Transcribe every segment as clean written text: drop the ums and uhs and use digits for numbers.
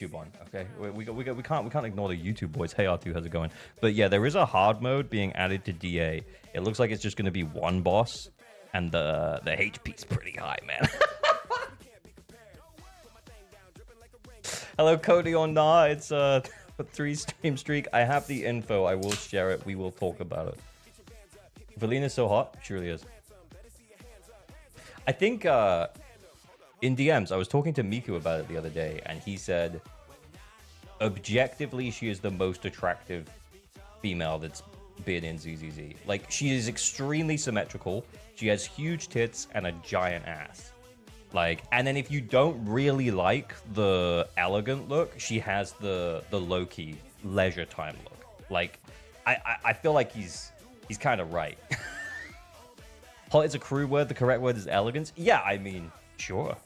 YouTube on, okay? We can't ignore the YouTube boys. Hey R2, how's it going? But yeah, there is a hard mode being added to DA. It looks like it's just gonna be one boss, and the HP's pretty high, man. Hello, Cody on Nah. It's a 3-stream streak. I have the info. I will share it. We will talk about it. Velina's so hot. She really is. I think in DMs, I was talking to Miku about it the other day, and he said, objectively, she is the most attractive female that's been in ZZZ. Like, she is extremely symmetrical. She has huge tits and a giant ass. Like, and then if you don't really like the elegant look, she has the low-key leisure time look. Like, I feel like he's kind of right. Hot is a crude word. The correct word is elegance. Yeah, I mean, sure.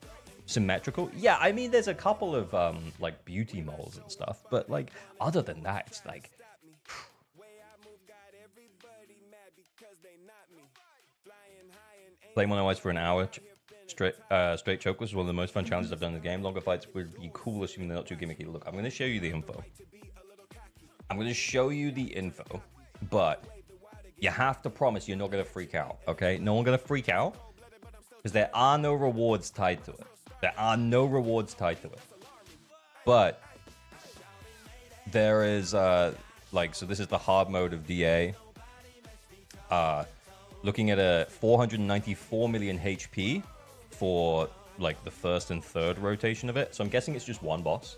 Symmetrical. Yeah, I mean, there's a couple of like beauty moles and stuff, but like other than that, it's like. Playing one of for an hour straight choke was one of the most fun challenges I've done in the game. Longer fights would be cool, assuming they're not too gimmicky. Look, I'm going to show you the info. But you have to promise you're not going to freak out, okay? No one going to freak out because there are no rewards tied to it. But there is, like, so this is the hard mode of DA. Looking at a 494 million HP for, like, the first and third rotation of it. So I'm guessing it's just one boss.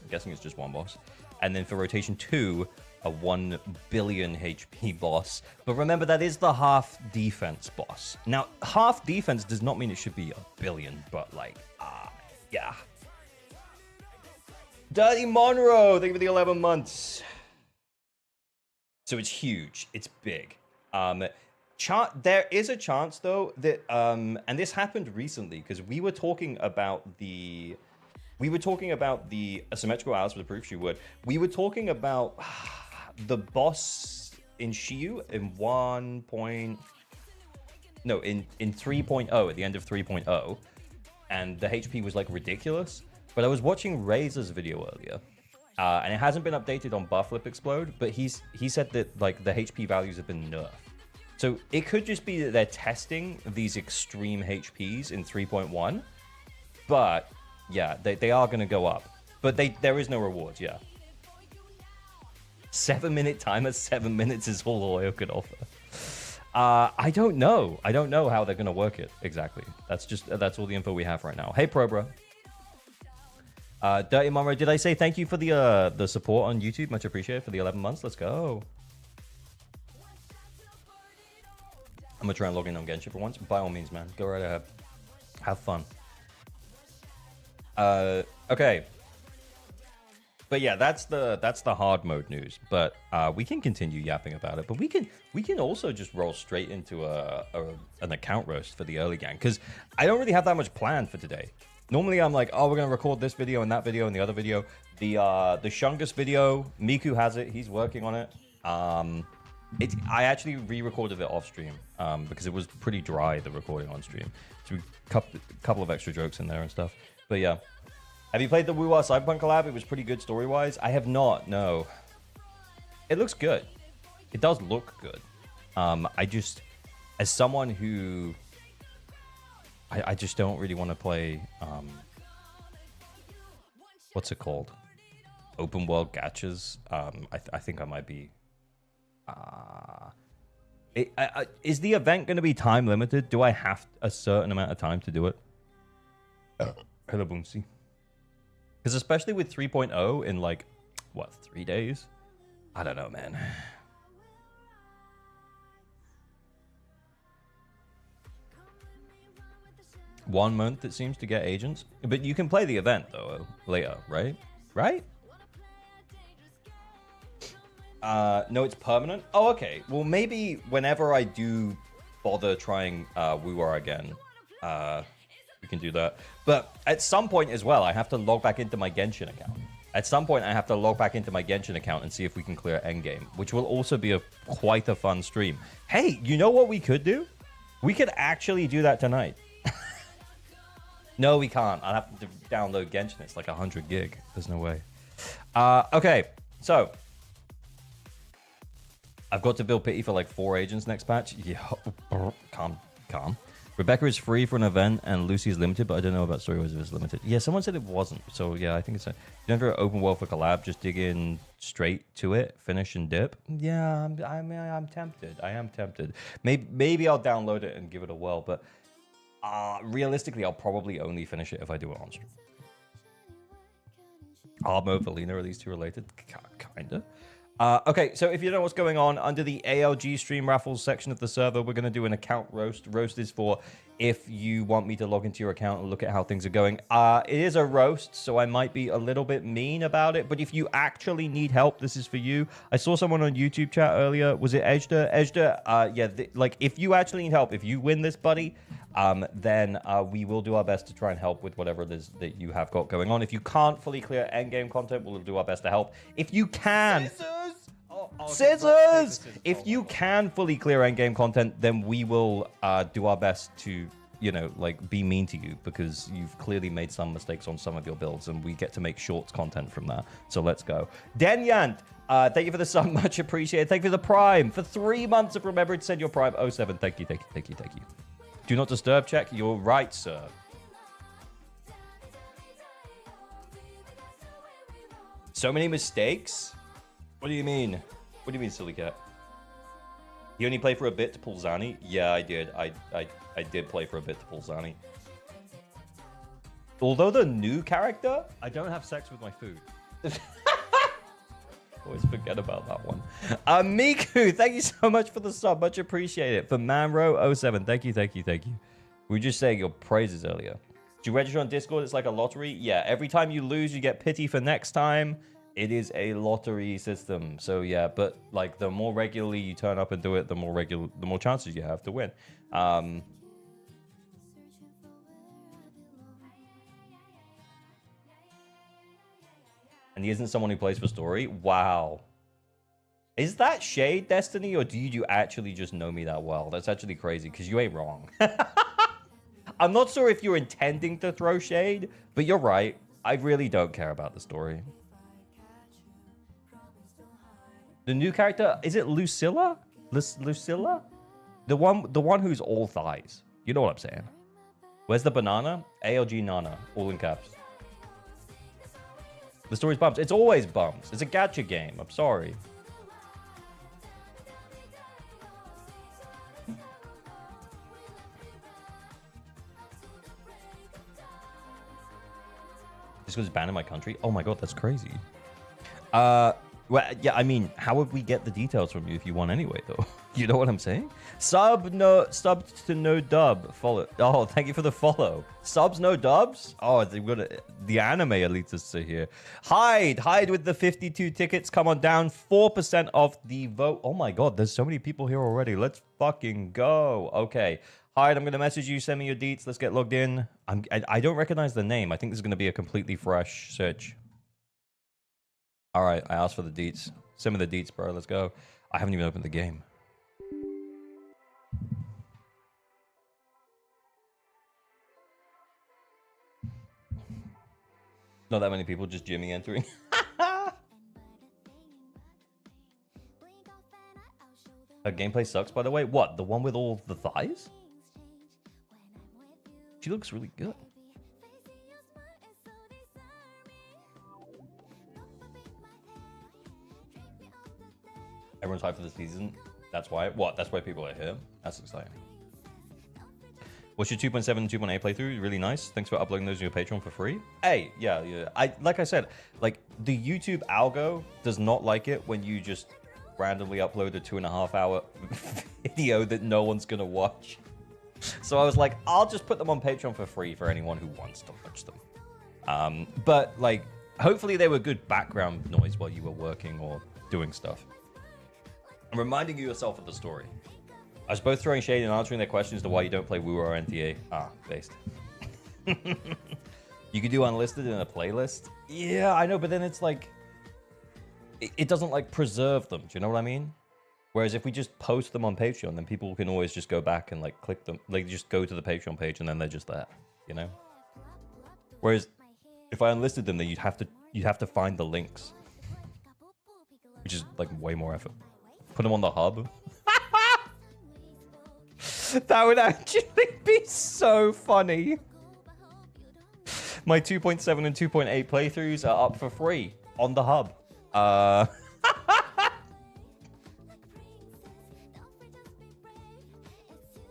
And then for rotation 2, a 1 billion HP boss. But remember, that is the half defense boss. Now, half defense does not mean it should be a billion, but, like, yeah. Dirty Monroe, thank you for the 11 months. So it's huge. It's big. There is a chance, though, that, and this happened recently, because we were talking about the asymmetrical Alice with a proof she would. We were talking about the boss in Shiyu in 3.0, at the end of 3.0, and the HP was like ridiculous. But I was watching Razor's video earlier, and it hasn't been updated on Buff Flip Explode, but he said that like the HP values have been nerfed. So it could just be that they're testing these extreme HPs in 3.1, but yeah, they are going to go up. But there is no rewards, yeah. 7-minute timer, 7 minutes is all Oyo could offer. I don't know how they're going to work it exactly. That's all the info we have right now. Hey, Probra. Dirty Monroe, did I say thank you for the support on YouTube? Much appreciated for the 11 months. Let's go. I'm gonna try and log in on Genshin for once. By all means, man, go right ahead. Have fun. Okay. But yeah, that's the hard mode news. But we can continue yapping about it. But we can also just roll straight into an account roast for the early gang, because I don't really have that much planned for today. Normally I'm like, oh, we're gonna record this video and that video and the other video. The Shungus video, Miku has it. He's working on it. I actually re-recorded it off stream because it was pretty dry, the recording on stream. So we couple of extra jokes in there and stuff. But yeah. Have you played the Woo-Wah Cyberpunk collab? It was pretty good story-wise. I have not, no. It looks good. It does look good. I just, as someone who, I just don't really want to play, what's it called? Open world gachas. I think I might be, is the event going to be time limited? Do I have a certain amount of time to do it? Hello, Boomsy. Because especially with 3.0 in like, what, 3 days? I don't know, man. One month it seems to get agents. But you can play the event though later, right? Right? No, it's permanent. Oh, okay. Well, maybe whenever I do bother trying Woo-Wah again, we can do that. But at some point as well, I have to log back into my Genshin account. At some point, I have to log back into my Genshin account and see if we can clear Endgame, which will also be quite a fun stream. Hey, you know what we could do? We could actually do that tonight. No, we can't. I'll have to download Genshin. It's like 100 gig. There's no way. Okay, so I've got to build pity for like 4 agents next patch. Yeah, calm. Rebecca is free for an event and Lucy is limited, but I don't know about story wars if it's limited. Yeah, someone said it wasn't. So yeah, I think it's a never open world for collab. Just dig in straight to it, finish and dip. Yeah, I'm tempted. I am tempted. Maybe I'll download it and give it a whirl, but realistically, I'll probably only finish it if I do it on stream. Hard mode, Velina, are these two related? Kinda. Okay, so if you don't know what's going on, under the ALG stream raffles section of the server, we're going to do an account roast. Roast is for if you want me to log into your account and look at how things are going. It is a roast, so I might be a little bit mean about it, but if you actually need help, this is for you. I saw someone on YouTube chat earlier. Was it Ejda? Ejda, yeah, like, if you actually need help, if you win this, buddy, then we will do our best to try and help with whatever it is that you have got going on. If you can't fully clear endgame content, we'll do our best to help. If you can... Scissors! If you can fully clear endgame content, then we will do our best to, you know, like, be mean to you because you've clearly made some mistakes on some of your builds and we get to make shorts content from that. So let's go. Denyant, thank you for the sub, much appreciated. Thank you for the Prime. For 3 months of remembering to send your Prime. 07, thank you. Do not disturb check. You're right, sir. So many mistakes? What do you mean? What do you mean, silly cat? You only play for a bit to pull Zani? Yeah, I did. I did play for a bit to pull Zani. Although the new character, I don't have sex with my food. Always forget about that one. Miku, thank you so much for the sub. Much appreciated. For Manro07, thank you. We were just saying your praises earlier. Do you register on Discord? It's like a lottery. Yeah, every time you lose, you get pity for next time. It is a lottery system. So yeah, but like the more regularly you turn up and do it, the more chances you have to win. And he isn't someone who plays for story. Wow. Is that shade, Destiny, or do you actually just know me that well? That's actually crazy because you ain't wrong. I'm not sure if you're intending to throw shade, but you're right. I really don't care about the story. The new character, is it Lucilla? Lucilla? The one who's all thighs. You know what I'm saying. Where's the banana? ALG Nana, all in caps. The story's bumps. It's always bumps. It's a gacha game. I'm sorry. This was banned in my country. Oh my god, that's crazy. Well, yeah, I mean, how would we get the details from you if you won anyway, though? You know what I'm saying? Sub to no dub. Follow. Oh, thank you for the follow. Subs, no dubs? Oh, the anime elitists are here. Hide with the 52 tickets. Come on down. 4% of the vote. Oh my god, there's so many people here already. Let's fucking go. Okay. Hide, I'm going to message you. Send me your deets. Let's get logged in. I don't recognize the name. I think this is going to be a completely fresh search. All right, I asked for the deets. Send me the deets, bro. Let's go. I haven't even opened the game. Not that many people, just Jimmy entering. Her gameplay sucks, by the way. What? The one with all the thighs? She looks really good. Everyone's hyped for the season. That's why. What? That's why people are here. That's exciting. What's your 2.7 and 2.8 playthrough? Really nice. Thanks for uploading those to your Patreon for free. Hey, yeah. Like I said, like the YouTube algo does not like it when you just randomly upload a 2.5-hour video that no one's gonna watch. So I was like, I'll just put them on Patreon for free for anyone who wants to watch them. But like, hopefully they were good background noise while you were working or doing stuff. I'm reminding you yourself of the story. I was both throwing shade and answering their questions to why you don't play Woo or NTA. Based. You could do unlisted in a playlist. Yeah, I know, but then it's like, it doesn't like preserve them. Do you know what I mean? Whereas if we just post them on Patreon, then people can always just go back and like click them. Like just go to the Patreon page and then they're just there, you know? Whereas if I unlisted them, then you'd have to find the links. which is like way more effort. Put them on the hub. That would actually be so funny. My 2.7 and 2.8 playthroughs are up for free on the hub. Are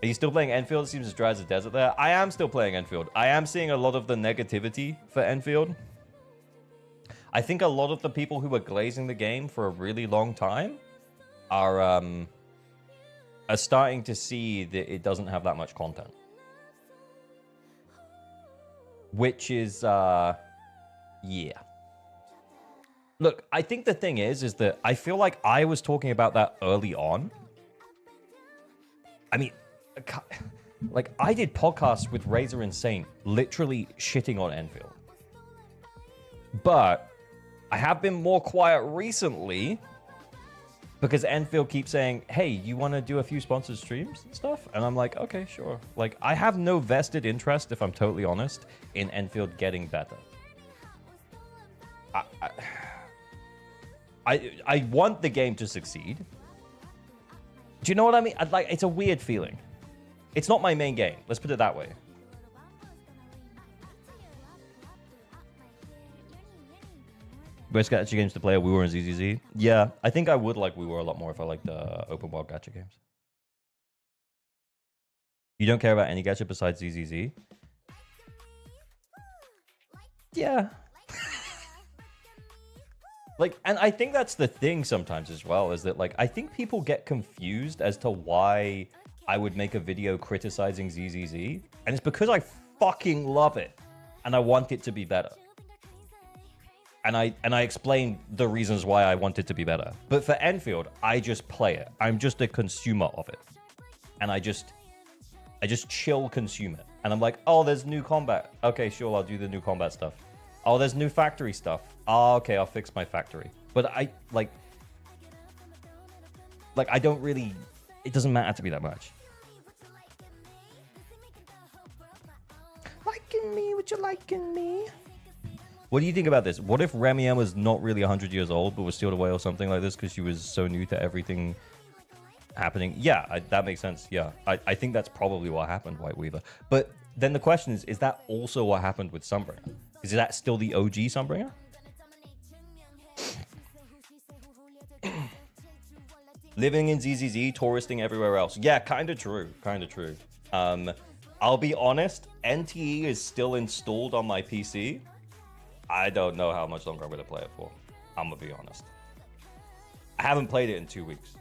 you still playing Enfield? It seems as dry as a desert there. I am still playing Enfield. I am seeing a lot of the negativity for Enfield. I think a lot of the people who were glazing the game for a really long time are starting to see that it doesn't have that much content. Which is, yeah. Look, I think the thing is that I feel like I was talking about that early on. I mean, like, I did podcasts with Razor Insane, literally shitting on Enfield. But I have been more quiet recently because Enfield keeps saying, hey, you want to do a few sponsored streams and stuff? And I'm like, okay, sure. Like, I have no vested interest, if I'm totally honest, in Enfield getting better. I want the game to succeed. Do you know what I mean? Like, it's a weird feeling. It's not my main game. Let's put it that way. Best gacha games to play are WeWere and ZZZ. Yeah, I think I would like WeWere a lot more if I liked open world gacha games. You don't care about any gacha besides ZZZ? Yeah. Like, and I think that's the thing sometimes as well, is that, like, I think people get confused as to why I would make a video criticizing ZZZ. And it's because I fucking love it. And I want it to be better. And I explain the reasons why I want it to be better. But for Enfield, I just play it. I'm just a consumer of it. And I just chill consume it. And I'm like, oh, there's new combat. Okay, sure, I'll do the new combat stuff. Oh, there's new factory stuff. Oh, okay, I'll fix my factory. But I, like, I don't really, it doesn't matter to me that much. Liking me, would you liking me? What do you think about this? What if Remienne was not really 100 years old, but was sealed away or something like this because she was so new to everything happening? Yeah, that makes sense. Yeah, I think that's probably what happened, White Weaver. But then the question is that also what happened with Sunbringer? Is that still the OG Sunbringer? Living in ZZZ, touristing everywhere else. Yeah, kind of true. Kind of true. I'll be honest, NTE is still installed on my PC. I don't know how much longer I'm going to play it for. I'm going to be honest. I haven't played it in 2 weeks.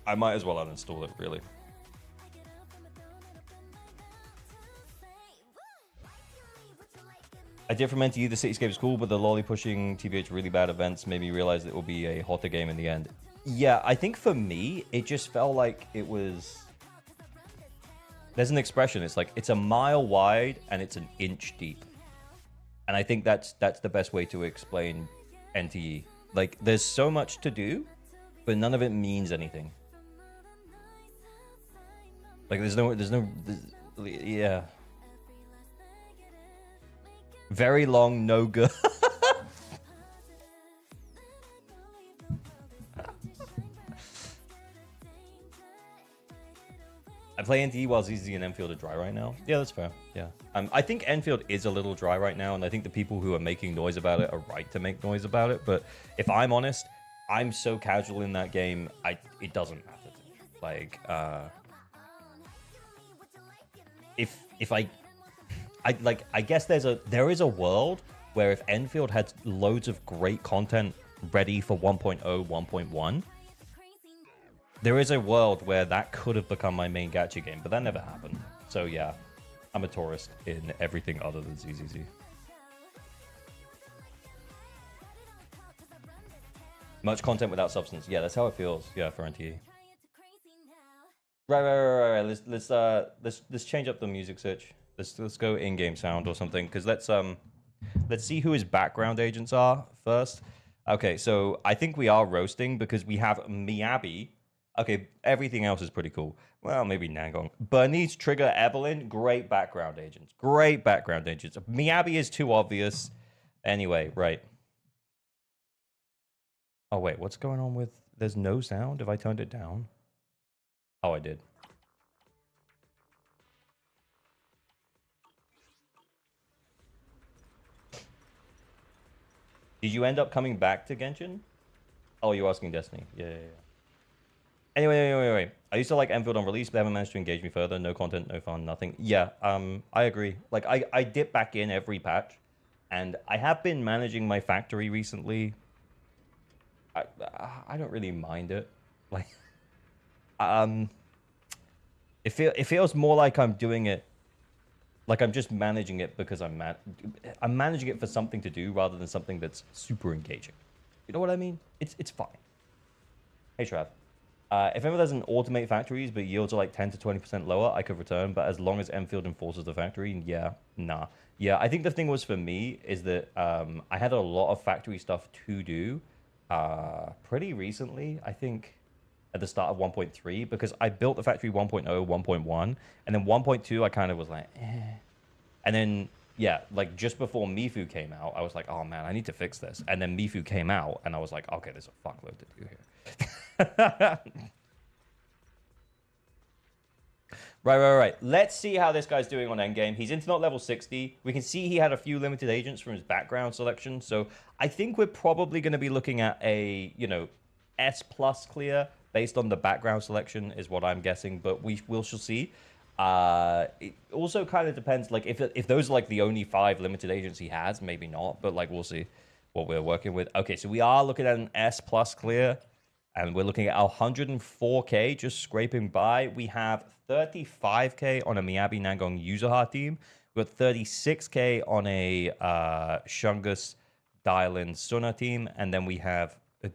I might as well uninstall it, really. I did from NTE, the Cityscape is cool, but the lolly pushing TBH really bad events made me realize it will be a hotter game in the end. Yeah, I think for me, it just felt like it was... There's an expression, it's like, it's a mile wide and it's an inch deep. And I think that's the best way to explain NTE. Like, there's so much to do, but none of it means anything. Like, there's yeah. Very long, no good. I play NTE while ZZ and Enfield are dry right now. Yeah, that's fair. Yeah. I think Enfield is a little dry right now, and I think the people who are making noise about it are right to make noise about it. But if I'm honest, I'm so casual in that game, it doesn't matter to me. Like, I guess there is a world where if Enfield had loads of great content ready for 1.0, 1.1, there is a world where that could have become my main gacha game, but that never happened. So yeah, I'm a tourist in everything other than ZZZ. Much content without substance. Yeah, that's how it feels. Yeah, for NTE. Right. Let's change up the music search. Let's go in-game sound or something, because let's see who his background agents are first. Okay, so I think we are roasting because we have Miyabi. Okay, everything else is pretty cool. Well, maybe Nangong. Bernice, Trigger, Evelyn, great background agents. Great background agents. Miyabi is too obvious. Anyway, right. Oh, wait, what's going on with... There's no sound? Have I turned it down? Oh, I did. Did you end up coming back to Genshin? Oh, you're asking Destiny. Yeah, yeah, yeah. Anyway. I used to like Enfield on release, but they haven't managed to engage me further. No content, no fun, nothing. Yeah, I agree. Like, I dip back in every patch, and I have been managing my factory recently. I don't really mind it. Like, um, it feels more like I'm doing it, like I'm just managing it because I'm managing it for something to do rather than something that's super engaging. You know what I mean? It's fine. Hey, Trav. If ever doesn't automate factories, but yields are like 10 to 20% lower, I could return. But as long as Enfield enforces the factory, yeah, nah. Yeah, I think the thing was for me is that I had a lot of factory stuff to do pretty recently. I think at the start of 1.3 because I built the factory 1.0, 1.1, and then 1.2 I kind of was like, eh. And then yeah, like just before Mifu came out, I was like, oh man, I need to fix this. And then Mifu came out, and I was like, okay, there's a fuckload to do here. Right. Let's see how this guy's doing on endgame. He's internet level 60. We can see he had a few limited agents from his background selection. So I think we're probably going to be looking at a, S plus clear based on the background selection is what I'm guessing. But we'll shall see. It also kind of depends. Like if those are like the only 5 limited agents he has, maybe not. But like we'll see what we're working with. Okay, so we are looking at an S plus clear. And we're looking at 104k just scraping by. We have 35k on a Miyabi Nangong Yuzuha team. We've got 36k on a Shungus Dialin Suna team. And then we have a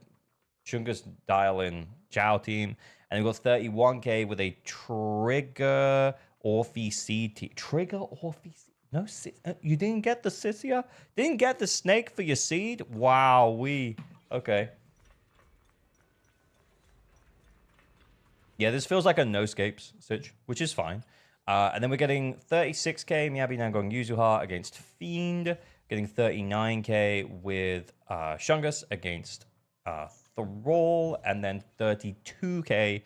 Shungus Dialin Zhao team. And we've got 31k with a Trigger Orphe seed team. Trigger Orphe seed? No, you didn't get the Sisia? Didn't get the snake for your seed? Wow, okay. Yeah, this feels like a no-scapes sitch, which is fine. And then we're getting 36k Miyabi Nangong Yuzuha against Fiend, getting 39k with Shungus against Thrall, and then 32k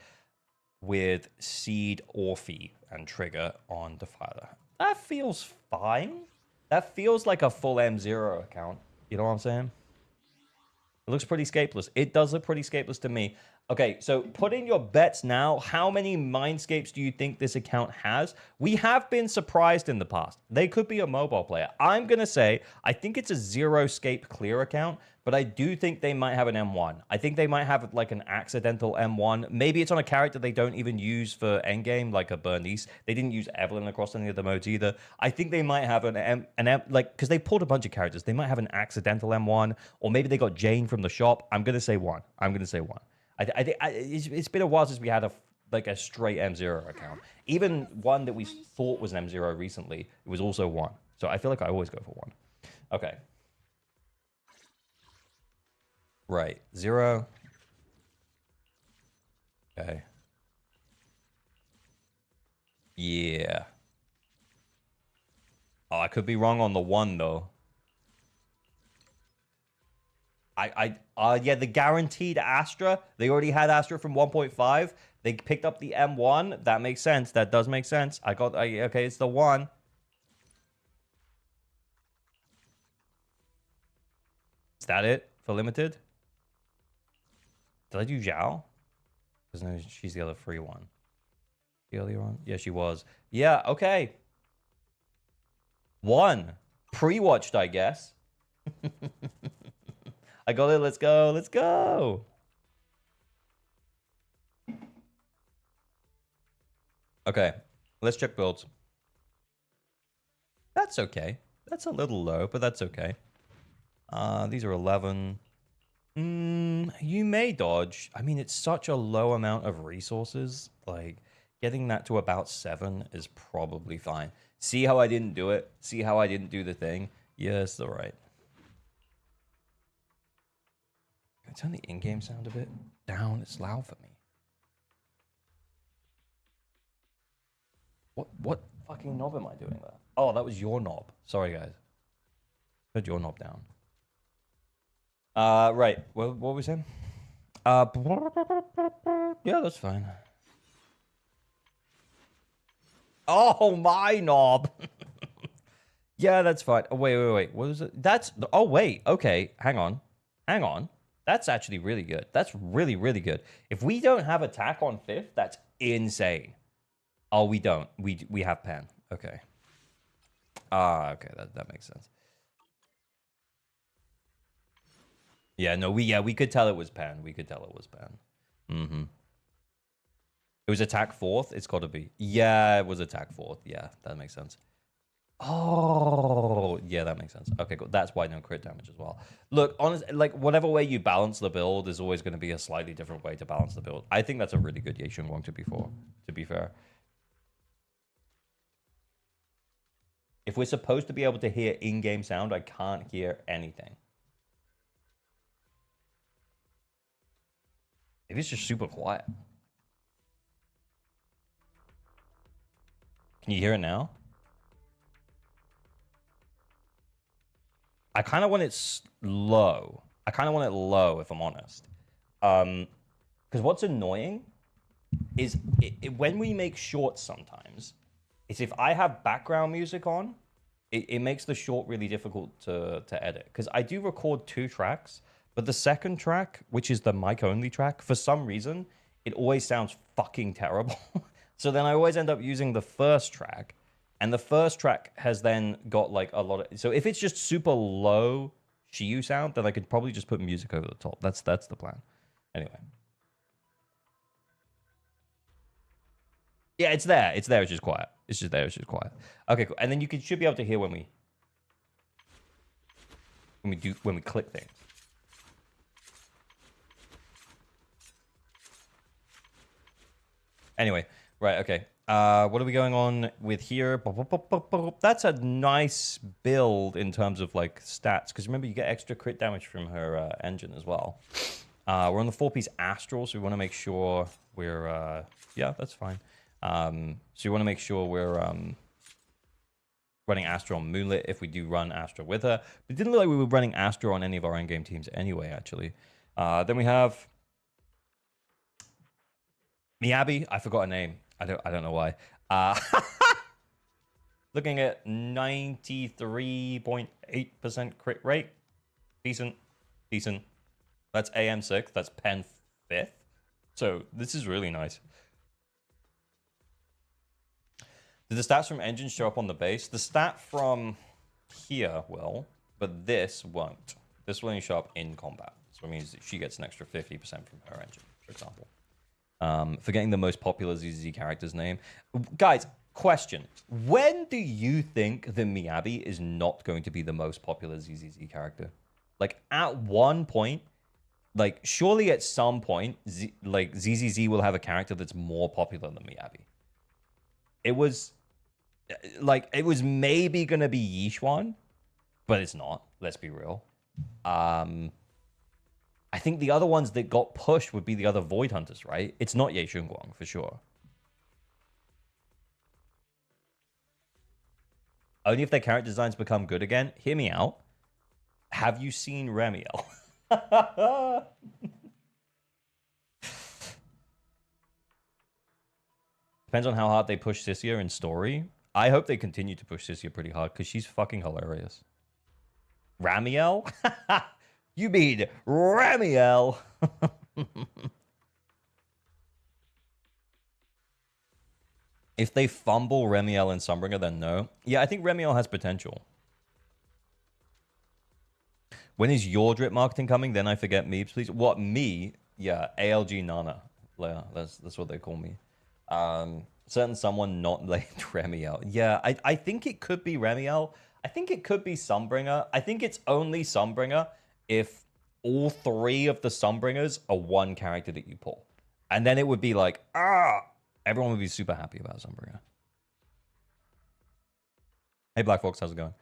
with Seed, Orphe, and Trigger on Defiler. That feels fine. That feels like a full M0 account. You know what I'm saying? It looks pretty scapeless. It does look pretty scapeless to me. Okay, so put in your bets now. How many Mindscapes do you think this account has? We have been surprised in the past. They could be a mobile player. I'm going to say, I think it's a zero scape clear account, but I do think they might have an M1. I think they might have like an accidental M1. Maybe it's on a character they don't even use for endgame, like a Bernice. They didn't use Evelyn across any of the modes either. I think they might have an M, like, because they pulled a bunch of characters. They might have an accidental M1, or maybe they got Jane from the shop. I'm going to say one. I think it's been a while since we had a straight M0 account. Even one that we thought was an M0 recently, it was also one. So I feel like I always go for one. Okay. Right. 0. Okay. Yeah. Oh, I could be wrong on the 1 though. Yeah, the guaranteed Astra. They already had Astra from 1.5. They picked up the M1. That makes sense. That does make sense. Okay, it's the 1. Is that it for limited? Did I do Zhao? Because no, she's the other free one. The earlier one? Yeah, she was. Yeah, okay. 1. Pre-watched, I guess. I got it. Let's go. Let's go. Okay. Let's check builds. That's okay. That's a little low, but that's okay. These are 11. You may dodge. I mean, it's such a low amount of resources. Like, getting that to about 7 is probably fine. See how I didn't do it? See how I didn't do the thing? Yes, all right. Can I turn the in-game sound a bit down? It's loud for me. What fucking knob am I doing there? Oh, that was your knob. Sorry, guys. Put your knob down. Right. What were we saying? Yeah, that's fine. Oh, my knob. Yeah, that's fine. Oh, wait. What was it? That's. Oh, wait. Okay. Hang on. That's actually really good. That's really, really good. If we don't have attack on 5th, that's insane. Oh, we don't. We have pen. Okay. Okay. That makes sense. Yeah, no, we could tell it was pen. We could tell it was pen. Mm-hmm. It was attack 4th. It's got to be. Yeah, it was attack 4th. Yeah, that makes sense. Oh, yeah, that makes sense. Okay, cool. That's why no crit damage as well. Look, honestly, like whatever way you balance the build, there's always going to be a slightly different way to balance the build. I think that's a really good Yei Wong to be fair. If we're supposed to be able to hear in-game sound, I can't hear anything. Maybe it's just super quiet. Can you hear it now? I kind of want it low. I kind of want it low, if I'm honest. Because what's annoying is when we make shorts sometimes, is if I have background music on, it makes the short really difficult to edit. Because I do record 2 tracks, but the second track, which is the mic-only track, for some reason, it always sounds fucking terrible. So then I always end up using the first track, and the first track has then got like a lot of... So if it's just super low Shiyu sound, then I could probably just put music over the top. That's the plan. Anyway. Yeah, it's there. It's there. It's just quiet. It's just there. It's just quiet. Okay, cool. And then should be able to hear when we click things. Anyway, right, okay. What are we going on with here? That's a nice build in terms of like stats, because remember you get extra crit damage from her engine as well. We're on the 4-piece Astral, so we want to make sure we're yeah, that's fine. So you want to make sure we're running Astra on Moonlit if we do run Astra with her. But it didn't look like we were running Astra on any of our endgame teams anyway, actually. Then we have Miyabi. I forgot her name. I don't know why. Looking at 93.8% crit rate. Decent. That's AM 6th. That's Pen 5th. So this is really nice. Did the stats from engines show up on the base? The stat from here will, but this won't. This will only show up in combat. So it means that she gets an extra 50% from her engine, for example. Forgetting the most popular ZZZ character's name. Guys, question. When do you think the Miyabi is not going to be the most popular ZZZ character? Like, at one point, like, surely at some point, ZZZ will have a character that's more popular than Miyabi. It was maybe gonna be Yishuan, but it's not. Let's be real. I think the other ones that got pushed would be the other Void Hunters, right? It's not Ye Shunguang for sure. Only if their character designs become good again. Hear me out. Have you seen Remiel? Depends on how hard they push Sissia in story. I hope they continue to push Sissia pretty hard because she's fucking hilarious. Ramiel? You mean Ramiel? If they fumble Remiel and Sunbringer, then no. Yeah, I think Remiel has potential. When is your drip marketing coming? Then I forget Meebs, please. What, me? Yeah, ALG Nana. Yeah, that's what they call me. Certain someone not named Remiel. Yeah, I think it could be Remiel. I think it could be Sunbringer. I think it's only Sunbringer if all 3 of the Sunbringers are one character that you pull. And then it would be like, everyone would be super happy about Sunbringer. Hey, Black Fox, how's it going?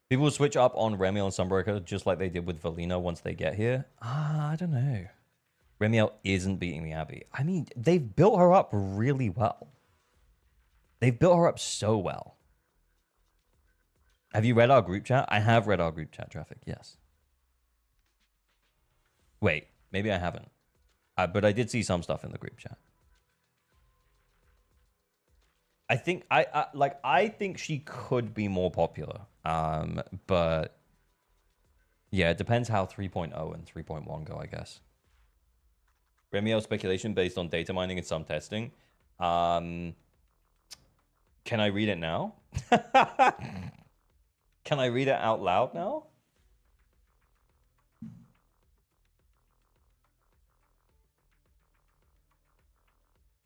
People will switch up on Remiel and Sunbringer just like they did with Velina once they get here. I don't know. Remiel isn't beating the Abbey. I mean, they've built her up really well. They've built her up so well. Have you read our group chat? I have read our group chat, Traffic, yes. Wait, maybe I haven't. But I did see some stuff in the group chat. I think I think she could be more popular. But yeah, it depends how 3.0 and 3.1 go, I guess. Remio speculation based on data mining and some testing. Can I read it now? Can I read it out loud now?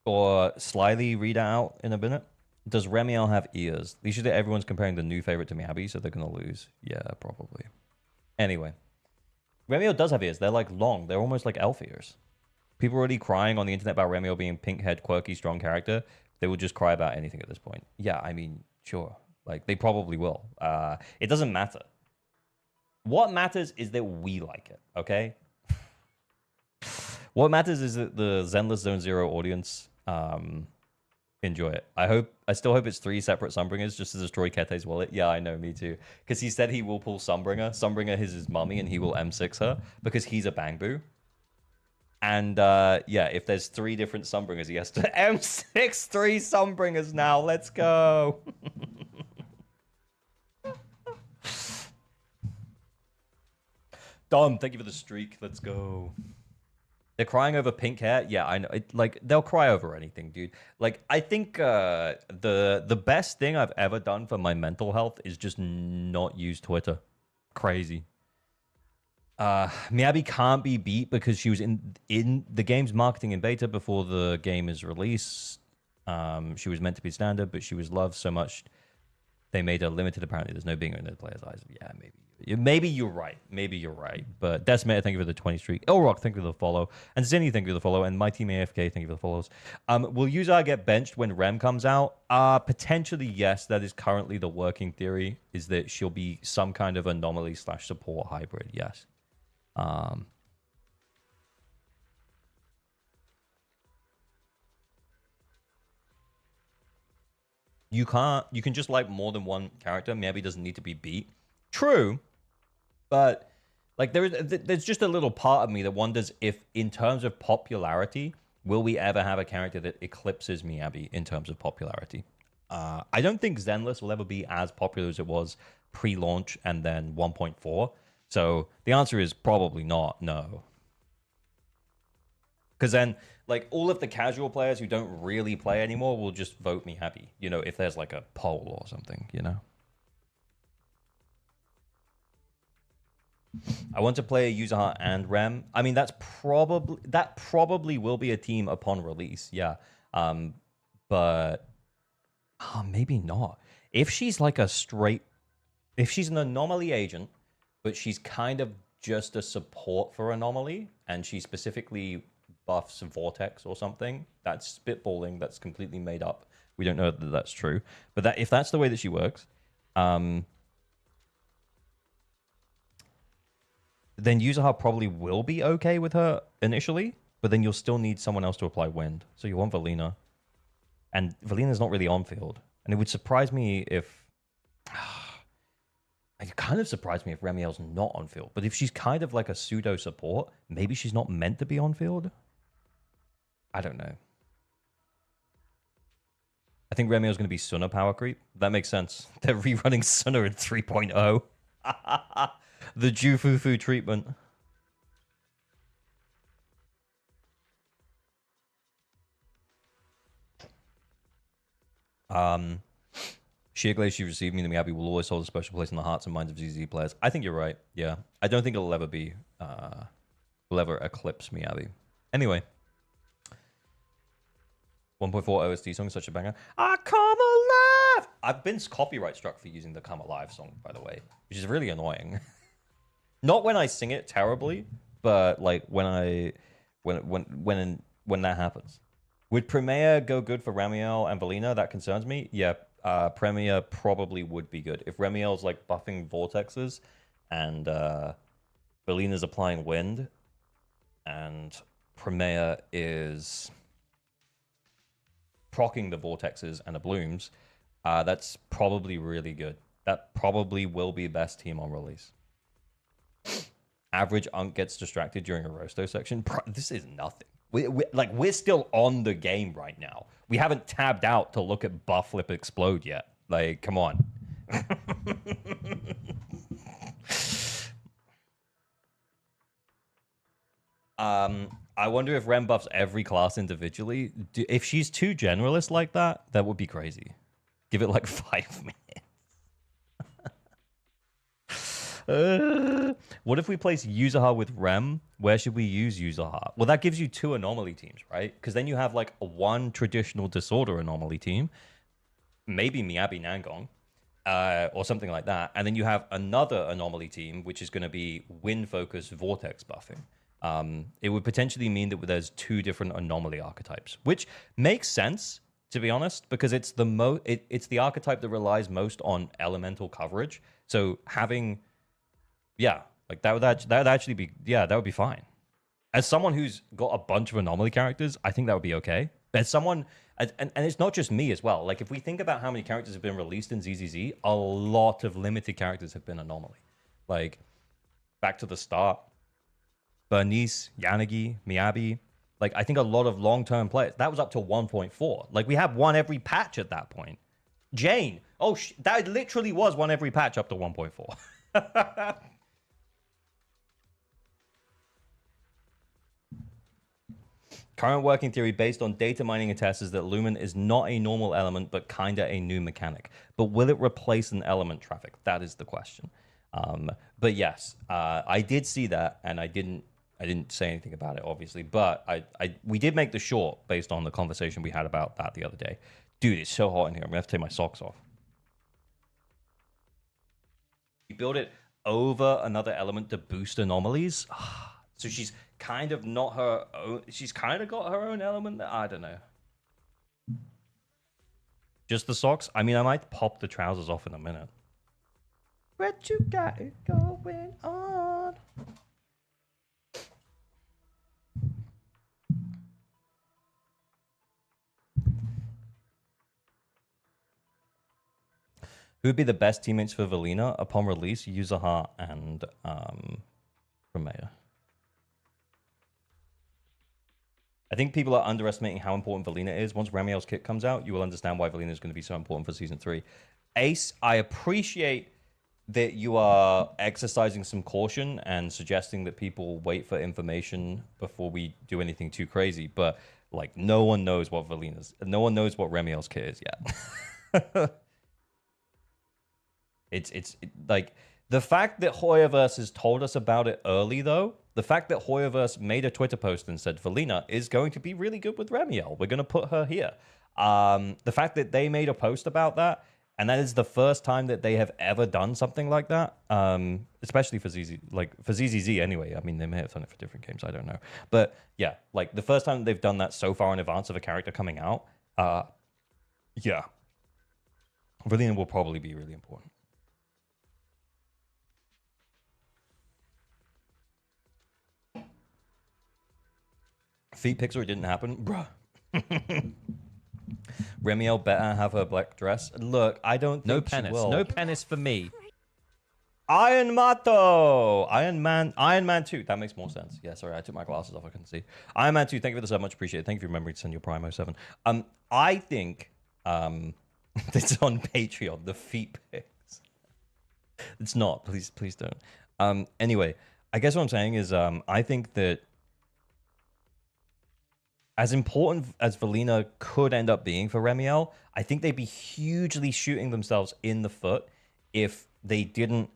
Or slyly read it out in a minute? Does Remiel have ears? Usually everyone's comparing the new favorite to Miyabi, so they're going to lose. Yeah, probably. Anyway. Remiel does have ears. They're like long. They're almost like elf ears. People are already crying on the internet about Remiel being pink-haired, quirky, strong character. They will just cry about anything at this point. Yeah, I mean, sure. Like, they probably will. It doesn't matter. What matters is that we like it, okay? What matters is that the Zenless Zone Zero audience enjoy it. I still hope it's 3 separate Sunbringers just to destroy Kete's wallet. Yeah, I know, me too. Because he said he will pull Sunbringer. Sunbringer is his mummy and he will M6 her because he's a Bangbu. And yeah, if there's 3 different Sunbringers, he has to M6 3 Sunbringers now. Let's go. Dom, thank you for the streak. Let's go. They're crying over pink hair. Yeah, I know. Like they'll cry over anything, dude. Like I think the best thing I've ever done for my mental health is just not use Twitter. Crazy. Miyabi can't be beat because she was in the game's marketing in beta before the game is released. She was meant to be standard, but she was loved so much they made her limited. Apparently, there's no being in the player's eyes. Yeah, maybe you're right. Maybe you're right. But Decimator, thank you for the 20 streak. Elrock, thank you for the follow. And Zinni, thank you for the follow. And my team AFK, thank you for the follows. Will Yuzar get benched when Rem comes out? Potentially, yes. That is currently the working theory, is that she'll be some kind of anomaly / support hybrid. Yes. You can just like more than one character. Maybe doesn't need to be beat. True. But like there's just a little part of me that wonders if in terms of popularity, will we ever have a character that eclipses Miyabi in terms of popularity? I don't think Zenless will ever be as popular as it was pre-launch and then 1.4. So the answer is probably not, no. Because then, like, all of the casual players who don't really play anymore will just vote Miyabi, you know, if there's like a poll or something, you know? I want to play Yuzaha and Rem. I mean, that probably will be a team upon release, yeah. But maybe not. If she's like if she's an anomaly agent, but she's kind of just a support for anomaly, and she specifically buffs Vortex or something, that's spitballing. That's completely made up. We don't know that that's true. But if that's the way that she works, then Yuzaha probably will be okay with her initially, but then you'll still need someone else to apply wind. So you want Velina. And Velina's not really on field. And it would surprise me if... It kind of surprised me if Remiel's not on field. But if she's kind of like a pseudo support, maybe she's not meant to be on field? I don't know. I think Remiel's going to be Suna power creep. That makes sense. They're rerunning Suna in 3.0. The Jufufu treatment. Sheerglaze she received me, the Miyabi will always hold a special place in the hearts and minds of ZZ players. I think you're right. Yeah. I don't think it'll ever be will ever eclipse Miyabi. Anyway. 1.4 OST song is such a banger. I come alive! I've been copyright struck for using the Come Alive song, by the way, which is really annoying. Not when I sing it terribly, but like when that happens. Would Premier go good for Remiel and Velina? That concerns me. Yeah, Premier probably would be good. If Remiel's like buffing vortexes and Velina's applying wind and Premier is proccing the vortexes and the blooms, that's probably really good. That probably will be best team on release. average unk gets distracted during a roasto section. Bro, this is nothing. We're still on the game right now. We haven't tabbed out to look at buff flip explode yet. Like, come on. I wonder if Rem buffs every class individually. If she's too generalist like that, that would be crazy. Give it like 5 minutes. What if we place Yuzaha with Rem? Where should we use Yuzaha? Well, that gives you 2 anomaly teams, right? Because then you have like one traditional disorder anomaly team, maybe Miyabi Nangong, or something like that. And then you have another anomaly team, which is going to be wind focus vortex buffing. It would potentially mean that there's 2 different anomaly archetypes, which makes sense, to be honest, because it's it's the archetype that relies most on elemental coverage. So having, yeah, like that would actually be, yeah, that would be fine. As someone who's got a bunch of anomaly characters, I think that would be okay. As someone, and it's not just me as well. Like if we think about how many characters have been released in ZZZ, a lot of limited characters have been anomaly. Like back to the start, Bernice, Yanagi, Miyabi. Like, I think a lot of long-term players, that was up to 1.4. Like, we have one every patch at that point. Jane. Oh, that literally was one every patch up to 1.4. Current working theory based on data mining and tests is that Lumen is not a normal element, but kinda a new mechanic. But will it replace an element traffic? That is the question. But yes, I did see that, and I didn't say anything about it, obviously, but we did make the short based on the conversation we had about that the other day. Dude, it's so hot in here. I'm gonna have to take my socks off. You build it over another element to boost anomalies. So she's kind of not her own. She's kind of got her own element. I don't know. Just the socks? I mean, I might pop the trousers off in a minute. What you got going on? Who would be the best teammates for Velina upon release? Yuzaha and Ramea. I think people are underestimating how important Velina is. Once Ramiel's kit comes out, you will understand why Velina is going to be so important for Season 3. Ace, I appreciate that you are exercising some caution and suggesting that people wait for information before we do anything too crazy, but like no one knows what Velina's, no one knows what Ramiel's kit is yet. It's like the fact that Hoyoverse has told us about it early, though. The fact that Hoyoverse made a Twitter post and said Velina is going to be really good with Ramiel. We're going to put her here. The fact that they made a post about that, and that is the first time that they have ever done something like that, especially for ZZ, like for ZZZ anyway. I mean, they may have done it for different games. I don't know. But yeah, like the first time they've done that so far in advance of a character coming out, yeah. Velina will probably be really important. Feet pics or it didn't happen? Bruh. Remiel better have her black dress. Look, I don't think no penis. No penis for me. Iron Mato! Iron Man 2. That makes more sense. Yeah, sorry, I took my glasses off. I couldn't see. Iron Man 2, thank you for the sub. Much appreciated. Thank you for remembering to send your Primo 7. I think it's on Patreon, the feet pics. It's not. Please don't. Anyway, I guess what I'm saying is I think that as important as Velina could end up being for Remiel, I think they'd be hugely shooting themselves in the foot if they didn't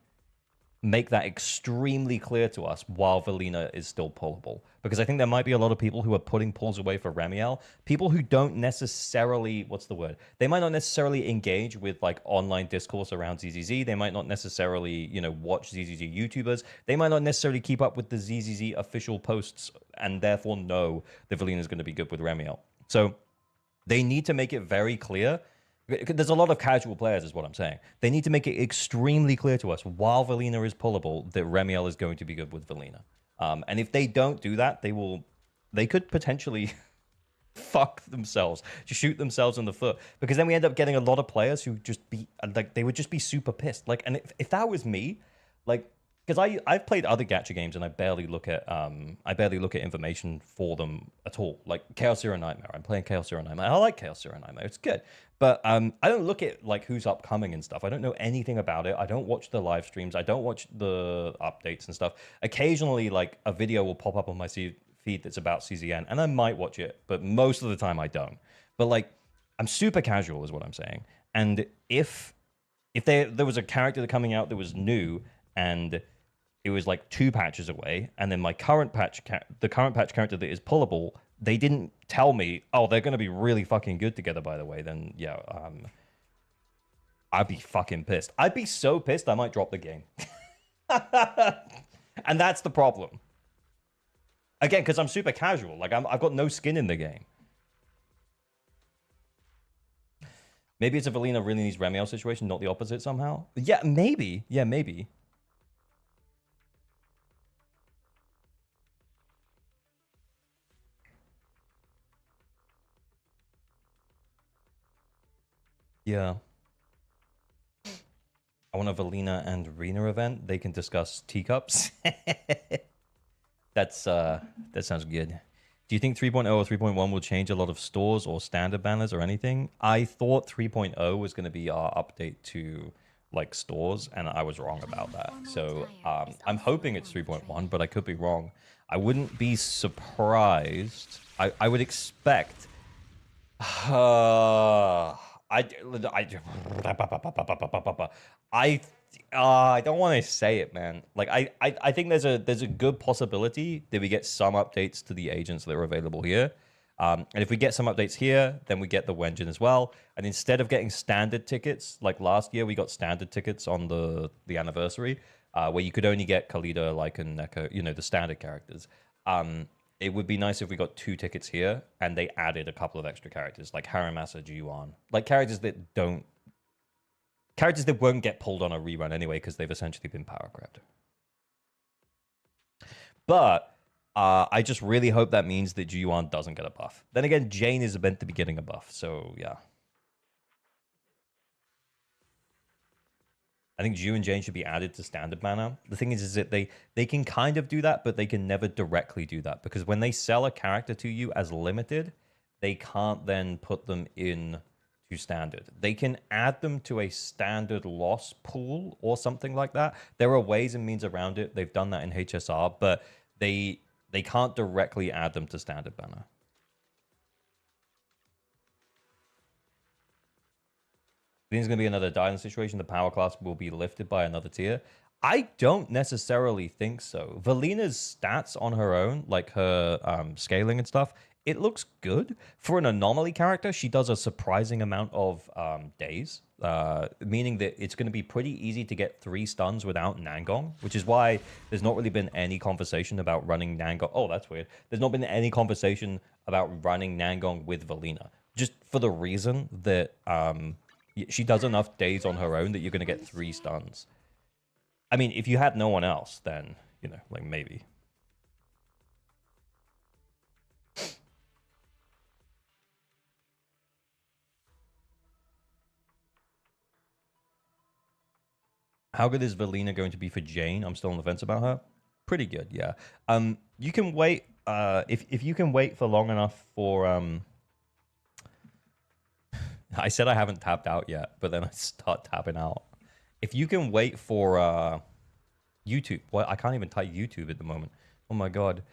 make that extremely clear to us while Velina is still pullable. Because I think there might be a lot of people who are putting pulls away for Remiel, people who don't necessarily, what's the word? They might not necessarily engage with like online discourse around ZZZ. They might not necessarily, you know, watch ZZZ YouTubers. They might not necessarily keep up with the ZZZ official posts and therefore know that Velina is going to be good with Remiel. So they need to make it very clear. There's a lot of casual players is what I'm saying. They need to make it extremely clear to us while Velina is pullable that Remiel is going to be good with Velina. And if they don't do that, they could potentially fuck themselves, just shoot themselves in the foot. Because then we end up getting a lot of players who just be like, they would just be super pissed. Like, and if that was me, like, because I've played other gacha games and I barely look at information for them at all. Like Chaos Zero Nightmare, I'm playing Chaos Zero Nightmare. I like Chaos Zero Nightmare, it's good, but I don't look at like who's upcoming and stuff. I don't know anything about it. I don't watch the live streams. I don't watch the updates and stuff. Occasionally, like a video will pop up on my feed that's about CZN, and I might watch it, but most of the time I don't. But like, I'm super casual, is what I'm saying. And if there was a character coming out that was new and it was like 2 patches away, and then my current patch, the current patch character that is pullable, they didn't tell me, oh, they're going to be really fucking good together, by the way, then yeah, I'd be fucking pissed. I'd be so pissed I might drop the game. And that's the problem. Again, because I'm super casual. Like, I've got no skin in the game. Maybe it's a Velina really needs Remiel situation, not the opposite somehow. Yeah, maybe. Yeah, maybe. Yeah. I want a Velina and Rena event. They can discuss teacups. That sounds good. Do you think 3.0 or 3.1 will change a lot of stores or standard banners or anything? I thought 3.0 was going to be our update to like stores, and I was wrong about that. So I'm hoping it's 3.1, but I could be wrong. I wouldn't be surprised. I would expect. I don't want to say it, man. Like I think there's a good possibility that we get some updates to the agents that are available here. And if we get some updates here, then we get the Wenjin as well. And instead of getting standard tickets, like last year, we got standard tickets on the anniversary, where you could only get Khalida, Lycan, Neko, you know, the standard characters. It would be nice if we got 2 tickets here and they added a couple of extra characters like Haramasa, Jiwan, like characters that won't get pulled on a rerun anyway because they've essentially been power crept. But I just really hope that means that Jiwan doesn't get a buff. Then again, Jane is meant to be getting a buff, so yeah. I think Ju and Jane should be added to standard mana. The thing is that they can kind of do that, but they can never directly do that. Because when they sell a character to you as limited, they can't then put them in to standard. They can add them to a standard loss pool or something like that. There are ways and means around it. They've done that in HSR, but they can't directly add them to standard banner. I think it's going to be another Dylan situation. The power class will be lifted by another tier. I don't necessarily think so. Velina's stats on her own, like her scaling and stuff, it looks good. For an anomaly character, she does a surprising amount of days, meaning that it's going to be pretty easy to get 3 stuns without Nangong, which is why there's not really been any conversation about running Nangong. Oh, that's weird. There's not been any conversation about running Nangong with Velina, just for the reason that she does enough days on her own that you're going to get 3 stuns. I mean, if you had no one else, then, you know, like maybe. How good is Velina going to be for Jane? I'm still on the fence about her. Pretty good, yeah. You can wait, if you can wait for long enough for, I said I haven't tapped out yet, but then I start tapping out. If you can wait for YouTube, well, I can't even type YouTube at the moment. Oh my god.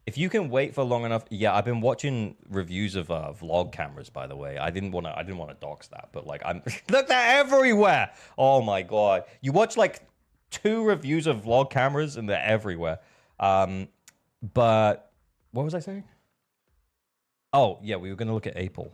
If you can wait for long enough, yeah, I've been watching reviews of vlog cameras. By the way, I didn't want to dox that, but like look, they're everywhere. Oh my god, you watch like 2 reviews of vlog cameras and they're everywhere. But what was I saying? Oh, yeah, we were going to look at April.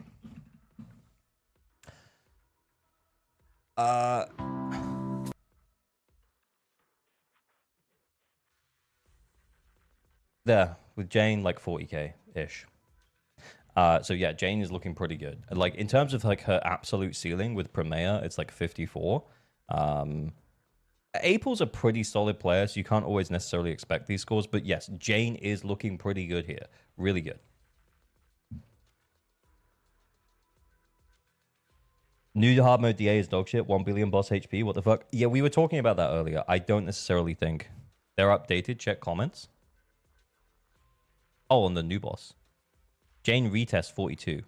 There, with Jane, like 40k-ish. So yeah, Jane is looking pretty good. Like, in terms of like her absolute ceiling with Primea, it's like 54. April's a pretty solid player, so you can't always necessarily expect these scores. But yes, Jane is looking pretty good here. Really good. New hard mode DA is dog shit. 1 billion boss HP. What the fuck? Yeah, we were talking about that earlier. I don't necessarily think they're updated. Check comments. Oh, on the new boss. Jane retest 42.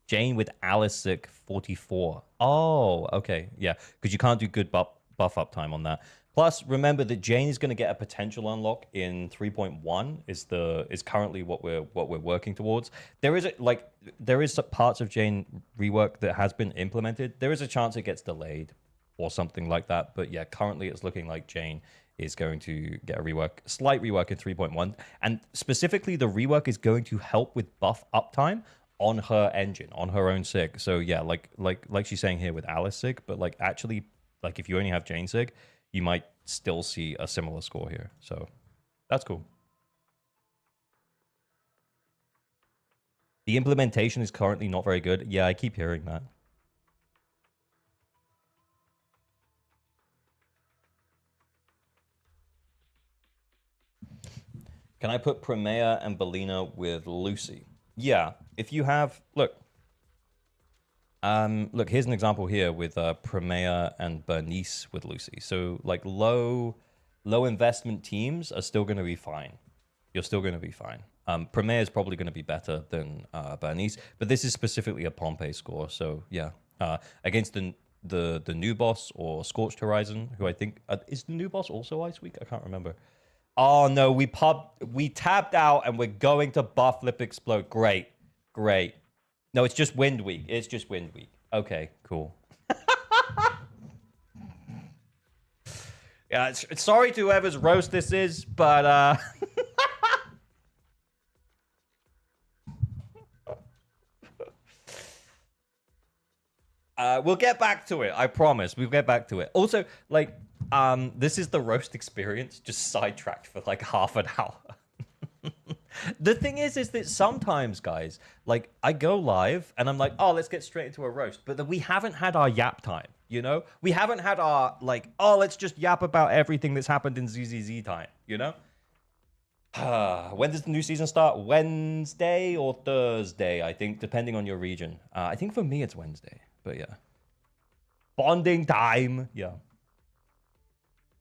Jane with Alisic 44. Oh, okay. Yeah, because you can't do good buff uptime on that. Plus, remember that Jane is going to get a potential unlock in 3.1 is currently what we're working towards. There is parts of Jane rework that has been implemented. There is a chance it gets delayed or something like that. But yeah, currently it's looking like Jane is going to get a rework, slight rework in 3.1, and specifically the rework is going to help with buff uptime on her engine, on her own sig. So yeah, like she's saying here with Alice sig, but like actually, like if you only have Jane sig, you might still see a similar score here. So that's cool. The implementation is currently not very good. Yeah, I keep hearing that. Can I put Primea and Velina with Lucy? Yeah, if you have look, here's an example here with Primea and Bernice with Lucy. So like low investment teams are still going to be fine. You're still going to be fine. Primea is probably going to be better than Bernice, but this is specifically a Pompeii score. So yeah, against the new boss or Scorched Horizon, who I think is the new boss also Ice Week. I can't remember. Oh no, we tapped out and we're going to buff Lip Explode. Great. No, it's just Wind Week. It's just Wind Week. Okay, cool. Yeah, sorry to whoever's roast this is, but we'll get back to it. I promise. We'll get back to it. Also, like, this is the roast experience, just sidetracked for like half an hour. The thing is that sometimes, guys, like I go live and I'm like, oh, let's get straight into a roast. But then we haven't had our yap time, you know? We haven't had our like, oh, let's just yap about everything that's happened in ZZZ time, you know? When does the new season start? Wednesday or Thursday, I think, depending on your region. I think for me it's Wednesday, but yeah. Bonding time, yeah.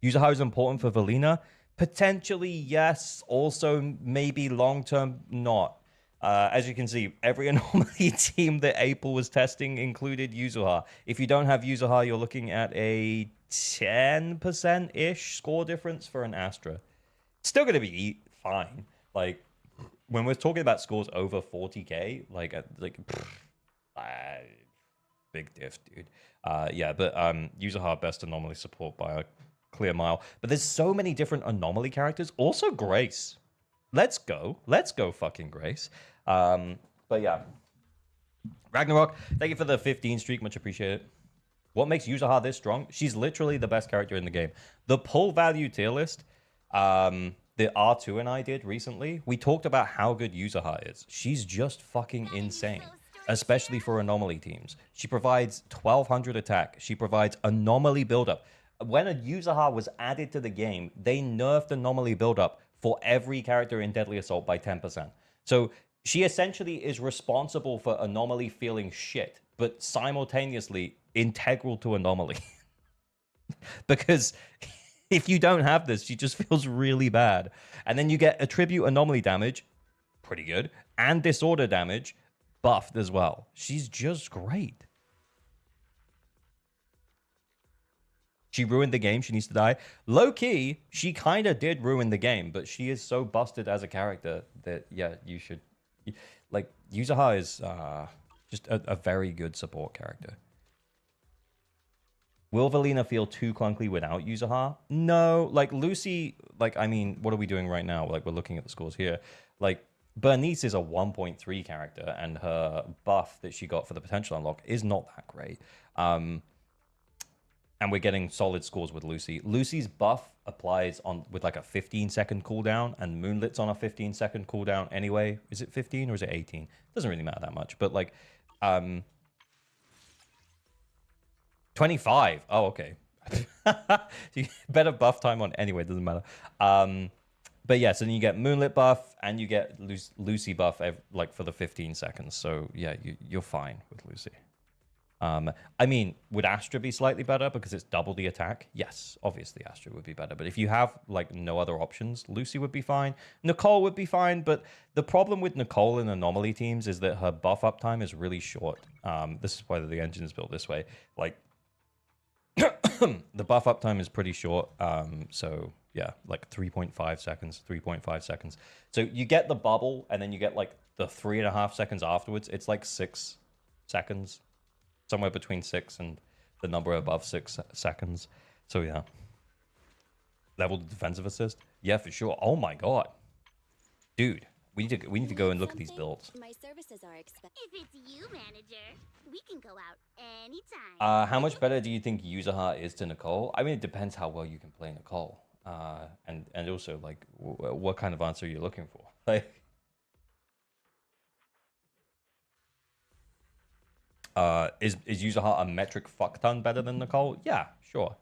User how is important for Velina? Potentially, yes. Also, maybe long-term, not. As you can see, every anomaly team that April was testing included Yuzuha. If you don't have Yuzuha, you're looking at a 10%-ish score difference for an Astra. Still going to be fine. Like, when we're talking about scores over 40k, big diff, dude. Yeah, but Yuzuha best anomaly support by a clear mile. But there's so many different anomaly characters. Also Grace. Let's go fucking Grace. But yeah, Ragnarok, thank you for the 15 streak, much appreciated. What makes Yuzuha this strong? She's literally the best character in the game. The pull value tier list that R2 and I did recently, we talked about how good Yuzuha is. She's just fucking insane, especially for anomaly teams. She provides 1200 attack. She provides anomaly buildup. When a Yuzuha was added to the game, they nerfed anomaly buildup for every character in Deadly Assault by 10%. So she essentially is responsible for anomaly feeling shit, but simultaneously integral to anomaly. Because if you don't have this, she just feels really bad. And then you get attribute anomaly damage, pretty good, and disorder damage buffed as well. She's just great. She ruined the game. She needs to die. Low key, she kind of did ruin the game, but she is so busted as a character that, yeah, you should. Like, Yuzuha is just a very good support character. Will Velina feel too clunky without Yuzuha? No. Like, Lucy, like, I mean, what are we doing right now? Like, we're looking at the scores here. Like, Bernice is a 1.3 character, and her buff that she got for the potential unlock is not that great. And we're getting solid scores with Lucy. Lucy's buff applies on with like a 15-second cooldown, and Moonlit's on a 15-second cooldown anyway. Is it 15 or is it 18? Doesn't really matter that much. But like, 25. Oh, okay. You get better buff time on anyway. Doesn't matter. But yeah, so then you get Moonlit buff and you get Lucy buff like for the 15 seconds. So yeah, you're fine with Lucy. I mean, would Astra be slightly better because it's double the attack? Yes, obviously Astra would be better. But if you have like no other options, Lucy would be fine. Nicole would be fine. But the problem with Nicole in anomaly teams is that her buff up time is really short. This is why the engine is built this way. Like the buff up time is pretty short. So yeah, like 3.5 seconds, 3.5 seconds. So you get the bubble and then you get like the 3.5 seconds afterwards. It's like 6 seconds. Somewhere between 6 and the number above 6 seconds. So yeah. Level defensive assist? Yeah, for sure. Oh my god. Dude, we need to go and look at these builds. My services are if it's you, manager, we can go out anytime. How much better do you think user heart is to Nicole? I mean, it depends how well you can play Nicole. And also like what kind of answer you're looking for. Like is user heart a metric fuck ton better than Nicole? Yeah, sure.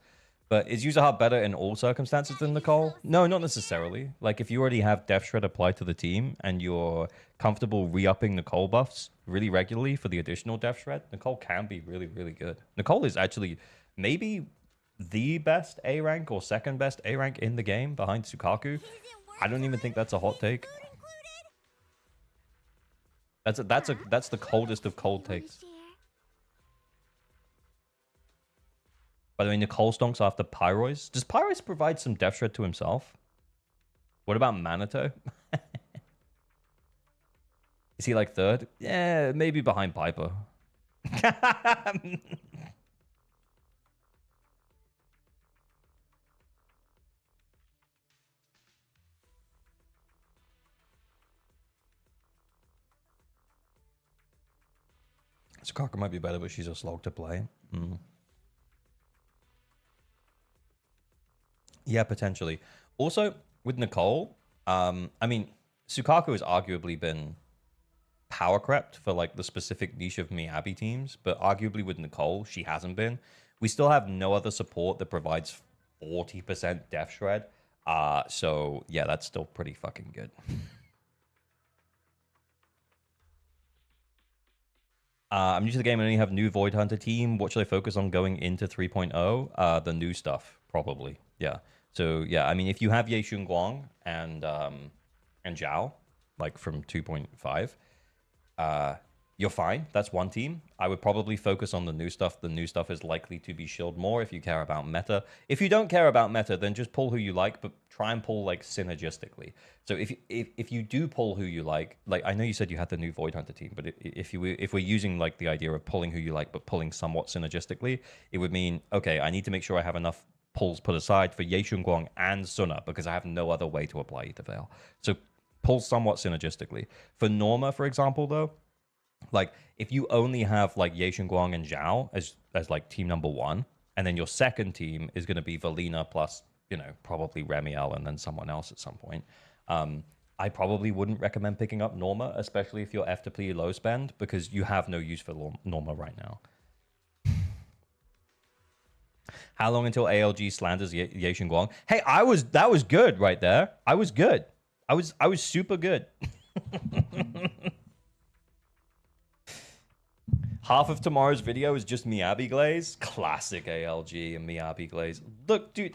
But is user heart better in all circumstances than Nicole? No, not necessarily. Like if you already have Death Shred applied to the team and you're comfortable re-upping Nicole buffs really regularly for the additional Death Shred, Nicole can be really, really good. Nicole is actually maybe the best A rank or second best A rank in the game behind Sukaku. I don't even think that's a hot take. That's the coldest of cold takes. By the way, Nicole stonks after Pyrois. Does Pyrois provide some Death Shred to himself? What about Manito? Is he like third? Yeah, maybe behind Piper. Sukaka might be better, but she's a slog to play. Yeah, potentially. Also, with Nicole, I mean, Sukaku has arguably been power crept for like the specific niche of Miyabi teams, but arguably with Nicole, she hasn't been. We still have no other support that provides 40% Death Shred. So yeah, that's still pretty fucking good. I'm new to the game and only have new Void Hunter team. What should I focus on going into 3.0? The new stuff, probably. Yeah. So yeah, I mean, if you have Ye Shun Guang and Zhao, like from 2.5, you're fine. That's one team. I would probably focus on the new stuff. The new stuff is likely to be shielded more if you care about meta. If you don't care about meta, then just pull who you like, but try and pull like synergistically. So if you do pull who you like I know you said you had the new Void Hunter team, but if we're using like the idea of pulling who you like, but pulling somewhat synergistically, it would mean, okay, I need to make sure I have enough pulls put aside for Ye Shun Guang and Suna because I have no other way to apply Ether Veil. So pull somewhat synergistically. For Norma, for example, though, like if you only have like Ye Shun Guang and Zhao as like team number 1, and then your second team is going to be Velina plus, you know, probably Remiel and then someone else at some point. I probably wouldn't recommend picking up Norma, especially if you're F to play low spend, because you have no use for Norma right now. How long until ALG slanders Ye Shun Guang? Hey, that was good right there. I was good. I was super good. Half of tomorrow's video is just Miyabi Glaze. Classic ALG and Miyabi Glaze. Look, dude,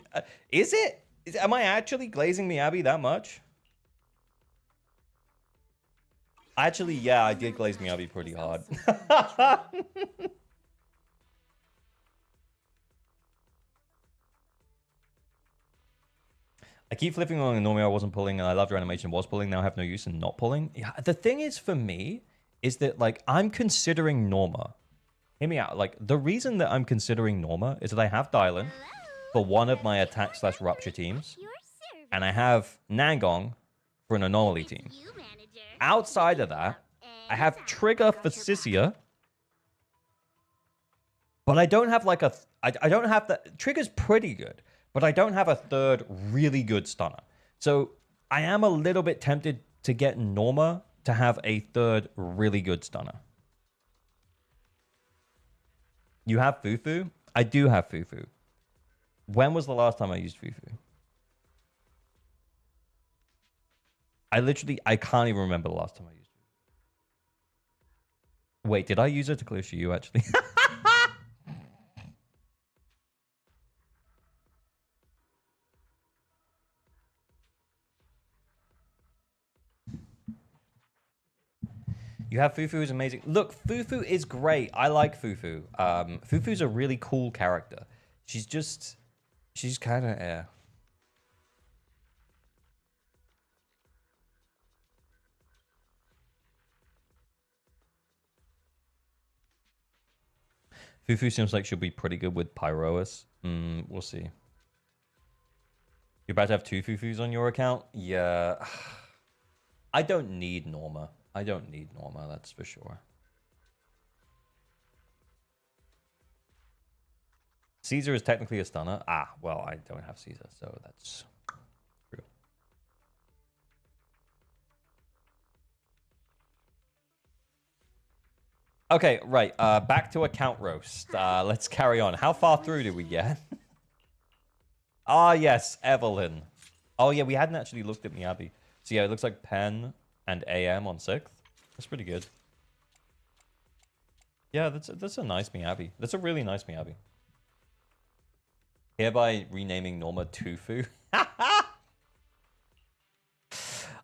am I actually glazing Miyabi that much? Actually, yeah, I did glaze Miyabi pretty hard. I keep flipping on and normally I wasn't pulling and I loved your animation was pulling. Now I have no use in not pulling. Yeah, the thing is for me is that like I'm considering Norma. Hear me out. Like the reason that I'm considering Norma is that I have Dylan for one of my attack/rupture teams. And I have Nangong for an anomaly team. Outside of that, I have Trigger for Sissia. But I don't have like I don't have that. Trigger's pretty good. But I don't have a third really good stunner. So I am a little bit tempted to get Norma to have a third really good stunner. You have Fufu? I do have Fufu. When was the last time I used Fufu? I can't even remember the last time I used Fufu. Wait, did I use it to clear Shiyu actually? You have Fufu is amazing. Look, Fufu is great. I like Fufu. Fufu's a really cool character. She's kind of Fufu seems like she'll be pretty good with Pyroas. We'll see. You're about to have 2 Fufus on your account? Yeah. I don't need Norma. That's for sure. Caesar is technically a stunner. Ah, well, I don't have Caesar, so that's true. Okay, right. Back to account roast. Let's carry on. How far through did we get? Ah, yes, Evelyn. Oh, yeah, we hadn't actually looked at Miyabi. So, yeah, it looks like Pen and AM on 6th. That's pretty good. Yeah, that's a nice Miyabi. That's a really nice Miyabi. Hereby renaming Norma Tufu.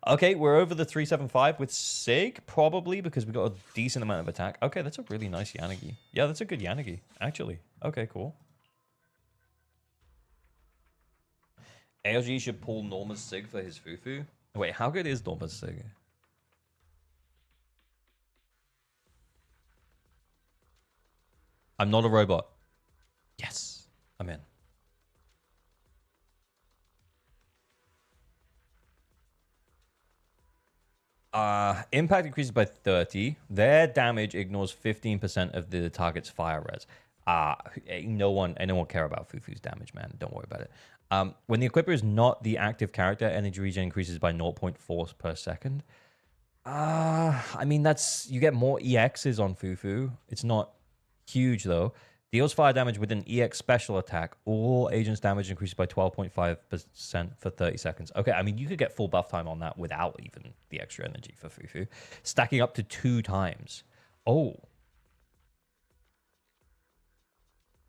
Okay, we're over the 375 with Sig, probably, because we got a decent amount of attack. Okay, that's a really nice Yanagi. Yeah, that's a good Yanagi, actually. Okay, cool. ALG should pull Norma's Sig for his Fufu. Wait, how good is Norma's Sig? I'm not a robot. Yes, I'm in. Impact increases by 30. Their damage ignores 15% of the target's fire res. No one care about Fufu's damage, man. Don't worry about it. When the equipper is not the active character, energy regen increases by 0.4 per second. I mean, you get more EXs on Fufu. It's not huge, though. Deals fire damage with an EX special attack. All agents' damage increases by 12.5% for 30 seconds. Okay, I mean, you could get full buff time on that without even the extra energy for Fufu. Stacking up to 2 times. Oh.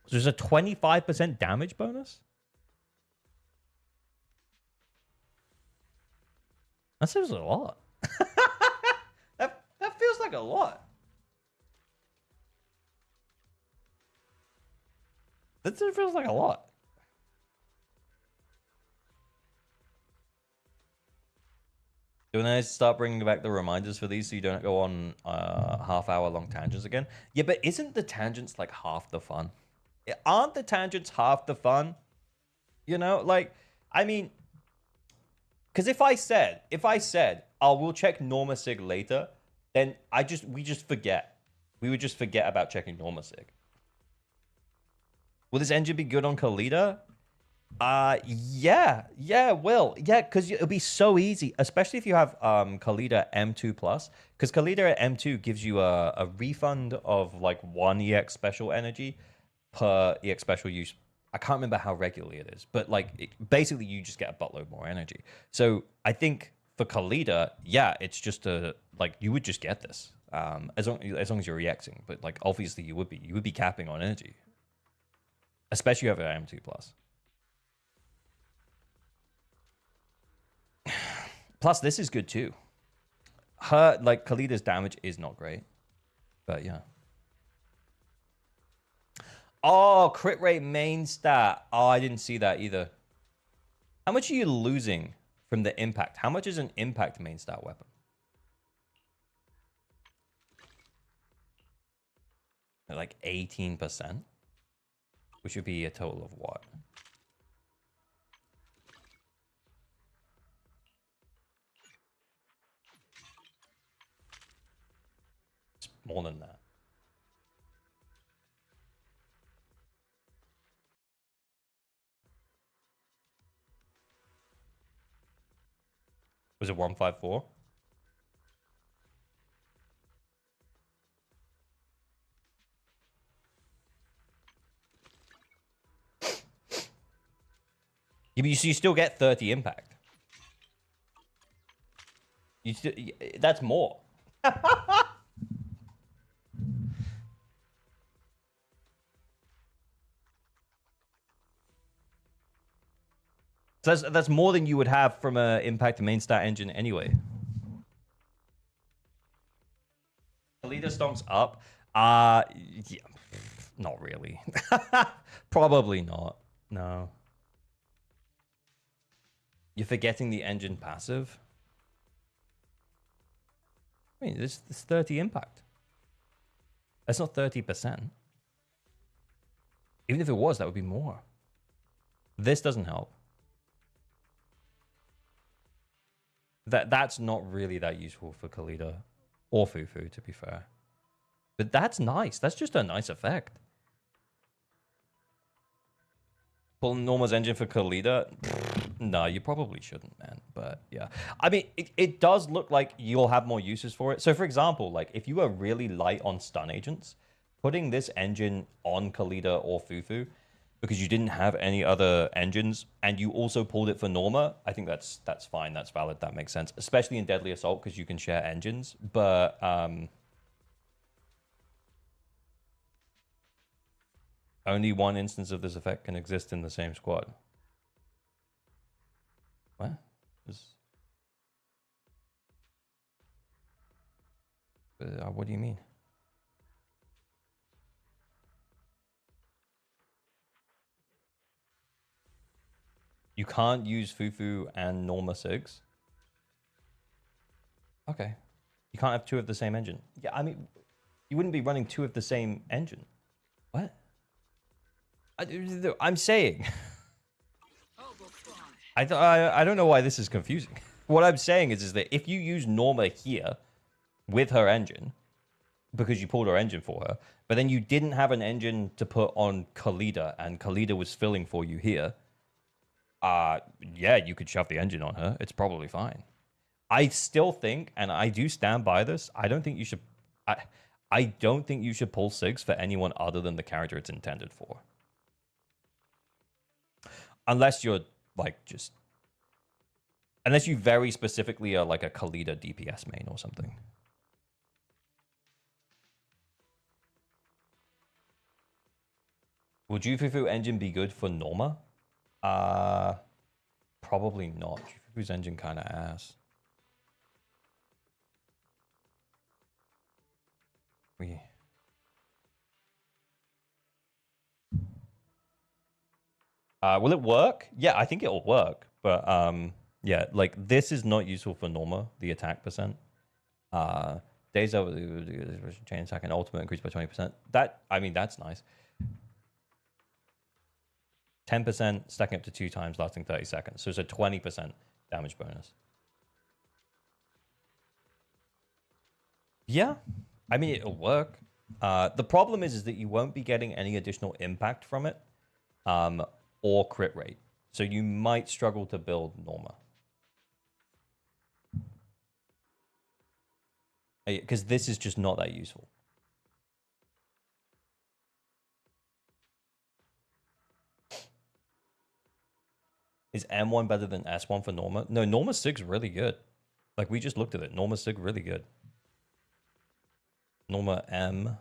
So there's a 25% damage bonus? That seems a lot. that feels like a lot. That feels like a lot. Do I start bringing back the reminders for these so you don't go on half-hour long tangents again? Yeah, but isn't the tangents like half the fun? Aren't the tangents half the fun? You know, like, I mean, because if I said, oh, we'll check Norma Sig later, then we just forget. We would just forget about checking Norma Sig. Will this engine be good on Kalita? Yeah, it will. Yeah, because it'll be so easy, especially if you have Kalita M2+. Because Kalita at M2 gives you a refund of like 1 EX special energy per EX special use. I can't remember how regularly it is, but like basically you just get a buttload more energy. So I think for Kalita, yeah, it's just you would just get this as long as you're EXing. But like obviously you would be capping on energy. Especially if you have an M2+. Plus, this is good too. Kalita's damage is not great. But yeah. Oh, crit rate main stat. Oh, I didn't see that either. How much are you losing from the impact? How much is an impact main stat weapon? Like 18%? Which would be a total of what? It's more than that. Was it 154? You still get 30 impact. That's more. So that's more than you would have from a impact main stat engine anyway. Kalita stonks up. Yeah, not really. Probably not. No. You're forgetting the engine passive. I mean, this 30 impact. That's not 30%. Even if it was, that would be more. This doesn't help. That's not really that useful for Kalita or Fufu, to be fair. But that's nice. That's just a nice effect. Pull Norma's engine for Kalita? No, you probably shouldn't, man. But yeah. I mean, it does look like you'll have more uses for it. So for example, like if you are really light on stun agents, putting this engine on Kalita or Fufu, because you didn't have any other engines, and you also pulled it for Norma, I think that's fine, that's valid, that makes sense. Especially in Deadly Assault, because you can share engines. But only one instance of this effect can exist in the same squad. What? What do you mean? You can't use Fufu and Norma Sigs? Okay. You can't have two of the same engine. Yeah, I mean, you wouldn't be running two of the same engine. What? I'm saying. I don't know why this is confusing. What I'm saying is that if you use Norma here with her engine, because you pulled her engine for her, but then you didn't have an engine to put on Kalita, and Kalita was filling for you here, yeah, you could shove the engine on her. It's probably fine. I still think, and I do stand by this, I don't think you should... I don't think you should pull Sigs for anyone other than the character it's intended for. Unless you're, like, just... Unless you very specifically are, like, a Kalita DPS main or something. Would Jufufu engine be good for Norma? Probably not. Jufufu's engine kind of ass. Will it work? Yeah, I think it'll work. But yeah, like this is not useful for Norma, the attack percent. Days over chain attack and ultimate increased by 20%. That, I mean, that's nice. 10% stacking up to 2 times, lasting 30 seconds. So it's a 20% damage bonus. Yeah, I mean, it'll work. The problem is that you won't be getting any additional impact from it, or crit rate. So you might struggle to build Norma. Because this is just not that useful. Is M1 better than S1 for Norma? No, Norma Sig's really good. Like, we just looked at it. Norma Sig really good. Norma M.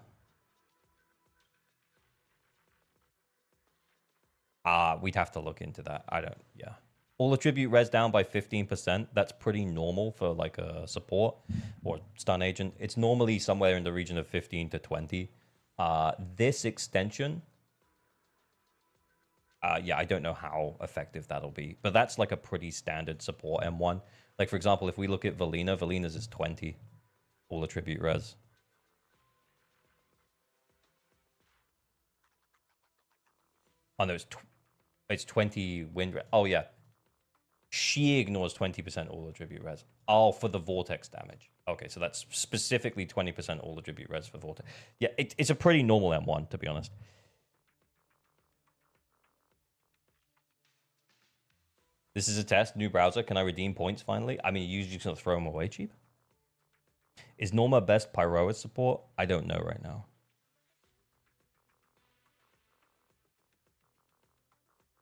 We'd have to look into that. I don't, yeah. All attribute res down by 15%. That's pretty normal for like a support or stun agent. It's normally somewhere in the region of 15 to 20. This extension, yeah, I don't know how effective that'll be, but that's like a pretty standard support M1. Like, for example, if we look at Velina, Velina's is 20 all attribute res. Oh, no, it's 20 wind res. Oh, yeah. She ignores 20% all attribute res. Oh, for the vortex damage. Okay, so that's specifically 20% all attribute res for vortex. Yeah, it's a pretty normal M1, to be honest. This is a test. New browser. Can I redeem points finally? I mean, usually just gonna throw them away cheap. Is Norma best Pyroa support? I don't know right now.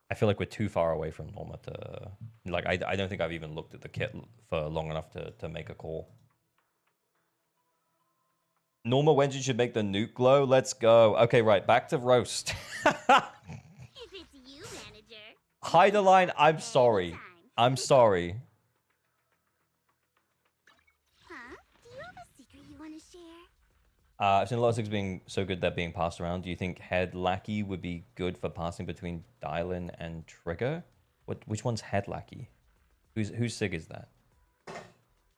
I feel like we're too far away from Norma to... Like, I don't think I've even looked at the kit for long enough to make a call. Norma Wenjin should make the nuke glow. Let's go. Okay, right. Back to roast. If it's you, manager. Heideline, I'm sorry. I'm sorry. Huh? Do you have a secret you want to share? I've seen a lot of SIGs being so good they're being passed around. Do you think Head Lackey would be good for passing between Dial-In and Trigger? Which one's Head Lackey? Whose SIG is that?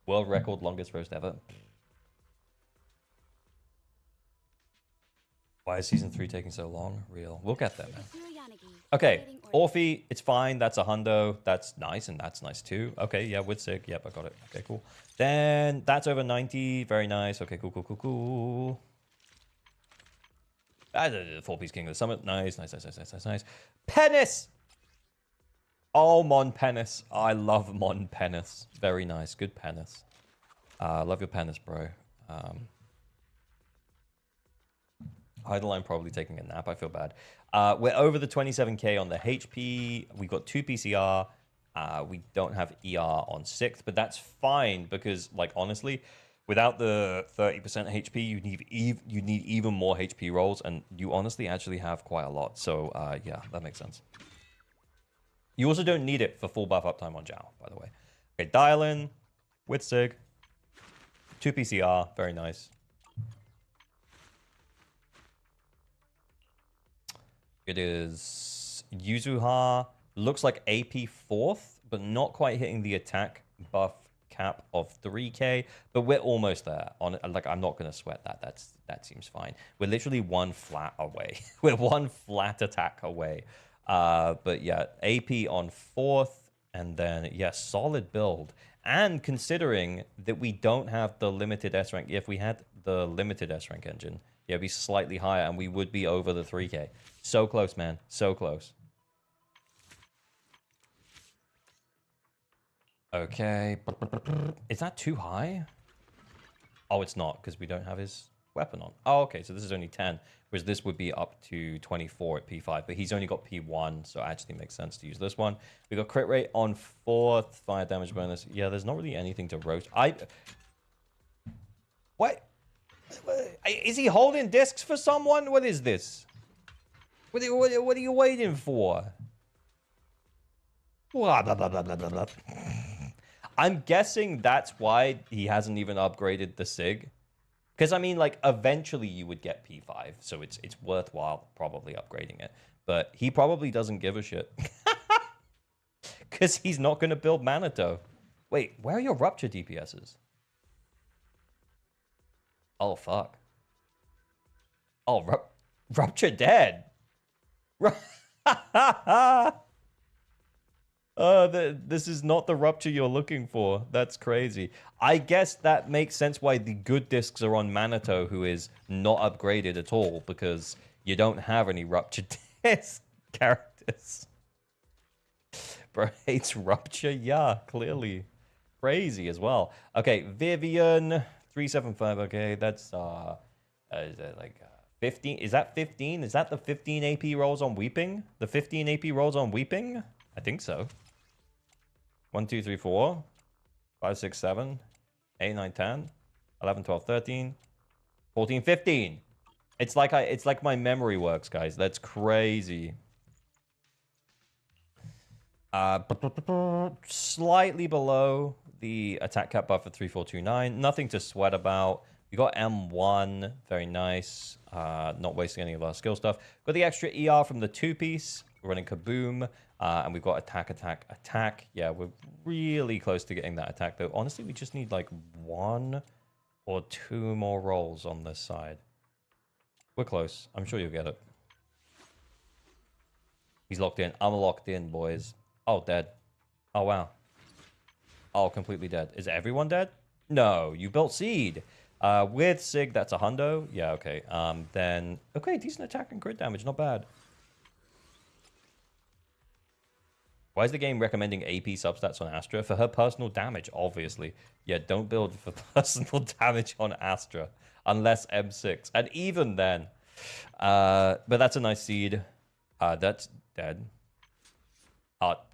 World record longest roast ever. Why is season 3 taking so long? Real. We'll get there, man. Okay, Orphe, it's fine. That's a hundo. That's nice, and that's nice too. Okay, yeah, with SIG. Yep, I got it. Okay, cool. Then that's over 90. Very nice. Okay, cool. The 4-piece King of the Summit. Nice. Penis! Oh, Mon Penis. I love Mon Penis. Very nice. Good Penis. Love your Penis, bro. Heideline probably taking a nap. I feel bad. We're over the 27k on the HP. We got 2 PCR. We don't have ER on 6th, but that's fine because, like, honestly, without the 30% HP, you need even more HP rolls, and you honestly actually have quite a lot. So, yeah, that makes sense. You also don't need it for full buff uptime on Zhao, by the way. Okay, Dial-In with SIG. 2 PCR. Very nice. It is Yuzuha. Looks like AP 4th, but not quite hitting the attack buff cap of 3k. But we're almost there. Like, I'm not gonna sweat that. That seems fine. We're literally 1 flat away. We're 1 flat attack away. But yeah, AP on 4th, and then yeah, solid build. And considering that we don't have the limited S rank, if we had the limited S rank engine, yeah, it'd be slightly higher, and we would be over the 3k. So close, man. So close. Okay. Is that too high? Oh, it's not, because we don't have his weapon on. Oh, okay, so this is only 10, whereas this would be up to 24 at P5, but he's only got P1, so it actually makes sense to use this one. We got crit rate on 4th, fire damage bonus. Yeah, there's not really anything to roast. What? Is he holding discs for someone? What is this? What are you waiting for? Blah, blah, blah, blah, blah, blah. I'm guessing that's why he hasn't even upgraded the SIG. Because, I mean, like, eventually you would get P5, so it's worthwhile probably upgrading it. But he probably doesn't give a shit. Because he's not going to build Manato. Wait, where are your Rupture DPSs? Oh, fuck. Oh, Rupture dead. This is not the Rupture you're looking for. That's crazy. I guess that makes sense why the good discs are on Manato, who is not upgraded at all, because you don't have any Rupture disc characters. Bro hates Rupture? Yeah, clearly. Crazy as well. Okay, Vivian, 375. Okay, that's, is that like 15? Is that 15? Is that the 15 AP rolls on Weeping? The 15 AP rolls on Weeping? I think so. 1, 2, 3, 4, 5, 6, 7, 8, 9, 10, 11, 12, 13, 14, 15. It's like my memory works, guys. That's crazy. Slightly below the attack cap buff of 3429. Nothing to sweat about. We got M1. Very nice. Not wasting any of our skill stuff. Got the extra ER from the 2-piece. We're running Kaboom. And we've got attack. Yeah, we're really close to getting that attack, though. Honestly, we just need like 1 or 2 more rolls on this side. We're close. I'm sure you'll get it. He's locked in. I'm locked in, boys. Oh, dead. Oh, wow. Oh, completely dead. Is everyone dead? No, you built Seed. With Sig, that's a hundo. Yeah, okay. Then, okay, decent attack and crit damage. Not bad. Why is the game recommending AP substats on Astra? For her personal damage, obviously. Yeah, don't build for personal damage on Astra. Unless M6. And even then. But that's a nice Seed. That's dead.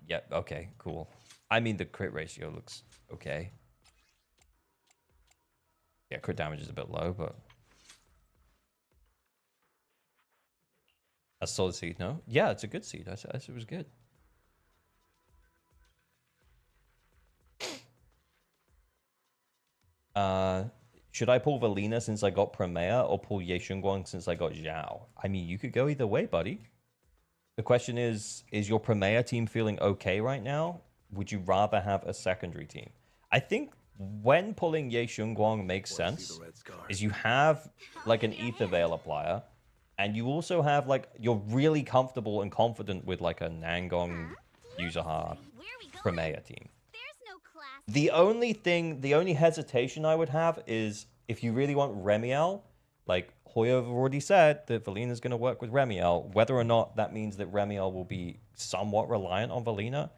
Yeah, okay, cool. I mean, the crit ratio looks okay. Yeah, crit damage is a bit low, but... A solid Seed, no? Yeah, it's a good Seed. I said it was good. should I pull Velina since I got Primea or pull Ye Shunguang since I got Zhao? I mean, you could go either way, buddy. The question is your Primea team feeling okay right now? Would you rather have a secondary team? I think when pulling Ye Shunguang makes sense is you have like an Ether Veil applier, and you also have like, you're really comfortable and confident with like a Nangong, Yuzaha, Primea team. The only hesitation I would have is if you really want Remiel, like Hoyo have already said that Velina is going to work with Remiel, whether or not that means that Remiel will be somewhat reliant on Velina.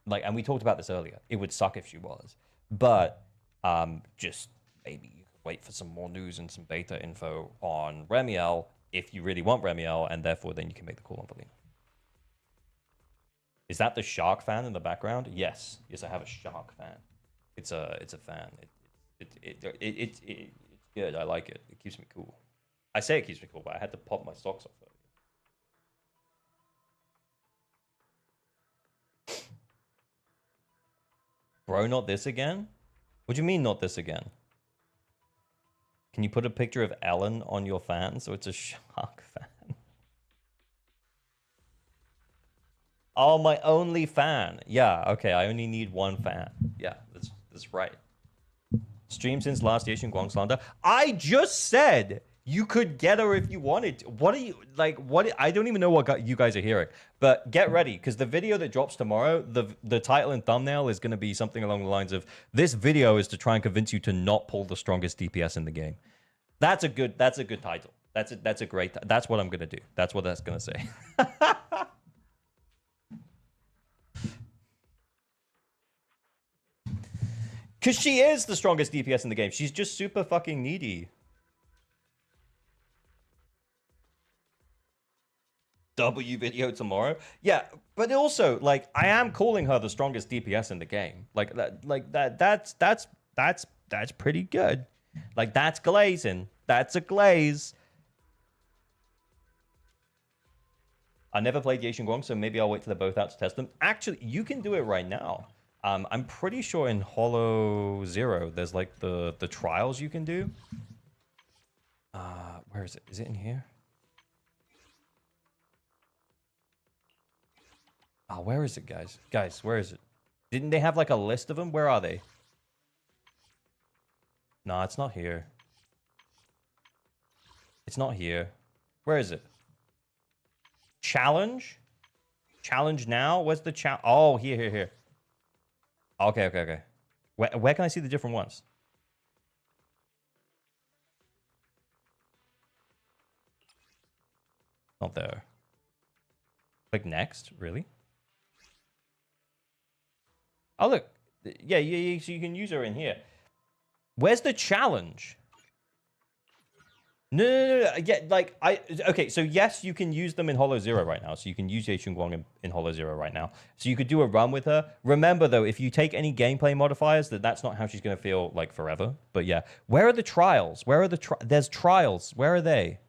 Like, and we talked about this earlier. It would suck if she was. But just maybe you could wait for some more news and some beta info on Remiel if you really want Remiel, and therefore then you can make the call on Velina. Is that the shark fan in the background? Yes. Yes, I have a shark fan. It's a fan. It's good. I like it. It keeps me cool. I say it keeps me cool, but I had to pop my socks off earlier. Bro, not this again? What do you mean not this again? Can you put a picture of Ellen on your fan so it's a shark fan? Oh, my only fan. Yeah, okay, I only need one fan. Yeah, that's right. Stream since last Asian Guang slander. I just said you could get her if you wanted to. What are you, like, what? I don't even know what you guys are hearing. But get ready, because the video that drops tomorrow, the title and thumbnail is going to be something along the lines of, this video is to try and convince you to not pull the strongest DPS in the game. That's a good title. That's a great, that's what I'm going to do. That's what that's going to say. Because she is the strongest DPS in the game. She's just super fucking needy. W video tomorrow? Yeah, but also, like, I am calling her the strongest DPS in the game. That's pretty good. Like, that's glazing. That's a glaze. I never played Ye Guang, so maybe I'll wait till they're both out to test them. Actually, you can do it right now. I'm pretty sure in Hollow Zero, there's like the trials you can do. Where is it? Is it in here? Oh, where is it, guys? Guys, where is it? Didn't they have like a list of them? Where are they? No, it's not here. It's not here. Where is it? Challenge? Challenge now? Where's the challenge? Oh, here. Okay. Where can I see the different ones? Not there. Click next? Really? Oh, look. Yeah, so you can use her in here. Where's the challenge? No. Yeah, like, okay, so yes, you can use them in Hollow Zero right now. So you can use Ye Guang in Hollow Zero right now. So you could do a run with her. Remember, though, if you take any gameplay modifiers, that's not how she's going to feel, like, forever. But yeah. Where are the trials? Where are the there's trials. Where are they?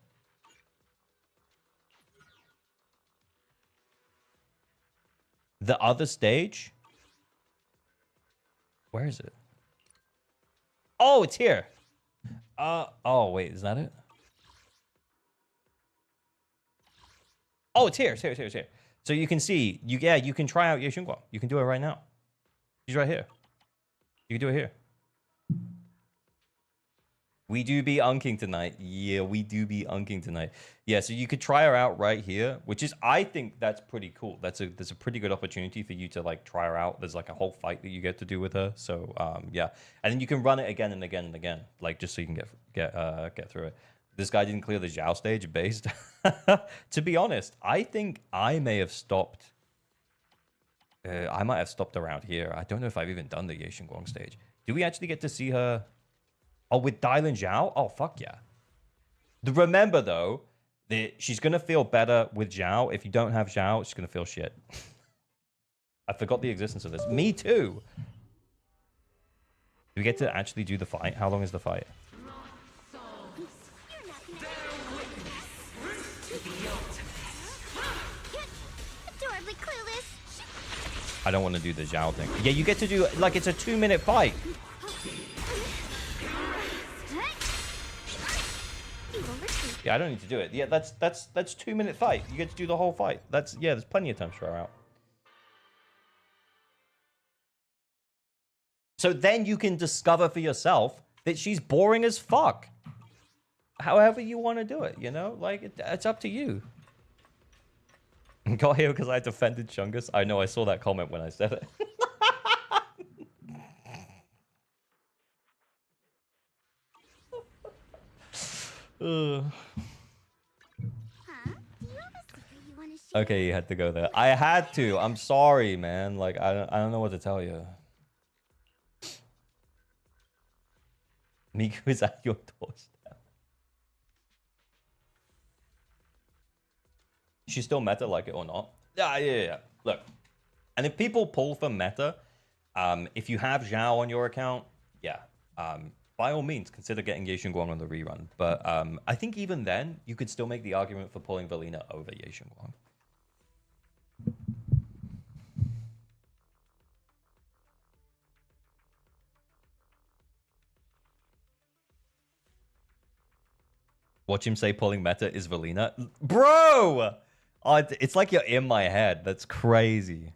The other stage? Where is it? Oh, it's here. Oh, wait, is that it? Oh, it's here. So you can see, you can try out Ye Guang. You can do it right now. She's right here. You can do it here. We do be unking tonight. Yeah, we do be unking tonight. Yeah, so you could try her out right here, which is, I think that's pretty cool. There's a pretty good opportunity for you to like try her out. There's like a whole fight that you get to do with her. So yeah, and then you can run it again and again and again, like just so you can get through it. This guy didn't clear the Zhao stage based. To be honest, I think I may have stopped. I might have stopped around here. I don't know if I've even done the Ye Guang stage. Do we actually get to see her? Oh, with Dylan Zhao? Oh, fuck yeah. Remember, though, that she's going to feel better with Zhao. If you don't have Zhao, she's going to feel shit. I forgot the existence of this. Me too. Do we get to actually do the fight? How long is the fight? I don't want to do the Zhao thing. Yeah, you get to do, like, it's a 2-minute fight. Yeah, I don't need to do it. Yeah, that's 2-minute fight. You get to do the whole fight. Yeah, there's plenty of time to throw her out. So then you can discover for yourself that she's boring as fuck. However you want to do it, you know? Like, it's up to you. Got here because I defended Chungus. I know, I saw that comment when I said it. Okay, you had to go there. I had to. I'm sorry, man. Like, I don't know what to tell you. Miku is at your doorstep. She's still meta, like it or not. Yeah. Look, and if people pull for meta, if you have Zhao on your account, yeah, by all means, consider getting Ye Guang on the rerun. But I think even then, you could still make the argument for pulling Velina over Ye Guang. Watch him say pulling meta is Velina. Bro! Oh, it's like you're in my head. That's crazy.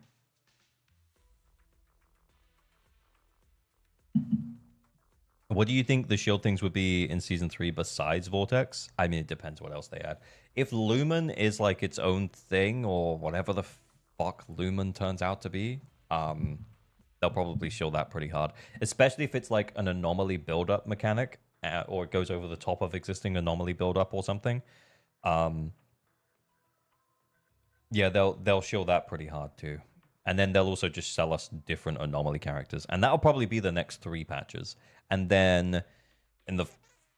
What do you think the shield things would be in Season 3 besides Vortex? I mean, it depends what else they add. If Lumen is like its own thing, or whatever the fuck Lumen turns out to be, they'll probably shield that pretty hard. Especially if it's like an anomaly build-up mechanic, or it goes over the top of existing anomaly build-up or something. Yeah, they'll shield that pretty hard too. And then they'll also just sell us different anomaly characters. And that'll probably be the next 3 patches. And then in the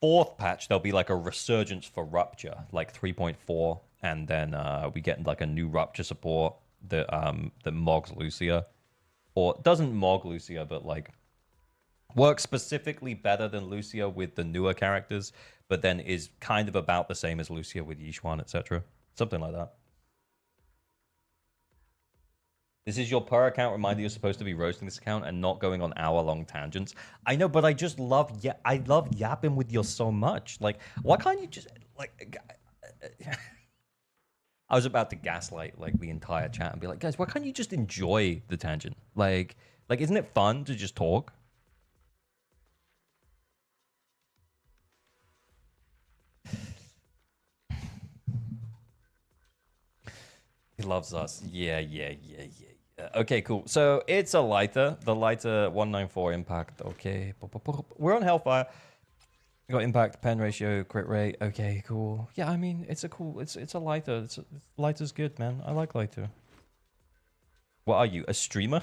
4th patch, there'll be like a resurgence for Rupture, like 3.4. And then we get like a new Rupture support that mogs Lucia. Or doesn't mog Lucia, but like works specifically better than Lucia with the newer characters, but then is kind of about the same as Lucia with Yixuan, etc. Something like that. This is your per account reminder you're supposed to be roasting this account and not going on hour-long tangents. I know, but I just love I love yapping with you so much. Like, why can't you just like I was about to gaslight like the entire chat and be like, guys, why can't you just enjoy the tangent? Like isn't it fun to just talk? He loves us. Yeah. Okay, cool. So it's a lighter. The lighter 194 impact. Okay. We're on Hellfire. We got impact, pen ratio, crit rate. Okay, cool. Yeah, I mean, it's a cool... It's a lighter. Lighter's good, man. I like lighter. What are you, a streamer?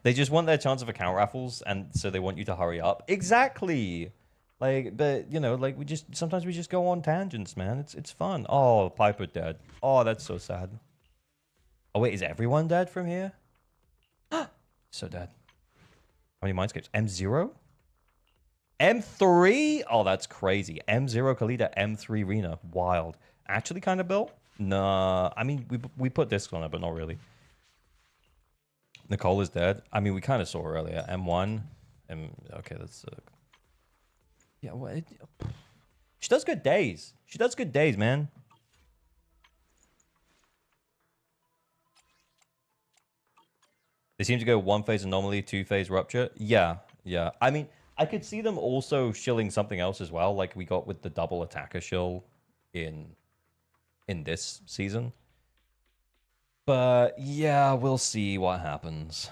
They just want their chance of account raffles, and so they want you to hurry up. Exactly. Like, but, you know, like, sometimes we just go on tangents, man. It's fun. Oh, Piper dead. Oh, that's so sad. Oh, wait, is everyone dead from here? So dead. How many mindscapes? M0? M3? Oh, that's crazy. M0 Khalida, M3 Rena. Wild. Actually kind of built? Nah. I mean, we put discs on it, but not really. Nicole is dead. I mean, we kind of saw her earlier. M1. Okay, that's... yeah, what? She does good days. She does good days, man. They seem to go 1-phase anomaly, 2-phase rupture. Yeah. I mean, I could see them also shilling something else as well, like we got with the double attacker shill in this season. But yeah, we'll see what happens.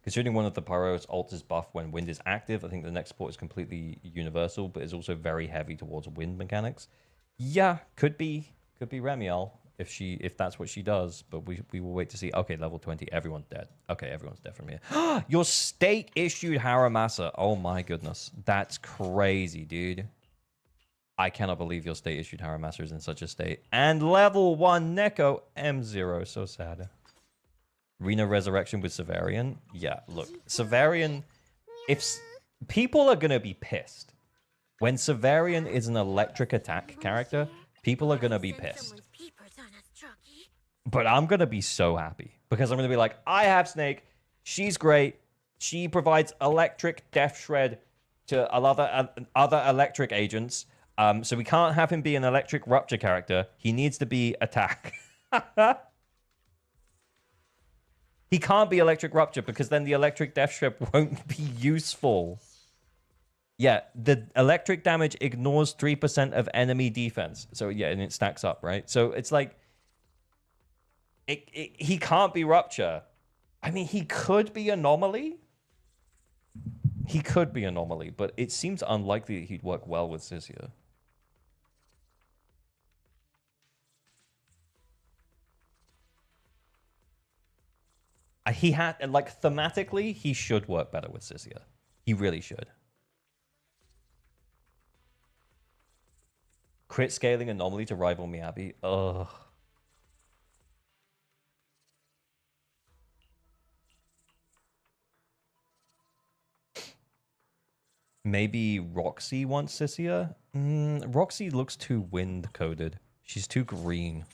Considering one of the Pyro's ult is buff when wind is active, I think the next support is completely universal, but is also very heavy towards wind mechanics. Yeah, could be Remiel if that's what she does, but we will wait to see. Okay, level 20, everyone's dead. Okay, everyone's dead from here. Your state issued Haramasa. Oh my goodness, that's crazy, dude. I cannot believe your state issued Haramasa is in such a state. And level 1 Neko M0, so sad. Rena Resurrection with Severian. Yeah, look, Severian, if people are gonna be pissed when Severian is an electric attack character, people are gonna be pissed. But I'm gonna be so happy because I'm gonna be like, I have Snake, she's great, she provides electric death shred to other electric agents. So we can't have him be an electric rupture character. He needs to be attack. He can't be electric rupture because then the electric death strip won't be useful. Yeah, the electric damage ignores 3% of enemy defense. So yeah, and it stacks up, right? So it's like he can't be rupture. I mean, he could be anomaly. He could be anomaly, but it seems unlikely that he'd work well with Zizia. He had, like, thematically, he should work better with Zizia. He really should. Crit scaling anomaly to rival Miyabi. Ugh. Maybe Roxy wants Zizia? Roxy looks too wind-coded. She's too green.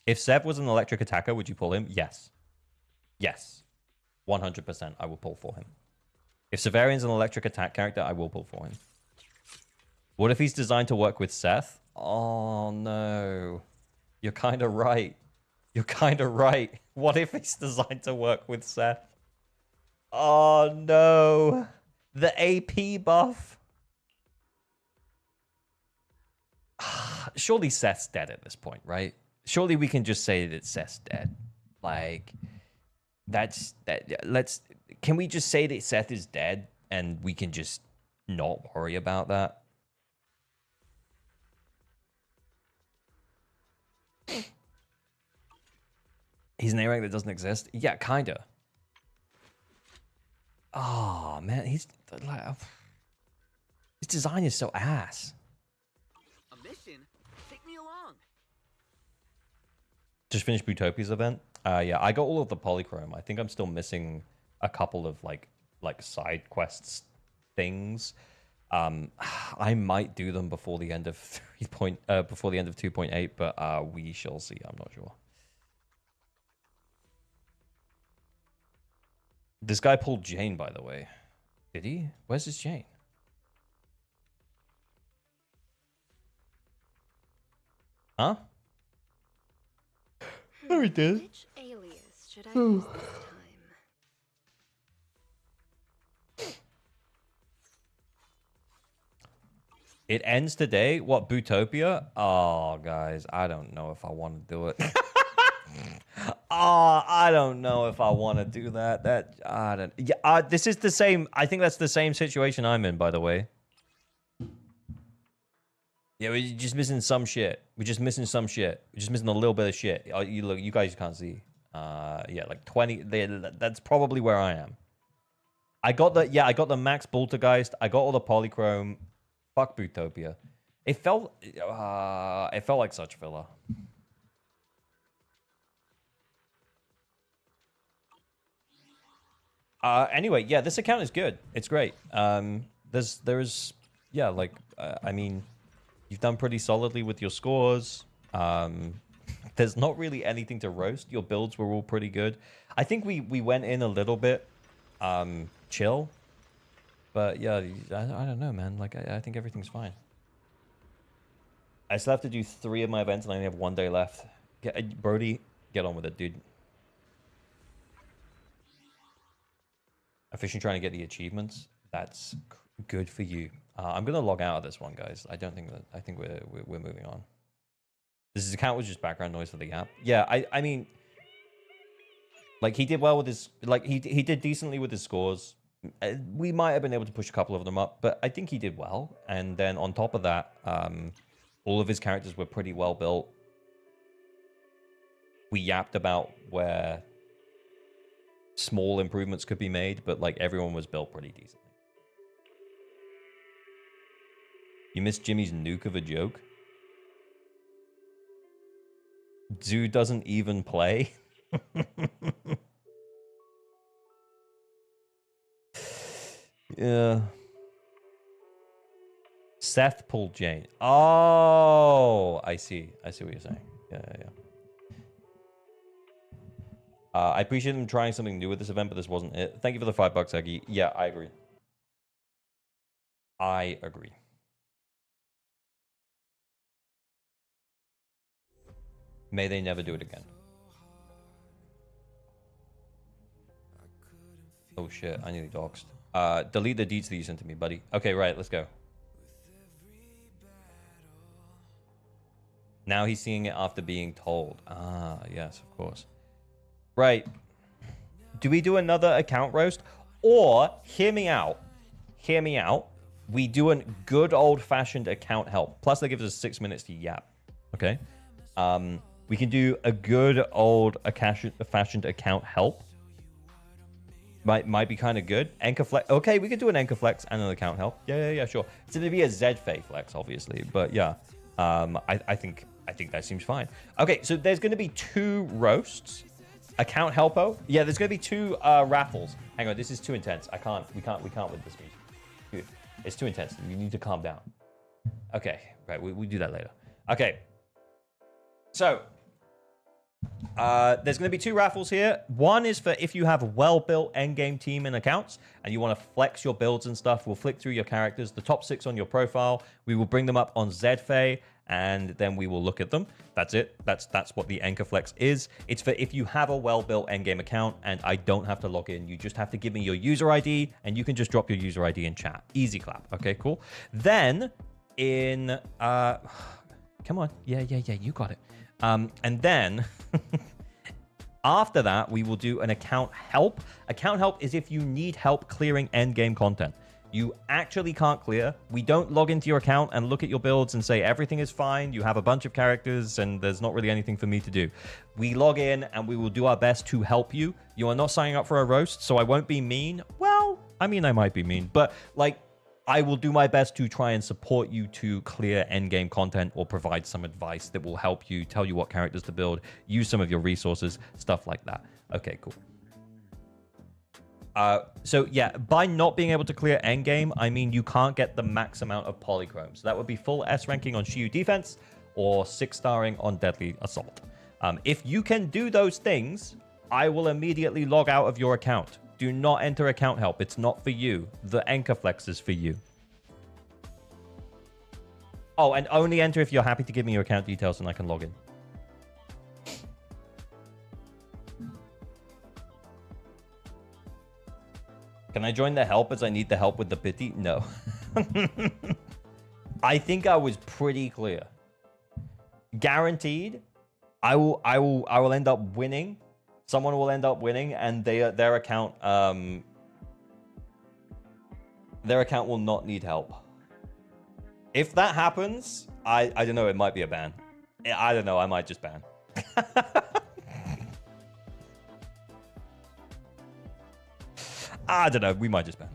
If Sev was an electric attacker, would you pull him? Yes. Yes. 100% I will pull for him. If Severian's an electric attack character, I will pull for him. What if he's designed to work with Seth? Oh, no. You're kind of right. You're kind of right. What if he's designed to work with Seth? Oh, no. The AP buff. Surely Seth's dead at this point, right? Surely we can just say that Seth's dead. Like, can we just say that Seth is dead and we can just not worry about that? He's an A rank that doesn't exist? Yeah, kinda. Oh, man, his design is so ass. A mission? Take me along. Just finished Bootopia's event. Yeah, I got all of the polychrome. I think I'm still missing a couple of like side quests things. I might do them before the end of 2.8, but we shall see. I'm not sure. This guy pulled Jane, by the way. Did he? Where's his Jane? Huh? Oh, he did. Which alias should I use this time? It ends today? What, Bootopia? Oh, guys, I don't know if I want to do it. Oh, I don't know if I want to do that. I don't. Yeah, this is the same. I think that's the same situation I'm in, by the way. Yeah, we're just missing some shit. We're just missing some shit. We're just missing a little bit of shit. You guys can't see. Yeah, like 20. That's probably where I am. I got the max Poltergeist. I got all the polychrome. Fuck Bootopia. It felt like such filler. Anyway, yeah, this account is good. It's great. There's yeah, like I mean, you've done pretty solidly with your scores. There's not really anything to roast. Your builds were all pretty good. I think we went in a little bit chill. But yeah, I don't know, man. Like I think everything's fine. I still have to do 3 of my events and I only have 1 day left. Brody, get on with it, dude. Officially trying to get the achievements. That's good for you. I'm gonna log out of this one, guys. I don't think that. I think we're moving on. This account was just background noise for the app. Yeah, I mean, like he did well with his. Like he did decently with his scores. We might have been able to push a couple of them up, but I think he did well. And then on top of that, all of his characters were pretty well built. We yapped about where small improvements could be made, but like everyone was built pretty decently. You missed Jimmy's nuke of a joke. Zoo doesn't even play. Yeah. Seth pulled Jane. Oh, I see. I see what you're saying. Yeah. I appreciate them trying something new with this event, but this wasn't it. Thank you for the $5, Eggy. Yeah, I agree. I agree. May they never do it again. Oh shit, I nearly doxed. Delete the deeds that you sent to me, buddy. Okay, right, let's go. Now he's seeing it after being told. Ah, yes, of course. Right. Do we do another account roast? Or, hear me out. Hear me out. We do a good old-fashioned account help. Plus, that gives us 6 minutes to yap. Okay? We can do a good old-fashioned account help. Might be kind of good. Anchor flex. Okay, we could do an anchor flex and an account help. Yeah, sure. It's going to be a ZFA flex, obviously. But yeah, I think that seems fine. Okay, so there's going to be 2 roasts. Account helpo. Yeah, there's going to be 2 raffles. Hang on, this is too intense. We can't with this music. Dude, it's too intense. You need to calm down. Okay, right. We do that later. Okay. So, there's going to be 2 raffles here. One is for if you have a well-built endgame team and accounts and you want to flex your builds and stuff. We'll flick through your characters, the top 6 on your profile. We will bring them up on ZFA and then we will look at them. That's it. That's what the anchor flex is. It's for if you have a well-built endgame account and I don't have to log in. You just have to give me your user ID and you can just drop your user ID in chat. Easy clap. Okay, cool. Then in come on. Yeah, you got it. And then after that, we will do an account help. Account help is if you need help clearing endgame content. You actually can't clear. We don't log into your account and look at your builds and say everything is fine. You have a bunch of characters and there's not really anything for me to do. We log in and we will do our best to help you. You are not signing up for a roast, so I won't be mean. Well, I mean, I might be mean, but like, I will do my best to try and support you to clear endgame content or provide some advice that will help you, tell you what characters to build, use some of your resources, stuff like that. Okay, cool. So yeah, by not being able to clear endgame, I mean you can't get the max amount of polychrome. So that would be full S ranking on Shiyu defense or 6-starring on deadly assault. If you can do those things, I will immediately log out of your account. Do not enter account help. It's not for you. The anchor flex is for you. Oh, and only enter if you're happy to give me your account details and I can log in. Can I join the help as I need the help with the pity? No. I think I was pretty clear. Guaranteed, I will end up winning. Someone will end up winning, and their account will not need help. If that happens, I don't know. It might be a ban. I don't know. I might just ban. I don't know. We might just ban.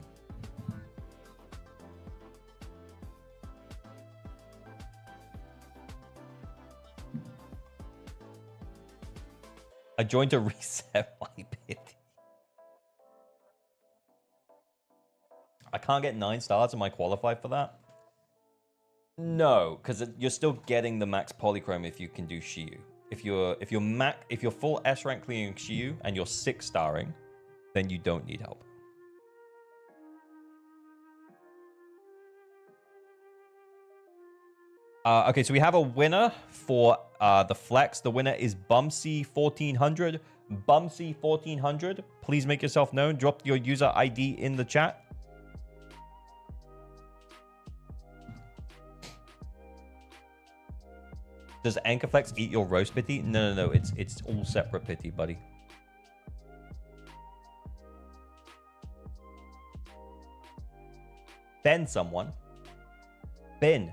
I joined to reset my pity. I can't get 9 stars. Am I qualified for that? No, because you're still getting the max polychrome if you can do Shiyu. If you're full S rank clearing Shiyu and you're 6-starring, then you don't need help. Okay, so we have a winner for the flex. The winner is Bumsy1400. Bumsy1400, please make yourself known. Drop your user ID in the chat. Does Anchor Flex eat your roast pity? No. It's all separate pity, buddy. Ben someone. Ben.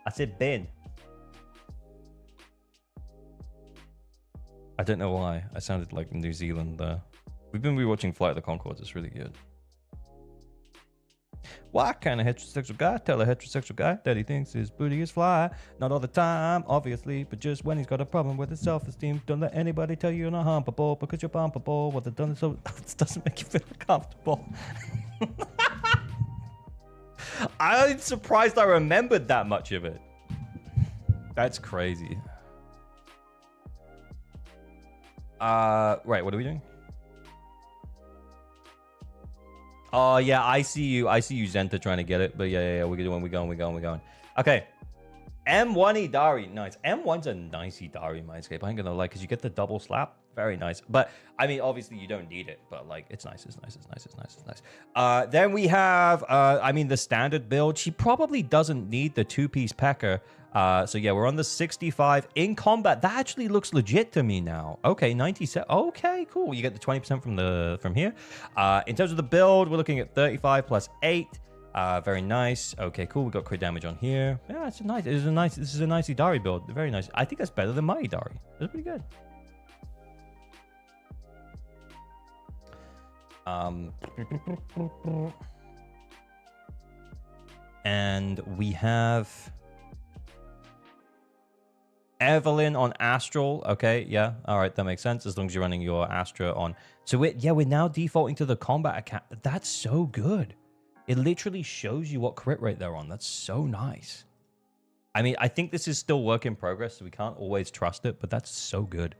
I said Ben. I don't know why. I sounded like New Zealand there. We've been rewatching Flight of the Conchords. It's really good. Why can't a heterosexual guy tell a heterosexual guy that he thinks his booty is fly? Not all the time, obviously, but just when he's got a problem with his self-esteem. Don't let anybody tell you you're not humpable because you're bumpable. What they've done so it doesn't make you feel comfortable. I'm surprised I remembered that much of it. That's crazy. Right, what are we doing? Oh yeah, I see you. I see you, Zenta, trying to get it. But yeah. We're going. Okay. M1 Idari, nice. M1's a nice Idari Mindscape. I ain't gonna lie, because you get the double slap. Very nice. But I mean, obviously you don't need it, but like it's nice. Then we have I mean the standard build. She probably doesn't need the two-piece P.E.K.K.A. So yeah, we're on the 65 in combat. That actually looks legit to me now. Okay, 97. Okay, cool. You get the 20% from here. In terms of the build, we're looking at 35 plus 8. Very nice. Okay, cool. We got crit damage on here. Yeah, it's a nice. This is a nice Idari build. Very nice. I think that's better than my Idari. That's pretty good. And we have Evelyn on Astral. Okay, yeah. All right, that makes sense. As long as you're running your Astra on. So we're now defaulting to the combat account. That's so good. It literally shows you what crit rate they're on. That's so nice. I mean, I think this is still work in progress, so we can't always trust it, but that's so good.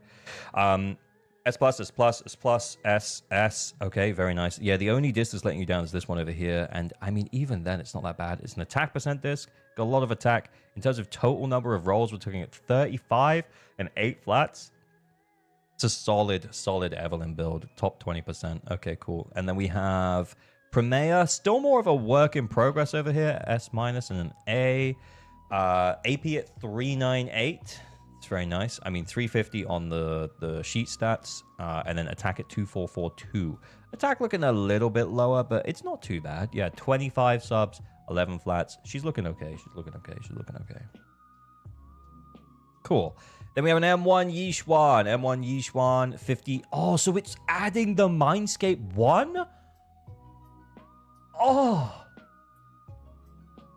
S+, S+. Okay, very nice. Yeah, the only disc that's letting you down is this one over here. And I mean, even then, it's not that bad. It's an attack percent disc. Got a lot of attack. In terms of total number of rolls, we're looking at 35 and 8 flats. It's a solid Evelyn build. Top 20%. Okay, cool. And then we have Primea. Still more of a work in progress over here. S- and an A. AP at 398. It's very nice. I mean, 350 on the sheet stats, and then attack at 2442. Attack looking a little bit lower, but it's not too bad. Yeah, 25 subs, 11 flats. She's looking okay. She's looking okay. Cool. Then we have an M1 Yixuan, 50. Oh, so it's adding the Mindscape 1? Oh,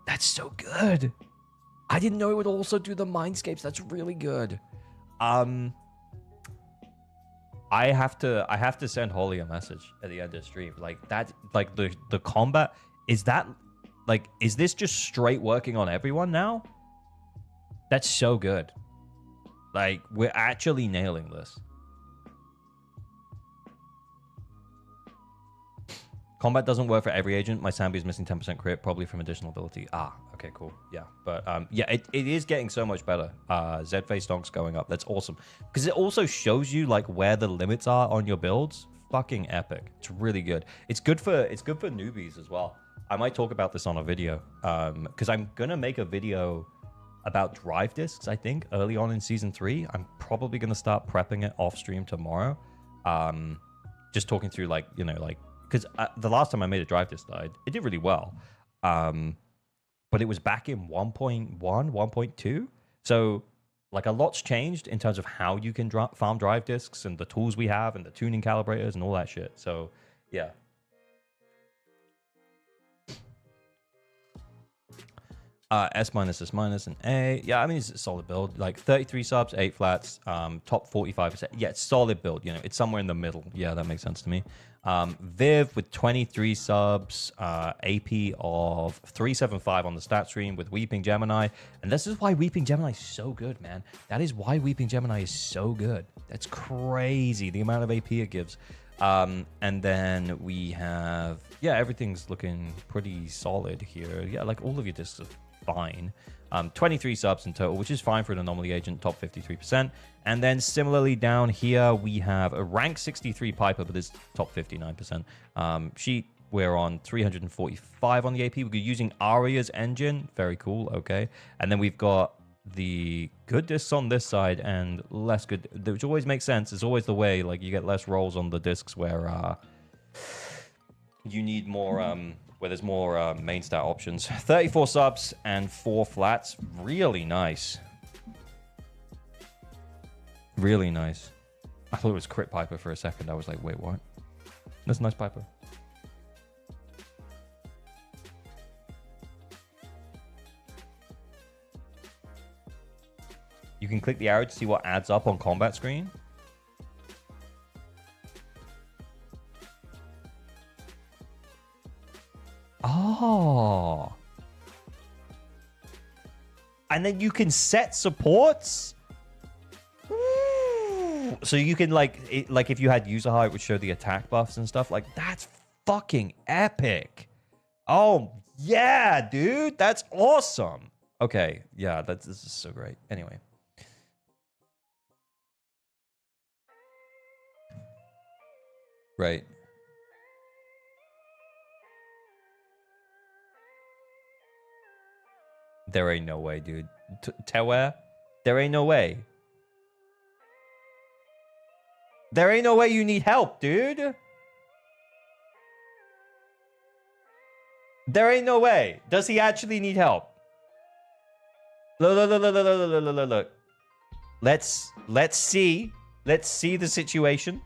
that's so good. I didn't know it would also do the Mindscapes. That's really good. I have to send Holly a message at the end of the stream. Like that, like the combat, is this just straight working on everyone now? That's so good. Like, we're actually nailing this. Combat doesn't work for every agent. My Sambi is missing 10% crit, probably from additional ability. Ah, okay, cool. Yeah, but yeah, it is getting so much better. Z-Face Donk's going up. That's awesome. Because it also shows you, like, where the limits are on your builds. Fucking epic. It's really good. It's good for newbies as well. I might talk about this on a video. Because I'm going to make a video about drive discs, I think, early on in Season 3. I'm probably going to start prepping it off stream tomorrow. Just talking through, like, you know, like, because the last time I made a drive disc died, it did really well. But it was back in 1.1, 1.2. So, like, a lot's changed in terms of how you can farm drive discs and the tools we have and the tuning calibrators and all that shit. So, yeah. S-, S-, and A. Yeah, I mean, it's a solid build. Like, 33 subs, 8 flats, top 45%. Yeah, it's solid build. You know, it's somewhere in the middle. Yeah, that makes sense to me. Viv with 23 subs, AP of 375 on the stat stream with Weeping Gemini. And this is why Weeping Gemini is so good, man. That is why Weeping Gemini is so good. That's crazy, the amount of AP it gives. And then we have, yeah, everything's looking pretty solid here. Yeah, like all of your discs are fine. 23 subs in total, which is fine for an anomaly agent, top 53%. And then similarly down here, we have a rank 63 Piper, but it's top 59%. We're on 345 on the AP. We're using Aria's engine. Very cool. Okay. And then we've got the good discs on this side and less good, which always makes sense. It's always the way, like, you get less rolls on the discs where you need more, where there's more main stat options. 34 subs and 4 flats. Really nice. Really nice. I thought it was Crit Piper for a second. I was like, wait, what? That's a nice Piper. You can click the arrow to see what adds up on combat screen. Oh. And then you can set supports. Ooh. So you can, like, if you had user high, it would show the attack buffs and stuff. Like, that's fucking epic. Oh, yeah, dude. That's awesome. Okay, yeah, this is so great. Anyway. Right. There ain't no way, dude. Tewe? There ain't no way. There ain't no way you need help, dude. There ain't no way. Does he actually need help? Look. Let's see. Let's see the situation.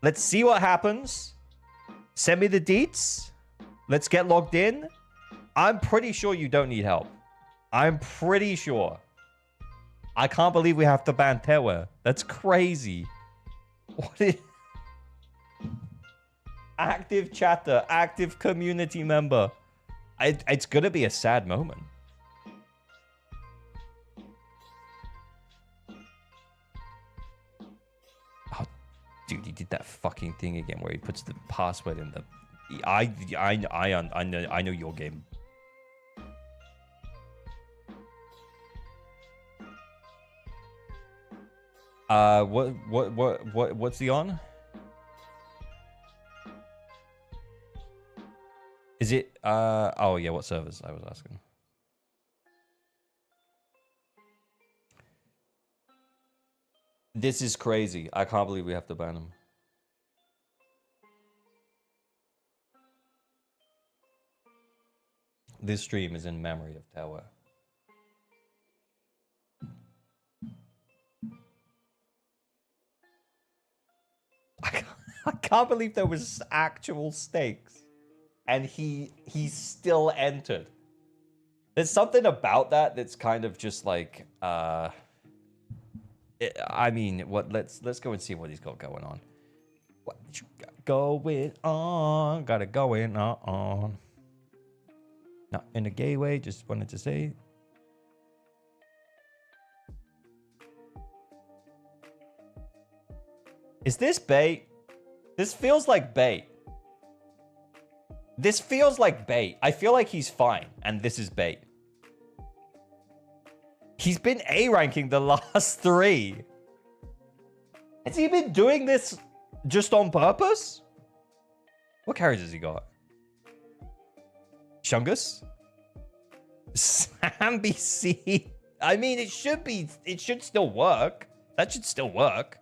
Let's see what happens. Send me the deets. Let's get logged in. I'm pretty sure you don't need help. I'm pretty sure. I can't believe we have to ban Tewe. That's crazy. What is... Active chatter, active community member. It's gonna be a sad moment. Oh, dude, he did that fucking thing again where he puts the password in the... I know your game. What's he on? Is it oh yeah, what servers I was asking. This is crazy. I can't believe we have to ban him. This stream is in memory of Tower. I can't believe there was actual stakes. And he still entered. There's something about that that's kind of just like I mean, what let's go and see what he's got going on. What you got going on? Got it going on. Not in a gay way, just wanted to say. Is this bait? This feels like bait. This feels like bait. I feel like he's fine, and this is bait. He's been A ranking the last 3. Has he been doing this just on purpose? What carries has he got? Shungus? Sam BC. I mean, it should still work. That should still work.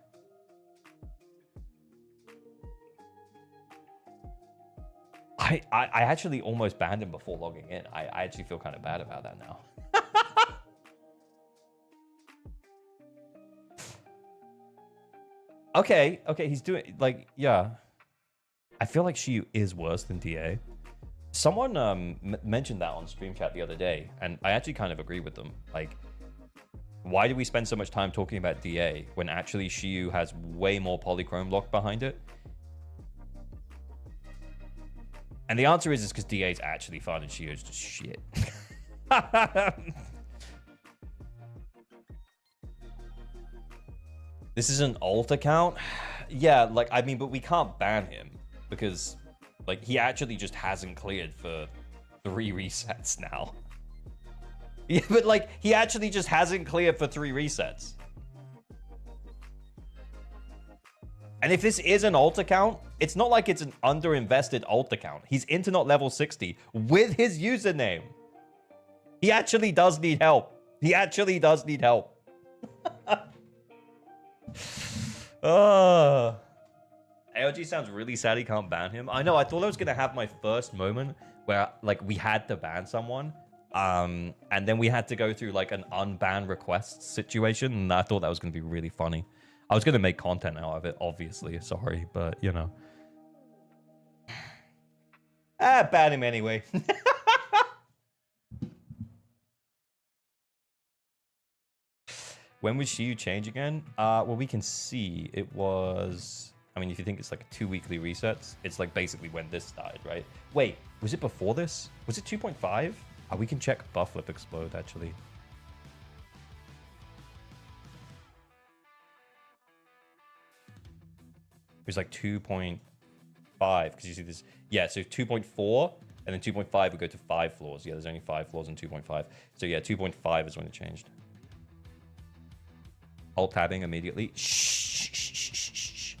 I actually almost banned him before logging in. I actually feel kind of bad about that now. Okay, he's doing, like, yeah. I feel like Shiyu is worse than DA. Someone mentioned that on stream chat the other day, and I actually kind of agree with them. Like, why do we spend so much time talking about DA when actually Shiyu has way more polychrome lock behind it? And the answer is because DA is actually fun and Shiyu is just shit. This is an alt account? Yeah, like, I mean, but we can't ban him because, like, he actually just hasn't cleared for 3 resets now. Yeah, but, like, he actually just hasn't cleared for 3 resets. And if this is an alt account, it's not like it's an underinvested alt account. He's internet level 60 with his username. He actually does need help. He actually does need help. AOG sounds really sad he can't ban him. I know, I thought I was going to have my first moment where, like, we had to ban someone. And then we had to go through, like, an unban request situation. And I thought that was going to be really funny. I was going to make content out of it, obviously. Sorry, but, you know. Ban him anyway. When would Shiyu change again? Well, we can see it was... I mean, if you think it's like 2 weekly resets, it's like basically when this started, right? Wait, was it before this? Was it 2.5? We can check buff flip explode, actually. It was like 2. because you see this. Yeah, so 2.4 and then 2.5 would go to 5 floors. Yeah, there's only 5 floors in 2.5. So yeah, 2.5 is when it changed. Alt tabbing immediately. Shh.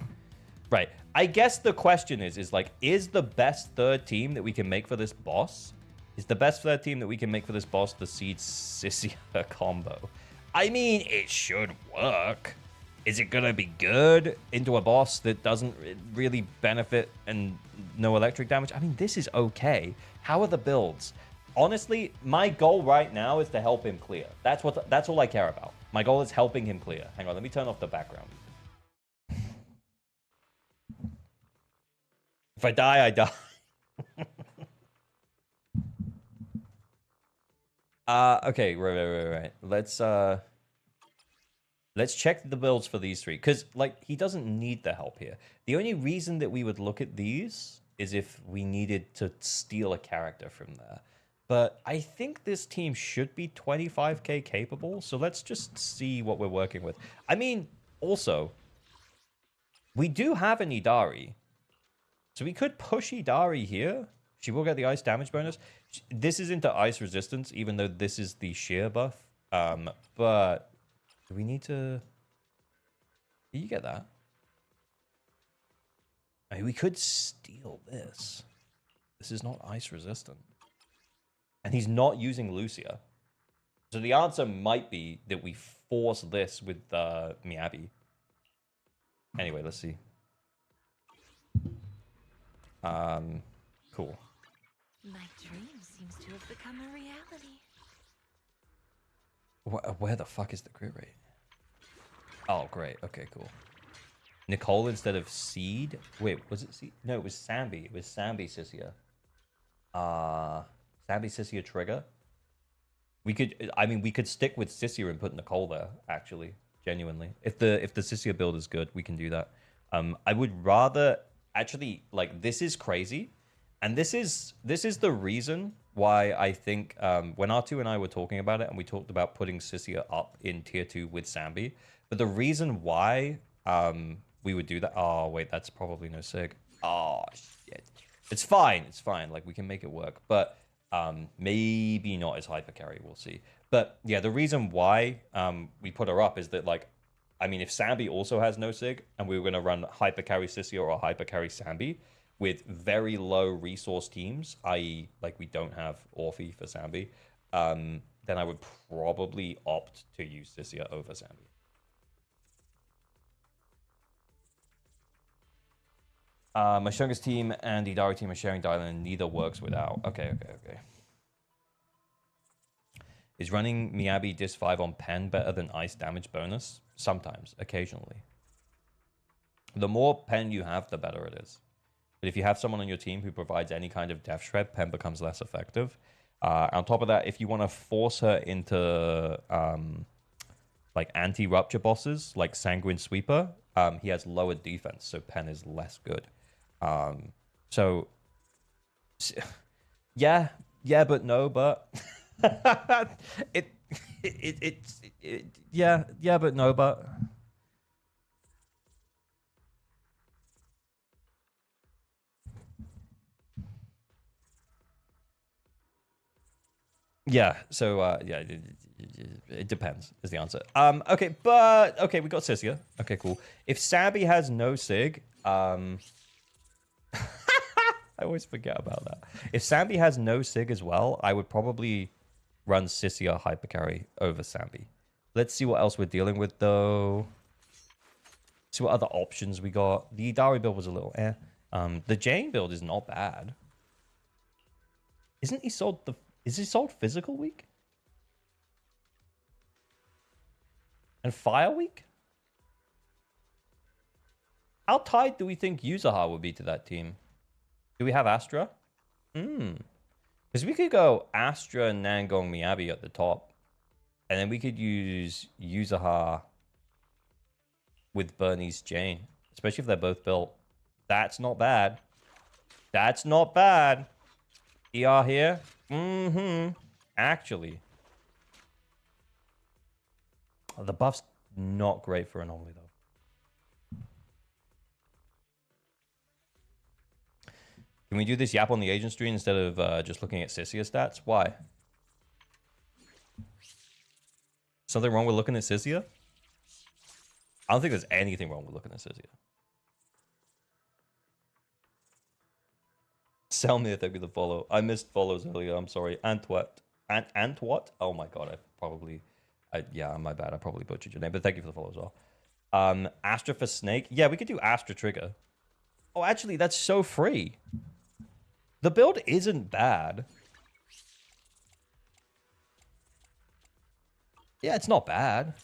Right. I guess the question is like, is the best third team that we can make for this boss? Is the best third team that we can make for this boss the Seed Sissia combo? I mean, it should work. Is it going to be good into a boss that doesn't really benefit and no electric damage? I mean, this is okay. How are the builds? Honestly, my goal right now is to help him clear. That's all I care about. My goal is helping him clear. Hang on, let me turn off the background. If I die, I die. Okay, right. Let's check the builds for these three, because like he doesn't need the help here. The only reason that we would look at these is if we needed to steal a character from there. But I think this team should be 25k capable, so let's just see what we're working with. I mean, also, we do have an Idari, so we could push Idari here. She will get the ice damage bonus. This is into ice resistance, even though this is the sheer buff. But do we need to... Do you get that? I mean, we could steal this. This is not ice resistant. And he's not using Lucia. So the answer might be that we force this with Miyabi. Anyway, let's see. Cool. My dream seems to have become a reality. Where the fuck is the crit rate? Oh, great. Okay, cool. Nicole instead of Seed. Wait, was it Seed? No, it was Sambi. It was Sambi Sissia. Sambi Sissia trigger. We could stick with Sissia and put Nicole there, actually. Genuinely. If the Sissia build is good, we can do that. I would rather... Actually, like, this is crazy. And this is the reason why I think when R2 and I were talking about it, and we talked about putting Sissia up in tier 2 with Sambi, but the reason why we would do that... Oh, wait, that's probably no sig. Oh, shit. It's fine. It's fine. Like, we can make it work. But maybe not as hyper carry. We'll see. But, yeah, the reason why we put her up is that, like, I mean, if Sambi also has no sig, and we were going to run hyper carry Sissia or hyper carry Sambi with very low resource teams, i.e., like, we don't have Orphe for Sambi, then I would probably opt to use Sissia over Sambi. My strongest team and the Idari team are sharing dial, and neither works without. Okay. Is running Miyabi Dis 5 on Pen better than ice damage bonus? Sometimes, occasionally. The more Pen you have, the better it is. But if you have someone on your team who provides any kind of Death Shred, Pen becomes less effective. On top of that, if you want to force her into like anti-rupture bosses, like Sanguine Sweeper, he has lower defense, so Pen is less good. So, yeah, but no, but yeah, but no, but yeah. So yeah, it depends is the answer. Okay, but okay, we got Sissia. Okay, cool. If Sambi has no sig, I always forget about that. If Sambi has no sig as well, I would probably run Sissia hypercarry over Sambi. Let's see what else we're dealing with, though. See what other options we got. The Idari build was a little eh. The Jane build is not bad. Isn't he sold the... Is he sold physical week? And fire week? How tied do we think Yuzaha would be to that team? Do we have Astra? Because we could go Astra, Nangong, Miyabi at the top. And then we could use Yuzaha with Bernie's Jane. Especially if they're both built. That's not bad. That's not bad. ER here? Actually. The buff's not great for Anomaly, though. Can we do this Yap on the agent screen instead of just looking at Sissia stats? Why? Something wrong with looking at Sissia? I don't think there's anything wrong with looking at Sissia. Selmir, thank you for the follow. I missed follows earlier. I'm sorry. Antwat. Antwat? Oh my god. Yeah, my bad. I probably butchered your name, but thank you for the follow as well. Astra for Snake. Yeah, we could do Astra Trigger. Oh, actually, that's so free. The build isn't bad. Yeah, it's not bad.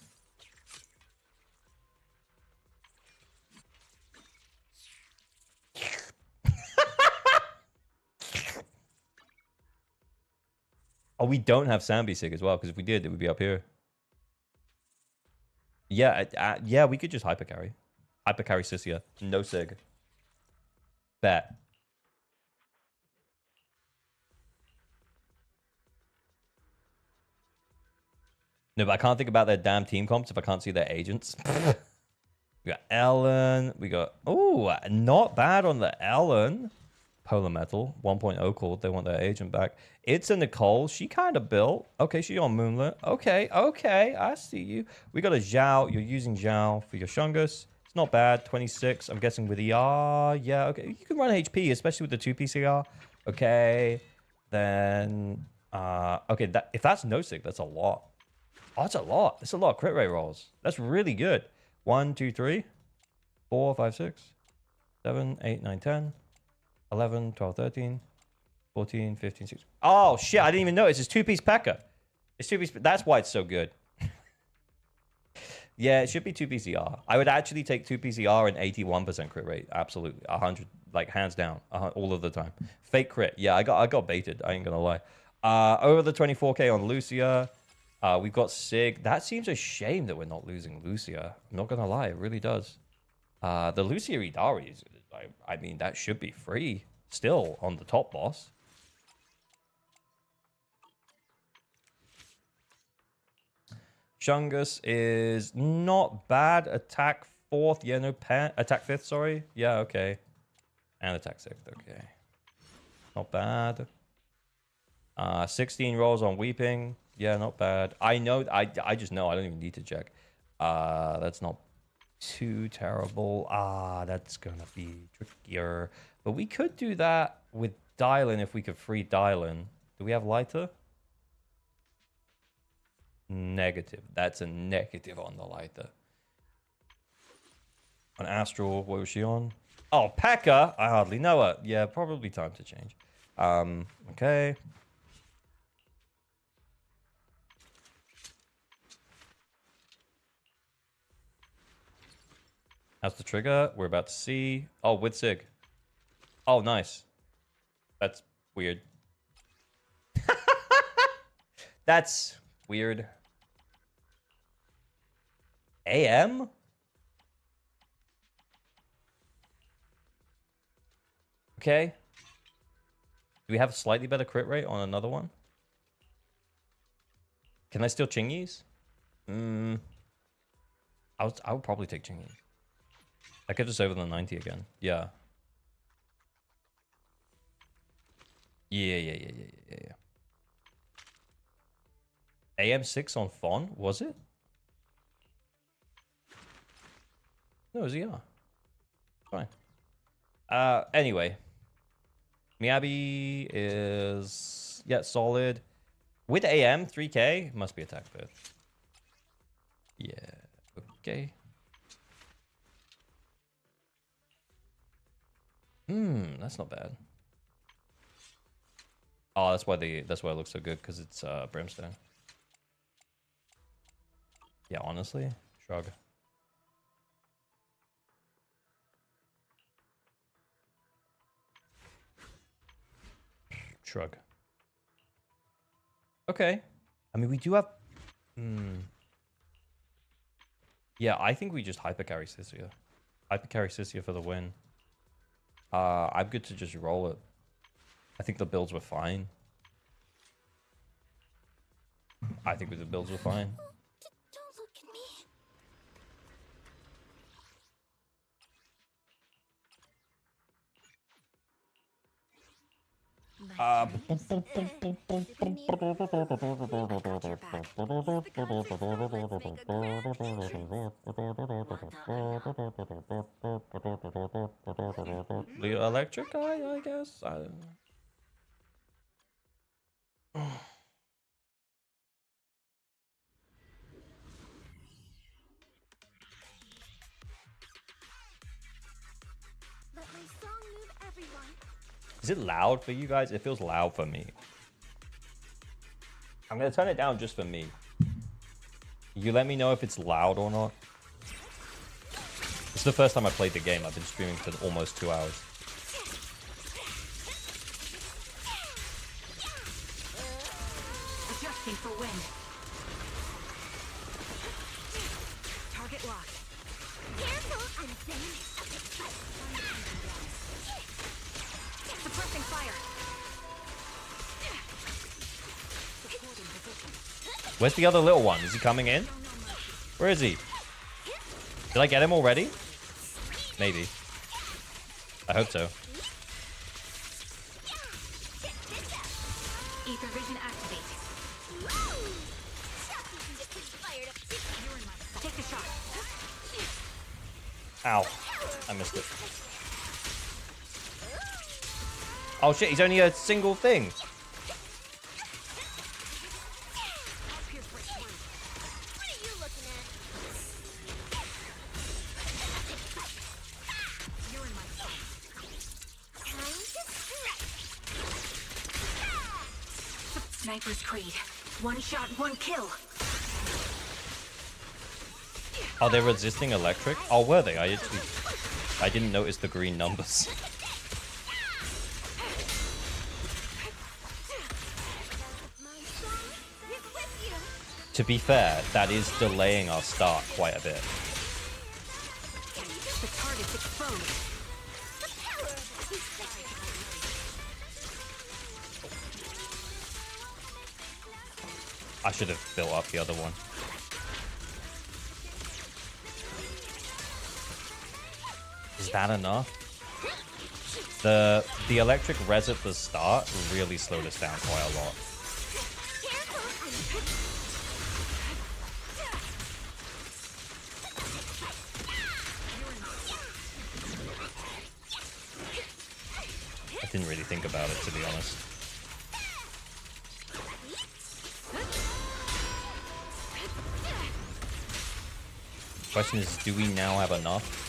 Oh, we don't have Sambi Sig as well, because if we did, it would be up here. Yeah, yeah, we could just hyper carry. Hyper carry Sissia. No Sig. Bet. No, but I can't think about their damn team comps if I can't see their agents. We got Ellen. We got... Oh, not bad on the Ellen. Polar Metal. 1.0 called. They want their agent back. It's a Nicole. She kind of built. Okay, she's on Moonlit. Okay, okay. I see you. We got a Zhao. You're using Zhao for your Shungus. It's not bad. 26. I'm guessing with ER. Yeah, okay. You can run HP, especially with the 2 PCR. Okay. Then... okay, if that's no sig, that's a lot. Oh, that's a lot. That's a lot of crit rate rolls. That's really good. 1, 2, 3, 4, 5, 6, 7, 8, 9, 10, 11, 12, 13, 14, 15, 16. Oh, shit. I didn't even notice. It's 2-piece P.E.K.K.A. It's 2-piece. That's why it's so good. Yeah, it should be 2-piece ER. I would actually take 2-piece ER and 81% crit rate. Absolutely. 100. Like, hands down. All of the time. Fake crit. Yeah, I got baited. I ain't gonna lie. Over the 24k on Lucia. We've got Sig. That seems a shame that we're not losing Lucia. I'm not gonna lie, it really does. The Lucia Idari is, I mean, that should be free still on the top boss. Shungus is not bad. Attack 4th. Yeah, no pen. Attack 5th, sorry. Yeah, okay. And attack 6th, okay. Not bad. 16 rolls on Weeping. Yeah, not bad. I know. I just know. I don't even need to check. That's not too terrible. That's gonna be trickier. But we could do that with Dylan if we could free Dylan. Do we have lighter? Negative. That's a negative on the lighter. On Astral, what was she on? Oh, P.E.K.K.A. I hardly know her. Yeah, probably time to change. Okay. How's the trigger? We're about to see. Oh, with Sig. Oh, nice. That's weird. That's weird. AM? Okay. Do we have a slightly better crit rate on another one? Can I still Chingies? I would probably take Chingies. I could just over the 90 again. Yeah. Yeah. AM6 on Fawn, was it? No, it was ER. Fine. Anyway. Miyabi is... Yeah, solid. With AM, 3k, must be attack 5th. Yeah, okay. That's not bad. Oh, that's why it looks so good, because it's Brimstone. Yeah, honestly, shrug. Shrug. Okay. I mean, we do have... Yeah, I think we just hypercarry Sissia. Hypercarry Sissia for the win. I'm good to just roll it. I think the builds were fine. I think the builds were fine. Don't look at me. The electric guy, I guess. I don't know. Let my song move everyone. Is it loud for you guys? It feels loud for me. I'm gonna turn it down just for me. You let me know if it's loud or not. It's the first time I played the game. I've been streaming for almost 2 hours. Adjusting for wind. Target locked. Careful, I'm saying. Suppressing fire. Supporting position. Where's the other little one? Is he coming in? Where is he? Did I get him already? Maybe. I hope so. Ether vision activate. Take the shot. Ow. I missed it. Oh shit, he's only a single thing. What are you looking at? You're in my sight. Time to strike. Sniper's Creed. One shot, one kill. Are they resisting electric? Oh, were they? I didn't notice the green numbers. My song is with you. To be fair, that is delaying our start quite a bit. The target's exposed. The power of this I should have built up the other one. Is that enough? The electric res at the start really slowed us down quite a lot. Careful, I didn't really think about it, to be honest. Question is, do we now have enough?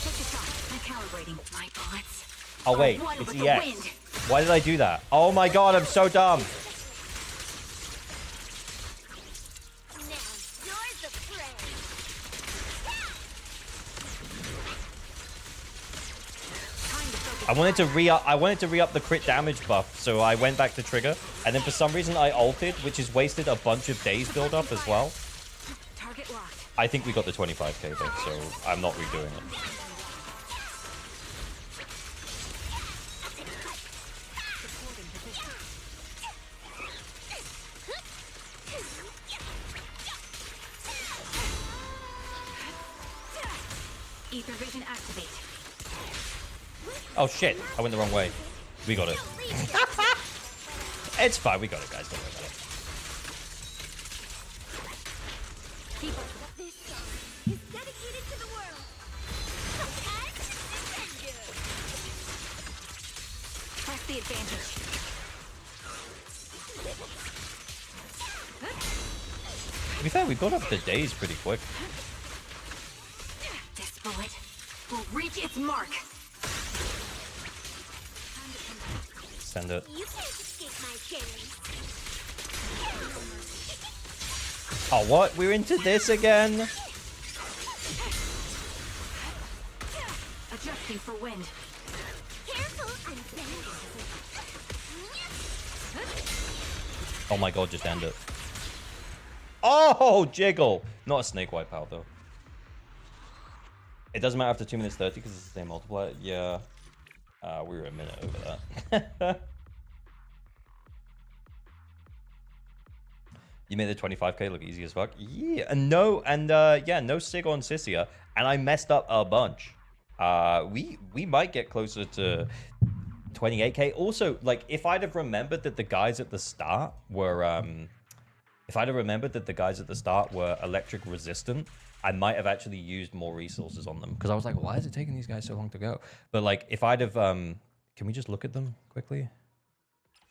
Take the shot. Recalibrating my bullets. Oh wait, One it's with the EX. wind. Why did I do that? Oh my god, I'm so dumb. now yours the prey. Time to focus. I wanted to re-up the crit damage buff, so I went back to trigger, and then for some reason I ulted, which has wasted a bunch of days build up as well. Target locked. I think we got the 25k though, so I'm not redoing it. Supporting position. Ether vision activate. Oh shit, I went the wrong way. We got it. It's fine, we got it guys, don't worry about it. Keep up. This song is dedicated to the world. Sometimes defend you. Press the advantage. To be fair, we got up the days pretty quick. This bullet will reach its mark. Send it. You can't escape my chains. Oh, what? We're into this again? Adjusting for wind. Careful, I'm saying. Oh my god, just end it. Oh, jiggle! Not a snake wipeout though. It doesn't matter after 2 minutes 30 because it's the same multiplier. Yeah. We were a minute over that. You made the 25k look easy as fuck. Yeah, and no, Sig on Sissia, and I messed up a bunch. We might get closer to 28k. Also, like, if I'd have remembered that the guys at the start were electric resistant, I might have actually used more resources on them, because I was like, why is it taking these guys so long to go? But like, if I'd have can we just look at them quickly?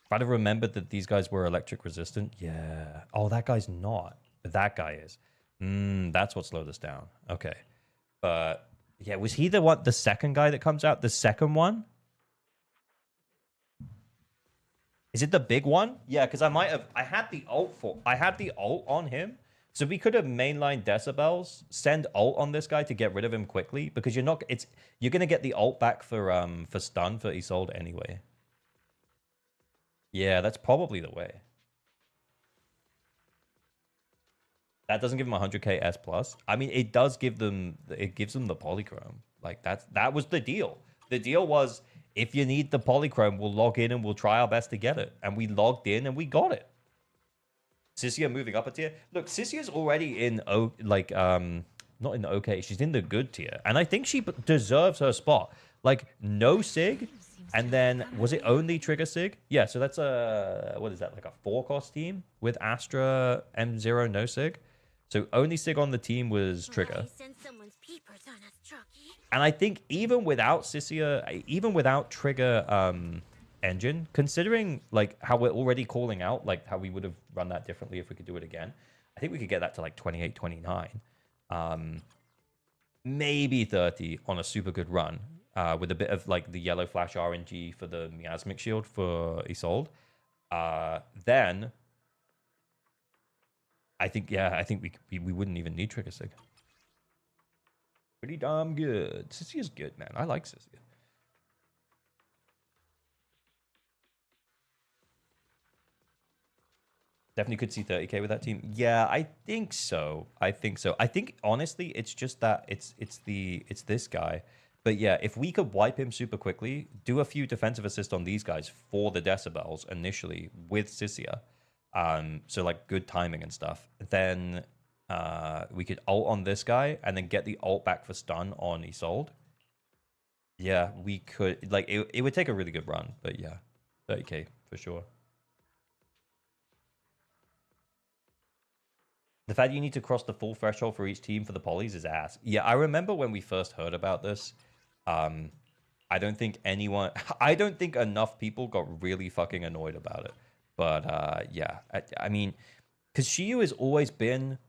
If I'd have remembered that these guys were electric resistant, yeah. Oh, that guy's not, but that guy is. That's what slowed us down. Okay, but yeah, was he the second guy that comes out? The second one? Is it the big one? Yeah, because I had the ult on him. So we could have mainlined decibels, send ult on this guy to get rid of him quickly, because you're gonna get the ult back for stun for Isolde anyway. Yeah, that's probably the way. That doesn't give them 100k S plus. I mean, it gives them the polychrome. Like that was the deal. The deal was, if you need the polychrome, we'll log in and we'll try our best to get it. And we logged in and we got it. Sissia moving up a tier. Look, Sissia's already in not in the okay, she's in the good tier. And I think she deserves her spot. Like, no Sig, and then was it only Trigger Sig? Yeah, so that's what is that, like a 4-cost team with Astra, M0, no Sig. So only Sig on the team was Trigger. And I think even without Sissia, even without Trigger engine, considering like how we're already calling out, like how we would have run that differently if we could do it again, I think we could get that to like 28, 29. Maybe 30 on a super good run, with a bit of like the yellow flash RNG for the miasmic shield for Isolde. Then I think we wouldn't even need Trigger Sig. Pretty damn good. Sissy is good, man. I like Sissy. Definitely could see 30k with that team. Yeah, I think so. I think honestly, it's just that it's this guy. But yeah, if we could wipe him super quickly, do a few defensive assists on these guys for the decibels initially with Sissia, so like good timing and stuff, then we could ult on this guy and then get the ult back for stun on Isolde. Yeah, we could, like, it would take a really good run, but yeah, 30k for sure. The fact you need to cross the full threshold for each team for the polys is ass. Yeah, I remember when we first heard about this. I don't think enough people got really fucking annoyed about it. But yeah, I mean, because Shiyu has always been...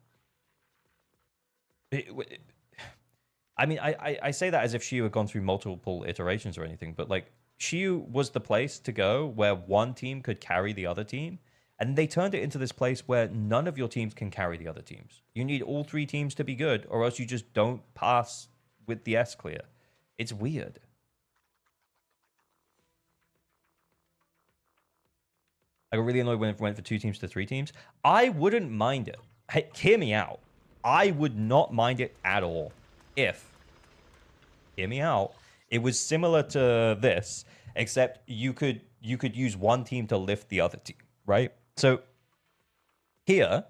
I mean, I say that as if Shiyu had gone through multiple iterations or anything, but like, Shiyu was the place to go where one team could carry the other team. And they turned it into this place where none of your teams can carry the other teams. You need all 3 teams to be good, or else you just don't pass with the S clear. It's weird. I got really annoyed when it went for 2 teams to 3 teams. I wouldn't mind it. Hey, hear me out. I would not mind it at all if, hear me out, it was similar to this, except you could use one team to lift the other team, right? So here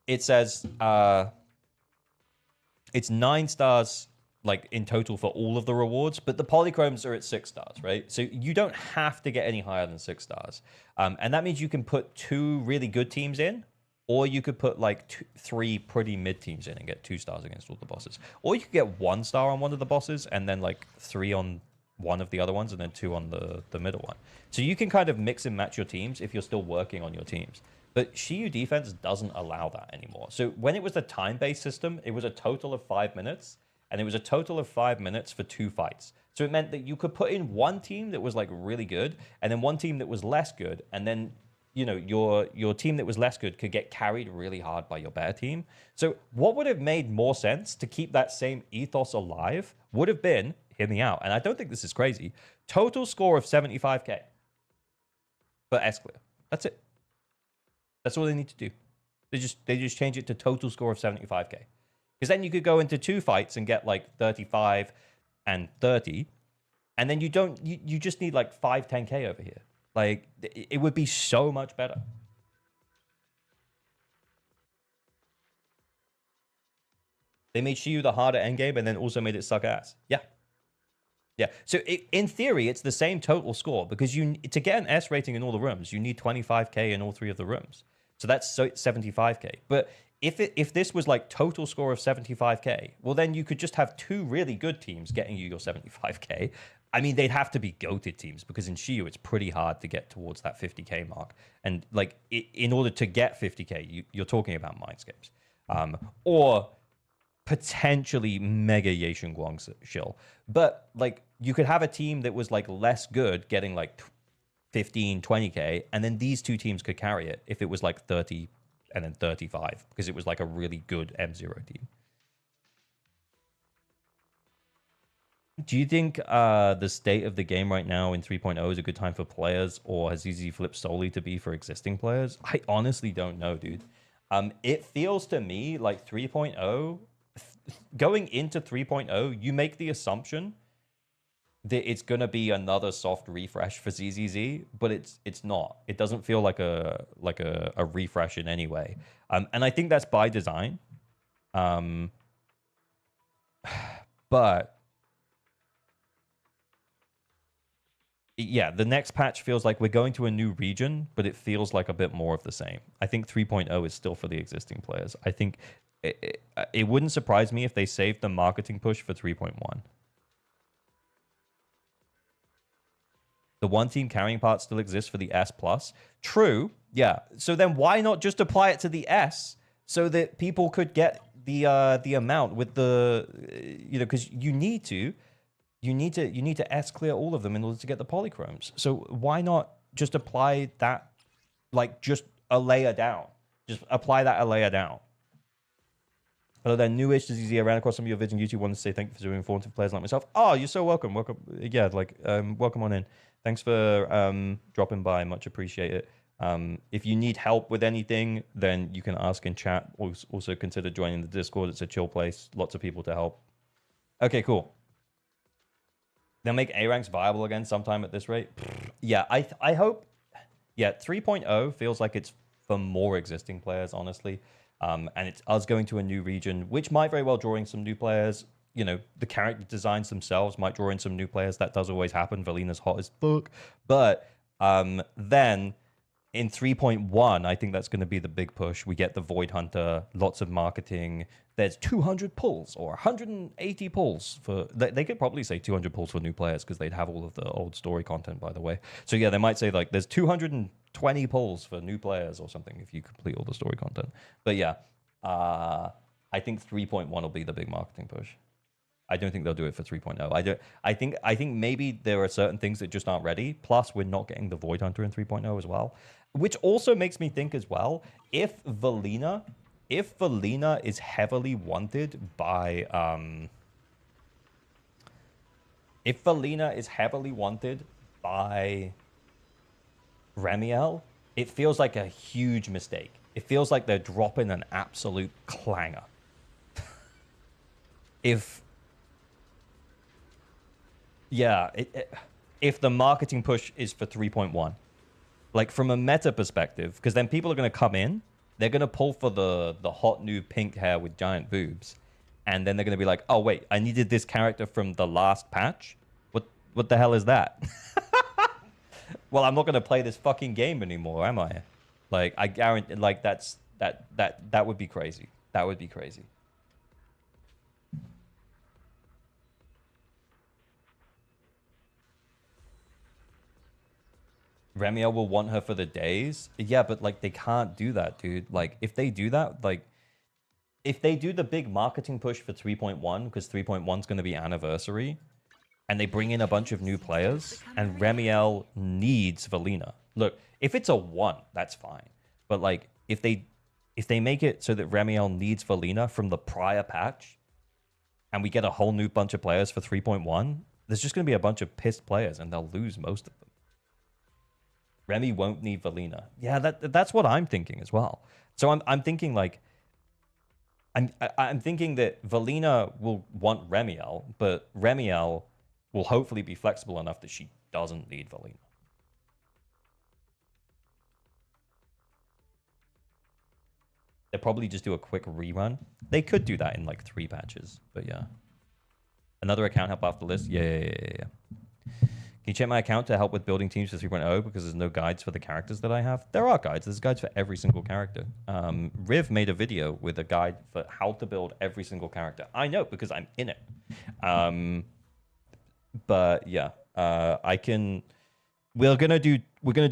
it says it's 9 stars like in total for all of the rewards, but the polychromes are at 6 stars, right? So you don't have to get any higher than 6 stars. And that means you can put 2 really good teams in, or you could put like 3 pretty mid teams in and get 2 stars against all the bosses. Or you could get 1 star on one of the bosses and then like 3 on one of the other ones and then 2 on the middle one. So you can kind of mix and match your teams if you're still working on your teams. But Shiyu defense doesn't allow that anymore. So when it was the time-based system, it was a total of 5 minutes, and it was a total of 5 minutes for 2 fights. So it meant that you could put in one team that was like really good, and then one team that was less good, and then, you know, your team that was less good could get carried really hard by your better team. So what would have made more sense to keep that same ethos alive would have been, hear me out, and I don't think this is crazy, total score of 75k for S clear. That's it. That's all they need to do. They just change it to total score of 75k. Because then you could go into 2 fights and get like 35 and 30, and then you just need like 5, 10k over here. Like, it would be so much better. They made Shiyu the harder endgame and then also made it suck ass. Yeah. Yeah. So in theory, it's the same total score because to get an S rating in all the rooms, you need 25k in all 3 of the rooms. So that's 75k. But if this was like total score of 75k, well then you could just have 2 really good teams getting you your 75k. I mean, they'd have to be goated teams because in Shiyu it's pretty hard to get towards that 50k mark. And like in order to get 50k, you're talking about Mindscapes. Or potentially mega Yashin Guang shill. But like you could have a team that was like less good getting like 15, 20k, and then these 2 teams could carry it if it was like 30 and then 35 because it was like a really good M0 team. Do you think the state of the game right now in 3.0 is a good time for players, or has ZZ flipped solely to be for existing players? I honestly don't know, dude. It feels to me like 3.0, going into 3.0, you make the assumption that it's going to be another soft refresh for ZZZ, but it's not. It doesn't feel like a refresh in any way. And I think that's by design. But yeah, the next patch feels like we're going to a new region, but it feels like a bit more of the same. I think 3.0 is still for the existing players. I think it wouldn't surprise me if they saved the marketing push for 3.1. The one team carrying part still exists for the S plus. True, yeah. So then why not just apply it to the S so that people could get the amount with the because you need to S clear all of them in order to get the polychromes. So why not just apply that, like just a layer down? Just apply that a layer down. Hello there, newish to ZZ around across some of your vids on YouTube. Wanted to say thank you for doing informative players like myself. Oh, you're so welcome. Welcome. Yeah, like welcome on in. Thanks for dropping by. Much appreciate it. If you need help with anything, then you can ask in chat. Also consider joining the Discord. It's a chill place. Lots of people to help. Okay, cool. They'll make A ranks viable again sometime at this rate. Yeah, I hope. Yeah, 3.0 feels like it's for more existing players, honestly. And it's us going to a new region, which might very well draw in some new players. You know, the character designs themselves might draw in some new players. That does always happen. Velina's hot as fuck. But then in 3.1, I think that's going to be the big push. We get the Void Hunter, lots of marketing. There's 200 pulls or 180 pulls for... They could probably say 200 pulls for new players because they'd have all of the old story content, by the way. So yeah, they might say like there's 220 pulls for new players or something if you complete all the story content. But yeah, I think 3.1 will be the big marketing push. I don't think they'll do it for 3.0. I think maybe there are certain things that just aren't ready. Plus, we're not getting the Void Hunter in 3.0 as well. Which also makes me think as well, if Velina is heavily wanted by Remiel, it feels like a huge mistake. It feels like they're dropping an absolute clanger. If the marketing push is for 3.1, like from a meta perspective, because then people are going to come in, they're going to pull for the hot new pink hair with giant boobs, and then they're going to be like, oh wait, I needed this character from the last patch. What the hell is that? Well, I'm not going to play this fucking game anymore, am I? Like, I guarantee, like that would be crazy. That would be crazy. Remiel will want her for the days. Yeah, but like they can't do that, dude. Like if they do that, like if they do the big marketing push for 3.1, because 3.1 is going to be anniversary, and they bring in a bunch of new players, and Remiel needs Velina. Look, if it's a 1, that's fine. But like if they make it so that Remiel needs Velina from the prior patch, and we get a whole new bunch of players for 3.1, there's just going to be a bunch of pissed players, and they'll lose most of them. Remy won't need Velina. Yeah, that's what I'm thinking as well. So I'm thinking like I'm thinking that Velina will want Remiel, but Remiel will hopefully be flexible enough that she doesn't need Velina. They'll probably just do a quick rerun. They could do that in like 3 patches, but yeah. Another account help after the list? Yeah. Can you check my account to help with building teams for 3.0 because there's no guides for the characters that I have? There are guides. There's guides for every single character. Riv made a video with a guide for how to build every single character. I know because I'm in it. But yeah, I can. We're gonna do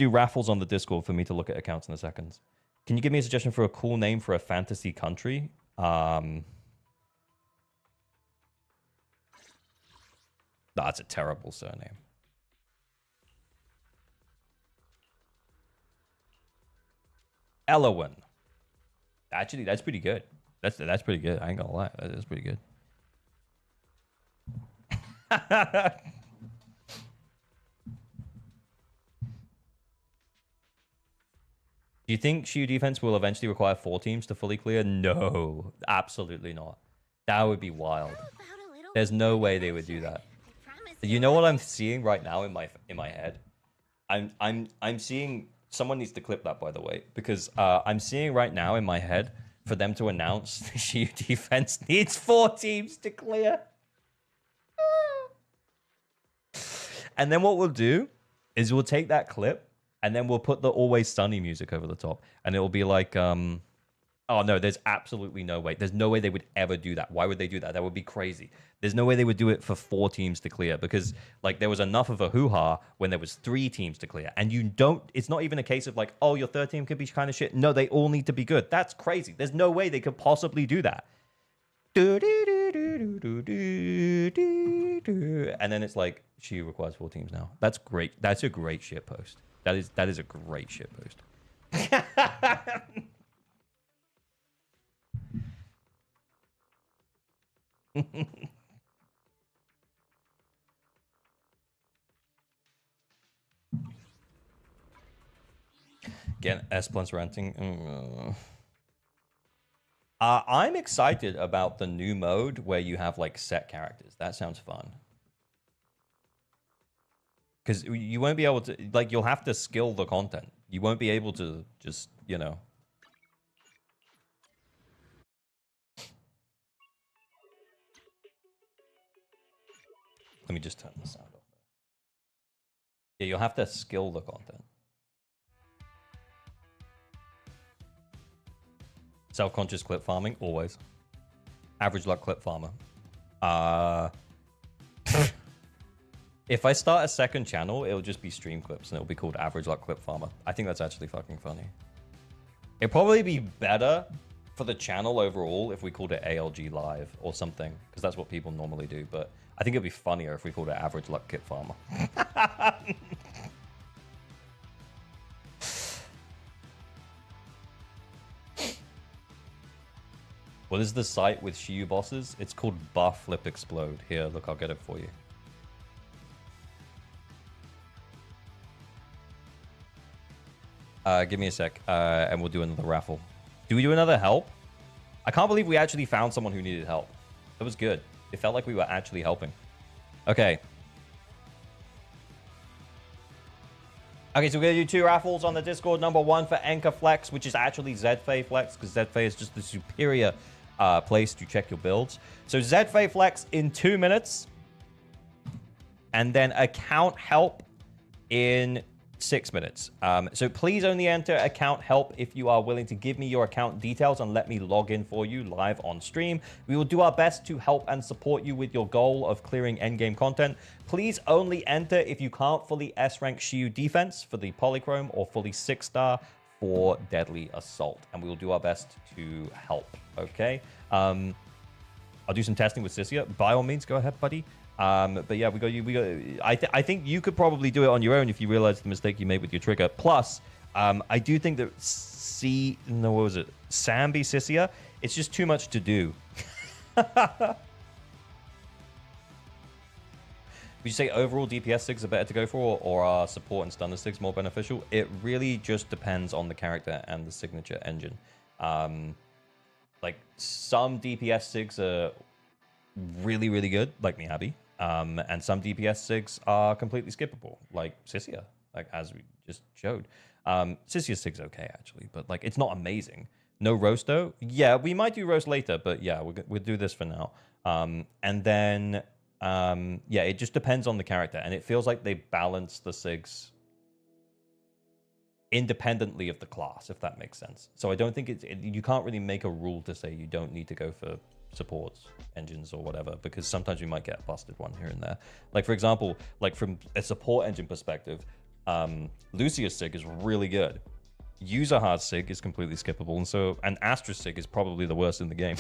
raffles on the Discord for me to look at accounts in a second. Can you give me a suggestion for a cool name for a fantasy country? That's a terrible surname. Elowen. Actually, that's pretty good. That's pretty good. I ain't gonna lie. That's pretty good. Do you think Shield defense will eventually require 4 teams to fully clear? No, absolutely not. That would be wild. There's no way they would do that. You know what I'm seeing right now in my head? I'm seeing. Someone needs to clip that, by the way, because I'm seeing right now in my head for them to announce the Shield defense needs 4 teams to clear. And then what we'll do is we'll take that clip and then we'll put the Always Sunny music over the top, and it will be like, oh no, there's absolutely no way. There's no way they would ever do that. Why would they do that? That would be crazy. There's no way they would do it for 4 teams to clear, because like there was enough of a hoo-ha when there was 3 teams to clear. And you don't, it's not even a case of like, oh, your third team could be kind of shit. No, they all need to be good. That's crazy. There's no way they could possibly do that. And then it's like, she requires 4 teams now. That's great. That's a great shit post. That is a great shit post. Again, S plus ranting. I'm excited about the new mode where you have like set characters. That sounds fun. Because you won't be able to, like, you'll have to skill the content. You won't be able to just, you know. Let me just turn the sound off. Yeah, you'll have to skill the content. Self-conscious clip farming, always. Average luck clip farmer. If I start a second channel, it'll just be stream clips and it'll be called Average Luck Clip Farmer. I think that's actually fucking funny. It'd probably be better for the channel overall if we called it ALG Live or something, because that's what people normally do. But I think it'd be funnier if we called it Average Luck Clip Farmer. What is the site with Shiyu bosses? It's called Buff Flip Explode. Here, look, I'll get it for you. Give me a sec, and we'll do another raffle. Do we do another help? I can't believe we actually found someone who needed help. That was good. It felt like we were actually helping. Okay. Okay, so we're going to do 2 raffles on the Discord. Number 1 for Enka Flex, which is actually ZFA Flex, because ZFA is just the superior place to check your builds. So ZFA Flex in 2 minutes. And then account help in 6 minutes. So please only enter account help if you are willing to give me your account details and let me log in for you live on stream. We will do our best to help and support you with your goal of clearing endgame content. Please only enter if you can't fully S-rank Shiyu defense for the Polychrome or fully 6-star for Deadly Assault. And we will do our best to help, okay? I'll do some testing with Sissia. By all means, go ahead, buddy. But yeah, we got. I think you could probably do it on your own if you realize the mistake you made with your trigger. Plus, I do think that what was it? Sambi Sissia. It's just too much to do. Would you say overall DPS 6 are better to go for, or are support and stunner 6 more beneficial? It really just depends on the character and the signature engine. Like some DPS 6 are really, really good, like Miyabi. And some DPS 6 are completely skippable, like Sissia, like as we just showed. Sissia 6 okay, actually, but like it's not amazing. No roast though? Yeah, we might do roast later, but yeah, we'll do this for now. And then Yeah, it just depends on the character, and it feels like they balance the SIGs independently of the class, if that makes sense. So I don't think you can't really make a rule to say you don't need to go for supports engines or whatever, because sometimes we might get a busted one here and there. Like, for example, like from a support engine perspective, Lucius SIG is really good. User hard SIG is completely skippable, and so an Astra SIG is probably the worst in the game.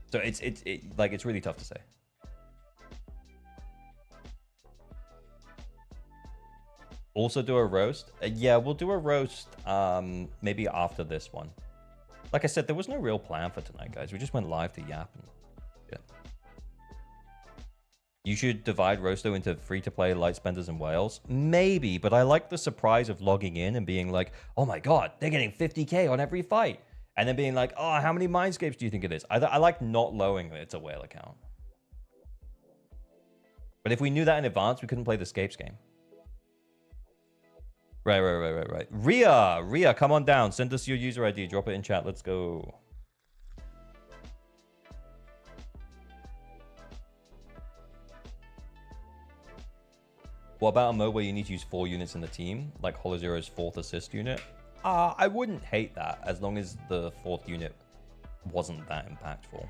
So it's really tough to say. Also do a roast? Yeah, we'll do a roast maybe after this one. Like I said, there was no real plan for tonight, guys. We just went live to yap and yeah. You should divide Rosto into free-to-play light spenders and whales. Maybe, but I like the surprise of logging in and being like, oh my god, they're getting 50k on every fight. And then being like, oh, how many Mindscapes do you think it is? I like not knowing that it's a whale account. But if we knew that in advance, we couldn't play the Scapes game. Right. Ria, come on down. Send us your user ID. Drop it in chat. Let's go. What about a mode where you need to use 4 units in the team, like HoloZero's 4th assist unit? I wouldn't hate that, as long as the 4th unit wasn't that impactful.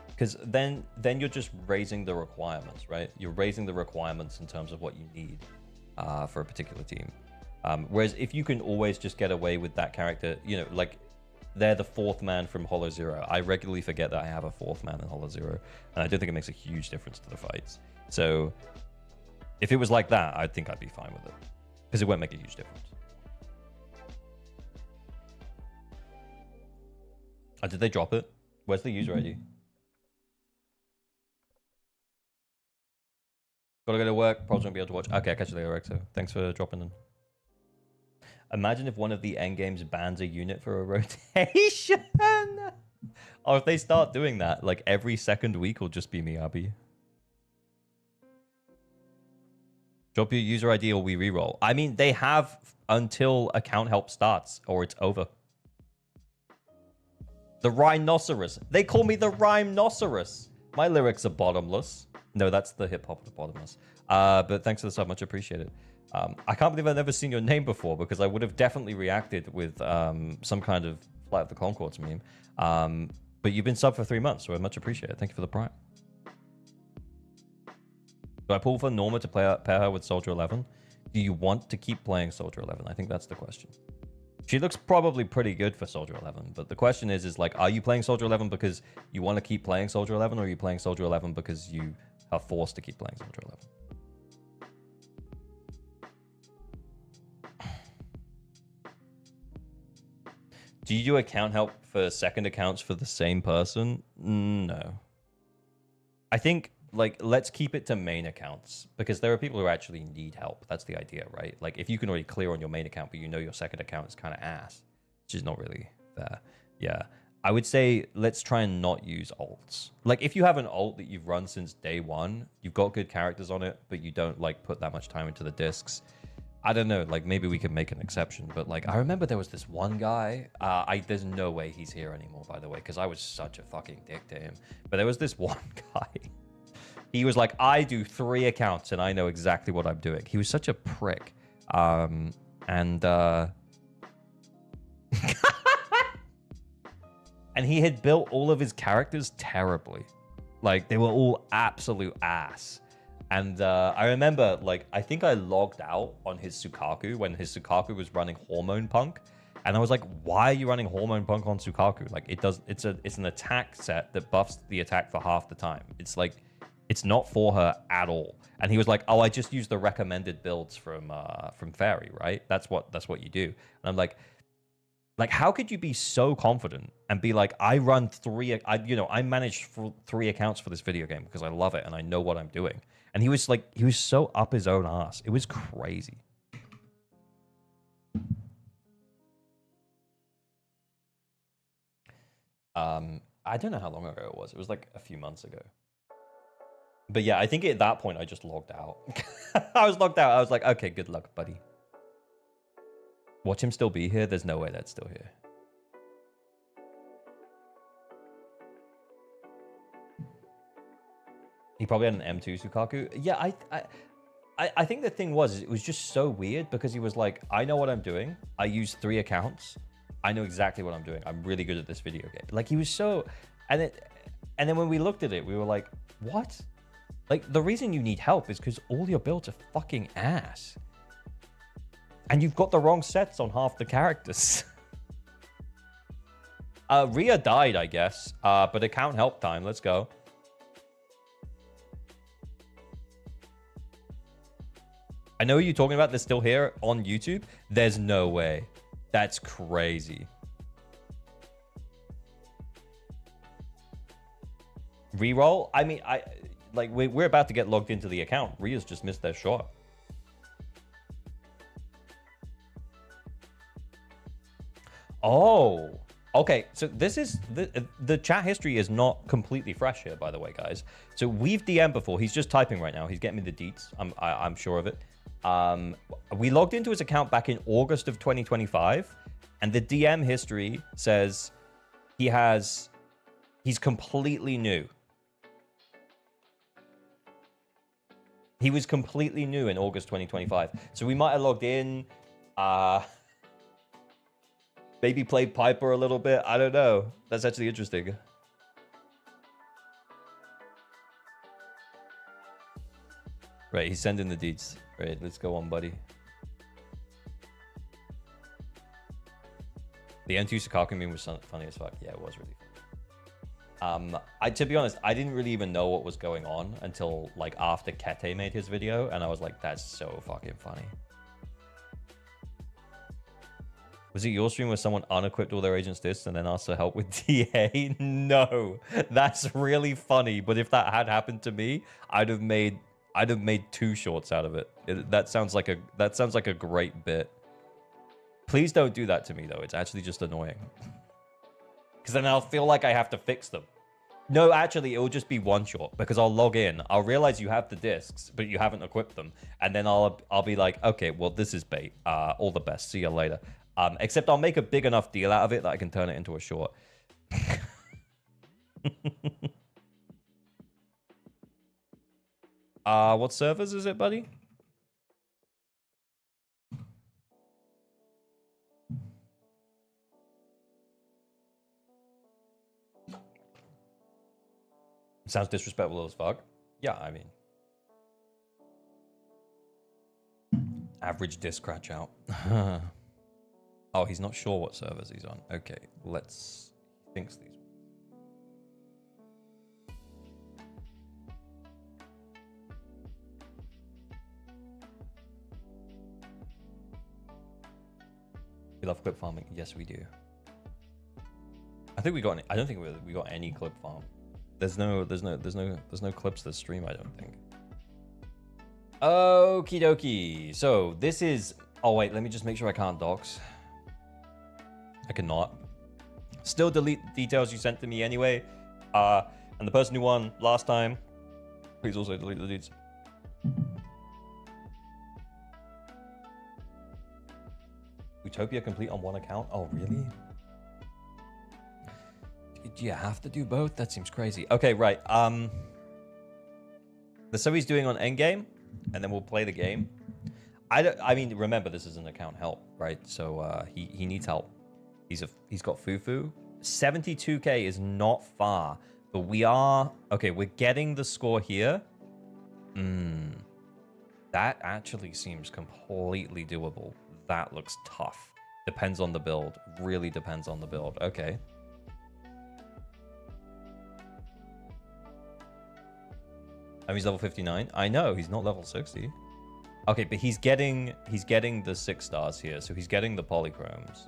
Because then you're just raising the requirements, right? You're raising the requirements in terms of what you need for a particular team. Whereas if you can always just get away with that character, you know, like they're the 4th man from HoloZero. I regularly forget that I have a 4th man in HoloZero, and I don't think it makes a huge difference to the fights. So if it was like that, I think I'd be fine with it, because it won't make a huge difference. Did they drop it? Where's the user ID? Gotta go to work. Probably won't be able to watch. Okay, I'll catch you later, Rexo. Thanks for dropping in. Imagine if one of the endgames bans a unit for a rotation. Or if they start doing that, like every second week will just be Miyabi. Drop your user ID or we reroll. I mean, they have until account help starts or it's over. The rhinoceros. They call me the rhinoceros. My lyrics are bottomless. No, that's the hip hop bottomless. But thanks for the sub, much appreciated. I can't believe I've never seen your name before, because I would have definitely reacted with some kind of Flight of the Conchords meme. But you've been sub for 3 months, so I much appreciate it. Thank you for the prime. Do I pull for Norma to pair her with Soldier 11? Do you want to keep playing Soldier 11? I think that's the question. She looks probably pretty good for Soldier 11, but the question is like, are you playing Soldier 11 because you want to keep playing Soldier 11, or are you playing Soldier 11 because you are forced to keep playing Soldier 11? Do you do account help for second accounts for the same person? No. I think, like, let's keep it to main accounts, because there are people who actually need help. That's the idea, right? Like, if you can already clear on your main account, but you know your second account is kind of ass, which is not really fair. Yeah. I would say let's try and not use alts. Like, if you have an alt that you've run since day one, you've got good characters on it, but you don't, like, put that much time into the discs, I don't know, like, maybe we could make an exception. But, like, I remember there was this one guy. There's no way he's here anymore, by the way, because I was such a fucking dick to him. But there was this one guy. He was like, I do 3 accounts and I know exactly what I'm doing. He was such a prick. And he had built all of his characters terribly. Like, they were all absolute ass. And I remember, like, I think I logged out on his Sukaku when his Sukaku was running Hormone Punk. And I was like, why are you running Hormone Punk on Sukaku? Like, it's an attack set that buffs the attack for half the time. It's like, it's not for her at all. And he was like, oh, I just use the recommended builds from Fairy, right? That's what you do. And I'm like, how could you be so confident and be like, I run 3, I manage 3 accounts for this video game because I love it and I know what I'm doing. And he was so up his own ass. It was crazy. I don't know how long ago it was. It was like a few months ago. But yeah, I think at that point I just logged out. I was logged out. I was like, okay, good luck, buddy. Watch him still be here? There's no way that's still here. He probably had an M2 Sukaku. Yeah, I think the thing was, it was just so weird because he was like, I know what I'm doing. I use 3 accounts. I know exactly what I'm doing. I'm really good at this video game. Like, he was so... And then when we looked at it, we were like, what? Like, the reason you need help is because all your builds are fucking ass. And you've got the wrong sets on half the characters. Rhea died, I guess. But account help time. Let's go. I know who you're talking about. They're still here on YouTube. There's no way. That's crazy. Reroll? I mean, we're about to get logged into the account. Rhea's just missed their shot. Oh, okay. So this is the chat history is not completely fresh here, by the way, guys. So we've DM'd before. He's just typing right now. He's getting me the deets. I'm sure of it. We logged into his account back in August of 2025, and the DM history says he's completely new. He was completely new in August 2025. So we might have logged in, maybe played Piper a little bit. I don't know. That's actually interesting. Right, he's sending the deets. Right, let's go on, buddy. The N2 Sukaku meme was funny as fuck. Yeah, it was really funny. To be honest, I didn't really even know what was going on until like after Kete made his video, and I was like, that's so fucking funny. Was it your stream where someone unequipped all their agents discs and then asked for help with TA? No, that's really funny. But if that had happened to me, I'd have made 2 shorts out of it. That sounds like a great bit. Please don't do that to me though. It's actually just annoying. Because then I'll feel like I have to fix them. No, actually, it will just be 1 short because I'll log in. I'll realize you have the discs, but you haven't equipped them, and then I'll be like, okay, well this is bait. All the best. See you later. Except I'll make a big enough deal out of it that I can turn it into a short. What servers is it, buddy? Sounds disrespectful as fuck. Yeah, I mean. Average disc scratch out. Oh, he's not sure what servers he's on. Okay, let's... He thinks these... We love clip farming. Yes, we do. I think we got... I don't think we got any clip farm. There's no clips this stream, I don't think. Okie dokie. So this is... Oh, wait, let me just make sure I can't dox. I cannot. Still delete the details you sent to me anyway. And the person who won last time, please also delete the deeds. Utopia complete on 1 account? Oh, really? Do you have to do both? That seems crazy. Okay, right. Let's see what he's doing on endgame, and then we'll play the game. I mean, remember, this is an account help, right? So he needs help. He's got Fufu. 72k is not far, but we are... Okay, we're getting the score here. That actually seems completely doable. That looks tough. Depends on the build. Really depends on the build. Okay. Oh, he's level 59. I know, he's not level 60. Okay, but he's getting the 6 stars here, so he's getting the polychromes.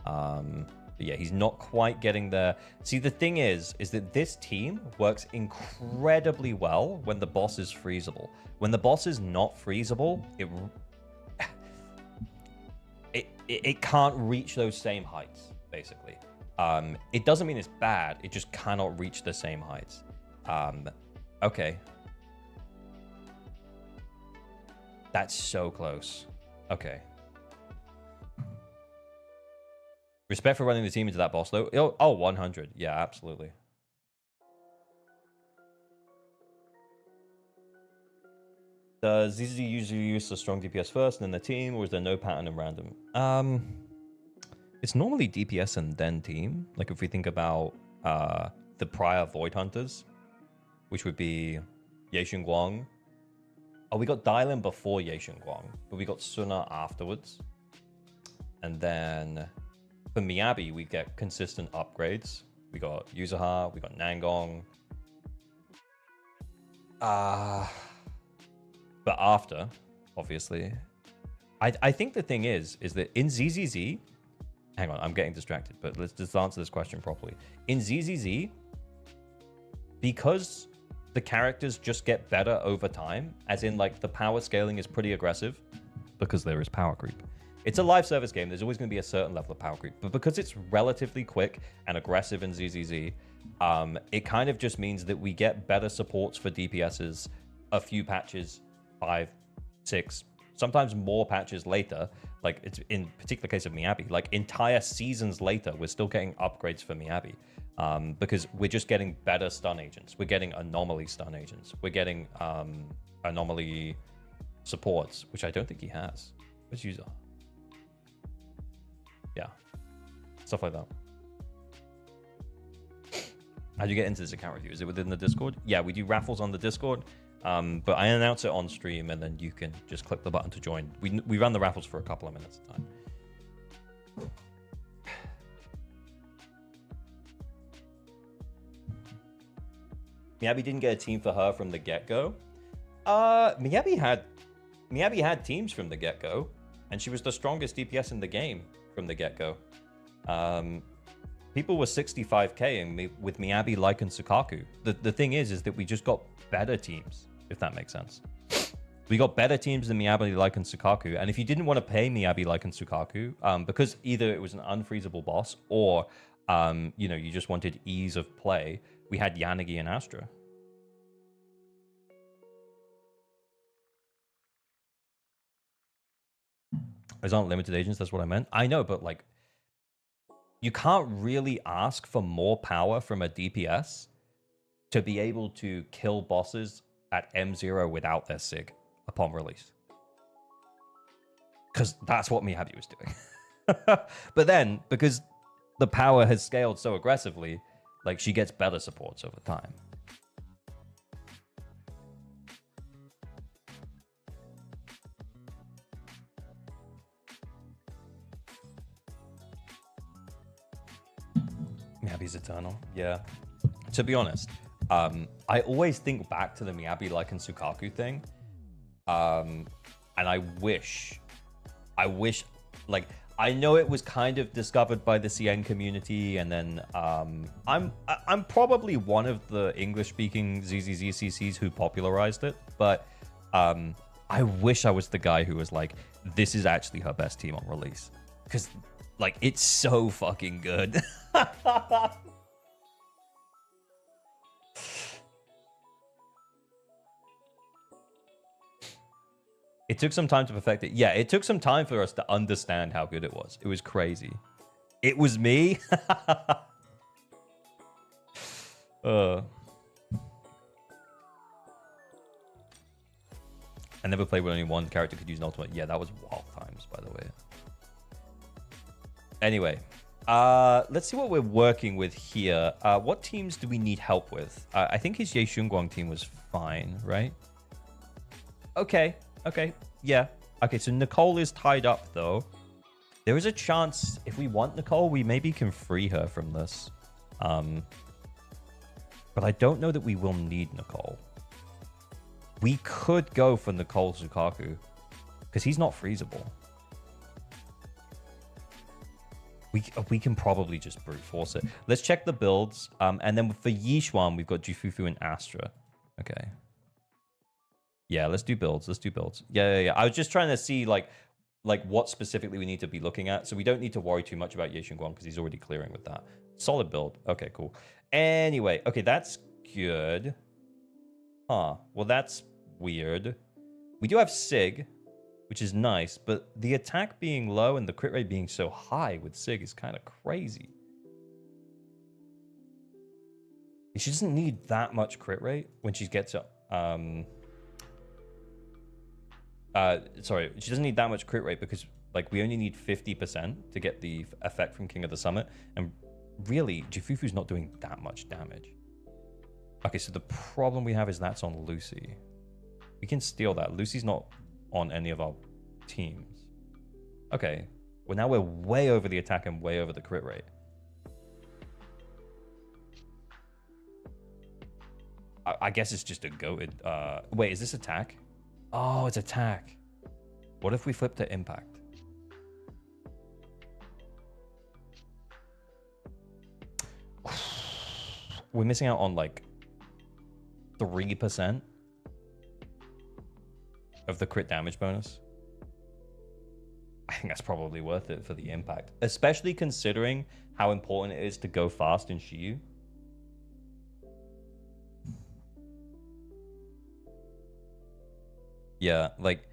But yeah, he's not quite getting there. See, the thing is that this team works incredibly well when the boss is freezable. When the boss is not freezable, it can't reach those same heights, basically. It doesn't mean it's bad, it just cannot reach the same heights. Okay. That's so close. Okay. Respect for running the team into that boss, though. Oh, 100. Yeah, absolutely. Does ZZZ usually use the strong DPS first and then the team, or is there no pattern in random? It's normally DPS and then team. Like if we think about the prior Void Hunters, which would be Ye Guang. Oh, we got Dylan before Ye Guang, but we got Suna afterwards. And then for Miyabi, we get consistent upgrades. We got Yuzuha, we got Nangong. But after, obviously, I think the thing is that in ZZZ, hang on, I'm getting distracted, but let's just answer this question properly. In ZZZ, because the characters just get better over time, as in like the power scaling is pretty aggressive because there is power creep. It's a live service game. There's always going to be a certain level of power creep, but because it's relatively quick and aggressive in ZZZ, it kind of just means that we get better supports for DPSs a few patches, 5, 6, sometimes more patches later. Like it's in particular case of Miyabi, like entire seasons later, we're still getting upgrades for Miyabi. Because we're just getting better stun agents. We're getting anomaly stun agents. We're getting anomaly supports, which I don't think he has. Where's user? Yeah, stuff like that. How do you get into this account review? Is it within the Discord? Yeah, we do raffles on the Discord, but I announce it on stream, and then you can just click the button to join. We run the raffles for a couple of minutes at a time. Miyabi didn't get a team for her from the get-go. Miyabi had teams from the get-go, and she was the strongest DPS in the game from the get-go. People were 65k with Miyabi, Like, and Sukaku. The thing is that we just got better teams, if that makes sense. We got better teams than Miyabi, Like, and Sukaku, and if you didn't want to pay Miyabi, Like, and Sukaku, because either it was an unfreezable boss or you know, you just wanted ease of play, we had Yanagi and Astra. Those aren't limited agents, that's what I meant. I know, but like, you can't really ask for more power from a DPS to be able to kill bosses at M0 without their SIG upon release. Because that's what Miyabi was doing. But then, because the power has scaled so aggressively, like, she gets better supports over time. Miyabi's eternal. Yeah. To be honest, I always think back to the Miyabi, Like, and Sukaku thing. And I wish, like, I know it was kind of discovered by the CN community, and then I'm probably one of the English-speaking ZZZ CCs who popularized it, but I wish I was the guy who was like, this is actually her best team on release. Because, like, it's so fucking good. It took some time to perfect it. Yeah, it took some time for us to understand how good it was. It was crazy. It was me. I never played with only one character could use an ultimate. Yeah, that was wild times, by the way. Anyway, let's see what we're working with here. What teams do we need help with? I think his Ye Guang team was fine, right? Okay. Okay, yeah. Okay, so Nicole is tied up, though. There is a chance, if we want Nicole, we maybe can free her from this. But I don't know that we will need Nicole. We could go for Nicole Sukaku, because he's not freezable. We can probably just brute force it. Let's check the builds. And then for Yixuan, we've got Jufufu and Astra. Okay. Yeah, let's do builds. Let's do builds. Yeah. I was just trying to see like what specifically we need to be looking at. So we don't need to worry too much about Ye Guang because he's already clearing with that. Solid build. Okay, cool. Anyway, okay, that's good. Huh. Well, that's weird. We do have Sig, which is nice, but the attack being low and the crit rate being so high with Sig is kind of crazy. She doesn't need that much crit rate when she gets up. Sorry, she doesn't need that much crit rate because like we only need 50% to get the effect from King of the Summit, and really Jifufu's not doing that much damage. Okay, so the problem we have is that's on Lucy. We can steal that. Lucy's not on any of our teams. Okay, well now we're way over the attack and way over the crit rate. I guess it's just a goated. Wait, is this attack? Oh, it's attack. What if we flip to impact? We're missing out on like 3% of the crit damage bonus. I think that's probably worth it for the impact, especially considering how important it is to go fast in Shiyu. Yeah, like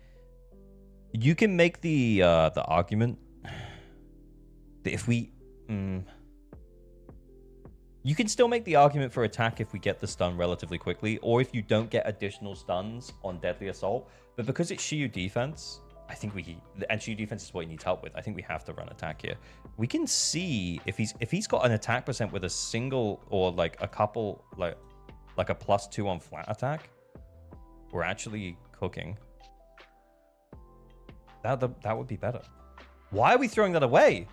you can make the argument that if we you can still make the argument for attack if we get the stun relatively quickly, or if you don't get additional stuns on Deadly Assault. But because it's Shiyu defense, I think and Shiyu defense is what he needs help with. I think we have to run attack here. We can see if he's got an attack percent with a single or like a couple like a +2 on flat attack. We're actually cooking. That would be better. Why are we throwing that away?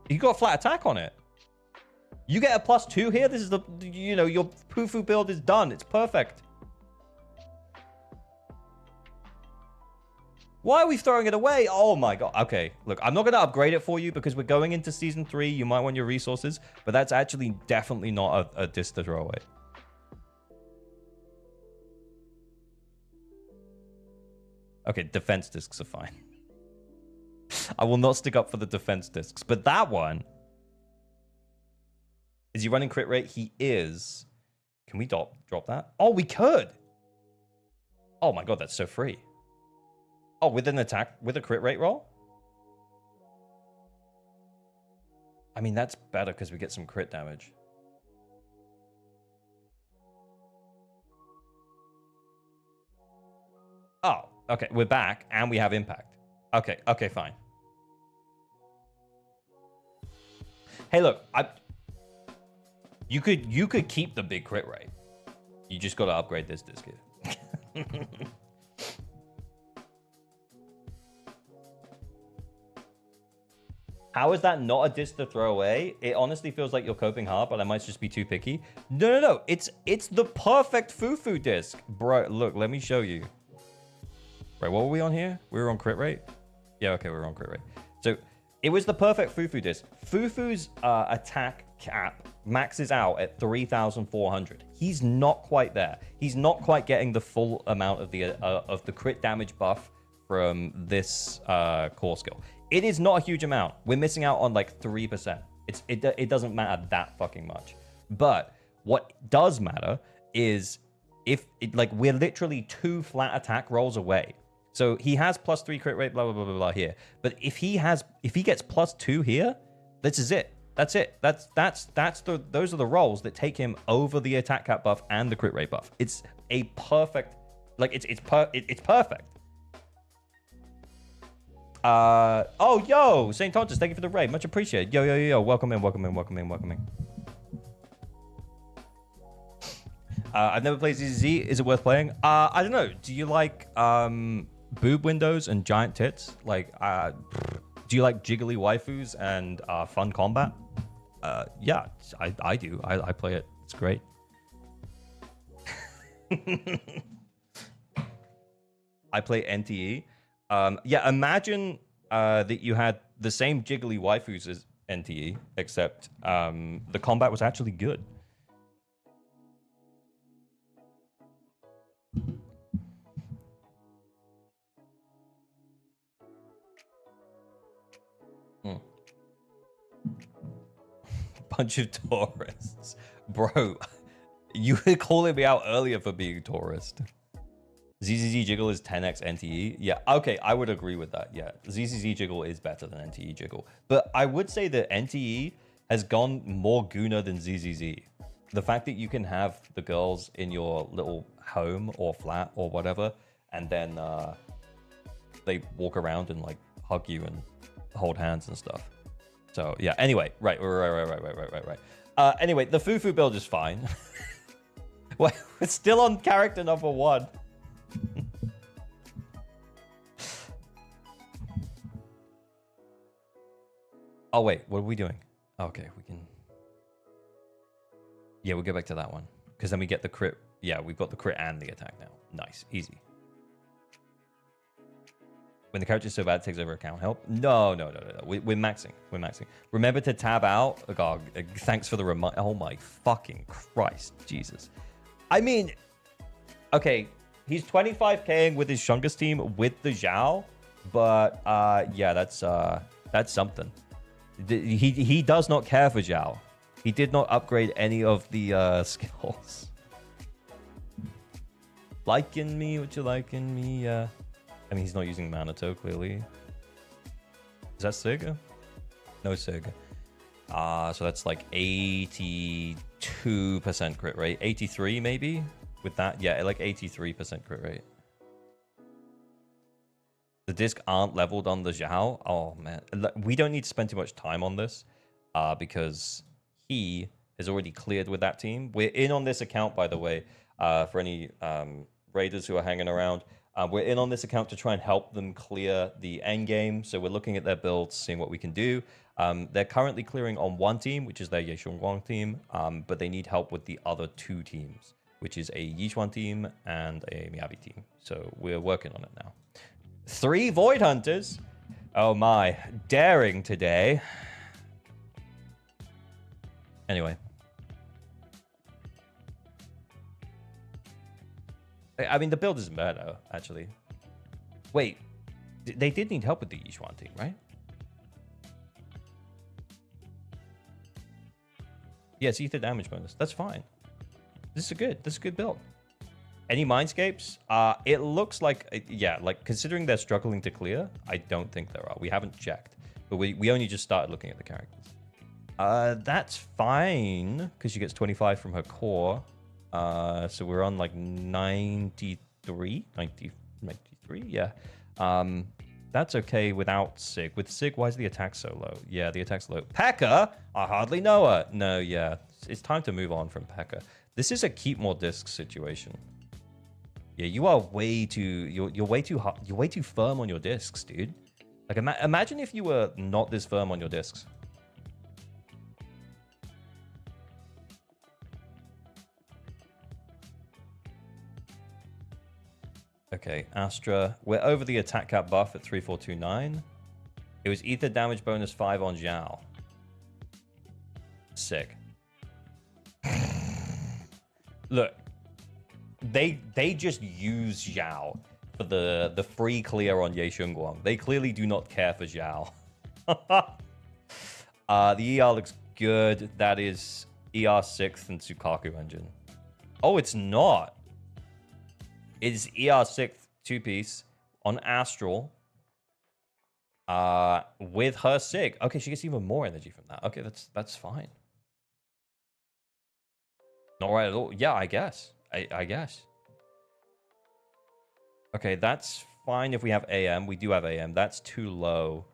You got a flat attack on it. You get a +2 here. This is the, you know, your Pufu build is done. It's perfect. Why are we throwing it away? Oh my god. Okay, look, I'm not going to upgrade it for you because we're going into season 3. You might want your resources, but that's actually definitely not a disc to throw away. Okay, defense discs are fine. I will not stick up for the defense discs, but that one, is he running crit rate? He is. Can we drop that? Oh, we could. Oh my god, that's so free. Oh, with an attack, with a crit rate roll? I mean, that's better because we get some crit damage. Oh, okay, we're back and we have impact. Okay, okay, fine. Hey, look, you could keep the big crit rate. You just got to upgrade this disc here. How is that not a disc to throw away? It honestly feels like you're coping hard, but I might just be too picky. No. It's the perfect Fufu disc. Bro, look, let me show you. Right, what were we on here? We were on crit rate? Yeah, okay, we were on crit rate. So it was the perfect Fufu disc. Fufu's attack cap maxes out at 3,400. He's not quite there. He's not quite getting the full amount of the crit damage buff from this core skill. It is not a huge amount. We're missing out on like 3%. It doesn't matter that fucking much. But what does matter is like we're literally 2 flat attack rolls away. So he has +3 crit rate, blah blah blah blah blah here. But if he gets +2 here, this is it. That's it. Those are the rolls that take him over the attack cap buff and the crit rate buff. It's a perfect, like it's perfect. Oh, yo, St. Tontus, thank you for the raid. Much appreciated. Yo. Welcome in. I've never played ZZZ. Is it worth playing? I don't know. Do you like boob windows and giant tits? Like, do you like jiggly waifus and fun combat? Yeah, I do. I play it. It's great. I play NTE. Yeah, imagine that you had the same jiggly waifus as NTE, except the combat was actually good. Bunch of tourists. Bro, you were calling me out earlier for being a tourist. ZZZ Jiggle is 10x NTE. Yeah, okay, I would agree with that. Yeah, ZZZ Jiggle is better than NTE Jiggle. But I would say that NTE has gone more Guna than ZZZ. the fact that you can have the girls in your little home or flat or whatever, and then they walk around and like hug you and hold hands and stuff. So yeah. Anyway, right. Anyway, the Fufu build is fine. Well, it's still on character number 1. Oh wait, what are we doing? Okay, we can. Yeah, we'll go back to that one because then we get the crit. Yeah, we've got the crit and the attack now. Nice, easy. When the character is so bad, it takes over account help. No. We're maxing. We're maxing. Remember to tab out. Oh, God, thanks for the reminder. Oh my fucking Christ, Jesus. I mean, okay, he's 25K'ing with his Shungus team with the Zhao, but yeah, that's something. He does not care for Zhao. He did not upgrade any of the skills. Liking me? What you liking me? I mean, he's not using Manato, clearly. Is that Sega? No Sega. So that's like 82% crit rate. 83 maybe? With that? Yeah, like 83% crit rate. The disc aren't leveled on the Zhao. Oh, man. We don't need to spend too much time on this because he has already cleared with that team. We're in on this account, by the way, for any raiders who are hanging around. We're in on this account to try and help them clear the end game. So we're looking at their builds, seeing what we can do. They're currently clearing on one team, which is their Yeshunguang team, but they need help with the other 2 teams, which is a Yichuan team and a Miyabi team. So we're working on it now. 3 Void Hunters. Oh my, daring today. Anyway. I mean, the build isn't bad, though, actually. Wait, they did need help with the Yichuan team, right? Yeah, it's ether damage bonus. That's fine. This is a good build. Any Mindscapes? It looks like, yeah, like considering they're struggling to clear, I don't think there are. We haven't checked, but we only just started looking at the characters. That's fine because she gets 25 from her core. So we're on like 93, yeah. That's okay without Sig. With Sig, why is the attack so low? Yeah, the attack's low. P.E.K.K.A? I hardly know her. No, yeah, it's time to move on from P.E.K.K.A. This is a keep more discs situation. Yeah, you are way too. You're way too hot. You're way too firm on your discs, dude. Like, imagine if you were not this firm on your discs. Okay, Astra. We're over the attack cap buff at 3429. It was ether damage bonus 5 on Zhao. Sick. Look, they just use Zhao for the free clear on Ye Shunguang. They clearly do not care for Zhao. The ER looks good. That is ER 6th and Tsukaku engine. Oh, it's not. It is ER 6th 2-piece on Astral with her Sig. Okay, she gets even more energy from that. Okay, that's fine. Not right at all. Yeah, I guess. I guess. Okay, that's fine if we have AM. We do have AM. That's too low.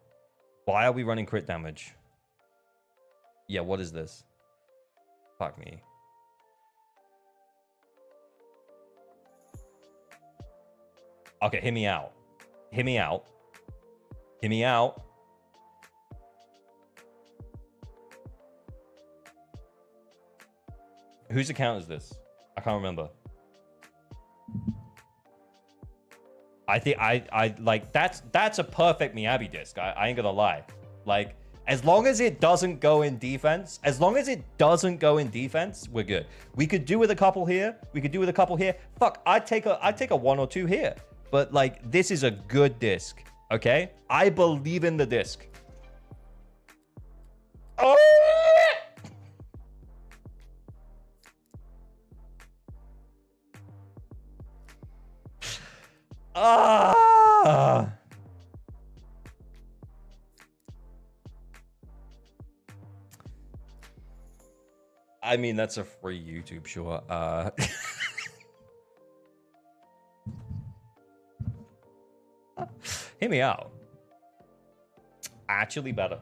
Why are we running crit damage? Yeah, what is this? Fuck me. Okay, hear me out. Hear me out. Hear me out. Whose account is this? I can't remember. I think I like that's a perfect Miyabi disc. I ain't gonna lie. Like, as long as it doesn't go in defense, we're good. We could do with a couple here. We could do with a couple here. Fuck, I'd take a 1 or 2 here. But like, this is a good disc. Okay? I believe in the disc. Oh! Ah! I mean, that's a free YouTube, sure. Hear me out. Actually better.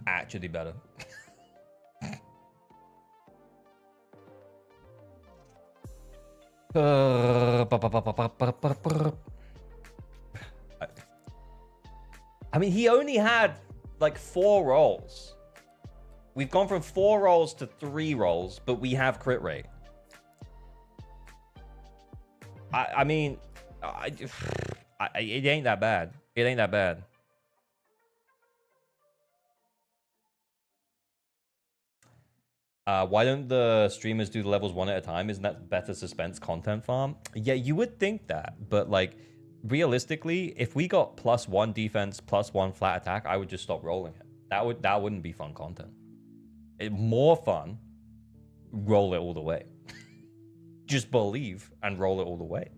Actually better. I mean, he only had like 4 rolls. We've gone from 4 rolls to 3 rolls, but we have crit rate. I mean, it ain't that bad. It ain't that bad. Why don't the streamers do the levels 1 at a time? Isn't that better suspense content farm? Yeah, you would think that, but like realistically, if we got +1 defense, +1 flat attack, I would just stop rolling it. That wouldn't be fun content. More fun, roll it all the way. Just believe and roll it all the way.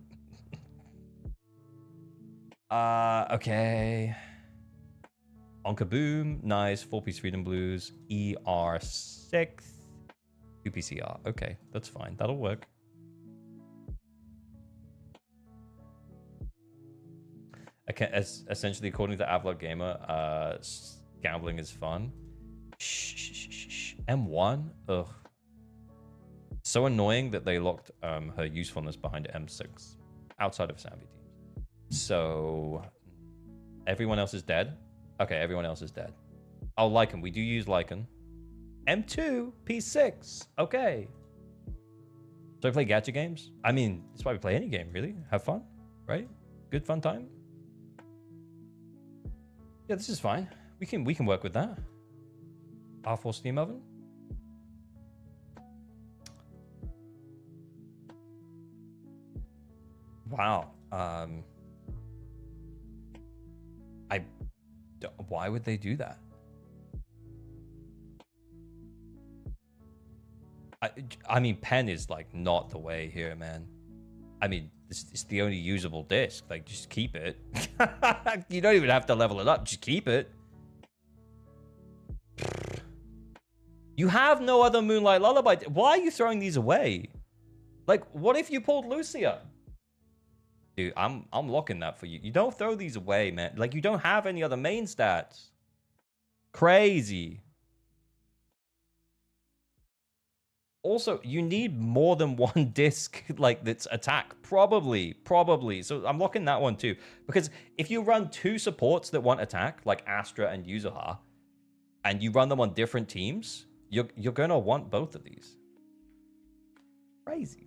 Okay. On Kaboom, nice. 4-piece Freedom Blues, ER6, 2PCR. Okay, that's fine. That'll work. Okay, essentially, according to Avlog Gamer, gambling is fun. Shh. M1? Ugh. So annoying that they locked her usefulness behind M6 outside of Sambi teams. So everyone else is dead? Okay, everyone else is dead. Oh, Lycan. We do use Lycan. M2, P6. Okay. So I play gacha games? I mean, that's why we play any game, really. Have fun, right? Good fun time. Yeah, this is fine. We can work with that. R4 steam oven. Wow. Why would they do that? I mean, pen is like not the way here, man. I mean, it's the only usable disc. Like, just keep it. You don't even have to level it up. Just keep it. You have no other Moonlight Lullaby. Why are you throwing these away? Like, what if you pulled Lucia? Dude, I'm locking that for you. You don't throw these away, man. Like, you don't have any other main stats. Crazy. Also, you need more than one disc, like, that's attack. Probably. So I'm locking that one too. Because if you run 2 supports that want attack, like Astra and Yuzuha, and you run them on different teams, you're gonna want both of these. Crazy.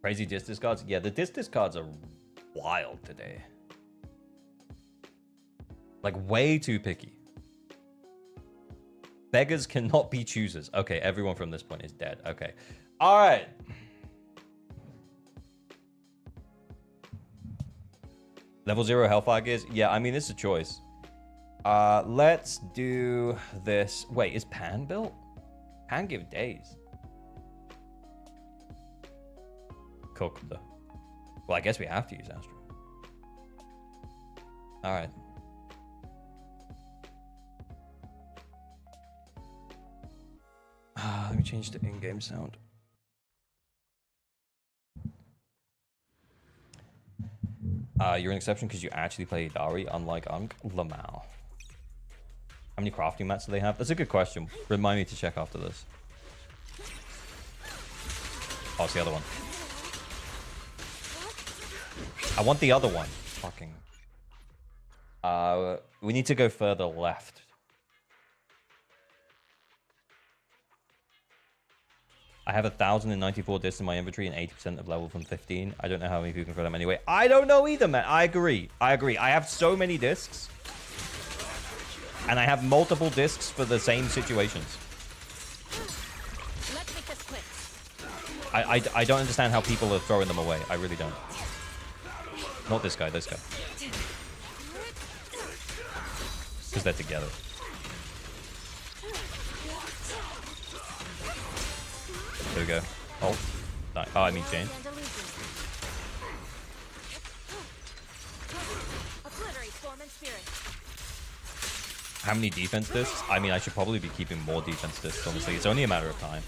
Crazy disc discards? Yeah, the disc discards are wild today. Like, way too picky. Beggars cannot be choosers. Okay, everyone from this point is dead. Okay. All right. Level 0 Hellfire Gears? Yeah, I mean, it's a choice. Let's do this. Wait, is Pan built? Pan give days. Cooked. Well, I guess we have to use Astra. All right. Let me change the in-game sound. You're an exception because you actually play Dari, unlike Lamau. How many crafting mats do they have? That's a good question. Remind me to check after this. Oh, it's the other one. I want the other one. Fucking. We need to go further left. I have 1,094 discs in my inventory and 80% of level from 15. I don't know how many people can throw them anyway. I don't know either, man. I agree. I have so many discs. And I have multiple discs for the same situations. Let's make this quick. I don't understand how people are throwing them away. I really don't. Not this guy, this guy. Because they're together. There we go. Oh, I mean Jane. spirit. How many defense discs? I mean, I should probably be keeping more defense discs, honestly. It's only a matter of time.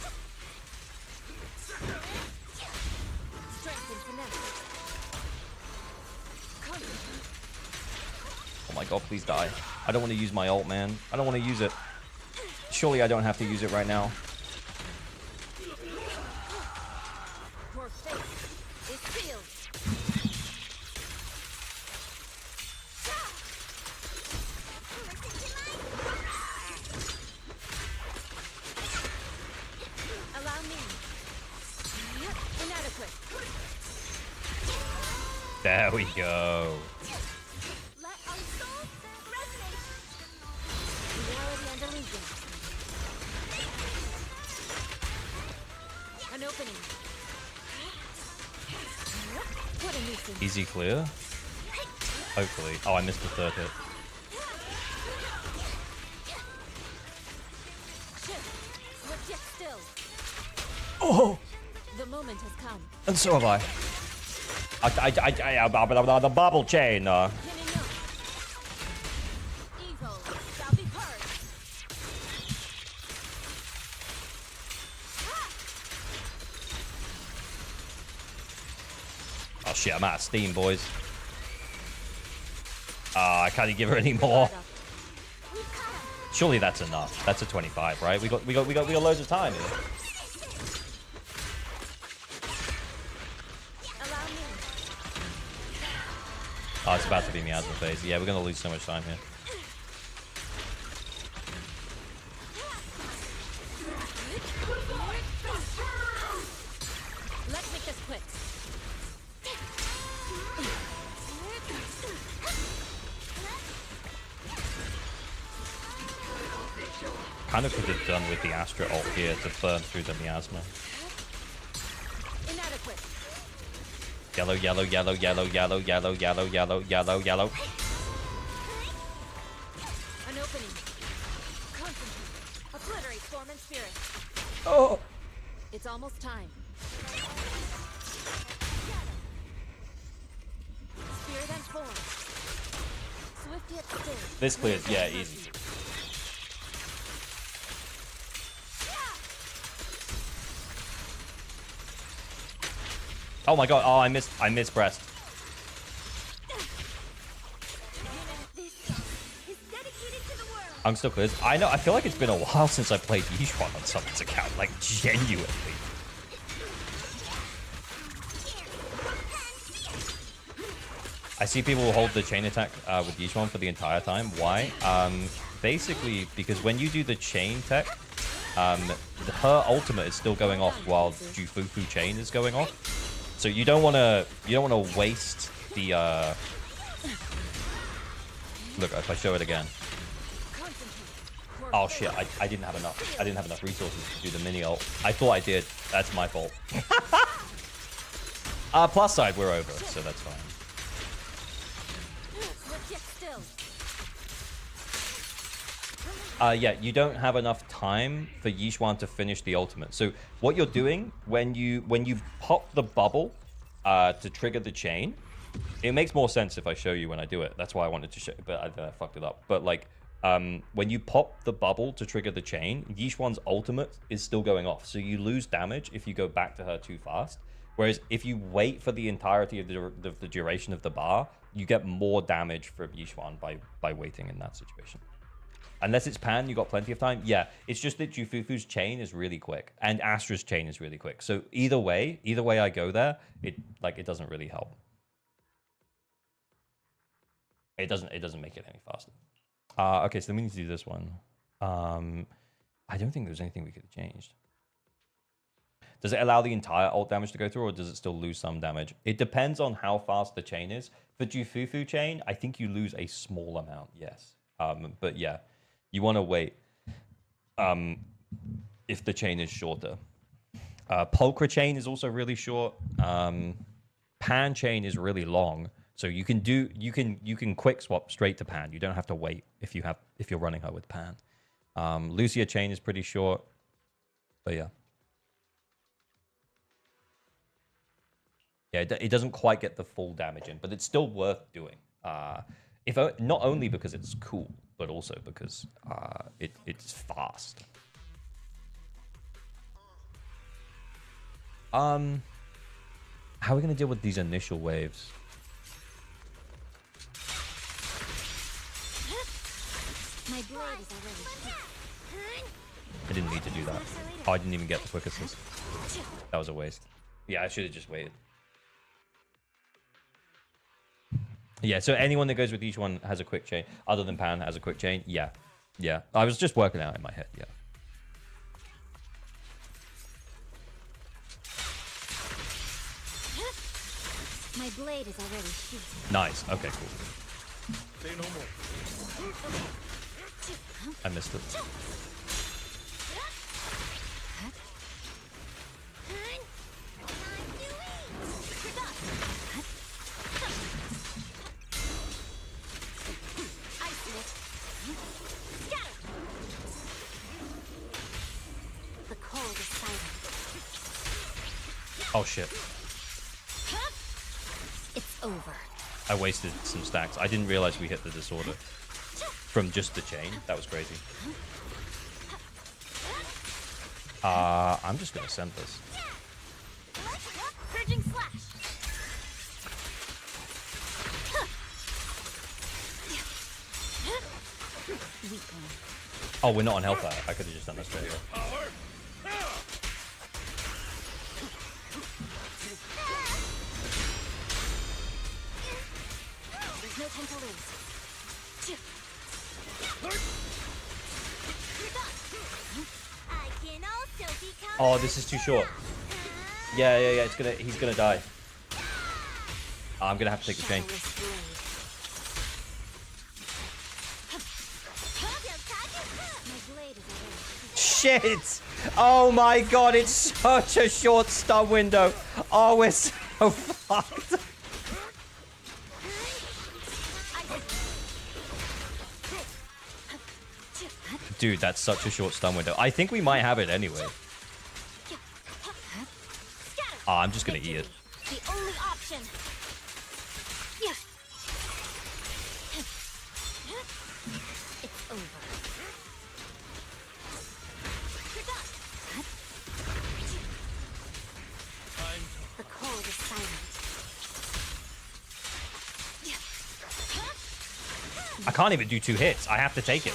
Strength and finesse. Concentrate. Oh my god, please die. I don't want to use my ult, man. I don't want to use it. Surely I don't have to use it right now. Your fate is sealed. Allow me. Inadequate. There we go. Let our souls resonate. Reality and illusion. An opening. What a nuisance. Easy clear? Hopefully. Oh, I missed the third hit. Shift. Swift yet still. Oh! The moment has come. And so have I. The bubble chain. Pinning up. Evil shall be purged. Oh shit, I'm out of steam, boys. I can't give her any more. Surely that's enough. That's a 25, right? We got loads of time here. Allow me. Oh, it's about to be Miasma phase. Yeah, we're gonna lose so much time here. Let's make this quick. Kind of could have done with the Astra ult here to burn through the Miasma. Inadequate. Yellow, yellow, yellow, yellow, yellow, yellow, yellow, yellow, yellow, yellow. An opening. Concentrate. Obliterate form and spirit. Oh! It's almost time. Spirit and form. Swift yet still. This clears, yeah, easy. Oh my god, oh, I missed breast. This song is dedicated to the world. I'm still clear. I know, I feel like it's been a while since I played Yixuan on someone's account, like, genuinely. I see people hold the chain attack with Yixuan for the entire time. Why? Basically, because when you do the chain tech, her ultimate is still going off while Jufufu chain is going off. So you don't want to waste the look, if I show it again. Oh shit, I didn't have enough. I didn't have enough resources to do the mini ult. I thought I did. That's my fault. Plus side, we're over, so that's fine. Swift yet still. Yeah, you don't have enough time for Yixuan to finish the ultimate. So what you're doing when you pop the bubble to trigger the chain, it makes more sense if I show you when I do it. That's why I wanted to show, but I fucked it up. But like when you pop the bubble to trigger the chain, Yixuan's ultimate is still going off. So you lose damage if you go back to her too fast. Whereas if you wait for the entirety of the duration of the bar, you get more damage from Yixuan by waiting in that situation. Unless it's Pan, you got plenty of time. Yeah, it's just that Jufufu's chain is really quick, and Astra's chain is really quick. So either way I go there, it doesn't really help. It doesn't make it any faster. Okay, so then we need to do this one. I don't think there's anything we could have changed. Does it allow the entire ult damage to go through, or does it still lose some damage? It depends on how fast the chain is. For Jufufu chain, I think you lose a small amount, yes. But yeah. You want to wait if the chain is shorter. Pulchra chain is also really short. Pan chain is really long, so you can quick swap straight to Pan. You don't have to wait if you're running her with Pan. Lucia chain is pretty short, but yeah, it doesn't quite get the full damage in, but it's still worth doing. Not only because it's cool, but also because it's fast. How are we gonna deal with these initial waves? My blade is already. I didn't need to do that. Oh, I didn't even get the quick assist. That was a waste. Yeah, I should have just waited. Yeah, so anyone that goes with each one has a quick chain. Other than Pan has a quick chain. Yeah. Yeah. I was just working out in my head. Yeah. My blade is already shooting. Nice. Okay, cool. Say no more. I missed it. The cold is silent. Oh, shit. It's over. I wasted some stacks. I didn't realize we hit the disorder from just the chain. That was crazy. I'm just going to send this. Purging slash. Oh, we're not on health. I could have just done this straight away. There's no time to lose. I can also become. Oh, this is too short. Yeah. He's gonna die. I'm gonna have to take the chain. Shit! Oh my god, it's such a short stun window. Oh, we're so fucked. Dude, that's such a short stun window. I think we might have it anyway. Oh, I'm just gonna eat it. The only option. It's over. The cold is silent. I can't even do 2 hits. I have to take it.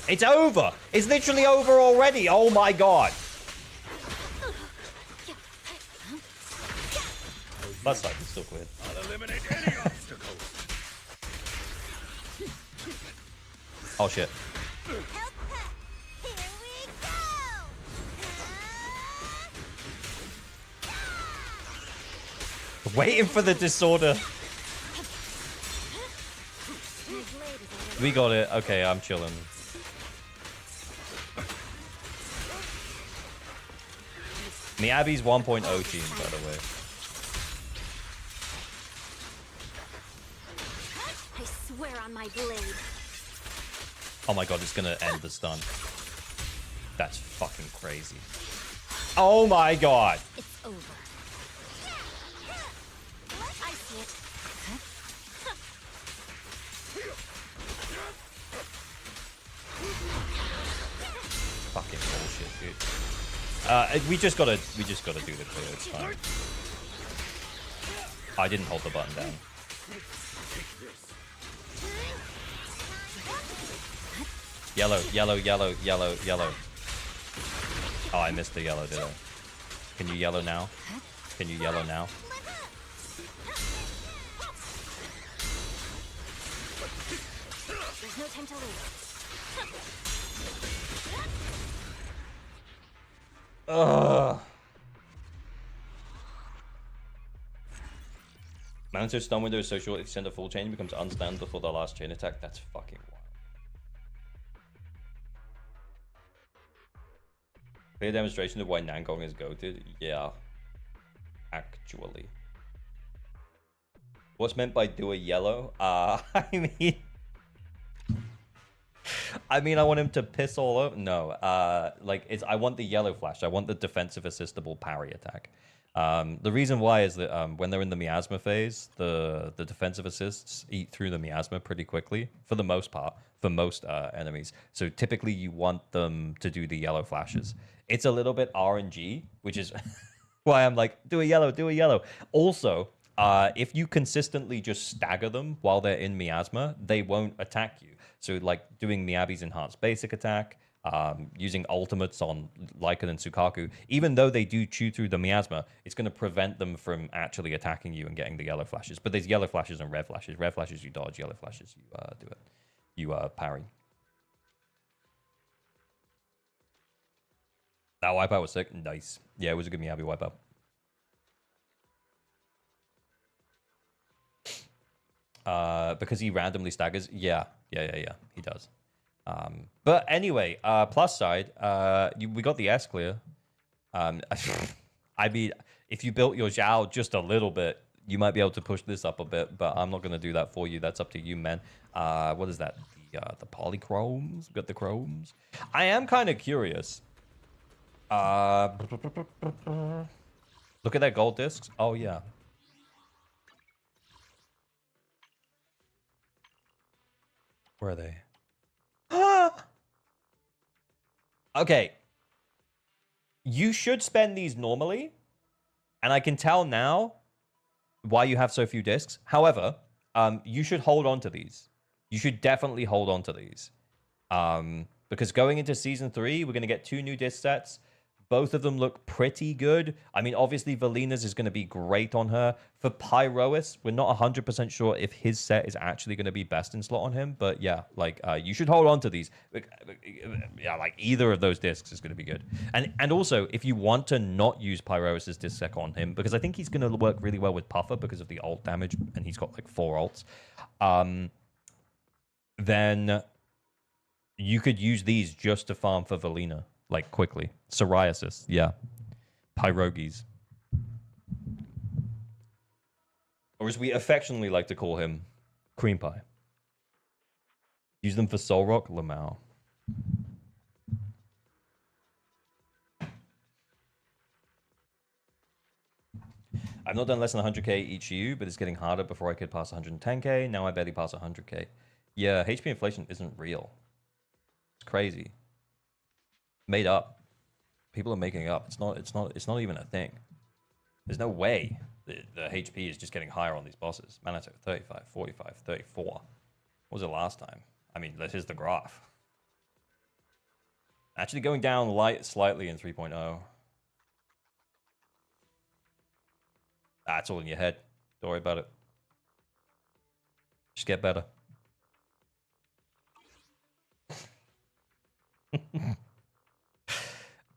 It's over. It's literally over already. Oh my god. Plus I can still quit. I'll eliminate any obstacle. Oh shit. Here we go. Waiting for the disorder. We got it. Okay, I'm chilling. Miyabi's 1.0 team, by the way. I swear on my blade. Oh my god, it's gonna end the stun. That's fucking crazy. Oh my god. It's over. I see it. Fucking bullshit, dude. We just gotta do the clear. It's fine. I didn't hold the button down. Yellow, yellow, yellow, yellow, yellow. Oh, I missed the yellow, did I? Can you yellow now? Can you yellow now? There's no time to lose. Ugh. Mount's stun window is so short, extend a full chain becomes unstunned before the last chain attack. That's fucking wild. Clear demonstration of why Nangong is goated? Yeah. Actually. What's meant by do a yellow? I mean, I want him to piss all over. No, like I want the yellow flash. I want the defensive assistable parry attack. The reason why is that when they're in the miasma phase, the defensive assists eat through the miasma pretty quickly for the most part, for most enemies. So typically you want them to do the yellow flashes. It's a little bit RNG, which is why I'm like, do a yellow, do a yellow. Also, if you consistently just stagger them while they're in miasma, they won't attack you. So like doing Miyabi's enhanced basic attack, using ultimates on Lycan and Sukaku, even though they do chew through the miasma, it's going to prevent them from actually attacking you and getting the yellow flashes. But there's yellow flashes and red flashes. Red flashes you dodge, yellow flashes you do it. You parry. That wipeout was sick. Nice. Yeah, it was a good Miyabi wipeout. Because he randomly staggers. Yeah, he does. But anyway, plus side, we got the S clear. I mean, if you built your Zhao just a little bit, you might be able to push this up a bit, but I'm not going to do that for you. That's up to you, man. What is that? The polychromes? Got the chromes? I am kind of curious. Look at their gold discs. Oh, yeah. Where are they? Okay. You should spend these normally. And I can tell now why you have so few discs. However, you should hold on to these. You should definitely hold on to these. Because going into Season 3, we're going to get 2 new disc sets. Both of them look pretty good. I mean, obviously, Velina's is going to be great on her. For Pyrois, we're not 100% sure if his set is actually going to be best in slot on him. But yeah, like, you should hold on to these. Yeah, like, either of those discs is going to be good. And also, if you want to not use Pyrois' disc set on him, because I think he's going to work really well with Puffer because of the ult damage, and he's got, like, 4 ults, then you could use these just to farm for Velina. Like, quickly. Psoriasis, yeah. Pierogies. Or as we affectionately like to call him, cream pie. Use them for Soul Rock, Lamau. I've not done less than 100k each EU, but it's getting harder. Before I could pass 110k, now I barely pass 100k. Yeah, HP inflation isn't real. It's crazy. Made up. People are making it up. It's not even a thing. There's no way the HP is just getting higher on these bosses. Man, I took 35, 45, 34. What was it last time? I mean, here's the graph. Actually going down slightly in 3.0. That's all in your head. Don't worry about it. Just get better.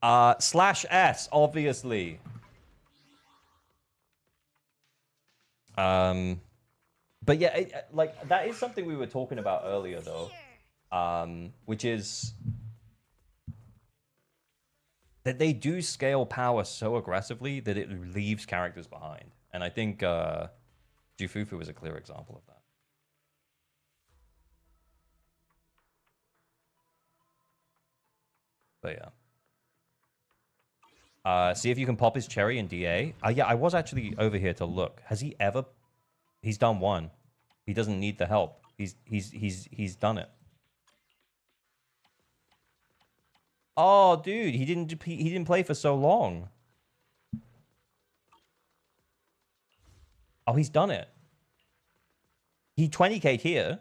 /S, obviously. But yeah, like, that is something we were talking about earlier, though. Which is that they do scale power so aggressively that it leaves characters behind. And I think Jufufu is a clear example of that. But yeah. See if you can pop his cherry in DA. Yeah, I was actually over here to look. Has he ever? He's done one. He doesn't need the help. He's done it. Oh, dude, he didn't play for so long. Oh, he's done it. He 20k'd here.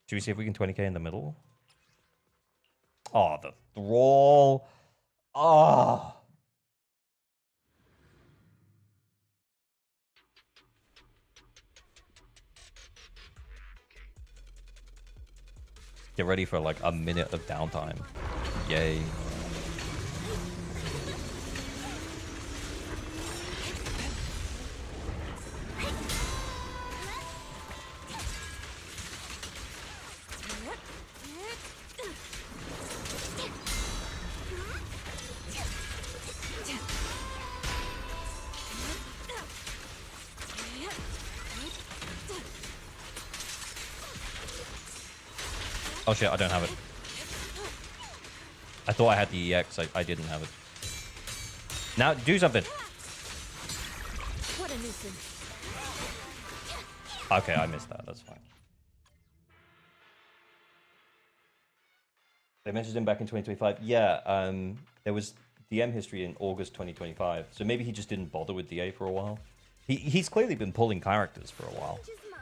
Should we see if we can 20k in the middle? Oh, the thrall. Oh. Get ready for like a minute of downtime. Yay. Oh shit, I don't have it. I thought I had the EX, I didn't have it. Now, do something. nuisance. Okay, I missed that. That's fine. They mentioned him back in 2025. Yeah, there was DM history in August 2025. So maybe he just didn't bother with DA for a while. He's clearly been pulling characters for a while. Change is mine.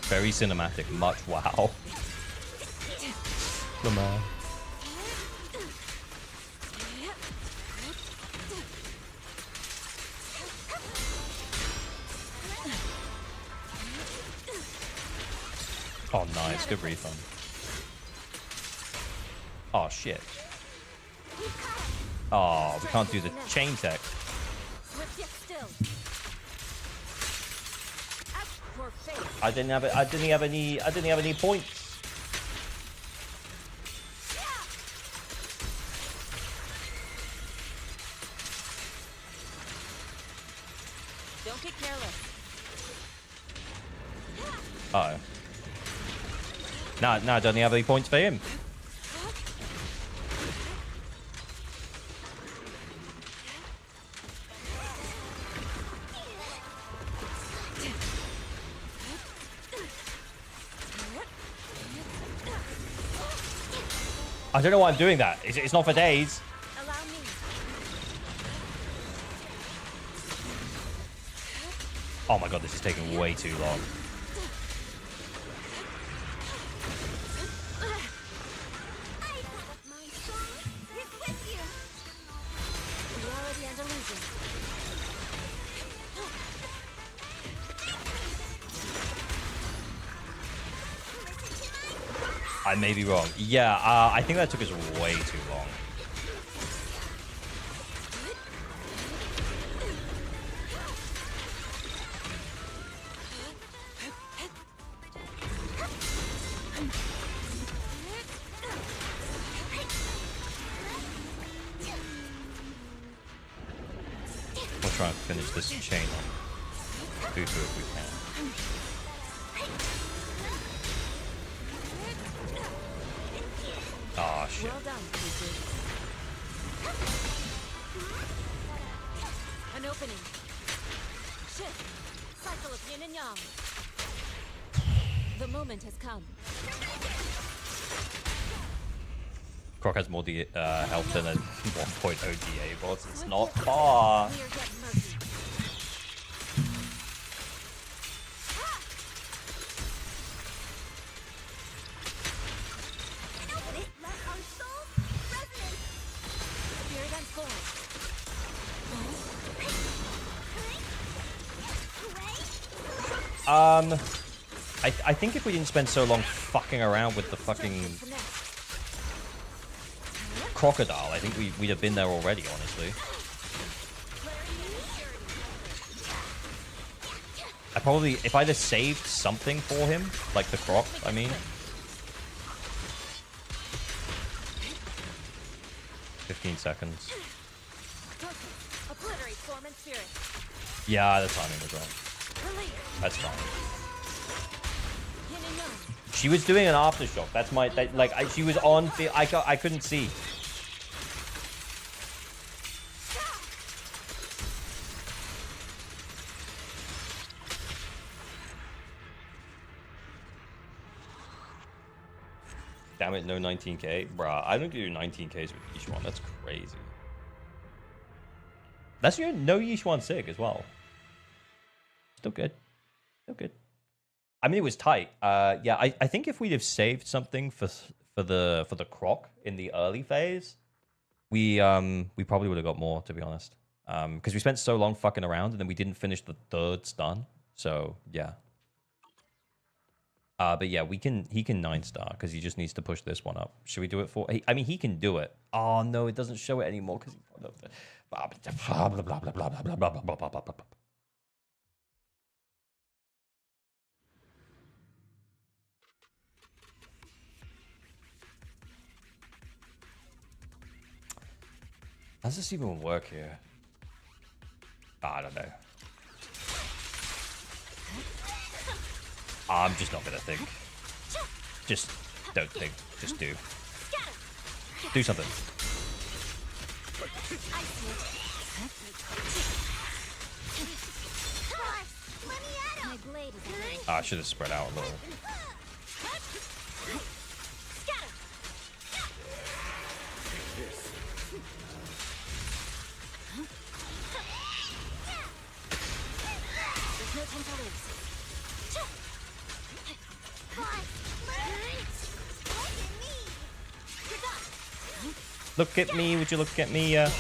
Very cinematic. Much wow. Come on. Oh, nice. Good refund. Oh, shit. Oh, we can't do the chain tech. Swift yet still. Ask for faith. I didn't have any points. Don't get careless. Uh-oh. No, I don't have any points for him. I don't know why I'm doing that. It's not for days. Allow me. Oh my god, this is taking way too long. I thought my song is with you. Reality and illusion. I may be wrong. Yeah, I think that took us way too long. We'll try and finish this chain on Fufu if we can. Oh shit. Well done, Fufu. An opening. Shift. Cycle of yin and yang. The moment has come. Croc has more health than a 1.0 DA boss. It's not far. We are getting murky. Let our souls resonate. Spirit and sword. I think if we didn't spend so long fucking around with the fucking Finesse. crocodile, I think we'd have been there already, honestly. I probably, if I'd have saved something for him, like the croc, I mean. 15 seconds. Obliterate form and spirit. Yeah, the timing was wrong. Release. That's fine. Yin and yang. She was doing an aftershock. That's my, she was on, I couldn't see. Damn it, no 19k. Bruh, I don't do 19ks with Yishuan. That's crazy. That's your no Yishuan Sig as well. Still good. Still good. I mean, it was tight. Yeah, I think if we'd have saved something for the croc in the early phase, we probably would have got more, to be honest. Because we spent so long fucking around and then we didn't finish the third stun. So yeah. But yeah, he can 9-star because he just needs to push this one up. Should we do it for? I mean, he can do it. Oh no, it doesn't show it anymore because blah blah blah blah blah blah blah blah blah blah blah. How does this even work here? I don't know. I'm just not gonna think. Just don't think. Just do. Do something. My blade is ready. I should have spread out a little. There's no time to lose. Look at me. Would you look at me? The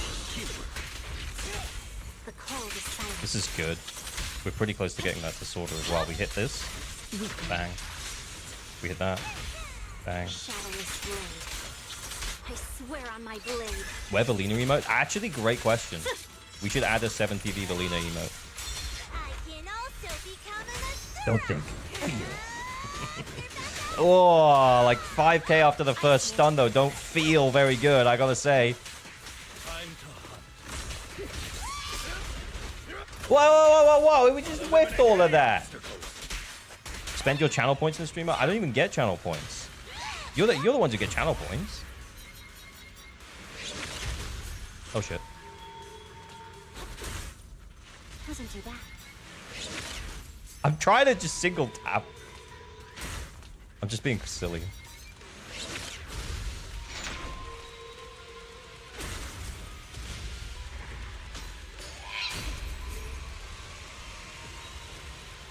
cold is silent. This is good. We're pretty close to getting that disorder as well. We hit this. Bang. We hit that. Bang. Shadowless blade. I swear on my blade. Where Velina emote? Actually, great question. We should add a 7TV Velina emote. I can also become an Don't think. Oh, like 5k after the first stun, though. Don't feel very good, I gotta say. Time to hunt. Whoa, whoa, whoa, whoa, whoa. We just whiffed all of that. Spend your channel points in the streamer? I don't even get channel points. You're the ones who get channel points. Oh, shit. Wasn't too bad. I'm trying to just single tap. I'm just being silly.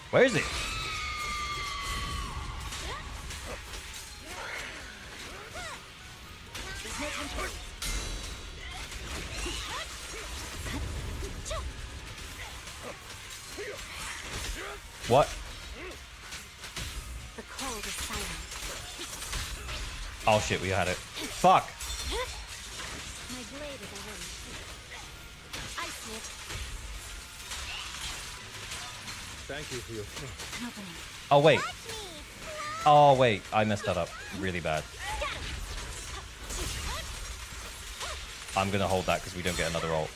Where is it? What? The cold is silent. Oh shit, we had it. Fuck. My blade is ready. I see it. Thank you for your trust. An opening. Oh wait. Oh wait, I messed that up really bad. I'm gonna hold that because we don't get another ult.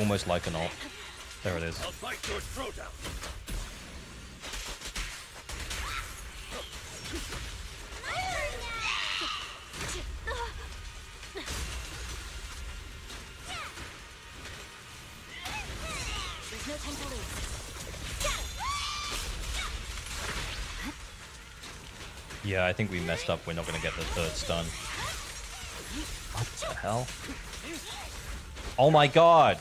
Almost like an ult. There it is. I'll bite your throat out. There's no time to lose. Yeah, I think we messed up. We're not gonna get the third stun. What the hell? Oh my god!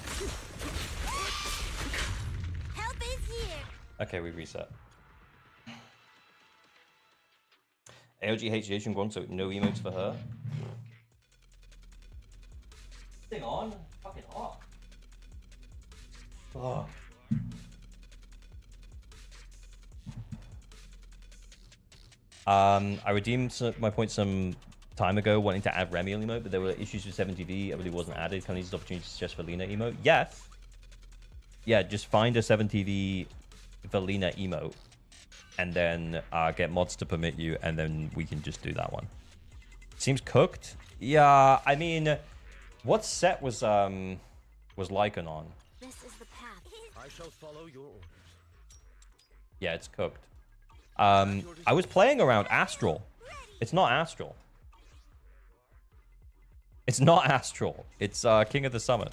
Help is here. Okay, we reset. AOG HGH one, so no emotes for her. Thing on? Fucking off. Oh. I redeemed my points some time ago wanting to add Remy emote, but there were issues with 7TV. It really wasn't added. Can I use this opportunity to suggest Velina emote? Yes. Yeah, just find a 7TV Velina emote and then get mods to permit you, and then we can just do that one. Seems cooked. Yeah, I mean, what set was Lycan on? This is the path. I shall follow your orders. Yeah, it's cooked. I was playing around Astral. It's not Astral. It's not Astral. It's King of the Summer.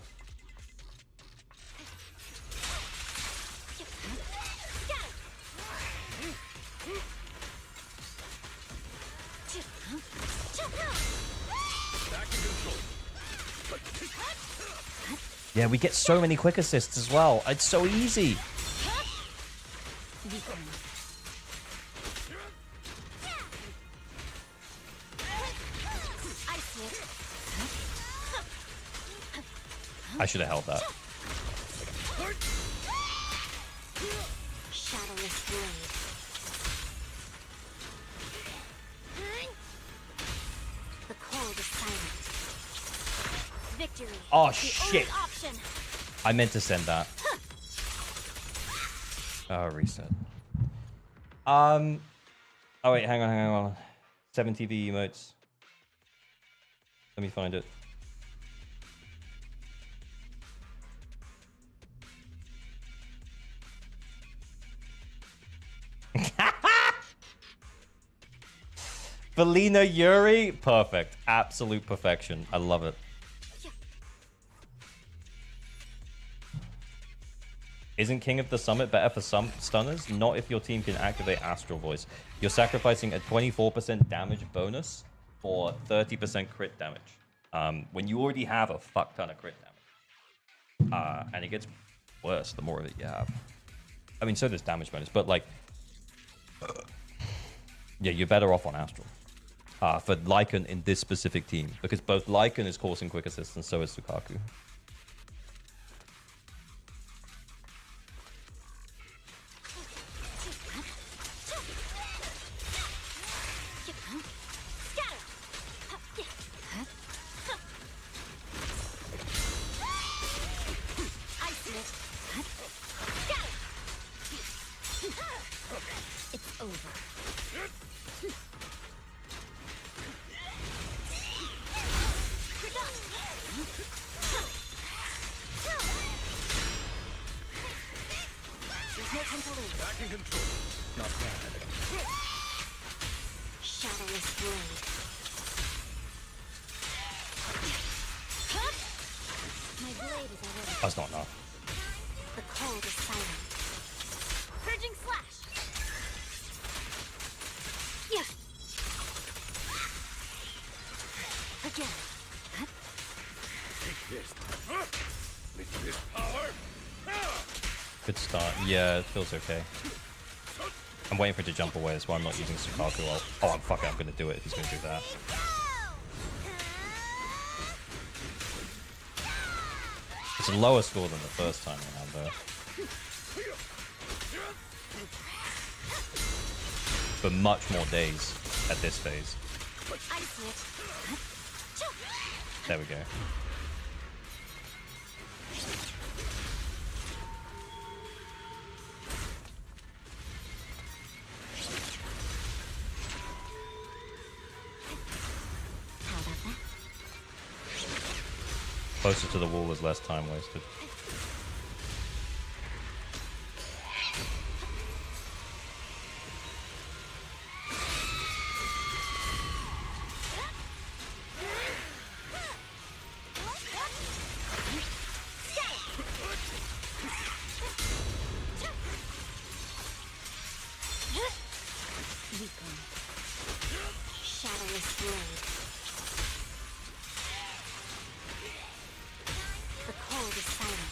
Yeah, we get so many quick assists as well. It's so easy. I should have held that. Shadowless blade. The cold is silent. Victory. Oh, the shit. only option. I meant to send that. Oh, reset. Oh wait, hang on. 7 TV emotes. Let me find it. Velina Yuri, perfect, absolute perfection. I love it. Isn't King of the Summit better for some stunners? Not if your team can activate Astral Voice. You're sacrificing a 24% damage bonus for 30% crit damage. When you already have a fuck ton of crit damage. And it gets worse the more of it you have. I mean, so does damage bonus, but like... yeah, you're better off on Astral. For Lycan in this specific team. Because both Lycan is causing quick assist and so is Sukaku. It's over. There's no time to lose. Back in control. Not bad. Shadowless blade. My blade is already. That's not enough. The cold is silent. Purging slash. Yeah. Again. Take this. With this power. Good start. Yeah, it feels okay. I'm waiting for it to jump away, that's why I'm not using Sukaku. Oh, I'm fucking, I'm gonna do it if he's gonna do that. It's a lower score than the first time around, though. But much more days at this phase. I see it. There we go. How about that? Closer to the wall is less time wasted. Shadowless blade. The cold is silent.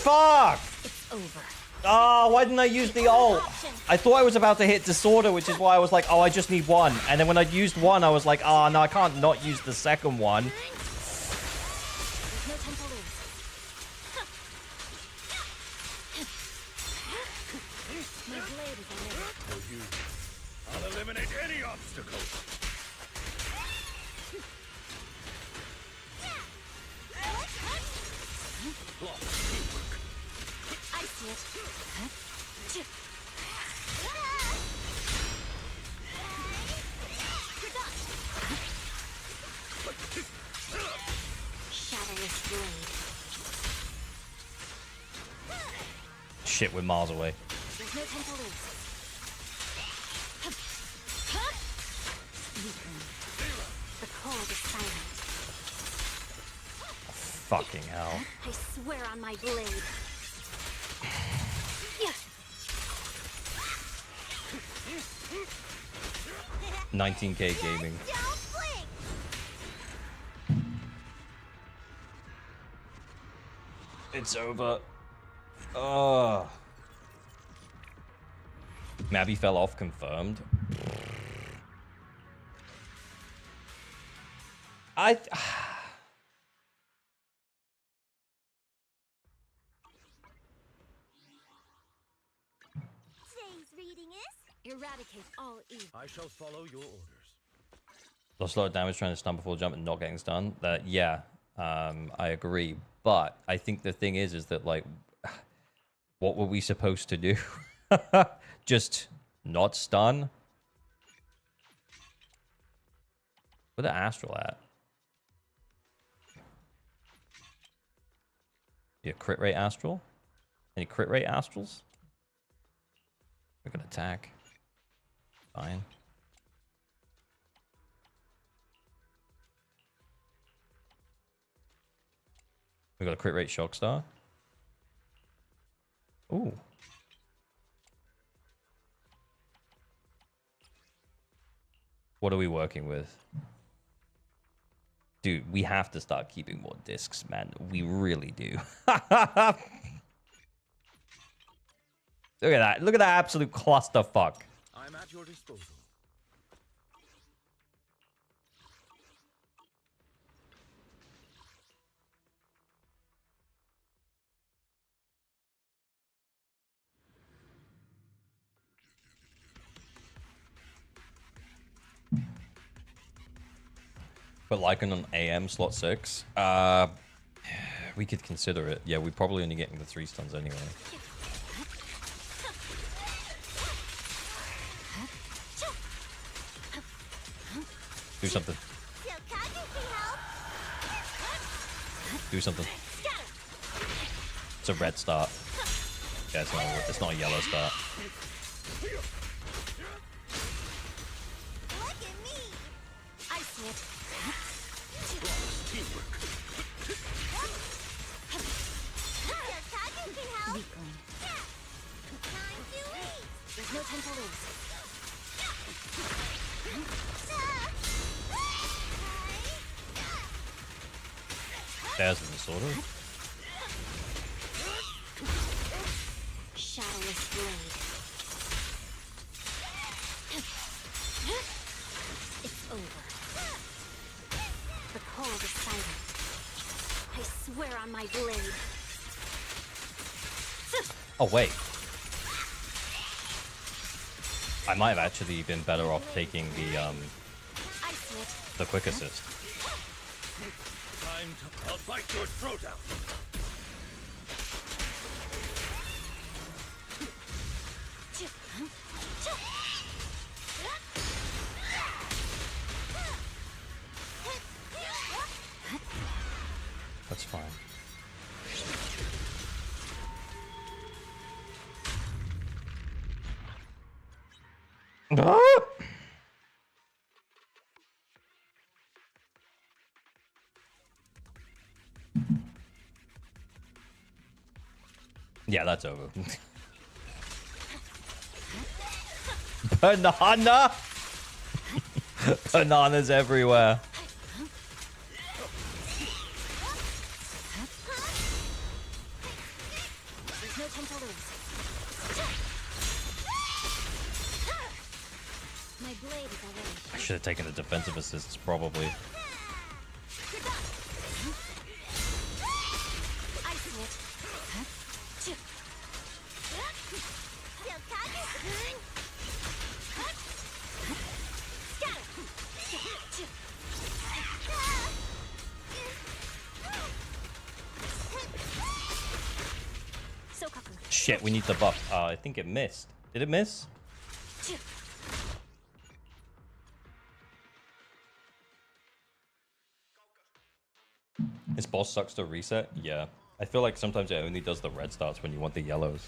Fuck! It's over. Oh, why didn't I use the ult? I thought I was about to hit Disorder, which is why I was like, oh, I just need one. And then when I used one, I was like, oh, no, I can't not use the second one. There's no time to lose. My blade is already. For you, I'll eliminate any obstacle. I see it. Shadowless blade. Shit, we're miles away. There's no time to lose. The cold is silent. Fucking hell. I swear on my blade. Yeah. 19k gaming. Don't blink. It's over. Oh. Mabby fell off, confirmed. Today's reading is eradicate all evil. I shall follow your orders. Lost a lot of damage trying to stun before jump and not getting stunned. That yeah, I agree. But I think the thing is that like, what were we supposed to do? Just not stun. Where the Astral at? Yeah, crit rate Astral? Any crit rate Astrals? We're gonna attack. Fine. We got a crit rate Shockstar. Ooh. What are we working with? Dude, we have to start keeping more discs, man. We really do. Look at that. Look at that absolute clusterfuck. I'm at your disposal. But like on AM slot 6, we could consider it. Yeah, we're probably only getting the 3 stuns anyway. Do something. Do something. It's a red start. Yeah, it's not a yellow start. Look at me. I see it. Your cousin can help. Weakling. Time to eat. There's no time to lose. There's the disorder. Shadowless blade. It's over. The cold is silent. I swear on my blade. Oh, wait. I might have actually been better off taking the I see it. the quick assist. Time to... I'll bite your throat out. That's fine. Yeah, that's over. Banana! Bananas everywhere. There's no time to lose. My blade is already. I should have taken the defensive assists, probably. I see it. Shit, we need the buff. I think it missed. Did it miss? His boss sucks to reset? Yeah. I feel like sometimes it only does the red starts when you want the yellows.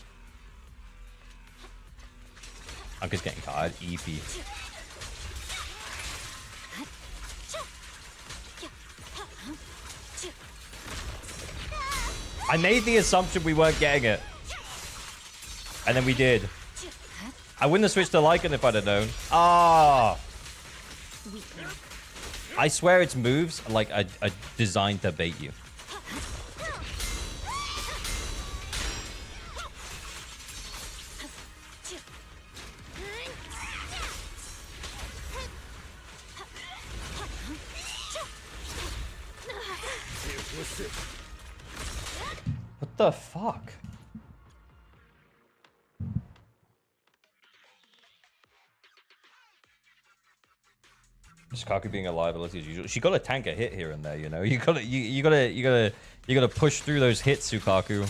I'm just getting tired. EP. I made the assumption we weren't getting it. And then we did. I wouldn't have switched to Lycan if I'd have known. Ah! I swear its moves like are designed to bait you. What the fuck? Kaku being a liability as usual. She got to tank a hit here and there, you know. You gotta push through those hits, Sukaku.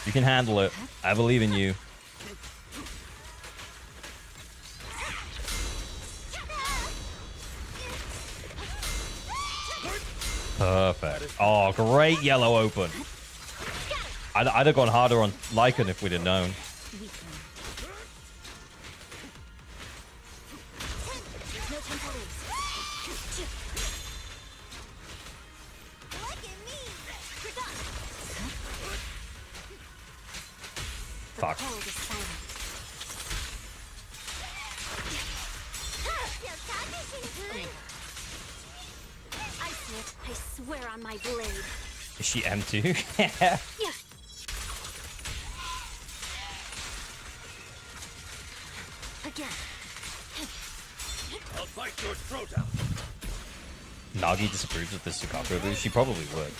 You can handle it. I believe in you. Perfect. Oh, great yellow open. I'd have gone harder on Lycan if we'd have known. No time to lose. Look at me. The Fuck. cold is silent. Your cognition. I see it. I swear on my blade. Is she M2? Yeah. Again. I'll bite your throat out. Nagi disapproves of this Sukaku boost. She probably would.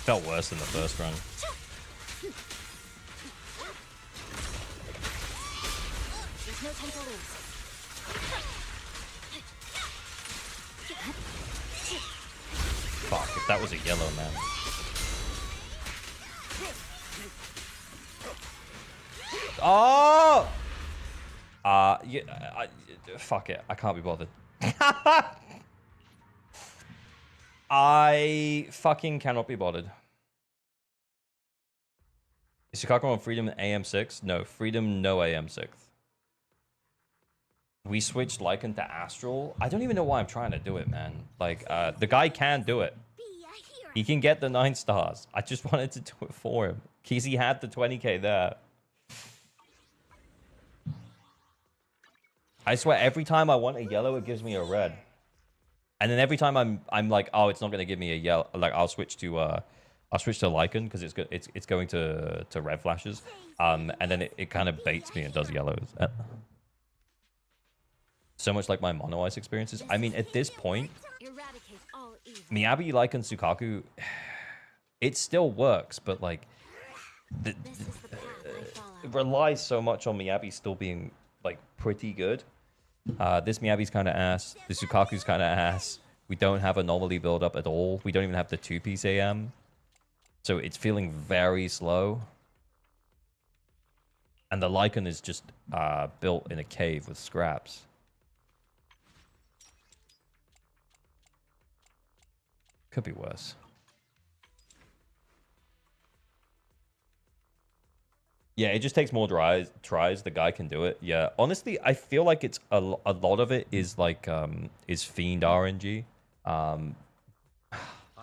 Felt worse than the first run. There's no time to lose. Fuck, if that was a yellow, man. Oh! Yeah, fuck it. I can't be bothered. I fucking cannot be bothered. Is Sukaku on Freedom AM6? No, Freedom no AM6. We switched Lycan to Astral. I don't even know why I'm trying to do it, man. Like, the guy can do it. Be a hero. He can get the 9 stars. I just wanted to do it for him. Kesey had the 20k there. I swear, every time I want a yellow, it gives me a red. And then every time I'm like, oh, it's not gonna give me a yellow. Like, I'll switch to Lycan because it's going to red flashes. And then it kind of baits me and does yellows. So much like my mono ice experiences. I mean, at this point, Eradicate all evil. Miyabi, Lycan, Sukaku, it still works, but like, This is the path I follow. it relies so much on Miyabi still being like pretty good. This Miyabi's kind of ass. The Sukaku's kind of ass. We don't have anomaly build up at all. We don't even have the 2-piece AM. So it's feeling very slow. And the Lycan is just built in a cave with scraps. Could be worse. Yeah, it just takes more tries. The guy can do it. Yeah, honestly, I feel like it's a lot of it is like is Fiend RNG. I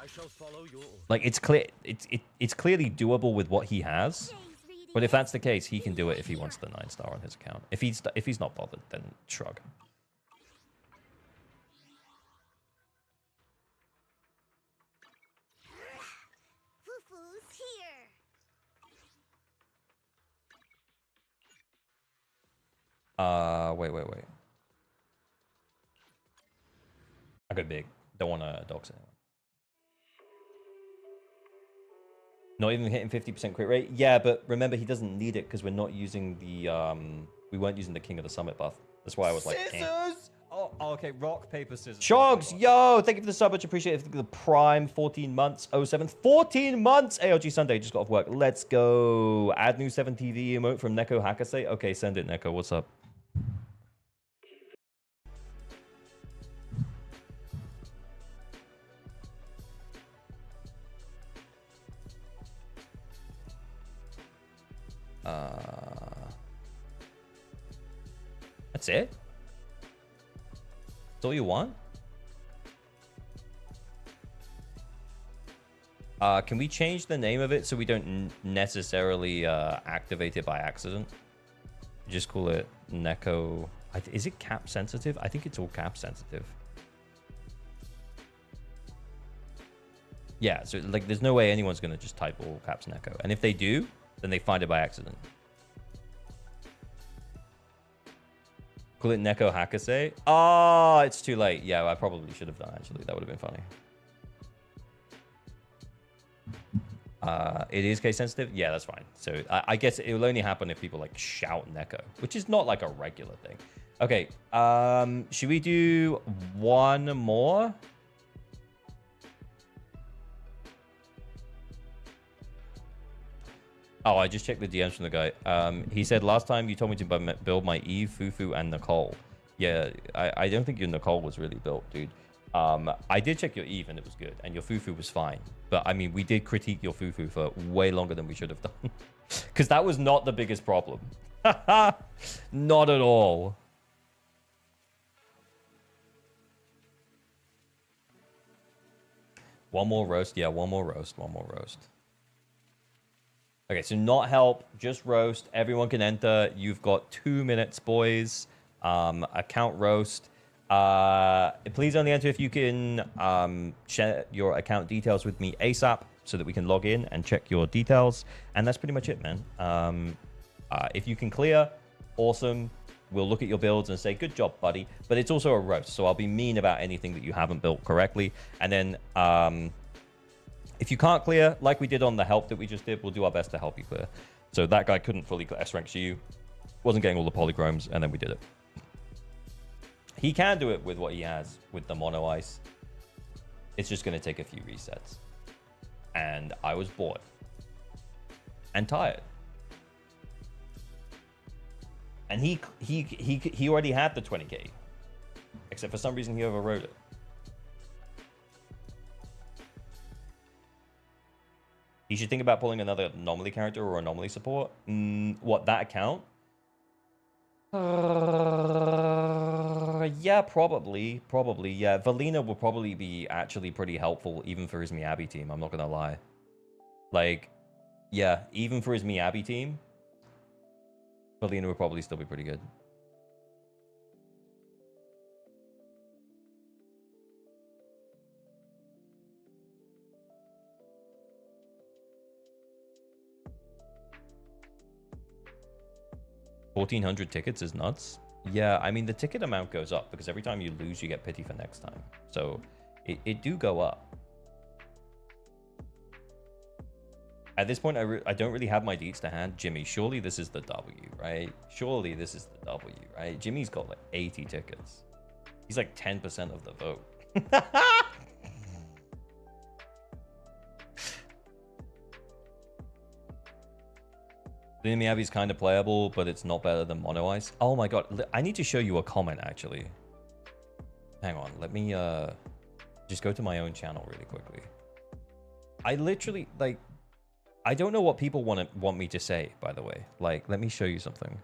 shall follow your orders. Like it's clear, it's clearly doable with what he has. But if that's the case, he can do it if he wants the 9-star on his account. If he's not bothered, then shrug. Foo-foo's here. Wait. I go big. Don't want to dox anyone. Not even hitting 50% crit rate. Yeah, but remember he doesn't need it because we're not using the we weren't using the King of the Summit buff. That's why I was like, Scissors! Oh, okay. Rock, paper, scissors. Shogs, yo, thank you for the sub, much appreciated. For the Prime, 14 months, 07. 14 months! ALG Sunday, just got off work. Let's go. Add new 7 TV emote from Neko Hakase. Okay, send it, Neko. What's up? That's it? That's all you want? Can we change the name of it so we don't necessarily activate it by accident? Just call it Neko. Is it cap sensitive? I think it's all cap sensitive. Yeah, so like there's no way anyone's gonna just type all caps Neko. And if they do, then they find it by accident. Call it Neko Hakase. Oh, it's too late. Yeah, I probably should have done, actually. That would have been funny. It is case sensitive? Yeah, that's fine. So I guess it will only happen if people like shout Neko, which is not like a regular thing. Okay, should we do one more? Oh, I just checked the DMs from the guy. He said last time you told me to build my Eve, Fufu, and Nicole. Yeah, I don't think your Nicole was really built, dude. I did check your Eve and it was good, and your Fufu was fine. But I mean, we did critique your Fufu for way longer than we should have done, because that was not the biggest problem. Not at all. One more roast. Yeah, one more roast. One more roast. Okay, so not help, just roast. Everyone can enter. You've got 2 minutes, boys. Account roast. Please only enter if you can share your account details with me ASAP so that we can log in and check your details. And that's pretty much it, man. If you can clear, awesome. We'll look at your builds and say, good job, buddy. But it's also a roast, so I'll be mean about anything that you haven't built correctly. And then if you can't clear, like we did on the help that we just did, we'll do our best to help you clear. So that guy couldn't fully S-rank you, wasn't getting all the polychromes, and then we did it. He can do it with what he has with the mono ice. It's just going to take a few resets. And I was bored and tired. And he already had the 20k, except for some reason he overrode it. You should think about pulling another anomaly character or anomaly support. What, that account? Yeah, probably, yeah. Velina will probably be actually pretty helpful, even for his Miyabi team. I'm not gonna lie. Like, yeah, even for his Miyabi team, Velina would probably still be pretty good. $1,400 tickets is nuts. Yeah, I mean, the ticket amount goes up because every time you lose, you get pity for next time. So it do go up. At this point, I don't really have my deets to hand. Jimmy, surely this is the W, right? Surely this is the W, right? Jimmy's got like 80 tickets. He's like 10% of the vote. The Miyabi's kind of playable, but it's not better than Mono Ice. Oh my god, I need to show you a comment, actually. Hang on, let me just go to my own channel really quickly. I literally, like, I don't know what people want me to say, by the way. Like, let me show you something.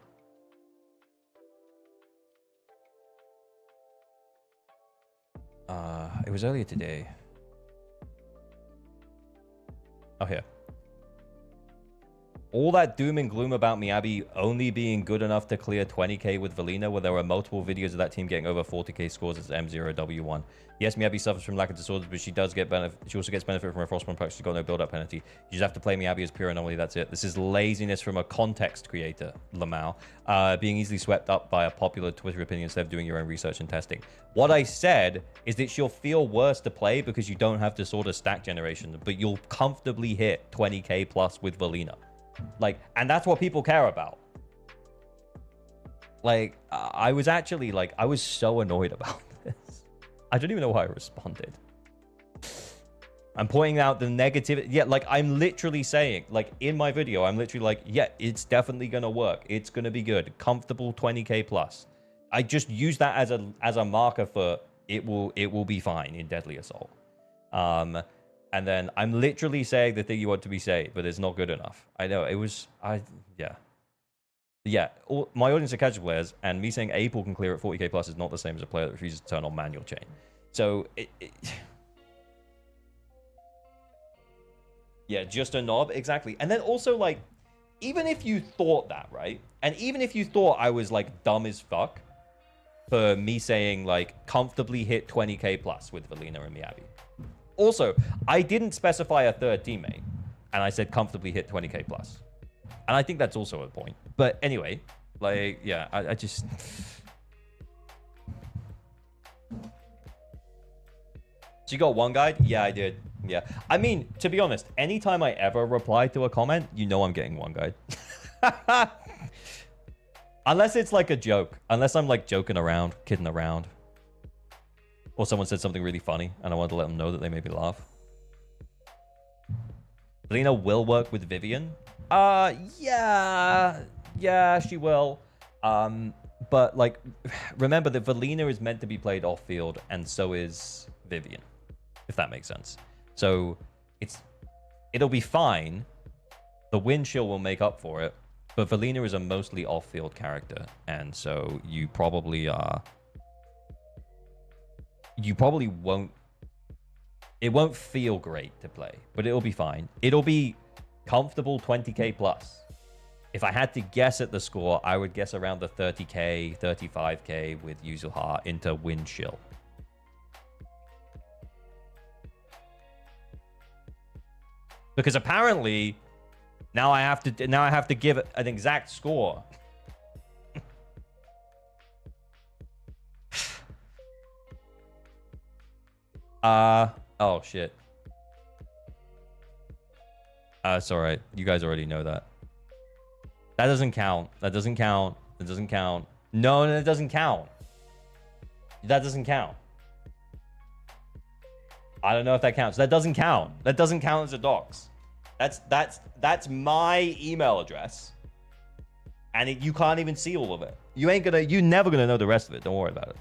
It was earlier today. Oh, here. All that doom and gloom about Miyabi only being good enough to clear 20k with Velina, where there were multiple videos of that team getting over 40k scores as M0W1. Yes, Miyabi suffers from lack of disorders, but she does get benefit. She also gets benefit from her Frostborn perk. She's got no build-up penalty. You just have to play Miyabi as pure anomaly. That's it. This is laziness from a context creator, Lamau, being easily swept up by a popular Twitter opinion instead of doing your own research and testing. What I said is that she'll feel worse to play because you don't have disorder stack generation, but you'll comfortably hit 20k plus with Velina. Like, and that's what people care about. Like, I was actually, like, I was so annoyed about this. I don't even know how I responded. I'm pointing out the negativity. Yeah, like, I'm literally saying, like, in my video, I'm literally like, yeah, it's definitely gonna work. It's gonna be good. Comfortable 20k plus. I just use that as a marker for it will be fine in Deadly Assault. And then I'm literally saying the thing you want to be saying, but it's not good enough. I know, it was... Yeah, my audience are casual players, and me saying April can clear at 40k plus is not the same as a player that refuses to turn on manual chain. So, yeah, just a knob, exactly. And then also, like, even if you thought that, right? And even if you thought I was, like, dumb as fuck for me saying, like, comfortably hit 20k plus with Velina and Miyabi. Also, I didn't specify a third teammate, and I said comfortably hit 20k plus. And I think that's also a point. But anyway, like, yeah, I just... So you got one guide? Yeah, I did. Yeah. I mean, to be honest, anytime I ever reply to a comment, you know I'm getting one guide. Unless it's like a joke. Unless I'm like joking around, kidding around. Or someone said something really funny, and I wanted to let them know that they made me laugh. Velina will work with Vivian. Yeah, she will. But like, remember that Velina is meant to be played off field, and so is Vivian, if that makes sense. So it'll be fine. The wind chill will make up for it, but Velina is a mostly off field character, and so you probably won't. It won't feel great to play, but it'll be fine. It'll be comfortable 20k plus. If I had to guess at the score, I would guess around the 30k, 35k with Yuzuha into wind chill. Because apparently, now I have to give an exact score. Oh shit. It's all right. You guys already know that. That doesn't count. That doesn't count. That doesn't count. No, it doesn't count. That doesn't count. I don't know if that counts. That doesn't count. That doesn't count as a dox. That's my email address, and you can't even see all of it. You're never gonna know the rest of it. Don't worry about it.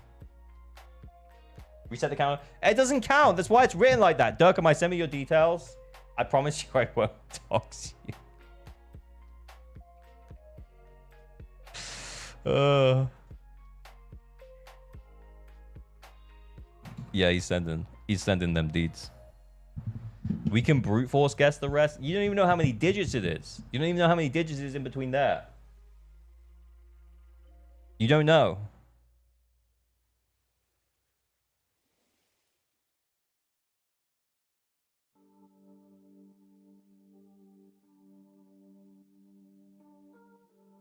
Reset the counter. It doesn't count. That's why it's written like that. Dirk, am I send me your details? I promise you I won't dox you. Yeah, he's sending them deeds. We can brute force guess the rest. You don't even know how many digits it is. You don't even know how many digits it is in between there. You don't know.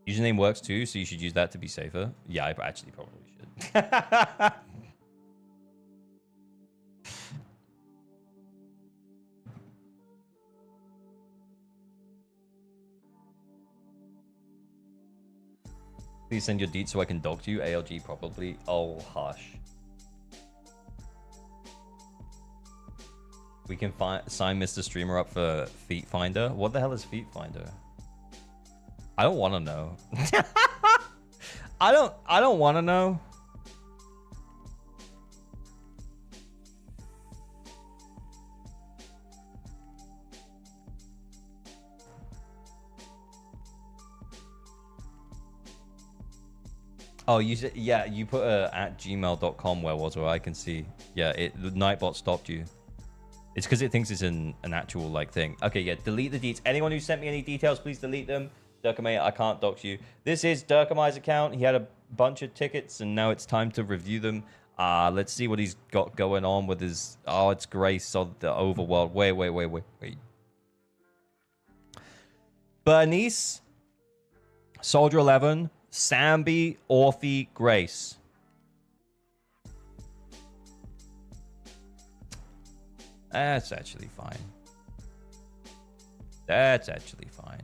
Username works too, so you should use that to be safer. Yeah, I actually probably should. Please send your deets so I can dog you. ALG probably. Oh, hush. We can sign Mr. Streamer up for Feet Finder. What the hell is Feet Finder? I don't want to know. I don't want to know. Oh, you said, yeah, you put at gmail.com where I can see. Yeah, the Nightbot stopped you. It's because it thinks it's an actual like thing. Okay, yeah, delete the deets. Anyone who sent me any details, please delete them. Durkamay, I can't dox you. This is Durkamay's account. He had a bunch of tickets, and now it's time to review them. Let's see what he's got going on with his... Oh, it's Grace of the Overworld. Wait. Bernice, Soldier 11, Sambi, Orphe, Grace. That's actually fine. That's actually fine.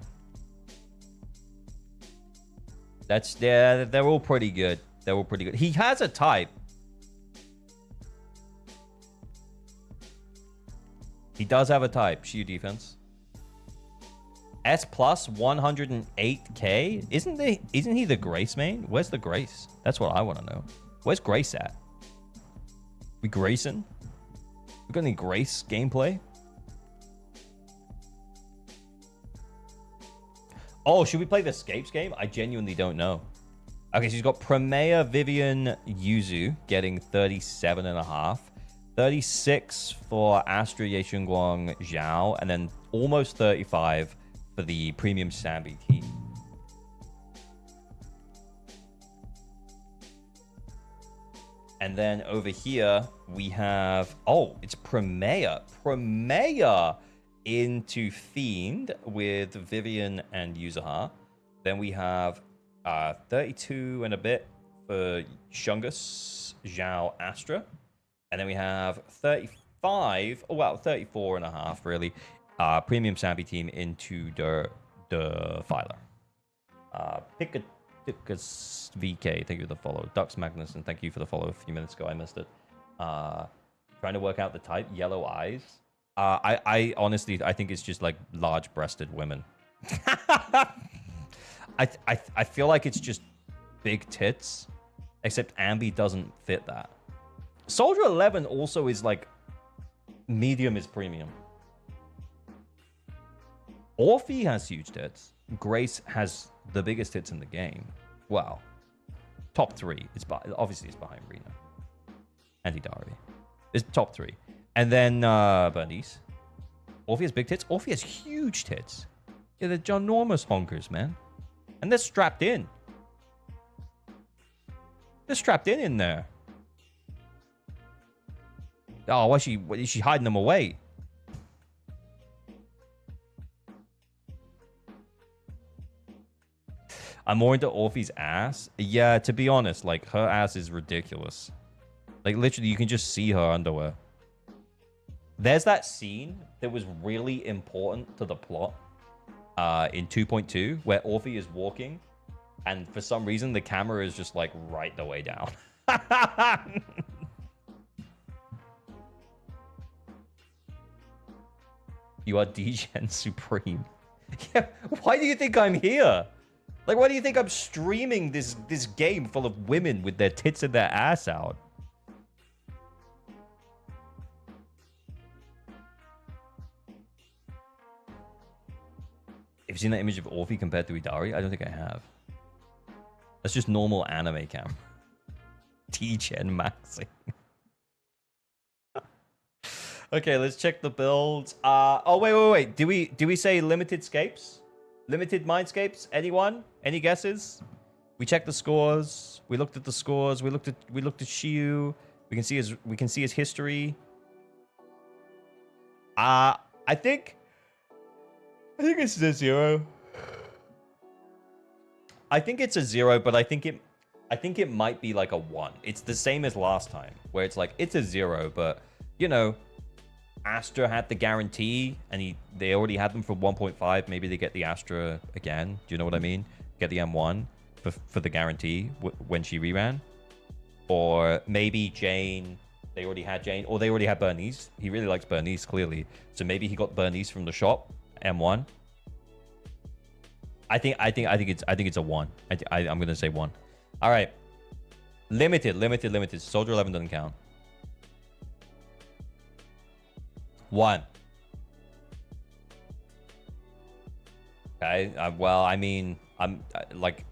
They're all pretty good. They're all pretty good. He has a type. He does have a type. Shield defense. S plus 108k. Isn't he the Grace main? Where's the Grace? That's what I want to know. Where's Grace at? We Grayson? We got any Grace gameplay? Oh, should we play the Escapes game? I genuinely don't know. Okay, so he's got Promea, Vivian, Yuzu getting 37.5. 36 for Astra, Yeshunguang, Zhao, and then almost 35 for the premium Sambi team. And then over here, we have... Oh, it's Promea. Promea into Fiend with Vivian and Yuzuha. Then we have 32 and a bit for Shungus, Zhao, Astra. And then we have 35, oh wow, 34 and a half really. Premium Sambi team into the Filer. Pickus VK, thank you for the follow. Dux Magnuson, thank you for the follow a few minutes ago. I missed it. Trying to work out the type. Yellow eyes. I honestly, I think it's just like large-breasted women. I feel like it's just big tits, except Ambi doesn't fit that. Soldier 11 also is like medium is premium. Orphe has huge tits. Grace has the biggest tits in the game. Well, top 3. Obviously it's behind Rena and Hidari. It's top 3, and then Bernice. Orphe has big tits. Orphe has huge tits. Yeah, they're ginormous honkers, man, and they're strapped in. They're strapped in there. Oh, why is she hiding them away? I'm more into Orphe's ass. Yeah, to be honest, like, her ass is ridiculous. Like, literally, you can just see her underwear. There's that scene that was really important to the plot in 2.2 where Orphe is walking, and for some reason, the camera is just, like, right the way down. You are DGen Supreme. Yeah, why do you think I'm here? Like, why do you think I'm streaming this game full of women with their tits and their ass out? Have you seen that image of Orphe compared to Hidari? I don't think I have. That's just normal anime cam. T-Gen maxing. Okay, let's check the builds. Oh, wait. Do we say limited scapes? Limited mindscapes? Anyone? Any guesses? We checked the scores. We looked at the scores. We looked at Shiu. We can see his history. I think it's a 0. I think it's a 0, but I think it might be like a 1. It's the same as last time, where it's like it's a 0, but you know, Astra had the guarantee, and they already had them for 1.5. Maybe they get the Astra again. Do you know what I mean? Get the M1 for the guarantee when she reran. Or maybe Jane. They already had Jane, or they already had Bernice. He really likes Bernice, clearly. So maybe he got Bernice from the shop, M1. I think it's a 1. I'm gonna say 1. All right. Limited. Soldier 11 doesn't count. 1. Okay. Well, I mean, I'm like,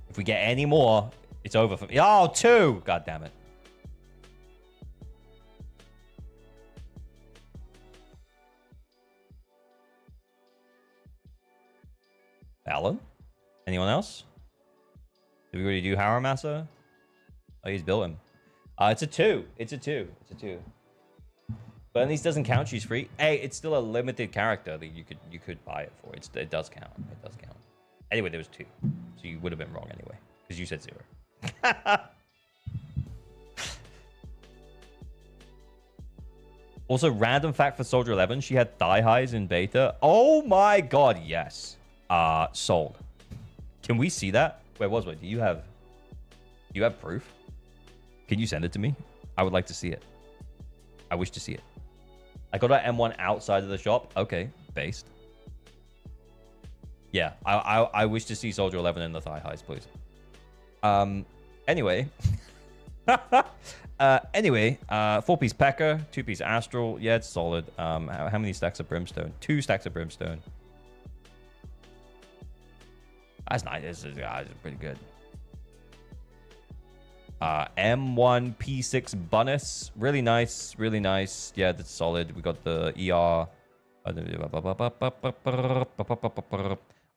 if we get any more, it's over for me. Oh, 2. God damn it. Alan? Anyone else? Did we already do Haramasa? Oh, he's built him. It's a 2. It's a 2. But at least doesn't count. She's free. Hey, it's still a limited character that you could buy it for. It does count. It does count. Anyway, there was 2, so you would have been wrong anyway because you said 0. Also, random fact for Soldier 11: she had thigh highs in beta. Oh my god, yes. Sold. Can we see that? Wait, do you have proof? Can you send it to me? I would like to see it. I wish to see it. I got our M1 outside of the shop. Okay, based. Yeah, I wish to see Soldier 11 in the thigh highs, please. Anyway. Anyway, 4-piece P.E.K.K.A, 2-piece Astral. Yeah, it's solid. How many stacks of Brimstone? 2 stacks of Brimstone. That's nice. This is pretty good. M1 P6 bonus. Really nice. Really nice. Yeah, that's solid. We got the ER. I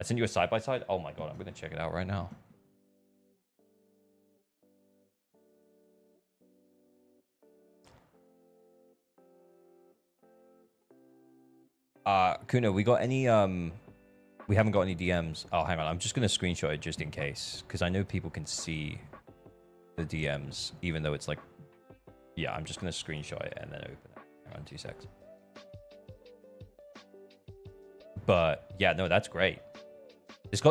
sent you a side-by-side. Oh my god, I'm going to check it out right now. Kuno, we got any we haven't got any DMs. Oh, hang on. I'm just going to screenshot it just in case, because I know people can see the DMs, even though it's like... Yeah, I'm just going to screenshot it and then open it. Hang on 2 seconds. But, yeah, no, that's great.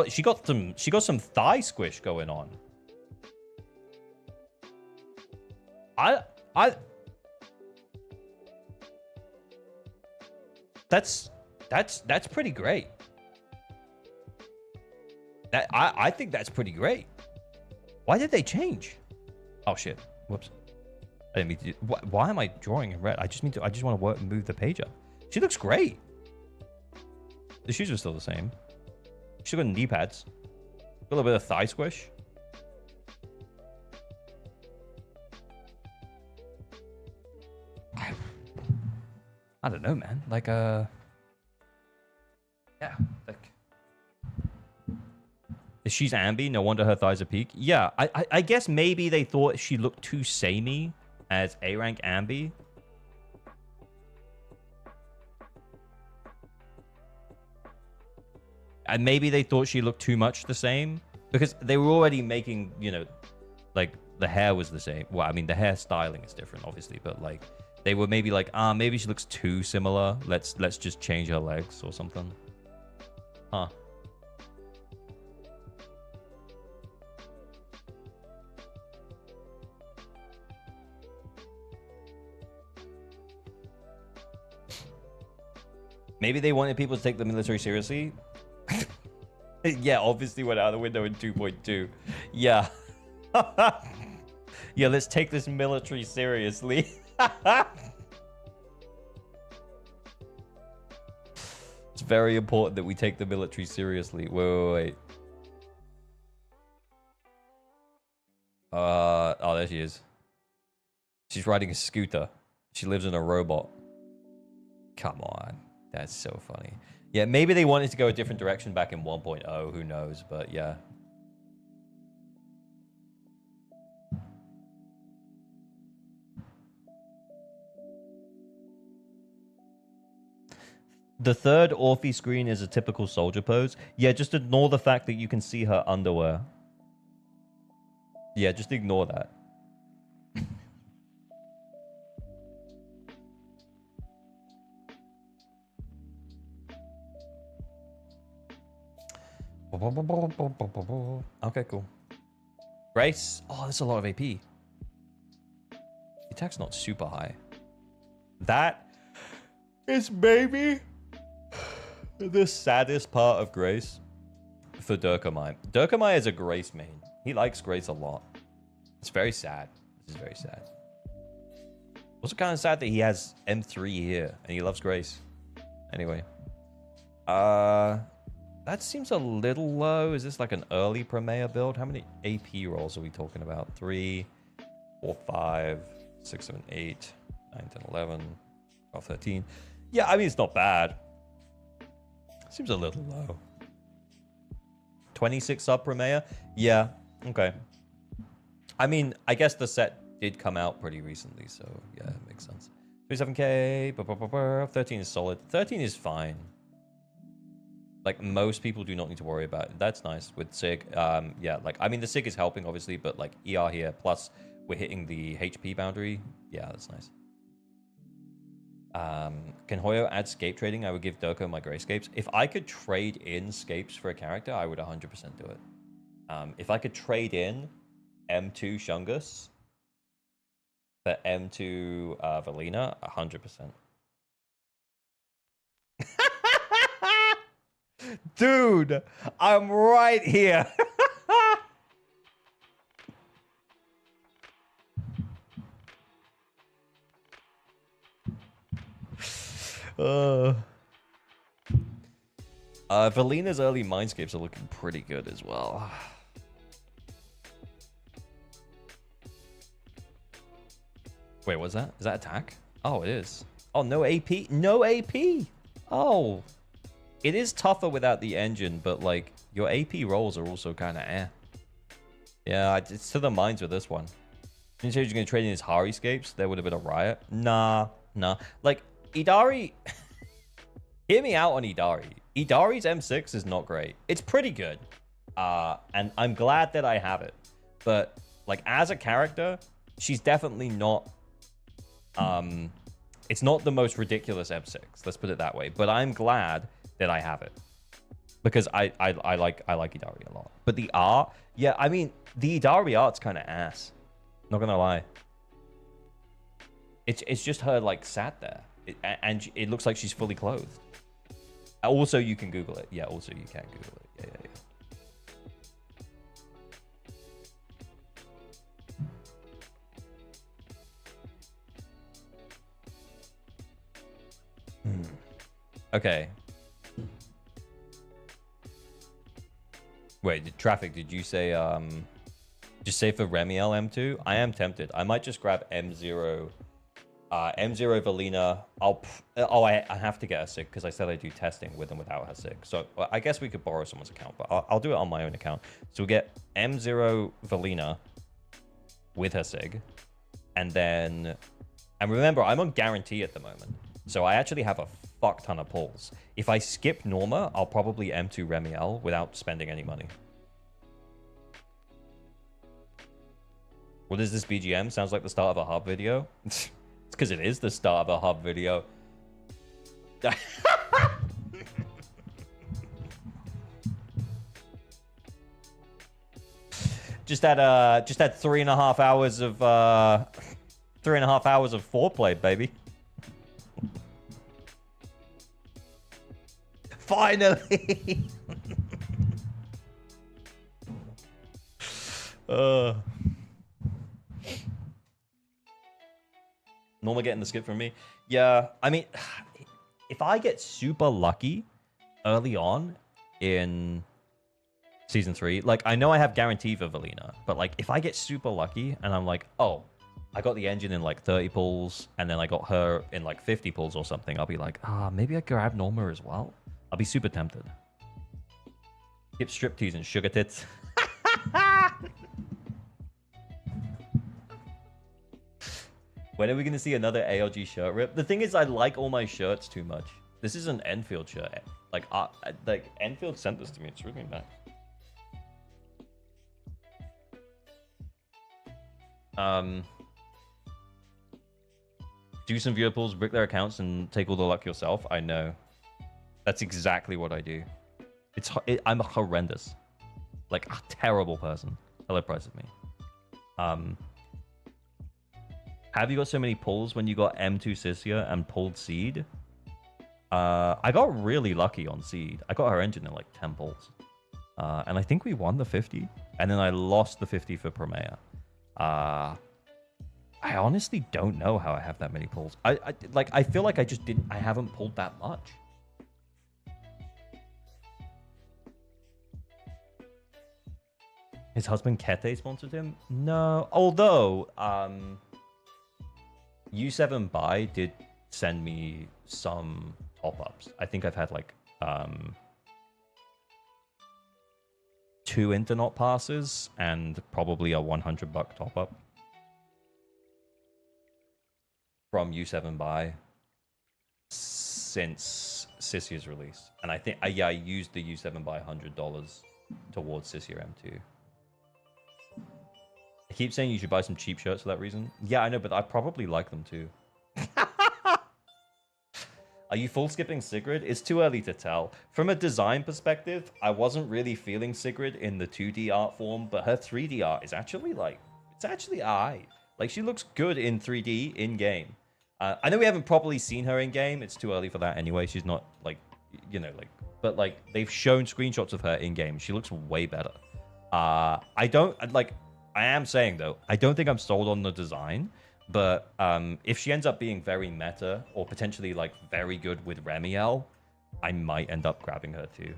She got some thigh squish going on. That's pretty great. I think that's pretty great. Why did they change? Oh shit! Whoops. I didn't mean to. Why am I drawing in red? I just want to move the page up. She looks great. The shoes are still the same. She's got knee pads. A little bit of thigh squish. I don't know, man. Like, yeah, like, she's Ambi. No wonder her thighs are peak. Yeah, I guess maybe they thought she looked too samey as A rank Ambi. And maybe they thought she looked too much the same because they were already making, you know, like the hair was the same. Well, I mean, the hair styling is different, obviously, but like they were maybe like, maybe she looks too similar. Let's just change her legs or something. Huh. Maybe they wanted people to take the military seriously. Yeah, obviously went out the window in 2.2. Yeah. Yeah, let's take this military seriously. It's very important that we take the military seriously. Wait. Oh, there she is. She's riding a scooter. She lives in a robot. Come on. That's so funny. Yeah, maybe they wanted to go a different direction back in 1.0. Who knows? But yeah. The third Orphe screen is a typical soldier pose. Yeah, just ignore the fact that you can see her underwear. Yeah, just ignore that. Okay, cool. Grace. Oh, that's a lot of AP. The attack's not super high. That is maybe the saddest part of Grace for Durkamai. Durkamai is a Grace main. He likes Grace a lot. It's very sad. This is very sad. Also kind of sad that he has M3 here and he loves Grace. Anyway. That seems a little low. Is this like an early Promea build? How many AP rolls are we talking about? 3, 4, 5, 6, 7, 8, 9, 10, 11, 12, 13. Yeah, I mean, it's not bad. Seems a little low. 26 sub Promea? Yeah, okay. I mean, I guess the set did come out pretty recently, so yeah, it makes sense. 27k, 13 is solid. 13 is fine. Like, most people do not need to worry about it. That's nice with SIG. Yeah, like, I mean, the SIG is helping, obviously, but, like, ER here, plus we're hitting the HP boundary. Yeah, that's nice. Can Hoyo add scape trading? I would give Doko my gray scapes. If I could trade in scapes for a character, I would 100% do it. If I could trade in M2 Shungus for M2 Velina, 100%. Dude, I'm right here. Velina's early mindscapes are looking pretty good as well. Wait, what's that? Is that attack? Oh, it is. Oh, no AP? No AP! Oh. It is tougher without the engine, but, like, your AP rolls are also kind of eh. Yeah, it's to the mines with this one. Didn't say you're going to trade in his Hariscapes? There would have been a riot. Nah. Like, Idari... Hear me out on Idari. Idari's M6 is not great. It's pretty good. And I'm glad that I have it. But, like, as a character, she's definitely not... It's not the most ridiculous M6. Let's put it that way. But I'm glad that I have it. Because I like Idari a lot. But the art... Yeah, I mean, the Idari art's kind of ass. Not gonna lie. It's just her, like, sat there. And it looks like she's fully clothed. Also, you can Google it. Yeah, also you can Google it. Yeah. Okay. Wait, Traffic, did you say, just say for Remiel M2? I am tempted. I might just grab M0, M0 Velina. I have to get a SIG because I said I do testing with and without her SIG. So I guess we could borrow someone's account, but I'll do it on my own account. So we get M0 Velina with her SIG. And then, and remember, I'm on guarantee at the moment. So I actually have a fuck ton of pulls. If I skip Norma, I'll probably M2 Remiel without spending any money. What is this BGM? Sounds like the start of a hub video. It's because it is the start of a hub video. just had 3.5 hours of 3.5 hours of foreplay, baby. Finally. Norma getting the skip from me. Yeah, I mean, if I get super lucky early on in season 3, like, I know I have guarantee for Velina, but like, if I get super lucky and I'm like, oh, I got the engine in like 30 pulls, and then I got her in like 50 pulls or something, I'll be like, maybe I could grab Norma as well. I'll be super tempted. Skip striptease and sugar tits. When are we going to see another ALG shirt rip? The thing is, I like all my shirts too much. This is an Enfield shirt. Like Enfield sent this to me. It's really nice. Do some viewer pools, brick their accounts, and take all the luck yourself. I know. That's exactly what I do. I'm horrendous. Like, a terrible person. Hello, price of me. Have you got so many pulls when you got M2 Sisia and pulled Seed? I got really lucky on Seed. I got her engine in like 10 pulls. And I think we won the 50. And then I lost the 50 for Promea. I honestly don't know how I have that many pulls. I feel like I haven't pulled that much. His husband Kete sponsored him? No. Although, U7 Buy did send me some top-ups. I think I've had like 2 Internet passes and probably a $100 top-up from U7 Buy since Sisia's release. And I think, I used the U7 Buy $100 towards Sisia M2. I keep saying you should buy some cheap shirts for that reason. Yeah, I know, but I probably like them too. Are you full skipping Sigrid? It's too early to tell. From a design perspective, I wasn't really feeling Sigrid in the 2D art form, but her 3D art is actually like, it's actually alright. Like, she looks good in 3D in-game. I know we haven't properly seen her in-game. It's too early for that anyway. She's not, like, you know, like, but like, they've shown screenshots of her in-game. She looks way better. I am saying, though, I don't think I'm sold on the design, but if she ends up being very meta or potentially, like, very good with Remiel, I might end up grabbing her, too.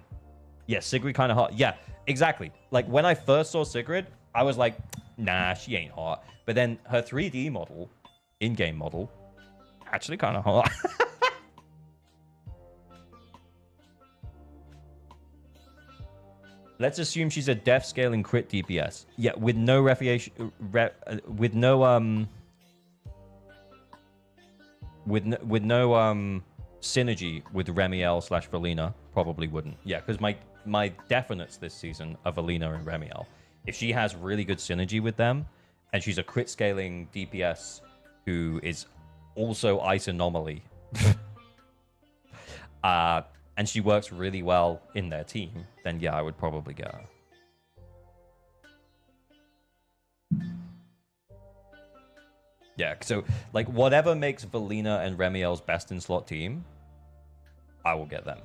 Yeah, Sigrid kind of hot. Yeah, exactly. Like, when I first saw Sigrid, I was like, nah, she ain't hot. But then her 3D model, in-game model, actually kind of hot. Let's assume she's a death scaling crit DPS. Yeah, with no synergy with Remiel / Velina, probably wouldn't. Yeah, because my definites this season are Velina and Remiel. If she has really good synergy with them, and she's a crit scaling DPS who is also Ice Anomaly, and she works really well in their team, then yeah, I would probably get her. Yeah, so, like, whatever makes Velina and Remiel's best in slot team, I will get them.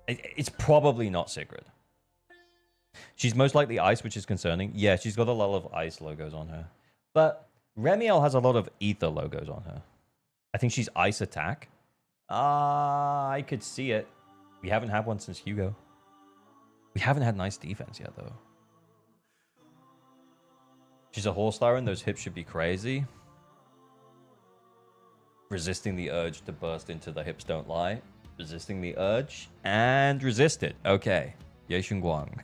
It's probably not Sigrid. She's most likely Ice, which is concerning. Yeah, she's got a lot of Ice logos on her. But Remiel has a lot of Ether logos on her. I think she's ice attack. I could see it. We haven't had one since Hugo. We haven't had nice defense yet, though. She's a horse siren. Those hips should be crazy. Resisting the urge to burst into the hips don't lie. Resisting the urge and resisted. Okay. Ye Guang.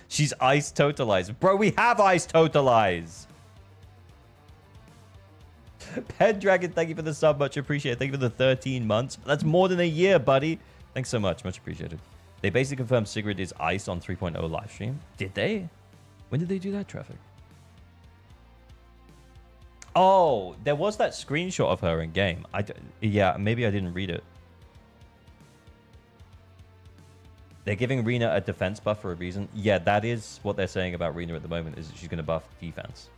She's ice totalized. Bro, we have ice totalized. Pendragon, thank you for the sub. Much appreciated. Thank you for the 13 months. That's more than a year, buddy. Thanks so much. Much appreciated. They basically confirmed Sigrid is ice on 3.0 live stream. Did they? When did they do that, Traffic? Oh, there was that screenshot of her in game. Yeah, maybe I didn't read it. They're giving Rena a defense buff for a reason. Yeah, that is what they're saying about Rena at the moment, is that she's going to buff defense.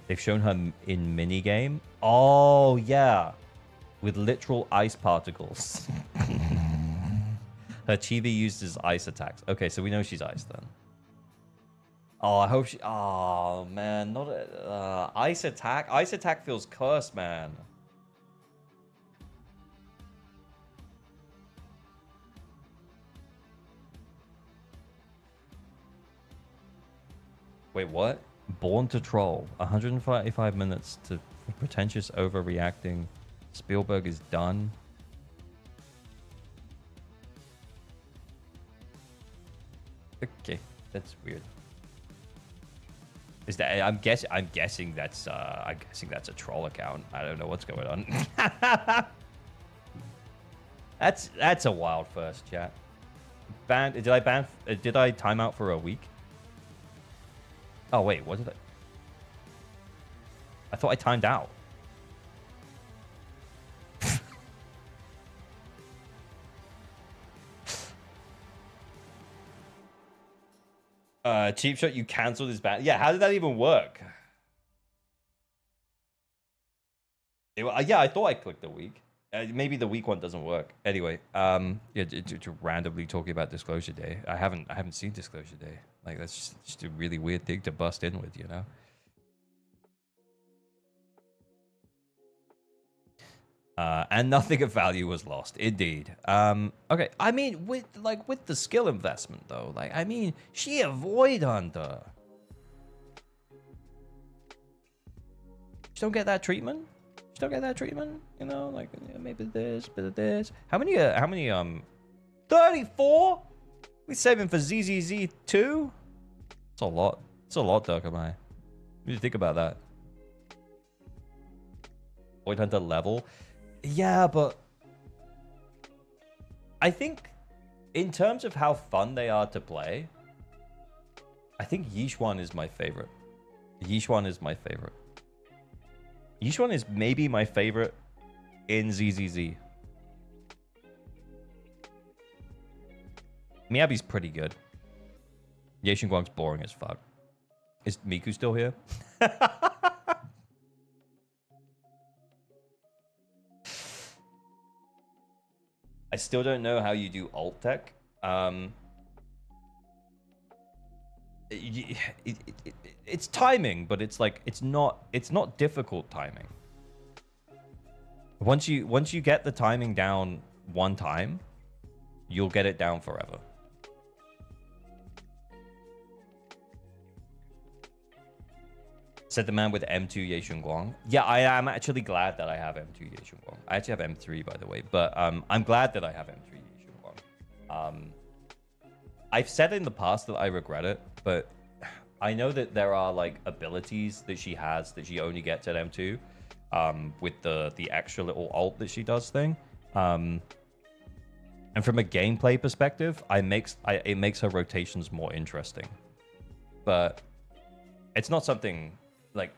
They've shown her in minigame. Oh, yeah. With literal ice particles. Her chibi uses ice attacks. Okay, so we know she's ice then. Oh, I hope she... Oh, man. Not ice attack. Ice attack feels cursed, man. Wait, what? Born to Troll. 145 minutes to pretentious overreacting. Spielberg is done. Okay, that's weird. Is that I'm guessing that's a troll account. I don't know what's going on. That's a wild first, chat. Did I time out for a week? Oh wait, what did I thought I timed out. Cheap shot, you canceled his ban. Yeah, how did that even work? Yeah, I thought I clicked the week. Maybe the week one doesn't work. Anyway, yeah, to randomly talking about Disclosure Day. I haven't seen Disclosure Day. Like, that's just a really weird thing to bust in with, you know? And nothing of value was lost. Indeed. Okay. I mean, with the skill investment though, like, I mean, she a void hunter. She don't get that treatment. She don't get that treatment. You know, like maybe this, bit of this. How many? 34. We saving for ZZZ 2. It's a lot. It's a lot, Darkamai. What do you think about that? Void hunter level. Yeah, but I think in terms of how fun they are to play, I think Yixuan is my favorite. Yixuan is my favorite. Yixuan is maybe my favorite in ZZZ. Miyabi's pretty good. Ye Guang's boring as fuck. Is Miku still here? I still don't know how you do alt tech. It's timing, but it's like it's not difficult timing. Once you get the timing down one time, you'll get it down forever. Said the man with M2 Ye Guang. Yeah, I am actually glad that I have M2 Ye Guang. I actually have M3, by the way, but I'm glad that I have M3 Ye Guang. I've said in the past that I regret it, but I know that there are like abilities that she has that she only gets at M2, with the extra little ult that she does thing. And from a gameplay perspective, it makes her rotations more interesting. But it's not something... Like,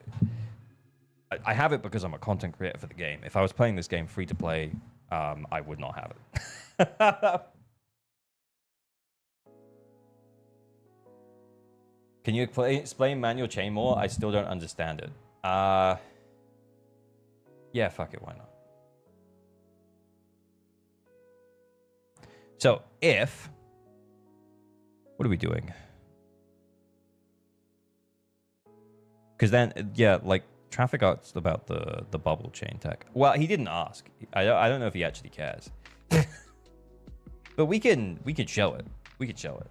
I have it because I'm a content creator for the game. If I was playing this game free to play, I would not have it. Can you explain manual chain more? I still don't understand it. Yeah, fuck it, why not? So, if... What are we doing? Because then, yeah, like, Traffic asked about the bubble chain tech. Well, he didn't ask. I don't know if he actually cares. But we can show it. We could show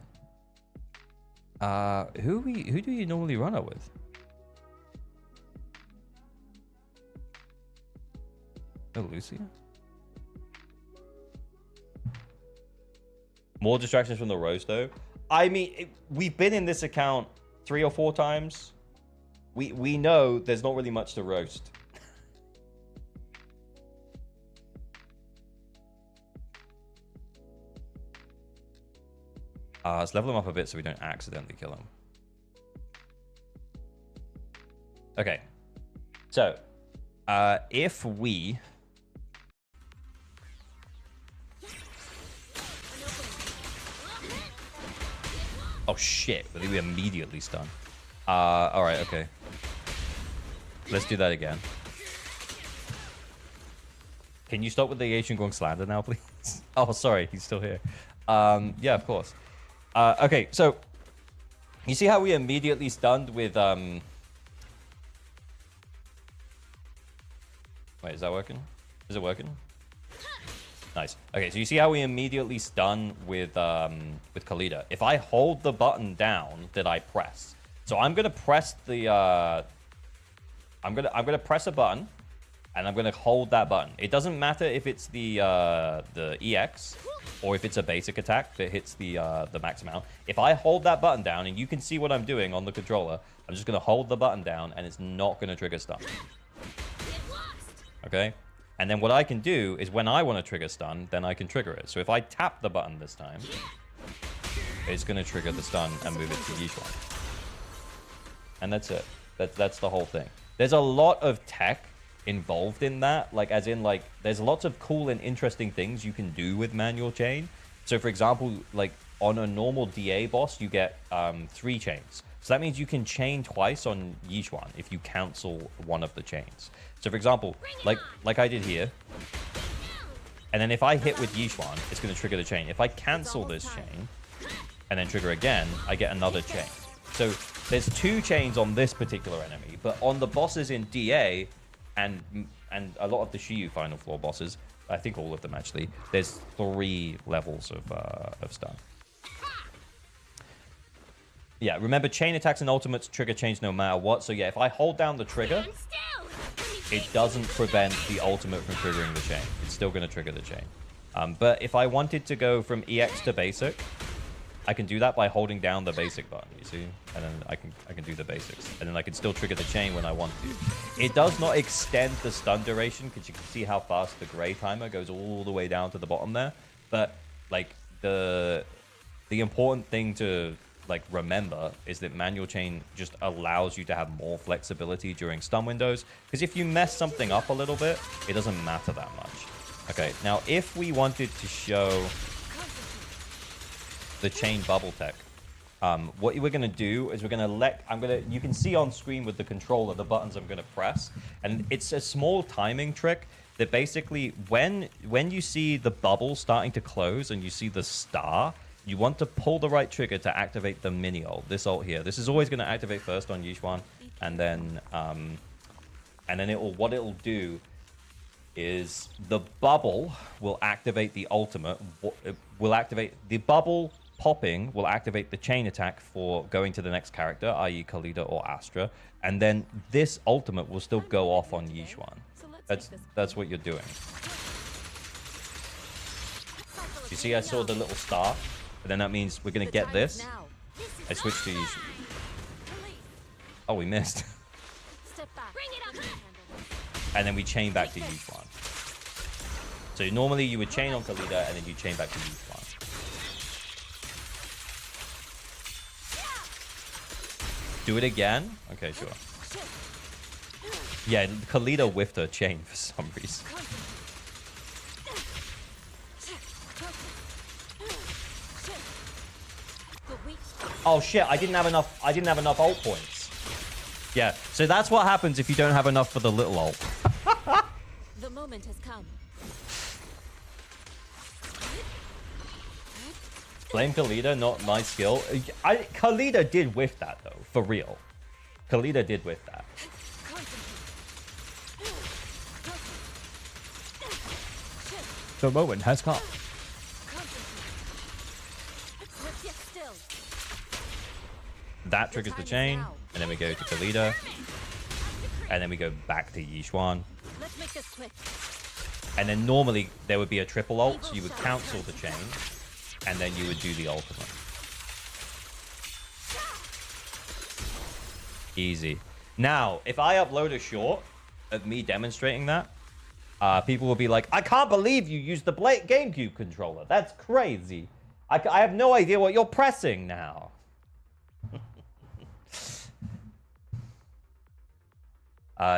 it. Who do you normally run it with? Oh, Lucia? More distractions from the roast, though. I mean, we've been in this account 3 or 4 times. We know there's not really much to roast. Let's level him up a bit so we don't accidentally kill him. Okay. So, if we... Oh shit, I think we immediately stun. Alright, okay. Let's do that again. Can you stop with the Asian Gong slander now, please? Oh, sorry, he's still here. Yeah, of course. Okay, so you see how we immediately stunned with wait, is that working? Is it working? Nice. Okay, so you see how we immediately stun with Khalida. If I hold the button down that I press, so I'm gonna press the I'm gonna press a button, and I'm gonna hold that button. It doesn't matter if it's the EX or if it's a basic attack that hits the max amount. If I hold that button down, and you can see what I'm doing on the controller, I'm just gonna hold the button down, and it's not gonna trigger stun. Okay. And then what I can do is when I want to trigger stun, then I can trigger it. So if I tap the button this time, it's going to trigger the stun and move it to Yishuan. And that's it. That's the whole thing. There's a lot of tech involved in that. Like, as in, like, there's lots of cool and interesting things you can do with manual chain. So, for example, like, on a normal DA boss, you get 3 chains. So that means you can chain twice on Yishuan if you cancel one of the chains. So for example, like I did here, and then if I hit with Yishuan, it's going to trigger the chain. If I cancel this chain and then trigger again, I get another chain. So there's 2 chains on this particular enemy, but on the bosses in DA and a lot of the Shiyu final floor bosses, I think all of them actually, there's 3 levels of stun. Yeah, remember, chain attacks and ultimates trigger chains no matter what. So yeah, if I hold down the trigger, it doesn't prevent the ultimate from triggering the chain. It's still going to trigger the chain. But if I wanted to go from EX to basic, I can do that by holding down the basic button, you see? And then I can do the basics. And then I can still trigger the chain when I want to. It does not extend the stun duration, because you can see how fast the gray timer goes all the way down to the bottom there. But, like, the important thing to... like, remember is that manual chain just allows you to have more flexibility during stun windows, because if you mess something up a little bit, it doesn't matter that much. Okay, now if we wanted to show the chain bubble tech, what we're going to do is we're going to you can see on screen with the controller the buttons I'm going to press, and it's a small timing trick that basically when you see the bubble starting to close and you see the star, you want to pull the right trigger to activate the mini ult. This ult here. This is always going to activate first on Yishuan, and then what it'll do is the bubble will activate the ultimate. Will activate the bubble popping. Will activate the chain attack for going to the next character, i.e. Khalida or Astra, and then this ultimate will still go off on Yishuan. That's what you're doing. You see, I saw the little star. But then that means we're going to get this. I switch to Yishuan. Oh, we missed. And then we chain back to Yishuan. So normally you would chain on Khalida and then you chain back to Yishuan. Do it again? Okay, sure. Yeah, Khalida whiffed her chain for some reason. Oh shit, I didn't have enough ult points. Yeah, so that's what happens if you don't have enough for the little ult. The moment has come. Blame Khalida, not my skill. Khalida did whiff that though, for real. Khalida did whiff that. The moment has come. Let's get still. That triggers the chain, and then we go to Velina, and then we go back to Yixuan. Let's make this quick. And then normally there would be a triple ult, so you would cancel the chain, and then you would do the ultimate. Easy. Now, if I upload a short of me demonstrating that, people will be like, I can't believe you used the GameCube controller. That's crazy. I have no idea what you're pressing now.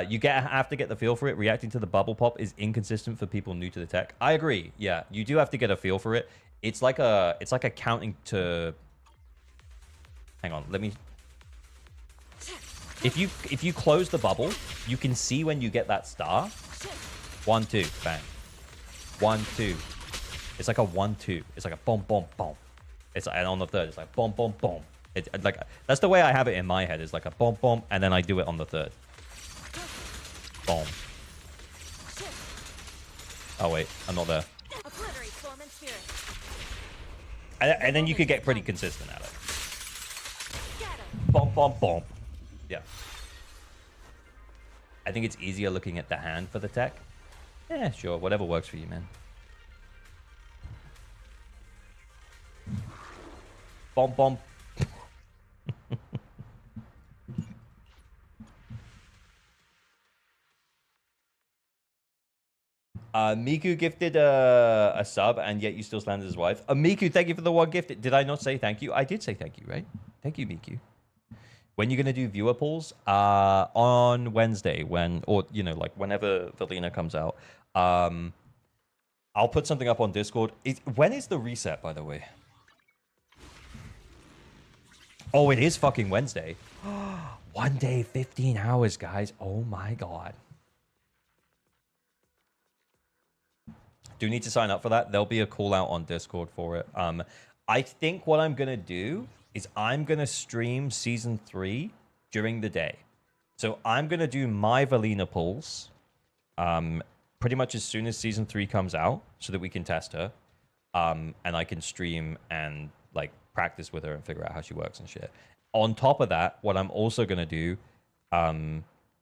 You have to get the feel for it. Reacting to the bubble pop is inconsistent for people new to the tech. I agree. Yeah, you do have to get a feel for it. It's like a counting to. Hang on, let me. If you close the bubble, you can see when you get that star. 1, 2, bang. 1, 2. It's like a 1, 2. It's like a boom, boom, boom. It's and on the third, it's like boom, boom, boom. It's like that's the way I have it in my head. It's like a boom, boom, and then I do it on the third. Boom. Oh wait, I'm not there. And then you could get pretty consistent at it. Boom, boom, boom. Yeah. I think it's easier looking at the hand for the tech. Yeah, sure. Whatever works for you, man. Bomb, bomb. Miku gifted a sub, and yet you still slandered his wife. Miku, thank you for the one gift. Did I not say thank you? I did say thank you, right? Thank you, Miku. When you're gonna do viewer polls? On Wednesday, like whenever Velina comes out. I'll put something up on Discord. When is the reset, by the way? Oh, it is fucking Wednesday. 1 day, 15 hours, guys. Oh my god. Do need to sign up for that. There'll be a call out on Discord for it. I think what I'm gonna do is I'm gonna stream season 3 during the day. So I'm gonna do my Velina pulls pretty much as soon as season 3 comes out, so that we can test her, and I can stream and like practice with her and figure out how she works and shit. On top of that, what I'm also gonna do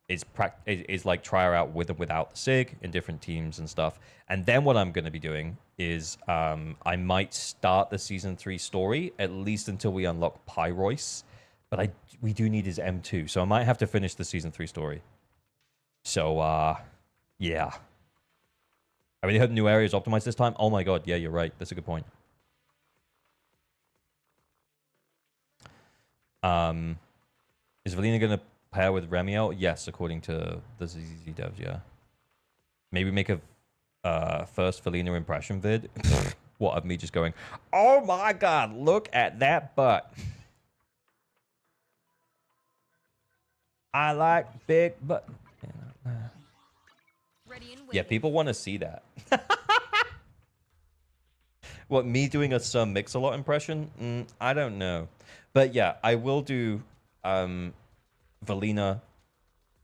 is like try her out with or without the SIG in different teams and stuff. And then what I'm going to be doing is I might start the season 3 story, at least until we unlock Pyrois. But we do need his M2, so I might have to finish the season 3 story. So, yeah. I really hope new areas optimized this time. Oh my god, yeah, you're right. That's a good point. Is Velina going to pair with Remiel? Yes, according to the ZZZ devs, yeah. Maybe make a first Velina impression vid. What, of me just going, oh my god, look at that butt. I like big butt. Yeah, people want to see that. What, me doing a Sir Mix-a-Lot impression? I don't know. But yeah, I will do Velina,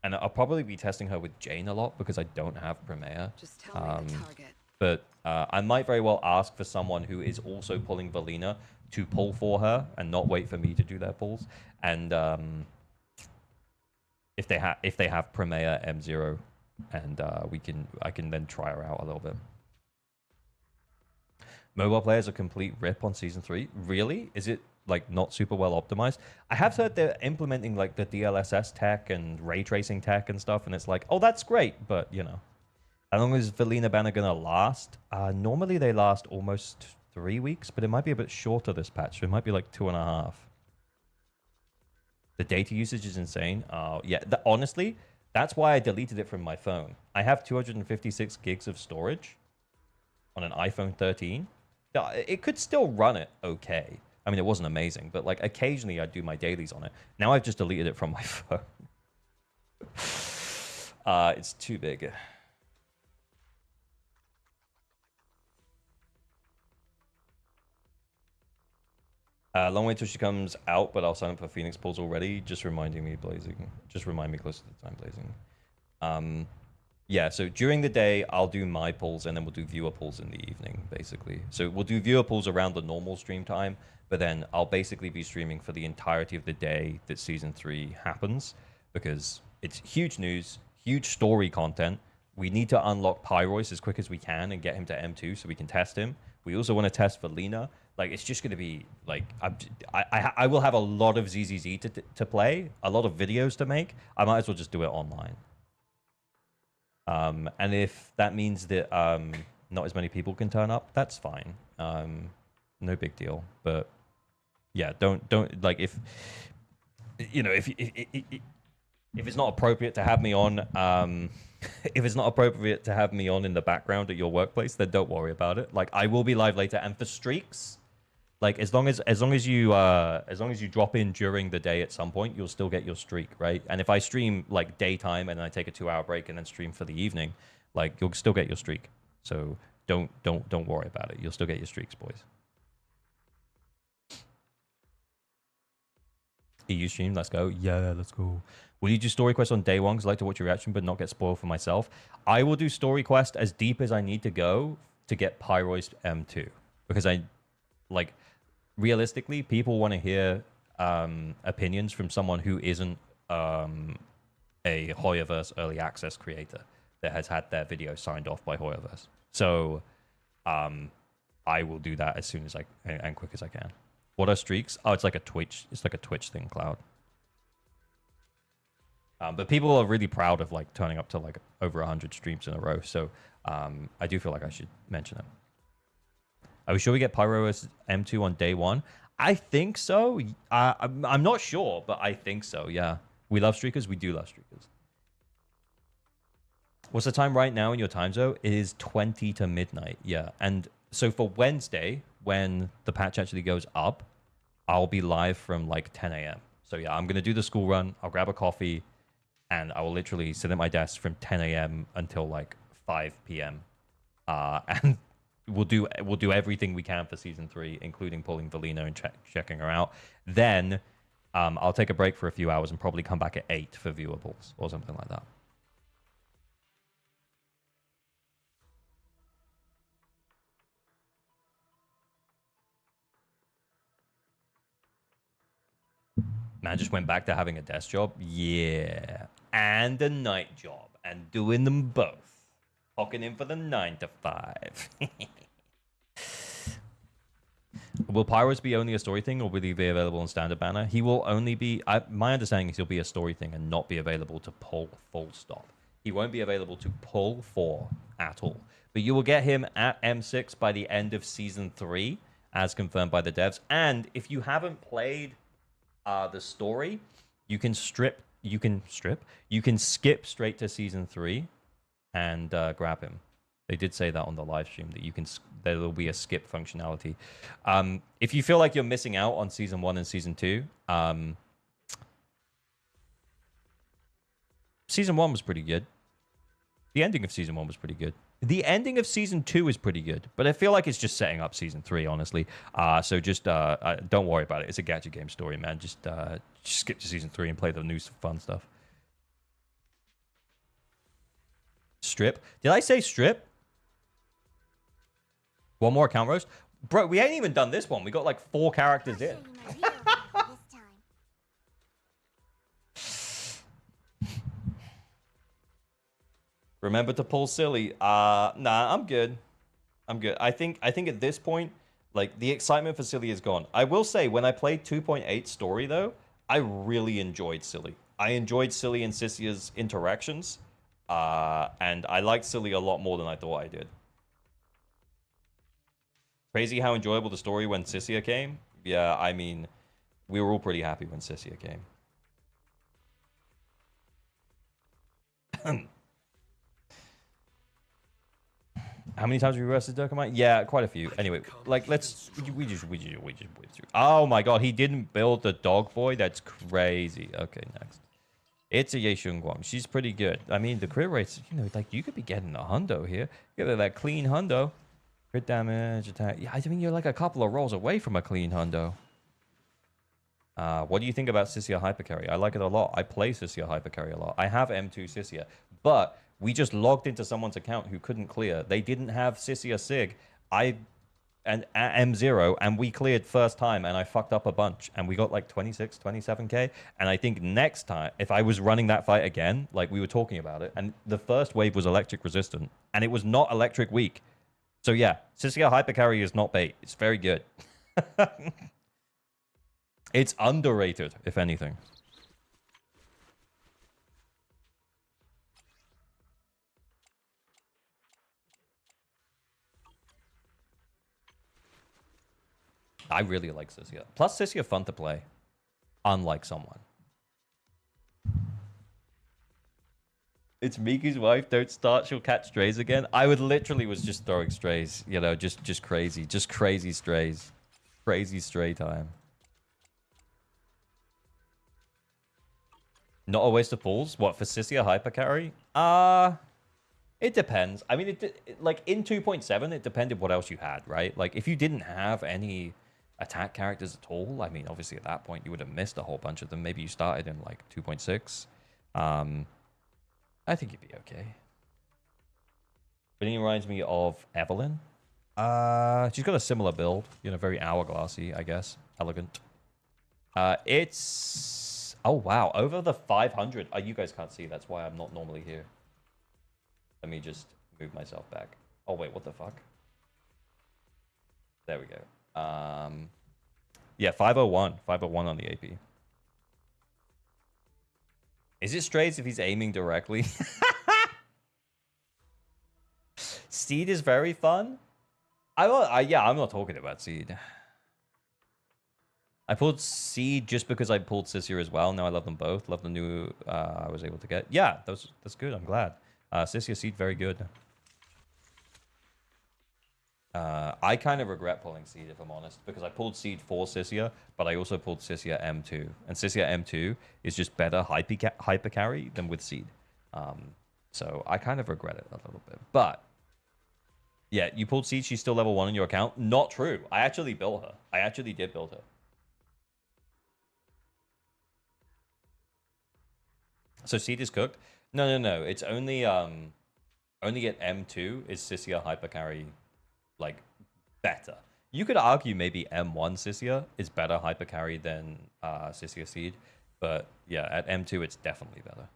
and I'll probably be testing her with Jane a lot because I don't have Primea. Just tell me the target. But I might very well ask for someone who is also pulling Velina to pull for her and not wait for me to do their pulls. And if they have Primea M0, and I can then try her out a little bit. Mobile players a complete rip on season 3. Really? Is it like not super well optimized? I have heard they're implementing like the DLSS tech and ray tracing tech and stuff, and it's like, oh, that's great, but you know, how long is Velina ban gonna last? Normally they last almost 3 weeks, but it might be a bit shorter this patch. So it might be like 2.5. The data usage is insane. Yeah, honestly, that's why I deleted it from my phone. I have 256 gigs of storage on an iPhone 13. It could still run it okay. I mean, it wasn't amazing, but like occasionally I'd do my dailies on it. Now I've just deleted it from my phone. It's too big. Long way till she comes out, but I'll sign up for Phoenix pulls already. Just reminding me, Blazing. Just remind me closer to the time, Blazing. Yeah, so during the day, I'll do my pulls, and then we'll do viewer pulls in the evening, basically. So we'll do viewer pulls around the normal stream time, but then I'll basically be streaming for the entirety of the day that Season 3 happens, because it's huge news, huge story content. We need to unlock Pyrois as quick as we can and get him to M2 so we can test him. We also want to test Velina. Like, it's just going to be, like, I will have a lot of ZZZ to play, a lot of videos to make. I might as well just do it online. And if that means that not as many people can turn up, that's fine. No big deal. But yeah, don't like if you know if it's not appropriate to have me on, if it's not appropriate to have me on in the background at your workplace, then don't worry about it. Like, I will be live later, and for streaks, like as long as you drop in during the day at some point, you'll still get your streak, right? And if I stream like daytime and then I take a 2-hour break and then stream for the evening, like you'll still get your streak. So don't worry about it. You'll still get your streaks, boys. EU stream, let's go. Yeah, let's go. Will you do story quest on day one? Because I like to watch your reaction but not get spoiled for myself. I will do story quest as deep as I need to go to get Pyrois M2, because I like. Realistically, people want to hear opinions from someone who isn't a Hoyoverse early access creator that has had their video signed off by Hoyoverse. So I will do that as soon as and quick as I can. What are streaks? Oh, it's like a Twitch. It's like a Twitch thing, Cloud. But people are really proud of like turning up to like over 100 streams in a row. So I do feel like I should mention it. Are we sure we get Pyrois M2 on day one? I think so. I'm not sure, but I think so, yeah. We love streakers. We do love streakers. What's the time right now in your time zone? It is 20 to midnight, yeah. And so for Wednesday, when the patch actually goes up, I'll be live from like 10 a.m. So yeah, I'm going to do the school run. I'll grab a coffee, and I will literally sit at my desk from 10 a.m. until like 5 p.m. And we'll do everything we can for season 3, including pulling Velina and checking her out. Then I'll take a break for a few hours and probably come back at 8 for viewables or something like that. Man just went back to having a desk job. Yeah. And a night job. And doing them both. Hocking in for the 9 to 5. Will Pyrois be only a story thing, or will he be available on standard banner? He will only be... my understanding is he'll be a story thing and not be available to pull full stop. He won't be available to pull 4 at all. But you will get him at M6 by the end of Season 3, as confirmed by the devs. And if you haven't played the story, you can skip straight to Season 3 and grab him. They did say that on the live stream, that there will be a skip functionality. If you feel like you're missing out on Season 1 and Season 2, Season 1 was pretty good. The ending of Season 1 was pretty good. The ending of Season 2 is pretty good, but I feel like it's just setting up Season 3, honestly. So just don't worry about it. It's a gacha game story, man. Just skip to Season 3 and play the new fun stuff. Strip? Did I say strip? One more account roast? Bro, we ain't even done this one. We got like 4 characters in. Remember to pull silly. Nah, I'm good. I'm good. I think at this point, like, the excitement for silly is gone. I will say, when I played 2.8 story, though, I really enjoyed silly. I enjoyed silly and Sissia's interactions. And I liked silly a lot more than I thought I did. Crazy how enjoyable the story when Sissia came. Yeah, I mean, we were all pretty happy when Sissia came. How many times have we rested Dokkamite? Yeah, quite a few. Anyway, like, we just whiz through. Oh my god, he didn't build the dog boy? That's crazy. Okay, next. It's a Ye Shunguang. She's pretty good. I mean, the crit rates, you know, like, you could be getting a hundo here. Get that clean hundo. Crit damage, attack. Yeah, I mean, you're like a couple of rolls away from a clean hundo. What do you think about Sissia Hypercarry? I like it a lot. I play Sissia Hypercarry a lot. I have M2 Sissia. But We just logged into someone's account who couldn't clear. They didn't have Sissy or Sig. And at M0, and we cleared first time, and I fucked up a bunch, and we got like 26, 27k. And I think next time, if I was running that fight again, like we were talking about it, and the first wave was electric resistant, and it was not electric weak. So yeah, Sissia Hypercarry is not bait. It's very good. It's underrated, if anything. I really like Sissia. Plus, Sissia fun to play, unlike someone. It's Miki's wife. Don't start. She'll catch strays again. I would literally was just throwing strays. You know, just crazy strays. Crazy stray time. Not a waste of pulls. What, for Sissia Hypercarry? It depends. I mean, like in 2.7, it depended what else you had, right? Like if you didn't have any attack characters at all, I mean, obviously at that point you would have missed a whole bunch of them. Maybe you started in like 2.6. I think you'd be okay. But it reminds me of Evelyn. She's got a similar build, you know, very hourglassy, I guess. Elegant. It's... Oh, wow. Over the 500. You guys can't see. That's why I'm not normally here. Let me just move myself back. Oh, wait. What the fuck? There we go. Yeah, 501. 501 on the AP. Is it strays if he's aiming directly? Seed is very fun. Yeah, I'm not talking about Seed. I pulled Seed just because I pulled Sissia as well. Now I love them both. Love the new I was able to get. Yeah, that's good. I'm glad. Sissia Seed, very good. I kind of regret pulling Seed, if I'm honest, because I pulled Seed for Sissia, but I also pulled Sissia M2. And Sissia M2 is just better hyper carry than with Seed. So I kind of regret it a little bit. But, yeah, you pulled Seed, she's still level 1 on your account. Not true. I actually built her. I actually did build her. So Seed is cooked? No. It's only at M2 is Sissia hyper carry like better. You could argue maybe M1 Sissia is better hyper carry than Sissia Seed, but yeah, at M2 it's definitely better.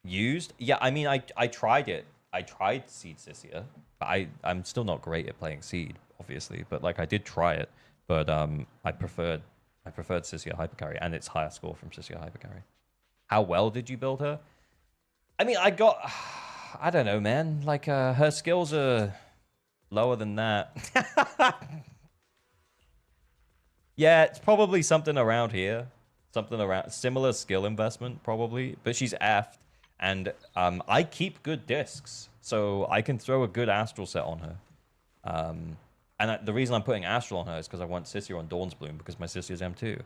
Used? Yeah, I mean I tried it. I tried Seed Sissia. I'm still not great at playing Seed, obviously, but like I did try it. But I preferred Sissia hyper carry, and it's higher score from Sissia hyper carry. How well did you build her? I mean, I don't know, man. Like, her skills are lower than that. Yeah, it's probably something around here. Something around... Similar skill investment, probably. But she's effed. And I keep good discs. So I can throw a good Astral set on her. And the reason I'm putting Astral on her is because I want Sissia on Dawn's Bloom, because my Sissia's M2.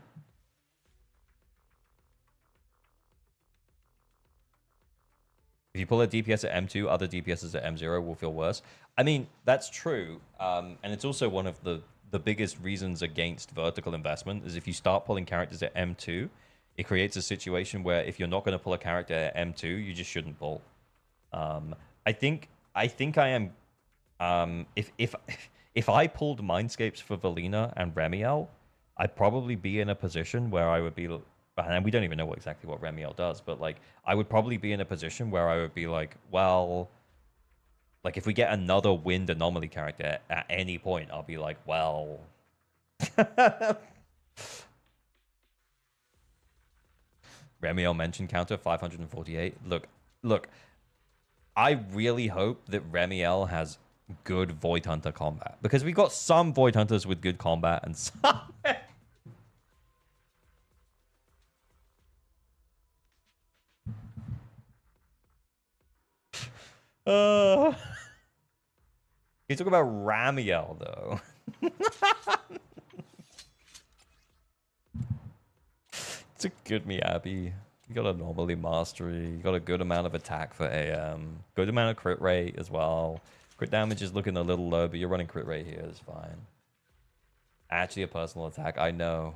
If you pull a DPS at M2, other DPSs at M0 will feel worse. I mean, that's true. And it's also one of the biggest reasons against vertical investment is if you start pulling characters at M2, it creates a situation where if you're not going to pull a character at M2, you just shouldn't pull. I think I am... If I pulled Mindscapes for Velina and Remiel, I'd probably be in a position where I would be... And we don't even know exactly what Remiel does, but like I would probably be in a position where I would be like, well, like if we get another wind anomaly character at any point, I'll be like, well. Remiel mentioned counter 548. Look, I really hope that Remiel has good Void Hunter combat, because we got some Void Hunters with good combat and some. You talk about Ramiel, though. It's a good Miyabi. You got anomaly mastery. You got a good amount of attack for AM. Good amount of crit rate as well. Crit damage is looking a little low, but you're running crit rate here. It's fine. Actually, a personal attack. I know.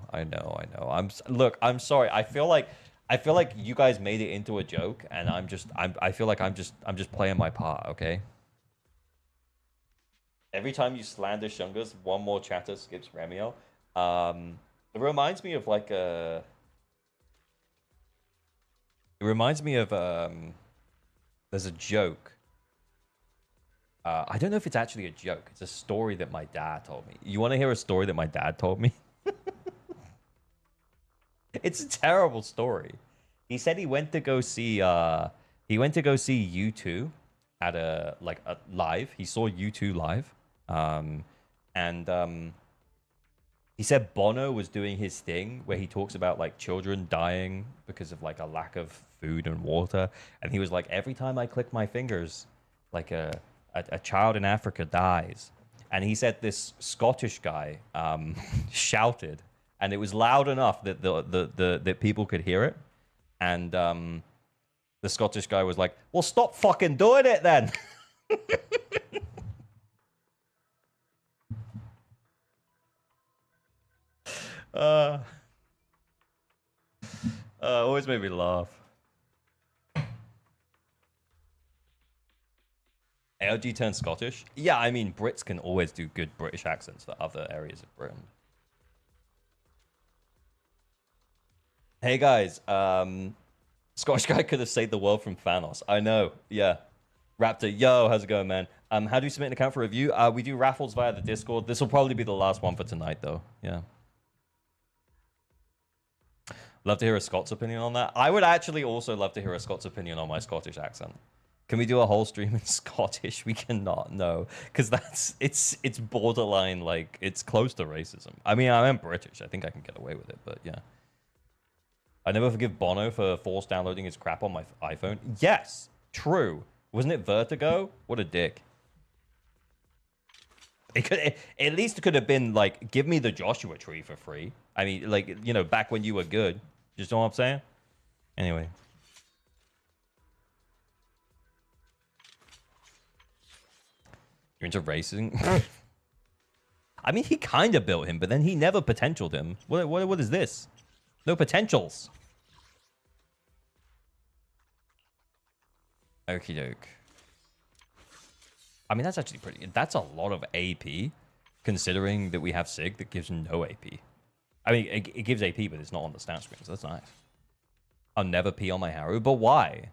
Look, I'm sorry. I feel like I feel like you guys made it into a joke, and I feel like I'm just playing my part, okay? Every time you slander Shungus, one more chatter skips Remiel. It reminds me of like a. It reminds me of there's a joke. I don't know if it's actually a joke. It's a story that my dad told me. You want to hear a story that my dad told me? It's a terrible story. He said he went to go see U2 at a live. He saw U2 live. He said Bono was doing his thing where he talks about like children dying because of like a lack of food and water, and he was like, every time I click my fingers, like a child in Africa dies. And he said this Scottish guy shouted, and it was loud enough that that people could hear it. And the Scottish guy was like, well, stop fucking doing it then. Always made me laugh. ALG turned Scottish? Yeah, I mean, Brits can always do good British accents for other areas of Britain. Hey guys, Scottish guy could have saved the world from Thanos. I know, yeah. Raptor, yo, how's it going, man? How do you submit an account for review? We do raffles via the Discord. This will probably be the last one for tonight, though. Yeah. Love to hear a Scots opinion on that. I would actually also love to hear a Scots opinion on my Scottish accent. Can we do a whole stream in Scottish? We cannot, no, because it's borderline, like, it's close to racism. I mean, I am British. I think I can get away with it, but yeah. I never forgive Bono for forced downloading his crap on my iPhone. Yes, true. Wasn't it Vertigo? What a dick. At least it could have been like, give me the Joshua tree for free. I mean, like, you know, back when you were good. Just know what I'm saying? Anyway. You're into racing? I mean, he kind of built him, but then he never potentialed him. What is this? No potentials. Okie doke. I mean, that's actually pretty... That's a lot of AP, considering that we have Sig that gives no AP. I mean, it gives AP, but it's not on the stat screen, so that's nice. I'll never pee on my Haru, but why?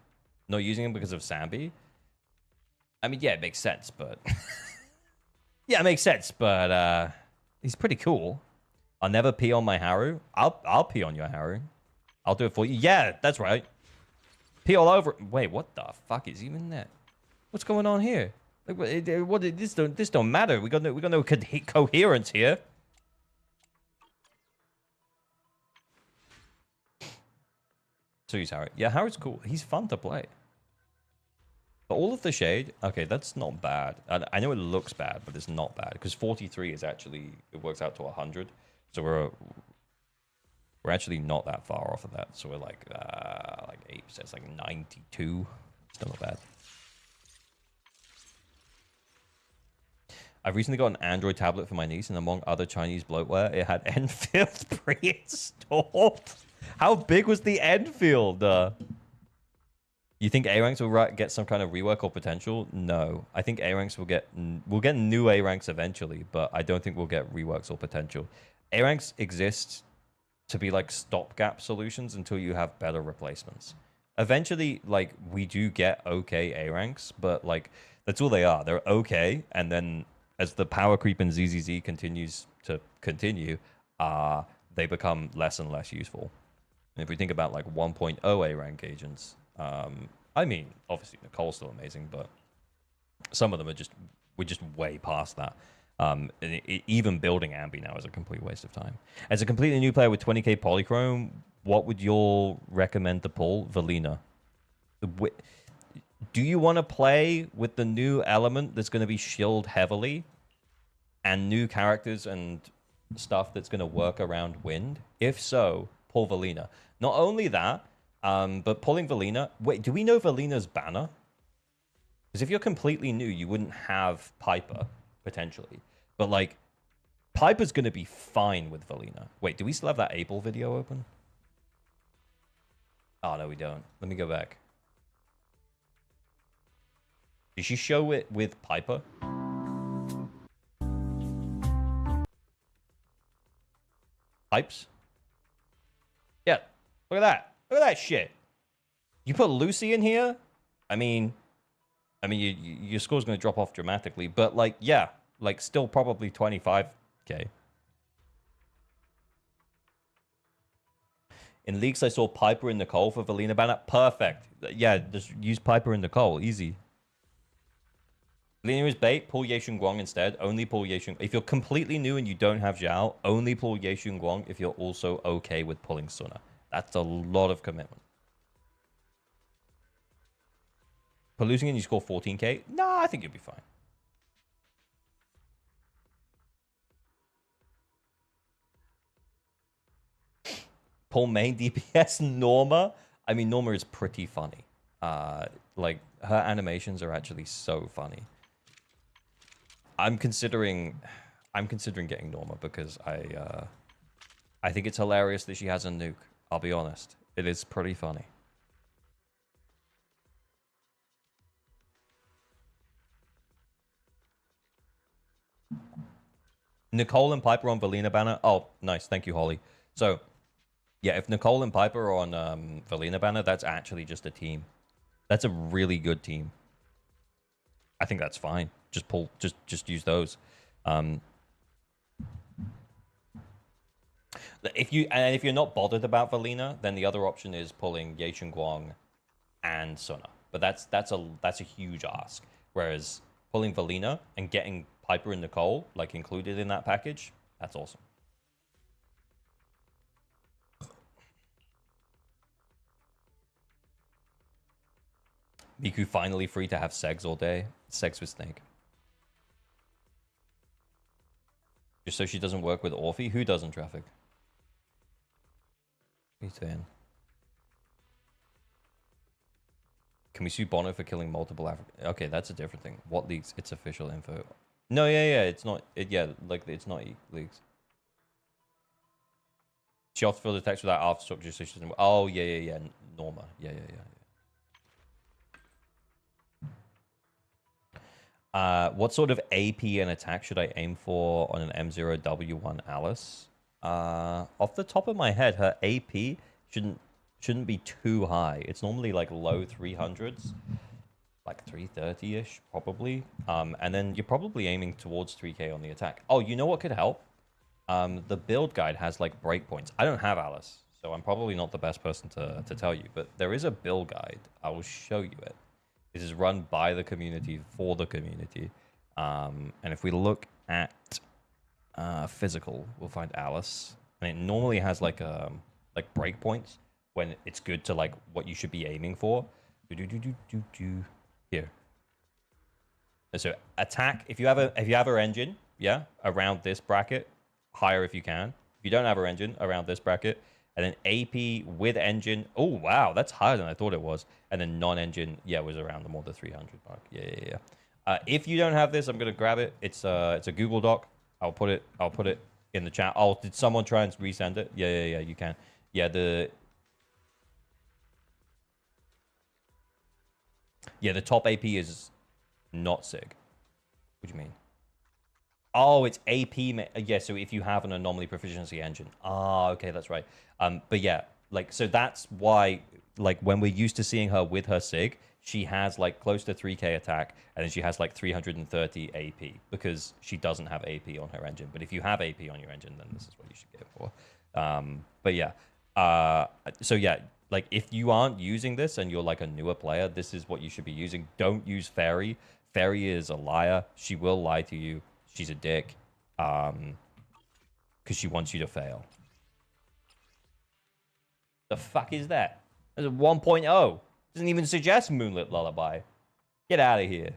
Not using him because of Sambi? I mean, yeah, it makes sense, but... yeah, it makes sense, but he's pretty cool. I'll never pee on my Haru. I'll pee on your Haru. I'll do it for you. Yeah, that's right. Pee all over... Wait, what the fuck is even that? What's going on here? Like, this don't matter. We got no coherence here. So use Harry. Yeah, Harry's cool. He's fun to play. But all of the shade, okay, that's not bad. I know it looks bad, but it's not bad because 43 is actually, it works out to 100. So we're actually not that far off of that. So we're like 8%, it's like 92. Still not bad. I've recently got an Android tablet for my niece, and among other Chinese bloatware, it had Enfield pre-installed. How big was the Enfield? You think A ranks will get some kind of rework or potential? No, I think A ranks will get new A ranks eventually, but I don't think we'll get reworks or potential. A ranks exist to be like stopgap solutions until you have better replacements. Eventually, like, we do get okay A ranks, but like that's all they are. They're okay, and then as the power creep in ZZZ continues to continue, they become less and less useful. And if we think about like 1.0 A rank agents, I mean, obviously Nicole's still amazing, but some of them are we're just way past that. Even building Ambi now is a complete waste of time. As a completely new player with 20k polychrome, what would you all recommend to pull? Velina. Do you want to play with the new element that's going to be shield heavily and new characters and stuff that's going to work around wind? If so, pull Velina. Not only that, but pulling Velina... Wait, do we know Velina's banner? Because if you're completely new, you wouldn't have Piper, potentially. But, like, Piper's going to be fine with Velina. Wait, do we still have that Abel video open? Oh, no, we don't. Let me go back. Did she show it with Piper? Pipes? Yeah. Look at that. Look at that shit. You put Lucy in here? I mean, your score's going to drop off dramatically. But, like, yeah. Like, still probably 25k. In leagues, I saw Piper and Nicole for Velina banner. Perfect. Yeah, just use Piper and Nicole. Easy. Velina is bait. Pull Ye Guang instead. Only pull Ye. If you're completely new and you don't have Zhao, only pull Ye Guang if you're also okay with pulling Suna. That's a lot of commitment. For losing and you score 14k? Nah, I think you'll be fine. Pull main DPS Norma. I mean, Norma is pretty funny. Like, her animations are actually so funny. I'm considering getting Norma because I think it's hilarious that she has a nuke. I'll be honest. It is pretty funny. Nicole and Piper on Velina banner. Oh, nice. Thank you, Holly. So, yeah, if Nicole and Piper are on Velina banner, that's actually just a team. That's a really good team. I think that's fine. Just pull, just use those. If you're not bothered about Velina, then the other option is pulling Ye Guang and Suna. But that's a huge ask. Whereas pulling Velina and getting Piper and Nicole like included in that package, that's awesome. Miku finally free to have sex all day. Sex with Snake. Just so she doesn't work with Orphe? Who doesn't, Traffic? What are you saying? Can we sue Bono for killing multiple African? Okay, that's a different thing. What leaks? It's official info. No, yeah, it's not. Yeah, like, it's not leaks. She opted for the text without aftershock just so she doesn't... Oh, yeah. Norma. Yeah. What sort of AP and attack should I aim for on an M0W1 Alice? Off the top of my head, her AP shouldn't be too high. It's normally like low 300s, like 330-ish probably. And then you're probably aiming towards 3k on the attack. Oh, you know what could help? The build guide has like breakpoints. I don't have Alice, so I'm probably not the best person to tell you, but there is a build guide. I will show you it. This is run by the community for the community. And if we look at physical, we'll find Alice. And it normally has like breakpoints when it's good to like what you should be aiming for. Here. And so attack, if you have her engine, yeah, around this bracket, higher if you can. If you don't have her engine, around this bracket. And then AP with engine. Oh, wow. That's higher than I thought it was. And then non-engine, yeah, was around the more than 300 mark. Yeah. If you don't have this, I'm going to grab it. It's a Google Doc. I'll put it in the chat. Oh, did someone try and resend it? Yeah, you can. Yeah, the top AP is not SIG. What do you mean? Oh, it's AP. Yeah, so if you have an anomaly proficiency engine. Ah, okay, that's right. But yeah, like, so that's why, like, when we're used to seeing her with her SIG, she has, like, close to 3k attack, and then she has, like, 330 AP, because she doesn't have AP on her engine. But if you have AP on your engine, then this is what you should get for. But yeah. So yeah, like, if you aren't using this, and you're, like, a newer player, this is what you should be using. Don't use Fairy. Fairy is a liar. She will lie to you. She's a dick, because she wants you to fail. The fuck is that? There's a 1.0. Doesn't even suggest Moonlit Lullaby. Get out of here.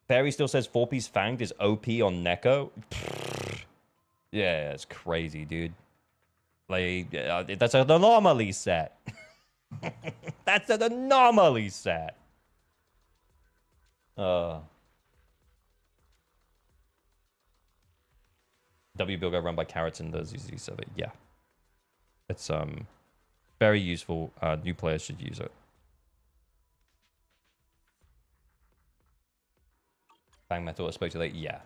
Fairy still says 4-piece Fanged is OP on Neko. Yeah, it's crazy, dude. Like, that's an anomaly set. That's an anomaly set. W Build got run by Carrots in the ZZZ. Yeah. It's very useful. New players should use it. Bang Metal, I spoke to late. Yeah.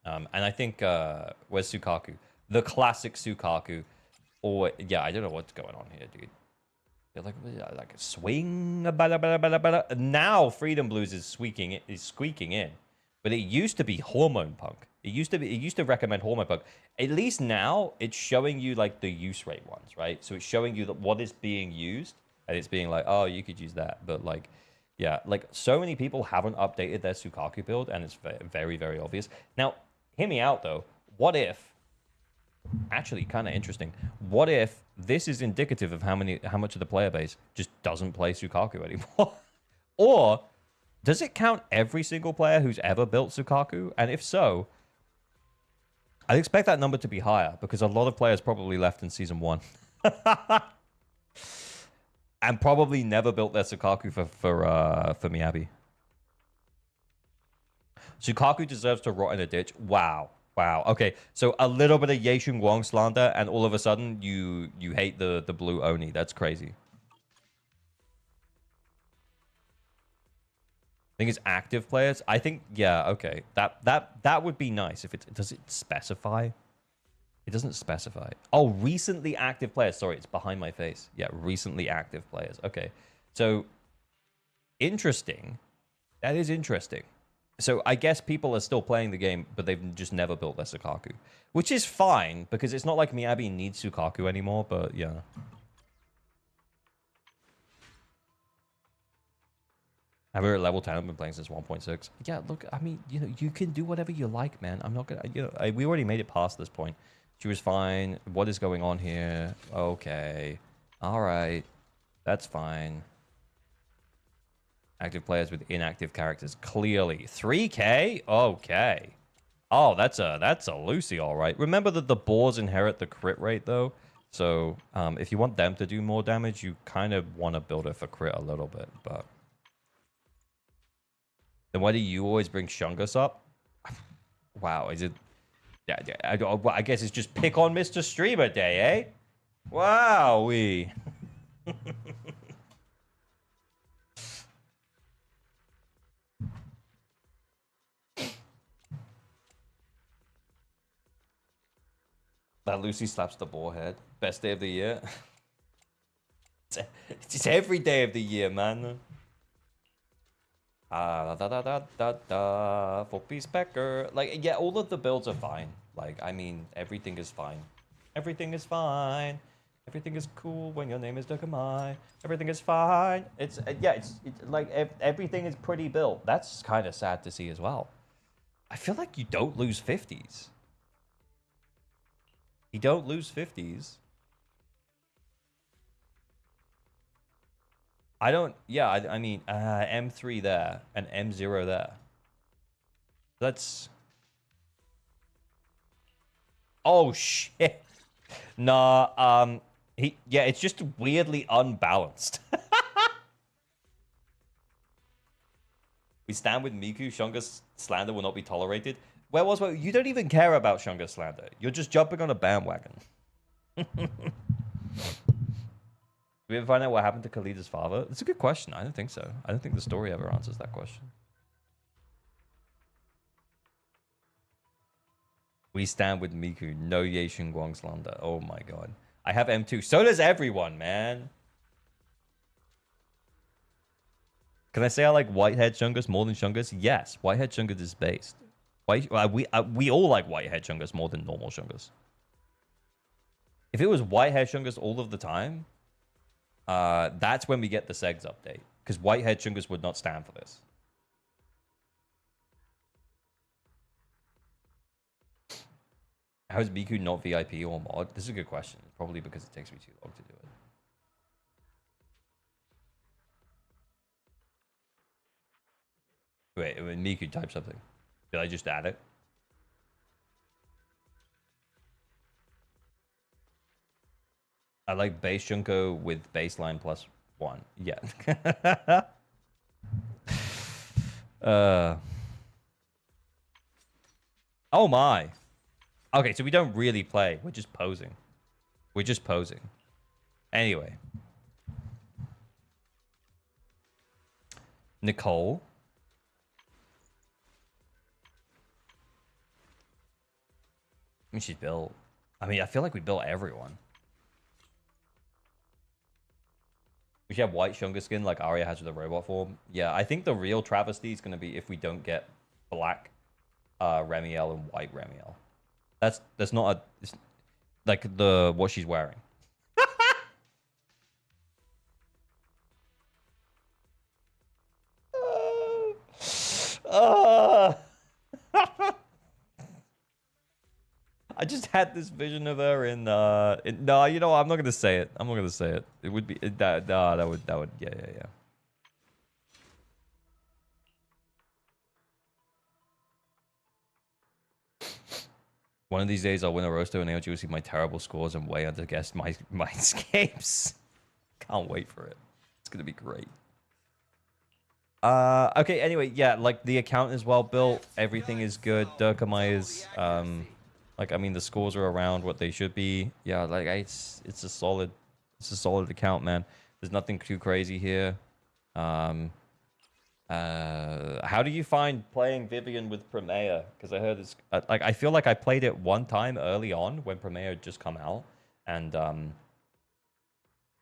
And I think where's Sukaku? The classic Sukaku. Or yeah, I don't know what's going on here, dude. They're like a swing. Now Freedom Blues is squeaking in. But it used to be Hormone Punk. It used to recommend Hormone Punk. At least now it's showing you like the use rate ones, right? So it's showing you that what is being used, and it's being like, oh, you could use that. But like, yeah, like so many people haven't updated their Sukaku build, and it's very, very obvious. Now, hear me out though. What if? Actually, kind of interesting. What if this is indicative of how much of the player base just doesn't play Sukaku anymore? Or does it count every single player who's ever built Sukaku? And if so, I'd expect that number to be higher because a lot of players probably left in Season 1. And probably never built their Sukaku for Miyabi. Sukaku deserves to rot in a ditch. Wow. Okay, so a little bit of Ye Shun Guang slander, and all of a sudden you hate the blue Oni. That's crazy. I think it's active players. I think, yeah, okay. That would be nice if it does it specify? It doesn't specify. Oh, recently active players. Sorry, it's behind my face. Yeah, recently active players. Okay. So interesting. That is interesting. So I guess people are still playing the game, but they've just never built their Sukaku. Which is fine, because it's not like Miyabi needs Sukaku anymore, but yeah. I've been at level 10, I've been playing since 1.6. Yeah, look, I mean, you know, you can do whatever you like, man. I'm not gonna, you know, we already made it past this point. She was fine. What is going on here? Okay. All right. That's fine. Active players with inactive characters. Clearly. 3K? Okay. Oh, that's a Lucy, all right. Remember that the boars inherit the crit rate, though. So if you want them to do more damage, you kind of want to build it for crit a little bit. But then why do you always bring Shungus up? Wow, is it... Yeah, I guess it's just pick on Mr. Streamer Day, eh? Wow-wee. That Lucy slaps the boar head. Best day of the year. It's every day of the year, man. For Peacepecker. Like, yeah, all of the builds are fine. Like, I mean, everything is fine. Everything is fine. Everything is cool when your name is Dokamai. Everything is fine. It's, yeah, it's like, everything is pretty built. That's kind of sad to see as well. I feel like you don't lose 50s. You don't lose 50s. I don't... Yeah, I mean, M3 there and M0 there. That's... Oh, shit. Nah, yeah, it's just weirdly unbalanced. We stand with Miku. Shungus slander will not be tolerated. Where was what? You don't even care about Shungus slander. You're just jumping on a bandwagon. Did we ever find out what happened to Khalida's father? It's a good question. I don't think so. I don't think the story ever answers that question. We stand with Miku. No Ye Shun Guang slander. Oh my god. I have M2. So does everyone, man. Can I say I like Whitehead Shungus more than Shungus? Yes. Whitehead Shungus is based. We all like Whitehead Shungus more than normal Shungus. If it was Whitehead Shungus all of the time, that's when we get the Segs update. Because Whitehead Shungus would not stand for this. How is Miku not VIP or mod? This is a good question. Probably because it takes me too long to do it. Wait, when Miku type something. Did I just add it? I like base Junko with baseline +1. Yeah. Oh my. Okay, so we don't really play. We're just posing. We're just posing. Anyway. Nicole. I mean, she's built. I mean, I feel like we built everyone. We should have white Shunga skin like Arya has with the robot form. Yeah, I think the real travesty is going to be if we don't get black Remiel and white Remiel. That's not a... It's like what she's wearing. I just had this vision of her in no, you know what? I'm not gonna say it. I'm not gonna say it. It would be that would yeah. One of these days I'll win a roaster and you'll see my terrible scores and way underguess my escapes. Can't wait for it. It's gonna be great. Okay, anyway, yeah, like the account is well built, everything is good. Durkamai is like, I mean, the scores are around what they should be. Yeah, like it's a solid account, man. There's nothing too crazy here. How do you find playing Vivian with Primea? Because I heard it's like, I feel like I played it one time early on when Primea had just come out, and I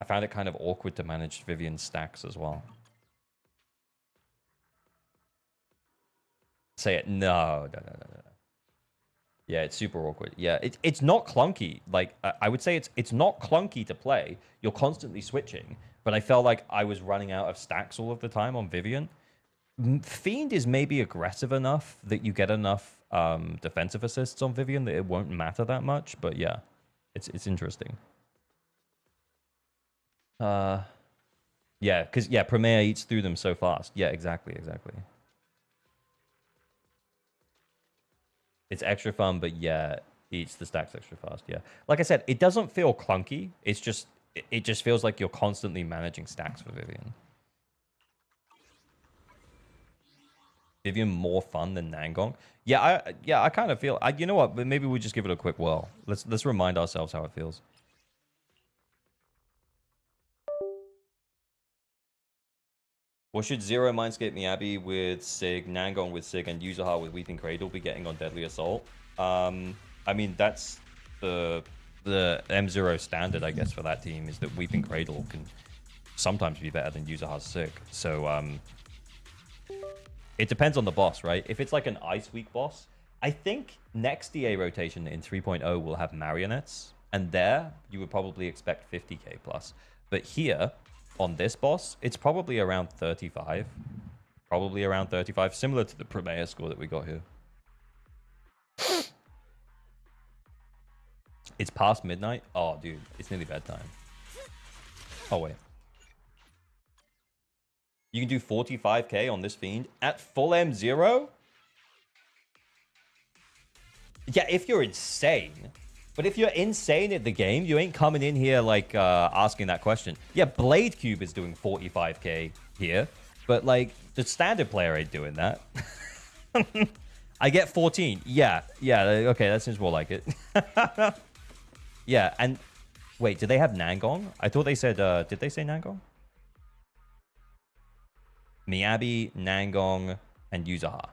found it kind of awkward to manage Vivian stacks as well. Say it. No. Yeah, it's super awkward. Yeah, it's not clunky. Like, I would say it's not clunky to play. You're constantly switching. But I felt like I was running out of stacks all of the time on Vivian. Fiend is maybe aggressive enough that you get enough defensive assists on Vivian that it won't matter that much. But yeah, it's interesting. Yeah, because, yeah, Primea eats through them so fast. Yeah, exactly. It's extra fun, but yeah, eats the stacks extra fast. Yeah, like I said, it doesn't feel clunky. It's just it just feels like you're constantly managing stacks for Vivian. Vivian more fun than Nangong. Yeah, I kind of feel. You know what? Maybe we just give it a quick whirl. Let's remind ourselves how it feels. What should Zero Mindscape Miyabi with Sig, Nangong with Sig, and Yuzuha with Weeping Cradle be getting on Deadly Assault? I mean, that's the M0 standard, I guess, for that team, is that Weeping Cradle can sometimes be better than Yuzuha's Sig. So, it depends on the boss, right? If it's like an Ice Week boss, I think next DA rotation in 3.0 will have Marionettes, and there you would probably expect 50k plus. But here, on this boss, it's probably around 35. Probably around 35, similar to the Primea score that we got here. It's past midnight? Oh, dude, it's nearly bedtime. Oh, wait. You can do 45k on this Fiend at full M0? Yeah, if you're insane. But if you're insane at the game, you ain't coming in here like asking that question. Yeah, Blade Cube is doing 45k here, but like the standard player ain't doing that. I get 14. Yeah, okay, that seems more like it. Yeah, and wait, did they have Nangong? I thought they said, did they say Nangong? Miyabi, Nangong, and Yuzuha.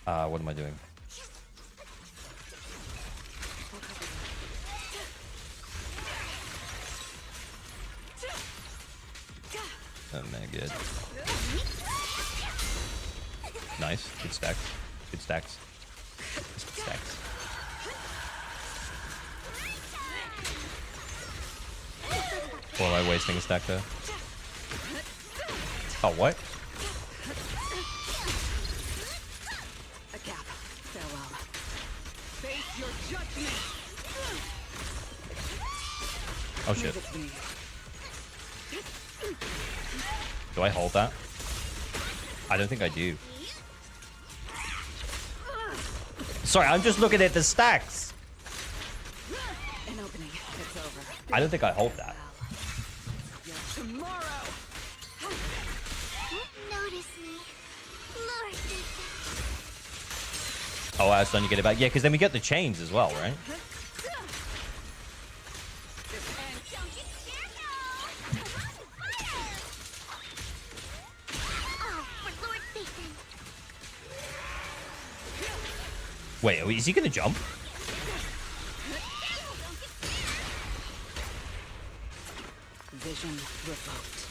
What am I doing? Oh man, good. Nice. Good stacks. Good stacks. Good stacks. Or am I wasting a stack there? Oh, what? Oh shit. Do I hold that? I don't think I do. Sorry, I'm just looking at the stacks. An opening. It's over. I don't think I hold that. Tomorrow. Notice me, Lord. Oh, I was trying to get it back. Yeah, because then we get the chains as well, right? Don't get scared now. Fire! Oh, for Lord Satan. Wait, is he gonna jump? Vision revoked.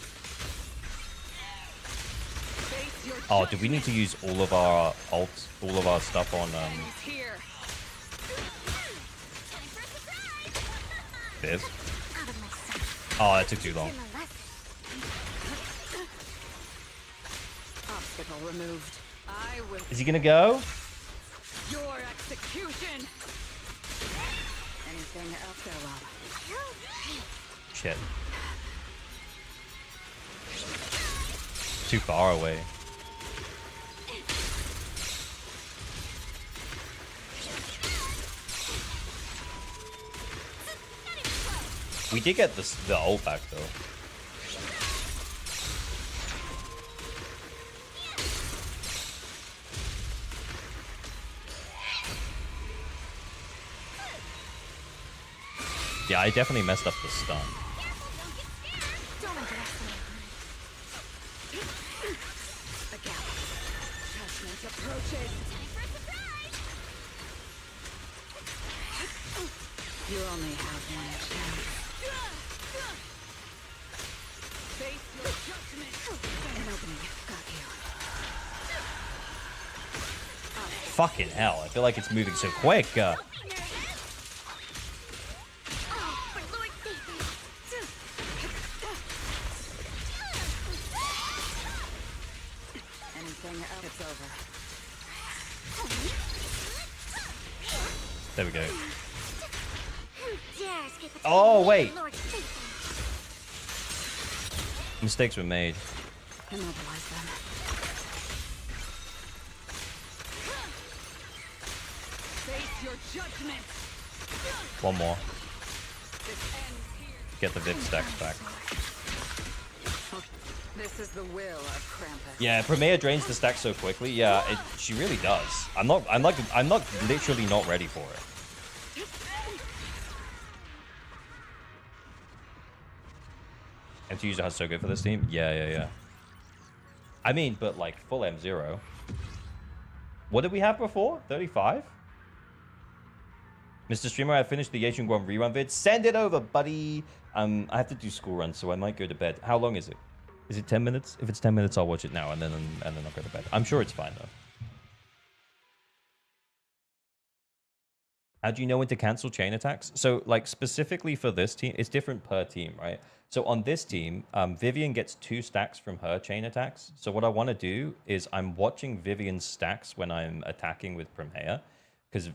Oh, do we need to use all of our ults, all of our stuff on Here. this? Out of my sight. Oh, that took too long. Learn a lesson. Obstacle removed. I will. Is he gonna go? Your execution. Anything else there, love? Shit. Too far away. We did get the ult back though. Yeah, I definitely messed up the stun. Don't underestimate me. A gap. Judgment approaches. You only have one chance. Face your judgment. An opening. Got you. Fucking hell, I feel like it's moving so quick. Oh, for Lord Satan. Anything else? It's over. There we go. Who dares get between Oh, me and wait. Lord Satan? Mistakes were made. Immobilize them. Face your judgment. One more. This ends here. Get the Viv stacks back. This is the will of Krampus. Yeah, Premier drains the stack so quickly. Yeah, she really does. I'm not literally not ready for it. Empty user has so good for this team. Yeah. I mean, but like full M0. What did we have before? 35? Mr. Streamer, I finished the Yachung Guan rerun vid. Send it over, buddy. I have to do school runs, so I might go to bed. How long is it? Is it 10 minutes? If it's 10 minutes, I'll watch it now, and then I'll go to bed. I'm sure it's fine, though. How do you know when to cancel chain attacks? So, like, specifically for this team, it's different per team, right? So on this team, Vivian gets 2 stacks from her chain attacks. So what I want to do is I'm watching Vivian's stacks when I'm attacking with Primea, because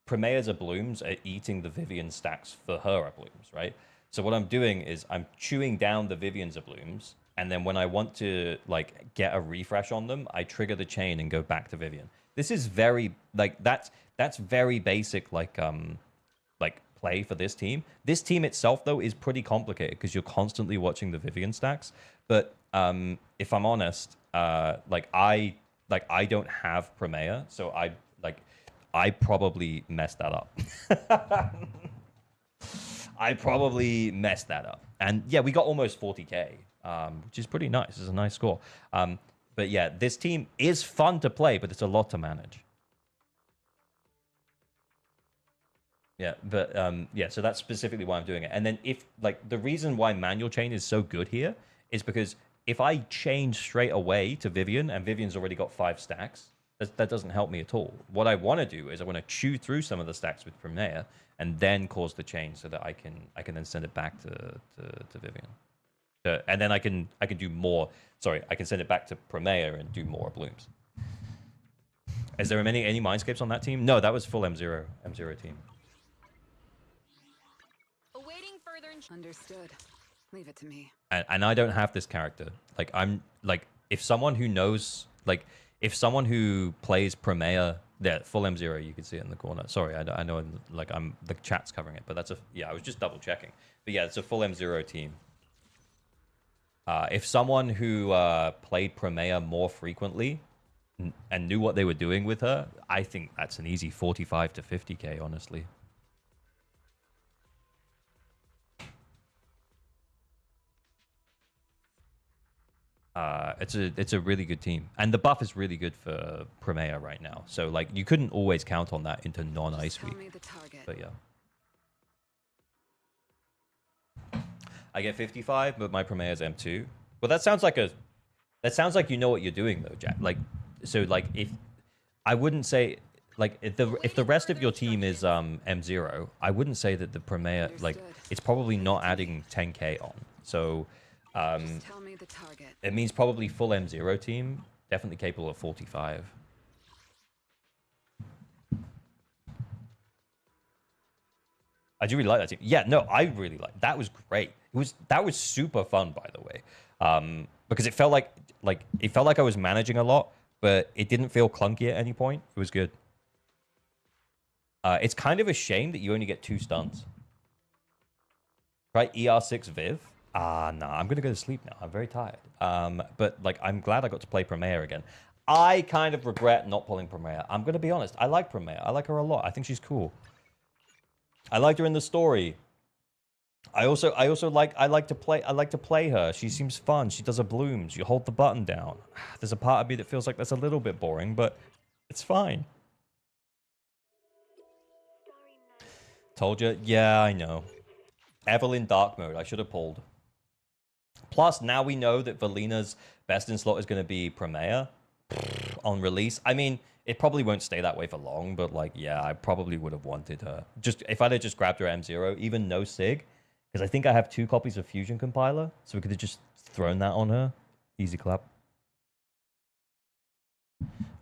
Primea's blooms are eating the Vivian stacks for her blooms, right? So what I'm doing is I'm chewing down the Vivian's blooms, and then when I want to like get a refresh on them, I trigger the chain and go back to Vivian. This is very like that's very basic like play for this team. This team itself though is pretty complicated because you're constantly watching the Vivian stacks. But if I'm honest, I don't have Primea, so I probably messed that up. I probably messed that up. And yeah, we got almost 40k, which is pretty nice. It's a nice score. But yeah, this team is fun to play, but it's a lot to manage. Yeah, but yeah, so that's specifically why I'm doing it. And then if like the reason why manual chain is so good here is because if I change straight away to Vivian and Vivian's already got 5 stacks, that doesn't help me at all. What I want to do is I want to chew through some of the stacks with Primea and then cause the chain so that I can then send it back to Vivian. And then I can do more. Sorry, I can send it back to Primea and do more blooms. Is there any Mindscapes on that team? No, that was full M0 team. Awaiting further Understood. Leave it to me. And I don't have this character. Like I'm like if someone who knows if someone who plays Primea, yeah, full M0, you can see it in the corner. Sorry, I know like the chat's covering it, but that's I was just double checking. But yeah, it's a full M0 team. If someone who played Primea more frequently and knew what they were doing with her, I think that's an easy 45 to 50k, honestly. It's a really good team, and the buff is really good for Primea right now. So like you couldn't always count on that into non-ice week. But yeah, I get 55, but my Primea is M2. Well, that sounds like you know what you're doing though, Jack. Like, so like if I wouldn't say like if the rest of your team is M0, I wouldn't say that the Primea like it's probably not adding 10k on. So it means probably full M0 team, definitely capable of 45. I do really like that team. Yeah, no, I really like that. Was great. That was super fun, by the way, because it felt like I was managing a lot, but it didn't feel clunky at any point. It was good. It's kind of a shame that you only get 2 stuns. Right, ER6 Viv. No, I'm gonna go to sleep now. I'm very tired. But like, I'm glad I got to play Primea again. I kind of regret not pulling Primea. I'm gonna be honest. I like Primea. I like her a lot. I think she's cool. I liked her in the story. I like to play her. She seems fun. She does her blooms. You hold the button down. There's a part of me that feels like that's a little bit boring, but it's fine. Told you. Yeah, I know. Evelyn Dark Mode. I should have pulled. Plus, now we know that Velina's best in slot is going to be Primea on release. I mean, it probably won't stay that way for long, but like, yeah, I probably would have wanted her. Just if I'd have just grabbed her M0, even no Sig, because I think I have 2 copies of Fusion Compiler, so we could have just thrown that on her. Easy clap.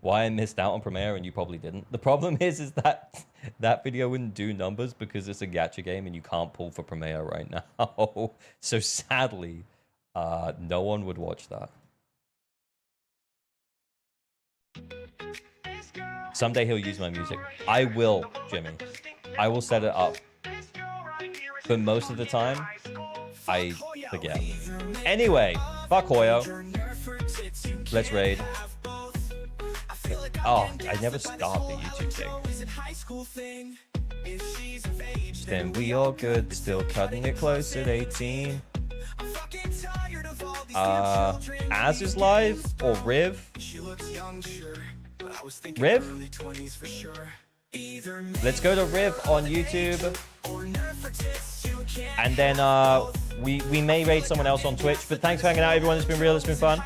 Why I missed out on Primea and you probably didn't. The problem is that that video wouldn't do numbers because it's a gacha game and you can't pull for Primea right now. So sadly, no one would watch that. Someday he'll use my music. I will, Jimmy. I will set it up. But most of the time, I forget. Anyway, fuck Hoyo. Let's raid. Oh, I never start the YouTube thing. Then we all good, still cutting it close at 18. Az is live or Riv? Riv? Let's go to Riv on YouTube. And then we may raid someone else on Twitch. But thanks for hanging out, everyone. It's been real, it's been fun.